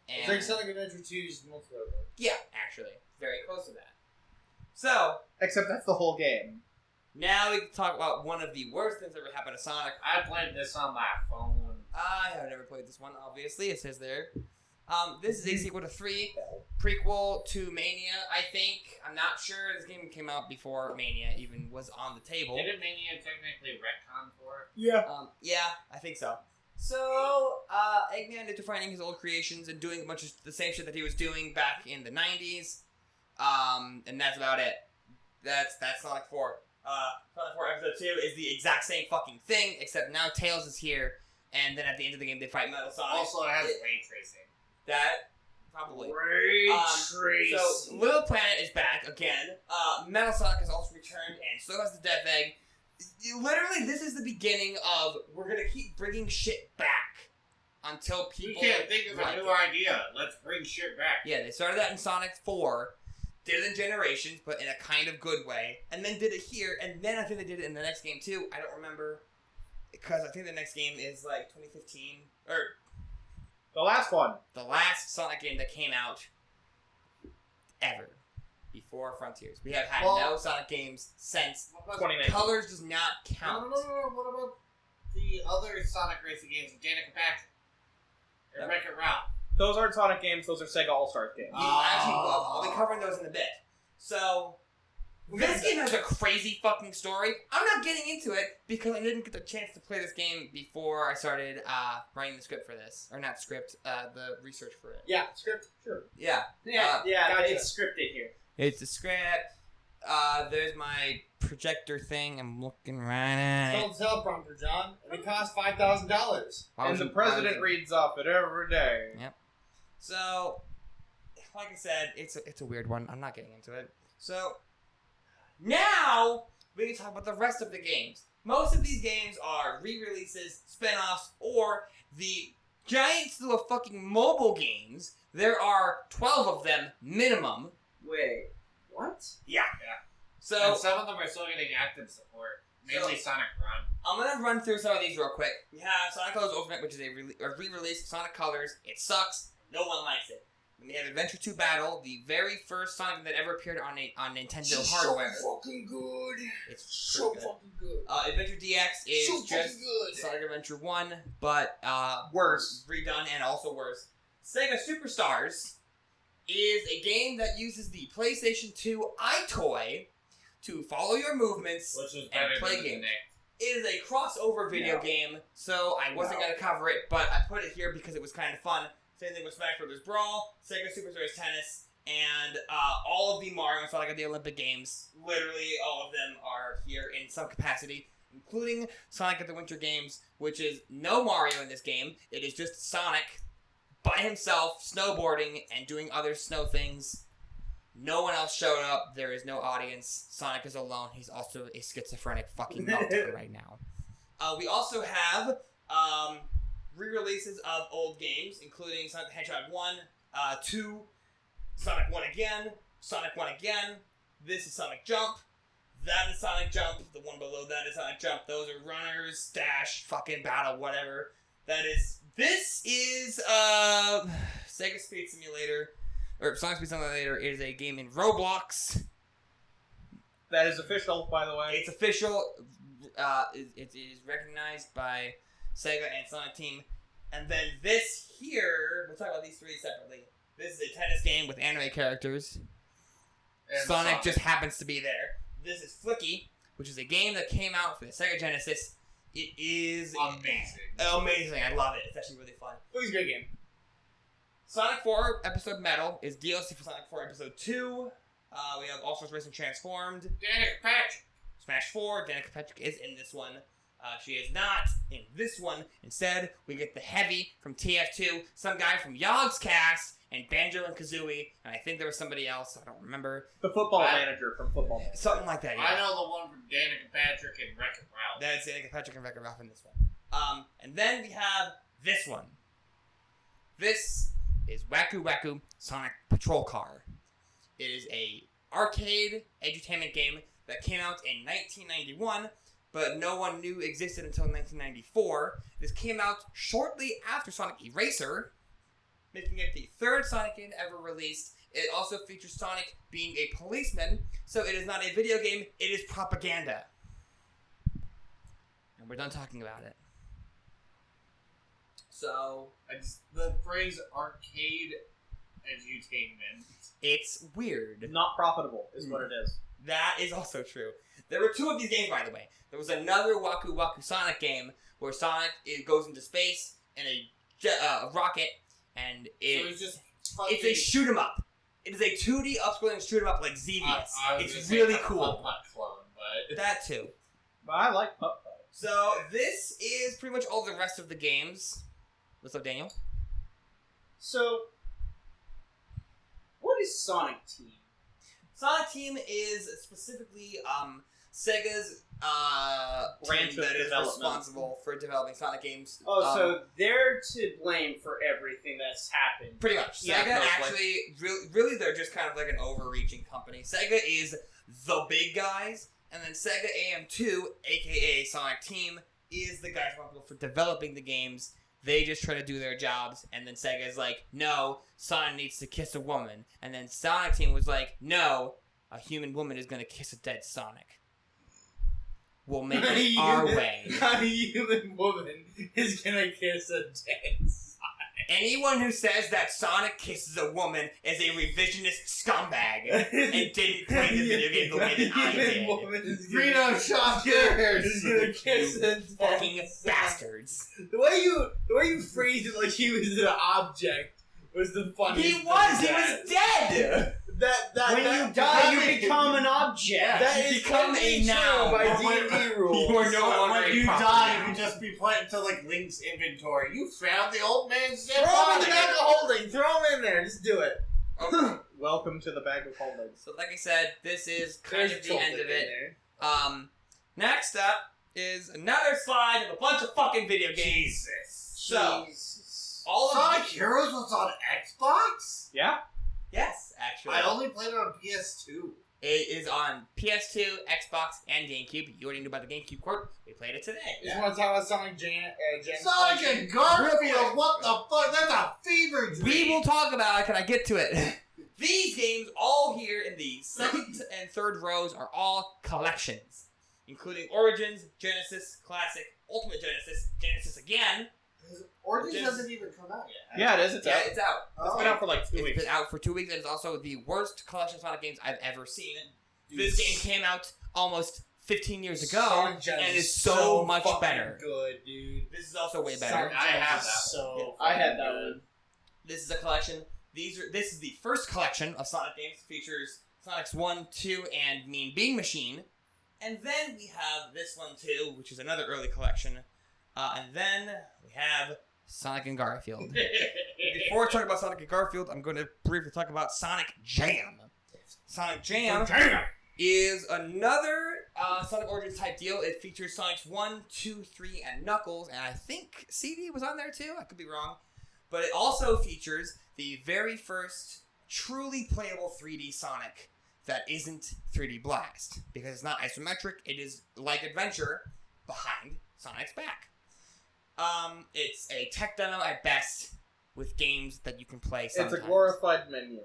It's And like Sonic Adventure 2's multiplayer mode. yeah, actually, very close to that. So Except that's the whole game. now we can talk about one of the worst things that ever happened to Sonic. I played this on my phone. I have never played this one. Obviously, it says there. This is a sequel to 3, prequel to Mania. I think. I'm not sure. This game came out before Mania even was on the table. Didn't Mania technically retcon for it? Yeah. Yeah, I think so. So, Eggman, after finding his old creations and doing a bunch of the same shit that he was doing back in the 90s, and that's about it. That's Sonic 4. Sonic 4 Episode 2 is the exact same fucking thing, except now Tails is here, and then at the end of the game they fight Metal Sonic. Also, it has ray tracing. That, probably. Ray Tracing. So, Little Planet is back again. Metal Sonic has also returned, and so has the Death Egg. Literally, this is the beginning of we're gonna keep bringing shit back until We people. can't think of like a new it. idea. Let's bring shit back. Yeah, they started that in Sonic 4, did it in Generations, but in a kind of good way, and then did it here, and then I think they did it in the next game too. I don't remember, because I think the next game is like 2015, or The last one. the last Sonic game that came out ever. Before Frontiers. We have had no Sonic games since. What about 2019. Colors does not count. No. What about the other Sonic racing games with Danica Patrick? And Wreck-It Ralph? Those aren't Sonic games, those are Sega All-Stars games. Actually, I'll be covering those in a bit. So, this game has a crazy fucking story. I'm not getting into it because I didn't get the chance to play this game before I started writing the script for this. Or not script, the research for it. Yeah, script, sure. Yeah. yeah, gotcha. it's scripted here. It's the script. There's my projector thing. I'm looking right at it. It's called teleprompter, John, and it costs $5,000. And the president reads off it every day. So, like I said, it's a weird one. I'm not getting into it. So, now we can talk about the rest of the games. Most of these games are re-releases, spin-offs, or the giant slew of fucking mobile games. There are 12 of them minimum. Wait, what? So, And some of them are still getting active support. Mainly Sonic Run. I'm gonna run through some of these real quick. We have Sonic Colors Ultimate, which is a re-release Sonic Colors. It sucks. No one likes it. Then we have Adventure 2 Battle, the very first Sonic that ever appeared on Nintendo hardware. So fucking good. It's So pretty good. fucking good. Adventure DX is So just fucking good. Sonic Adventure 1, but Worse. redone and also worse. Sega Superstars is a game that uses the PlayStation 2 iToy to follow your movements Which was and better play than the games. Kinect. It is a crossover video game, so I wasn't going to cover it, but I put it here because it was kind of fun. Same thing with Smash Bros. Brawl, Sega Superstars Tennis, and all of the Mario and Sonic at the Olympic Games. Literally all of them are here in some capacity, including Sonic at the Winter Games, which is no Mario in this game. It is just Sonic by himself, snowboarding and doing other snow things. No one else showed up. There is no audience. Sonic is alone. He's also a schizophrenic fucking meltdown right now. We also have re-releases of old games, including Sonic the Hedgehog 1, 2, Sonic 1 again, Sonic 1 again. This is Sonic Jump. That is Sonic Jump. The one below that is Sonic Jump. Those are runners, dash, fucking battle, whatever. This is Sega Speed Simulator, or Sonic Speed Simulator is a game in Roblox. That is official, by the way. It's official. It is recognized by Sega and Sonic Team. And then this here, we'll talk about these three separately. This is a tennis game with anime characters. And Sonic just happens to be there. This is Flicky, which is a game that came out for the Sega Genesis. It is amazing. I love it. It's actually really fun. Flicky's a great game. Sonic 4 Episode Metal is DLC for Sonic 4 Episode 2. We have All Stars Racing Transformed. Danica Patrick. Smash 4, Danica Patrick is in this one. She is not in this one. Instead, we get the Heavy from TF2, some guy from Yogg's cast, and Banjo and Kazooie, and I think there was somebody else, I don't remember. The football manager from Football Manager. Something like that, yeah. I know the one from Danica Patrick and Wreck-It Ralph. That's Danica Patrick and Wreck-It Ralph in this one. And then we have this one. This is Waku Waku Sonic Patrol Car. It is a arcade edutainment game that came out in 1991, but no one knew existed until 1994. This came out shortly after Sonic Eraser, making it the third Sonic game ever released. It also features Sonic being a policeman, so it is not a video game, it is propaganda. And we're done talking about it. So, The phrase arcade edutainment. it's weird. Not profitable is what it is. That is also true. There were two of these games, by the way. There was another Waku Waku Sonic game where Sonic goes into space in a rocket, and it's a shoot 'em up. It is a 2D upscaling shoot 'em up like Xevious. It's really cool. Clone, but That too. But I like Putt Putt. So this is pretty much all the rest of the games. What's up, Daniel? So, what is Sonic Team? Sonic Team is specifically Sega's Branch team of that is development. responsible for developing Sonic games. So they're to blame for everything that's happened. Pretty much. Yeah, Sega mostly. actually, really, they're just kind of like an overreaching company. Sega is the big guys, and then Sega AM2, aka Sonic Team, is the guys responsible for developing the games. They just try to do their jobs, and then Sega's like, no, Sonic needs to kiss a woman. And then Sonic Team was like, no, a human woman is going to kiss a dead Sonic. We'll make it our way. A human woman is gonna kiss a dead Sonic. Anyone who says that Sonic kisses a woman is a revisionist scumbag and didn't play the video game the way that I did. Reno Shockers is gonna kiss a dead Fucking Sonic. bastards. The way you phrased it like he was an object was the funniest. He was dead! When you die, you become an object. That You is become a totally noun. true by When- D&D rules. You are no longer when a you proper die, noun. you just be put into like Link's inventory. You found the old man's dead Throw him in body. the bag of holding. Throw him in there. Just do it. Okay. Welcome to the bag of holdings. So like I said, this is kind There's of the end chocolate of in it. there. Next up is another slide of a bunch of fucking video games. Jesus. So, Jesus. all of Sonic Heroes was on Xbox? Yeah? Yes, actually. I only played it on PS2. It is on PS2, Xbox, and GameCube. You already knew about the GameCube port. We played it today. You just want to talk about Sonic Jam? Sonic and Garfield, what the fuck? That's a fever dream. We will talk about it. Can I get to it? These games, all here in the second and third rows, are all collections, including Origins, Genesis, Classic, Ultimate Genesis, Genesis again. Origins doesn't even come out yet. Yeah, it is. It's Yeah, out. it's out. It's been out for like 2 It's weeks. been out for 2 weeks, and it's also the worst collection of Sonic games I've ever seen. Dude, This game came out almost 15 years ago, Sonic Gems and is is so much fucking better. Good, dude. This is also way better. Sonic I Gems have is that So I had that fucking one. good. This is a collection. This is the first collection of Sonic games. It features Sonic's 1, 2, and Mean Bean Machine. And then we have this one too, which is another early collection. And then we have Sonic and Garfield. Before I talk about Sonic and Garfield, I'm going to briefly talk about Sonic Jam. Sonic Jam is another Sonic Origins type deal. It features Sonic's 1, 2, 3, and Knuckles, and I think CD was on there too. I could be wrong. But it also features the very first truly playable 3D Sonic that isn't 3D Blast. Because it's not isometric, it is like Adventure behind Sonic's back. It's a tech demo at best with games that you can play sometimes. It's a glorified menu.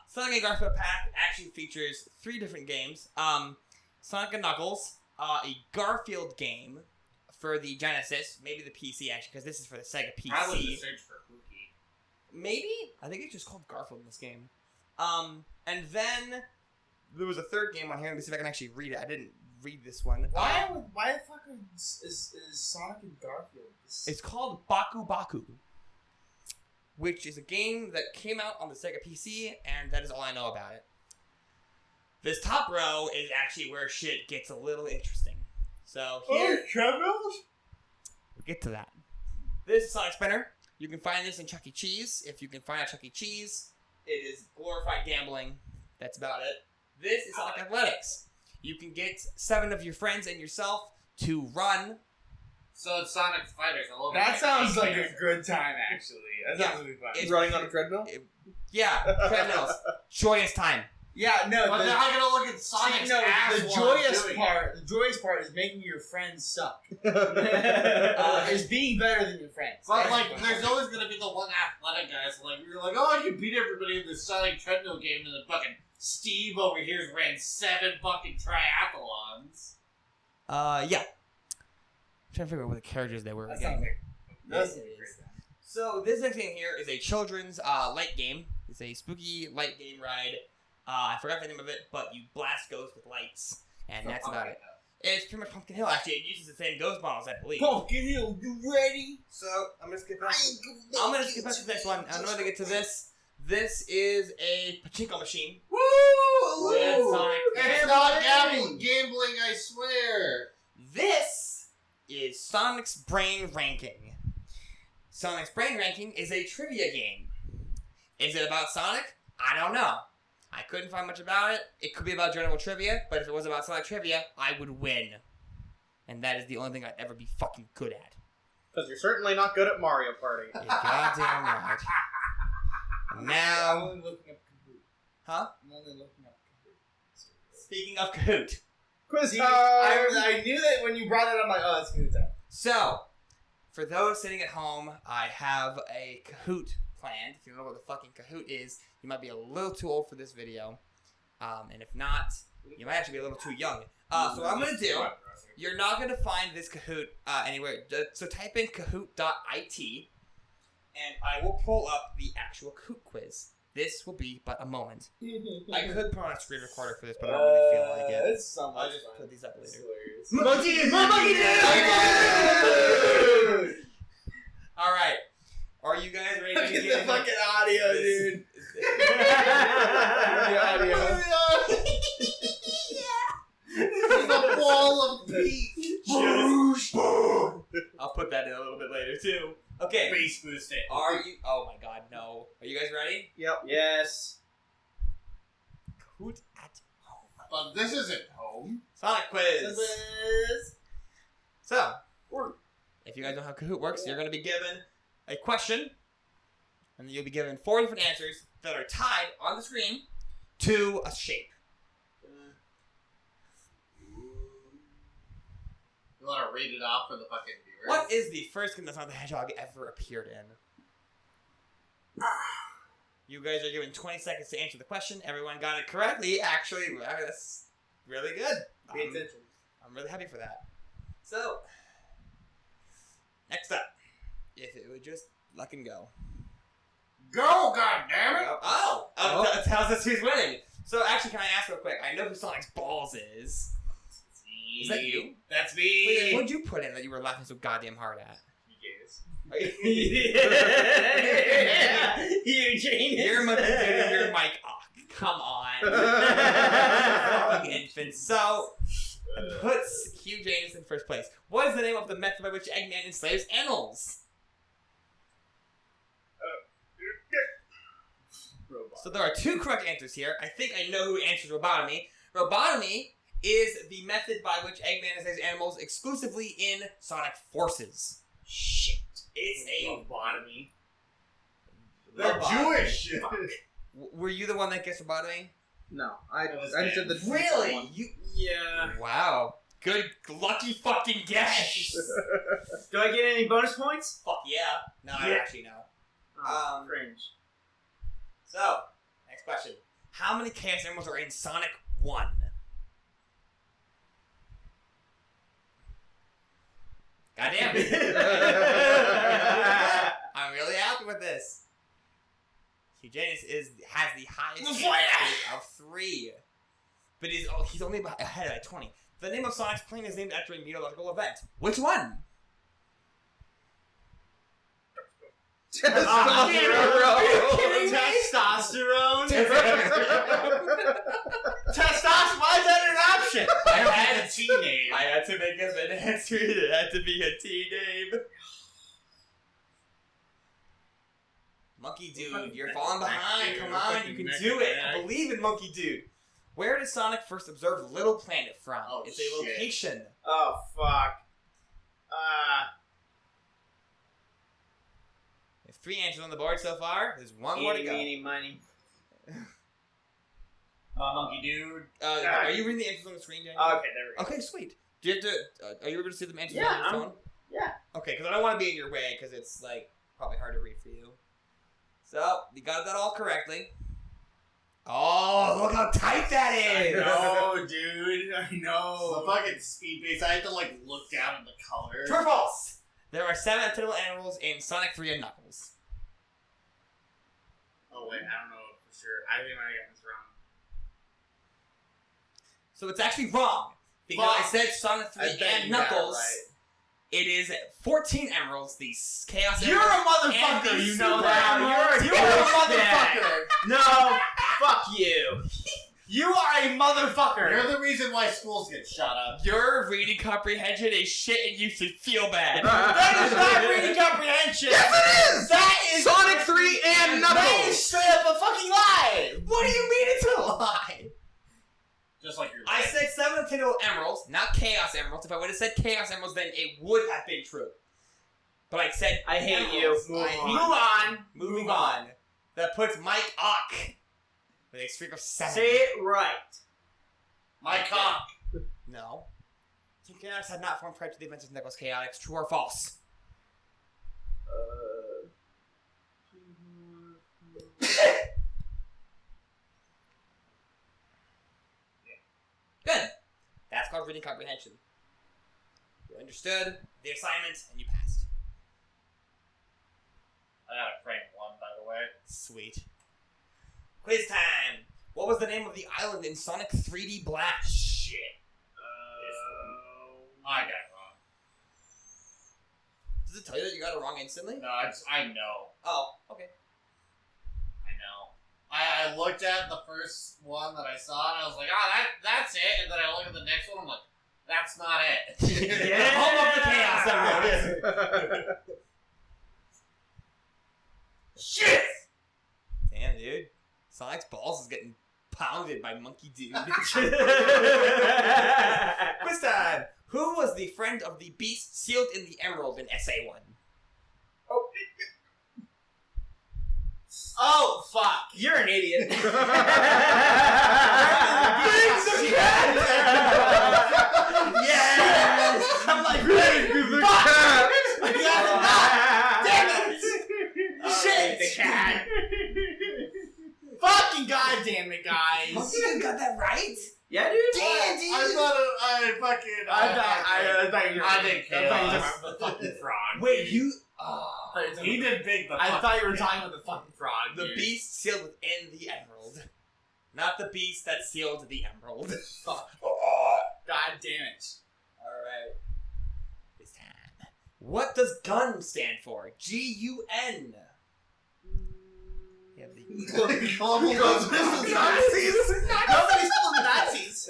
Sonic and Garfield Pack actually features 3 different games. Sonic and Knuckles, a Garfield game for the Genesis, maybe the PC actually, because this is for the Sega PC. I would just search for Pookie. Maybe? I think it's just called Garfield in this game. And then there was a third game on here. Let me see if I can actually read it. I didn't read this one. Why the fuck is Sonic and Garfield? It's called Baku Baku, which is a game that came out on the Sega PC, and that is all I know about it. This top row is actually where shit gets a little interesting. So here, treadmills? we'll get to that. This is Sonic Spinner. You can find this in Chuck E. Cheese. If you can find a Chuck E. Cheese, it is glorified gambling. That's about it. This is Sonic Athletics. You can get 7 of your friends and yourself to run. So it's Sonic Fighters all over. That sounds like a good time, actually. That sounds really fun. It's Running on a treadmill? Yeah, treadmills. Joyous time. Yeah, no. But then I'm gonna look at Sonic's ass the while I'm joyous doing part. The joyous part is making your friends suck. That's Is being better than your friends. But like, there's always gonna be the one athletic guy. So like, you're like, oh, I can beat everybody in this Sonic treadmill game, and then fucking Steve over here's ran 7 fucking triathlons. Yeah. I'm trying to figure out what the characters they were That again. sounds like Yes, it is. So this next game here is a children's light game. It's a spooky light game ride. I forgot the name of it, but you blast ghosts with lights, and that's about it. It's pretty much Pumpkin Hill. Actually, it uses the same ghost models, I believe. Pumpkin Hill, you ready? So I'm gonna skip past. I'm gonna skip past the next one. I know how to get to this. This is a pachinko machine. Woo! With Sonic. It's not gambling, I swear. This is Sonic's Brain Ranking. Sonic's Brain Ranking is a trivia game. Is it about Sonic? I don't know. I couldn't find much about it. It could be about general trivia, but if it was about Sonic trivia, I would win. And that is the only thing I'd ever be fucking good at. Because you're certainly not good at Mario Party. You're goddamn right. Now... I'm only looking up Kahoot. Huh? I'm only looking up Kahoot. Speaking of Kahoot. Quiz See, time! I knew that when you brought it up, I'm like, oh, it's Kahoot time. So, for those sitting at home, I have a Kahoot planned. If you don't know what the fucking Kahoot is, you might be a little too old for this video. And if not, you might actually be a little too young. So what I'm going to do, you're not going to find this Kahoot anywhere. So type in kahoot.it, and I will pull up the actual Kahoot quiz. This will be but a moment. I could put on a screen recorder for this, but I don't really feel like it. It's so much I'll just fun. put these up It's later. hilarious. Monkey Monkey dude! Alright. Are you guys ready to Look at get the fucking audio, dude. The audio. This is a ball of peach. I'll put that in a little bit later too. Okay. Base boost it. Are you? Oh my God, no. Are you guys ready? Yep. Yes. Kahoot at home. But this isn't home. Sonic quiz. So, if you guys know how Kahoot works, you're going to be given a question, and you'll be given 4 different answers that are tied on the screen to a shape. You want to read it off for the fucking viewers? What is the first game that Sonic the Hedgehog ever appeared in? You guys are given 20 seconds to answer the question. Everyone got it correctly. Actually, wow, that's really good. Pay attention. I'm really happy for that. So, next up, if it would just luck and go. Go, goddammit! That tells us who's winning. So, actually, can I ask real quick? I know who Sonic's Balls is. Is that you? That's Wait, me. what'd you put in that you were laughing so goddamn hard at? You genius. Your mother did your mic off. Come on. Fucking infants. So, it puts Hugh Janus in first place. What is the name of the method by which Eggman enslaves animals? Robot. So there are 2 correct answers here. I think I know who answers robotomy. Robotomy is the method by which Eggman ensnares animals exclusively in Sonic Forces. Shit. It's a Lobotomy. They're Lobotomy. Jewish. Were you the one that gets lobotomy? No, I That was just did the Really? one. You? Yeah. Wow. Good, lucky fucking guess. Do I get any bonus points? Fuck yeah. No, I Yeah. actually know. Cringe. So, next question. How many Chaos Emeralds are in Sonic 1? Goddamn. I'm really happy with this. Hugh Janus has the highest of 3. But he's only ahead by 20. The name of Sonic's plane is named after a meteorological event. Which one? Testosterone. Testosterone. Why is that an option? I had a T name. I had to make up an answer. It had to be a T name. Monkey Dude, you're falling behind. Come on, you can do it. I believe in Monkey Dude. Where did Sonic first observe Little Planet from? Oh, it's a shit. location. Oh, fuck. There's 3 answers on the board so far. There's one more to go. Eeny, meeny, Monkey Dude. Are you reading the answers on the screen, Daniel? Okay, there we go. Okay, sweet. Do you have to? Are you able to see the answers Yeah, on your phone? yeah. Okay, because I don't want to be in your way, because it's like probably hard to read for you. So you got that all correctly. Oh, look how tight that is! No, dude. I know. The fucking speed base. I had to like look down at the color. True or false? There are 7 identical animals in Sonic 3 and Knuckles. Oh wait, I don't know for sure. I think I might have gotten this wrong. So it's actually wrong. Because I said Sonic 3 and Knuckles. It is 14 emeralds, these Chaos You're Emeralds. a motherfucker, and you these know Super that. Emeralds. You're a motherfucker. No, fuck you. You are a motherfucker. You're the reason why schools get shut up. Your reading comprehension is shit and you should feel bad. That is not reading comprehension. Yes, it is! That is Sonic 3 and That is Knuckles! straight up a fucking lie. What do you mean it's a lie? Just like your I said 7 identical emeralds, not Chaos Emeralds. If I would have said Chaos Emeralds, then it would have been true. But I said I hate emeralds. you. I Move on. Moving on. That puts Mike Ock with a streak of 7. Say it right. My cock. No. Team Chaotix had not formed prior to the events of Nicholas Chaotix. True or false? Good. That's called reading comprehension. You understood the assignment and you passed. I got a crank 1, by the way. Sweet. Quiz time. What was the name of the island in Sonic 3D Blast? Shit. I got it wrong. Does it tell you that you got it wrong instantly? No, I know. Oh, okay. I know. I looked at the first one that I saw and I was like, oh, that's it. And then I look at the next one, I'm like, that's not it. The home of the Chaos Emerald. Shit! Damn, dude. Sonic's balls is getting pounded by Monkey Dude. Quiz time. Who was the friend of the beast sealed in the emerald in SA1? Oh, fuck. You're an idiot. Bring the cat! Yes! I'm like, the fuck! cat! I got it back! Damn it! Shit! The cat. Fucking goddamn it, guys! Monkey Dude got that right? Yeah, dude. Damn, dude. I thought I think chaos. about the fucking frog. Wait, you... He did big the I fuck. thought you were talking about the fucking frog. The dude. beast sealed within the emerald. Not the beast that sealed the emerald. Fuck. God damn it. Alright. This time. What does GUN stand for? G-U-N. Yeah, the... Nazis! Nobody's still the Nazis!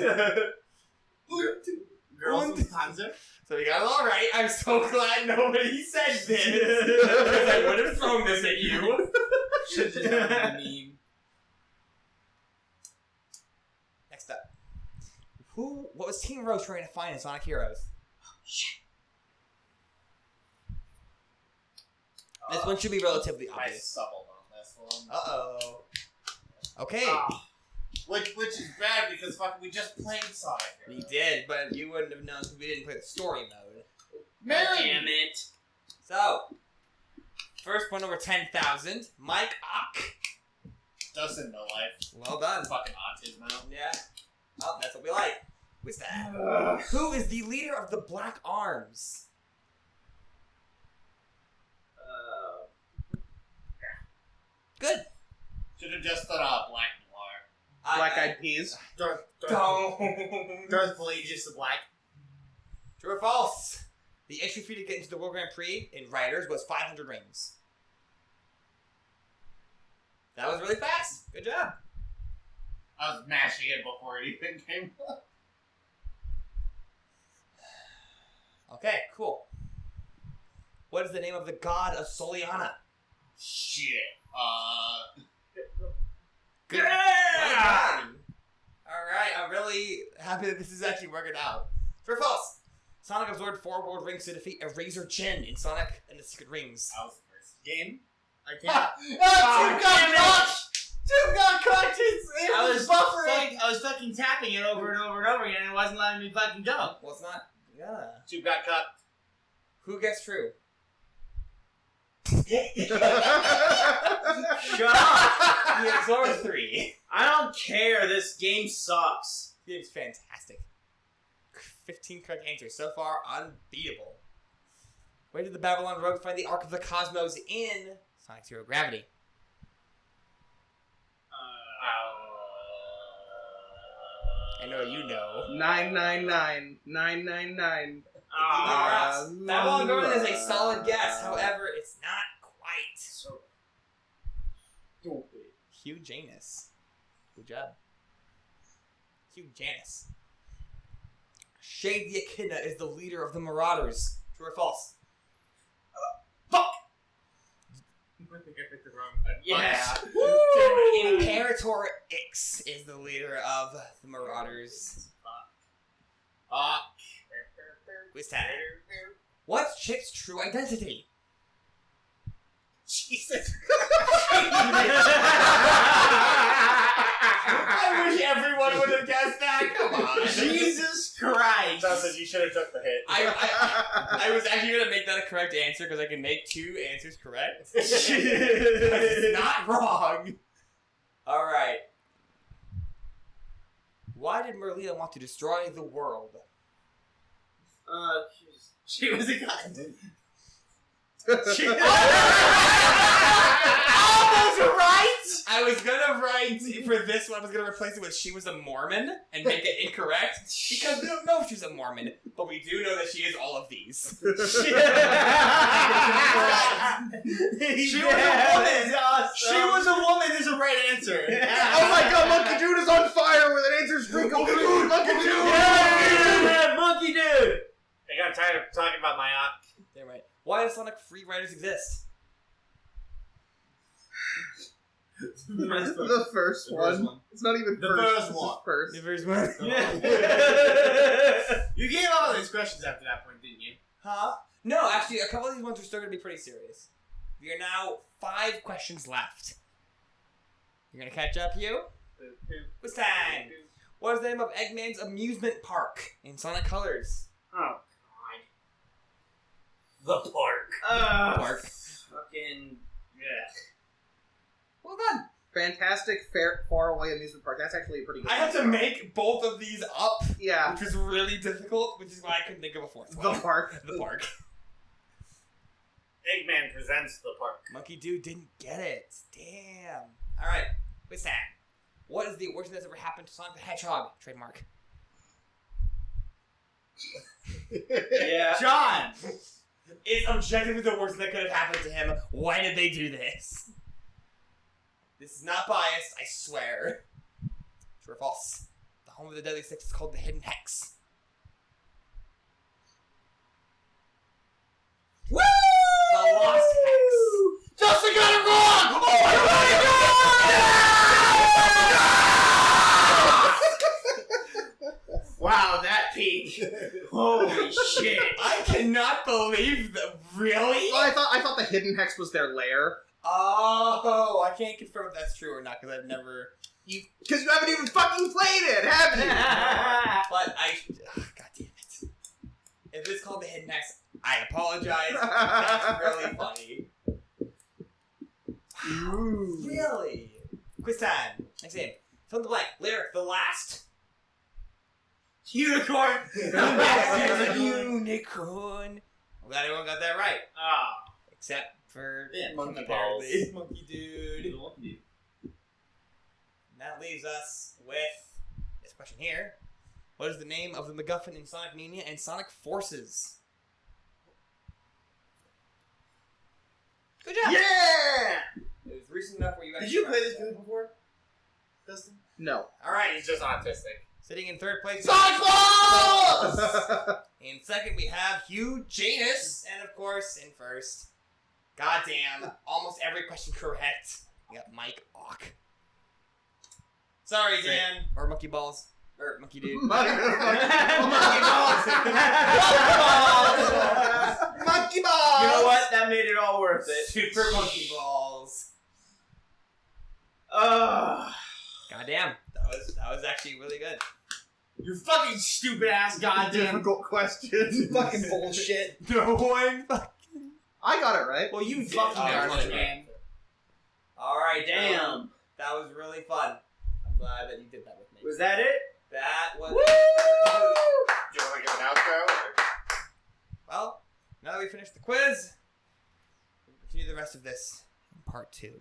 Girls with Panzer. So we got it all right. I'm so glad nobody said this. Because I would have thrown this at you. Should just have been a meme. Next up. What was Team Roche trying to find in Sonic Heroes? Shit. This one should be relatively I obvious. stumbled on this one. Uh-oh. Okay. Which is bad because fucking we just played Sonic We Heroes. did, but you wouldn't have known because we didn't play the story mode. Man! Damn it. So, first one over 10,000, Mike Ock. Doesn't know life. Well done. Fucking autism out. Yeah. Oh, that's what we like. Who's that? Who is the leader of the Black Arms? Good. Should have just done Black Noir. Black Eyed Peas. Darth Don't. Pelagius the Black. True or false? The entry fee to get into the World Grand Prix in Riders was 500 rings. That was really fast. Good job. I was mashing it before it even came up. Okay, cool. What is the name of the god of Soliana? Shit. Good. Yeah! Well done. Alright, I'm really happy that this is actually working out. True or false? Sonic absorbed 4 world rings to defeat Eraser Jen in Sonic and the Secret Rings. I was first. Game? I can't. Two got caught! Two got caught! I was buffering! I was fucking tapping it over and over and over again and it wasn't letting me fucking go. Well, it's not. Yeah. Two got caught. Who gets true? Shut up! He absorbed 3. I don't care. This game sucks. This game's fantastic. 15 correct answers. So far, unbeatable. Where did the Babylon Rogue find the Ark of the Cosmos in Sonic Zero Gravity? I know you know. 999. 999. Babylon Rogue is a solid guess. However, it's not quite. So stupid. Hugh Janus. Good job. Hugh Janus. Shade the Echidna is the leader of the Marauders. True or false? I think I picked the wrong Yes. Imperator Ix is the leader of the Marauders. Quiz time. What's Chip's true identity? Jesus. I wish everyone would have guessed that. Come on. Jesus Christ! You should have took the hit. I was actually going to make that a correct answer because I can make 2 answers correct. It's not wrong. Alright. Why did Merlina want to destroy the world? She was a god. Almost right! I was gonna write, for this one, I was gonna replace it with she was a Mormon and make it incorrect, because we don't know if she's a Mormon, but we do know that she is all of these. She was a woman! Awesome. She was a woman is a right answer. Oh my god, Monkey Dude is on fire with an answer streak. Monkey Dude! Yeah, Monkey Dude! I got tired of talking about my aunt. Damn right. Why does Sonic Free Riders exist? The first one. It's not even The first. first It's one. just first. The first one. You gave all these questions after that point, didn't you? Huh? No, actually, a couple of these ones are still going to be pretty serious. We are now 5 questions left. You're going to catch up, Hugh? It's time. What is the name of Eggman's amusement park in Sonic Colors? Oh, The park. God. Park. Fucking. Yeah. Well done. Fantastic, far away amusement park. That's actually a pretty good I had to make both of these up, Yeah. which was really difficult, which is why I couldn't think of a fourth The one. park. The park. Eggman presents the park. Monkey Dude didn't get it. Damn. Alright, quiz time. What is the worst thing that's ever happened to Sonic the Hedgehog? Trademark. Yeah. John! It's objectively the worst thing that could have happened to him. Why did they do this? This is not biased, I swear. True or false? The home of the Deadly Six is called the Hidden Hex. Woo! The Lost Hex. Justin got it wrong! Oh my god! Wow, Holy shit! I cannot believe that. Really? Well, I thought the hidden hex was their lair. Oh, I can't confirm if that's true or not because I've never. Because you haven't even fucking played it, have you? But God damn it! If it's called the hidden hex, I apologize. That's really funny. Wow. Really? Quiz time. Next game. Fill in the blank. Lyric. The last. Unicorn! Unicorn. I'm glad everyone got that right. Ah. Except for Monkey apparently. balls. Monkey dude. And that leaves us with this question here. What is the name of the MacGuffin in Sonic Mania and Sonic Forces? Good job! Yeah! It was recent enough where you actually... Did you play this game before, Dustin? No. Alright, He's just autistic. sitting in third place... Sonic Balls! In second, we have Hugh Janus. And of course, in first... Goddamn, almost every question correct. We got Mike Ock. Sorry, Dan. Or Monkey Balls. Or Monkey Dude. Monkey You know what? That made it all worth it. Super Monkey Balls. Goddamn. That was actually really good. You fucking stupid ass goddamn. Difficult question. Fucking bullshit. No one fucking... I got it right. Well, you did. Fucking Oh, garbage, man. Alright, Damn. that was really fun. I'm glad that you did that with me. Was that it? That was... Do you want to give an outro? Well, now that we finished the quiz, we'll continue the rest of this in part 2.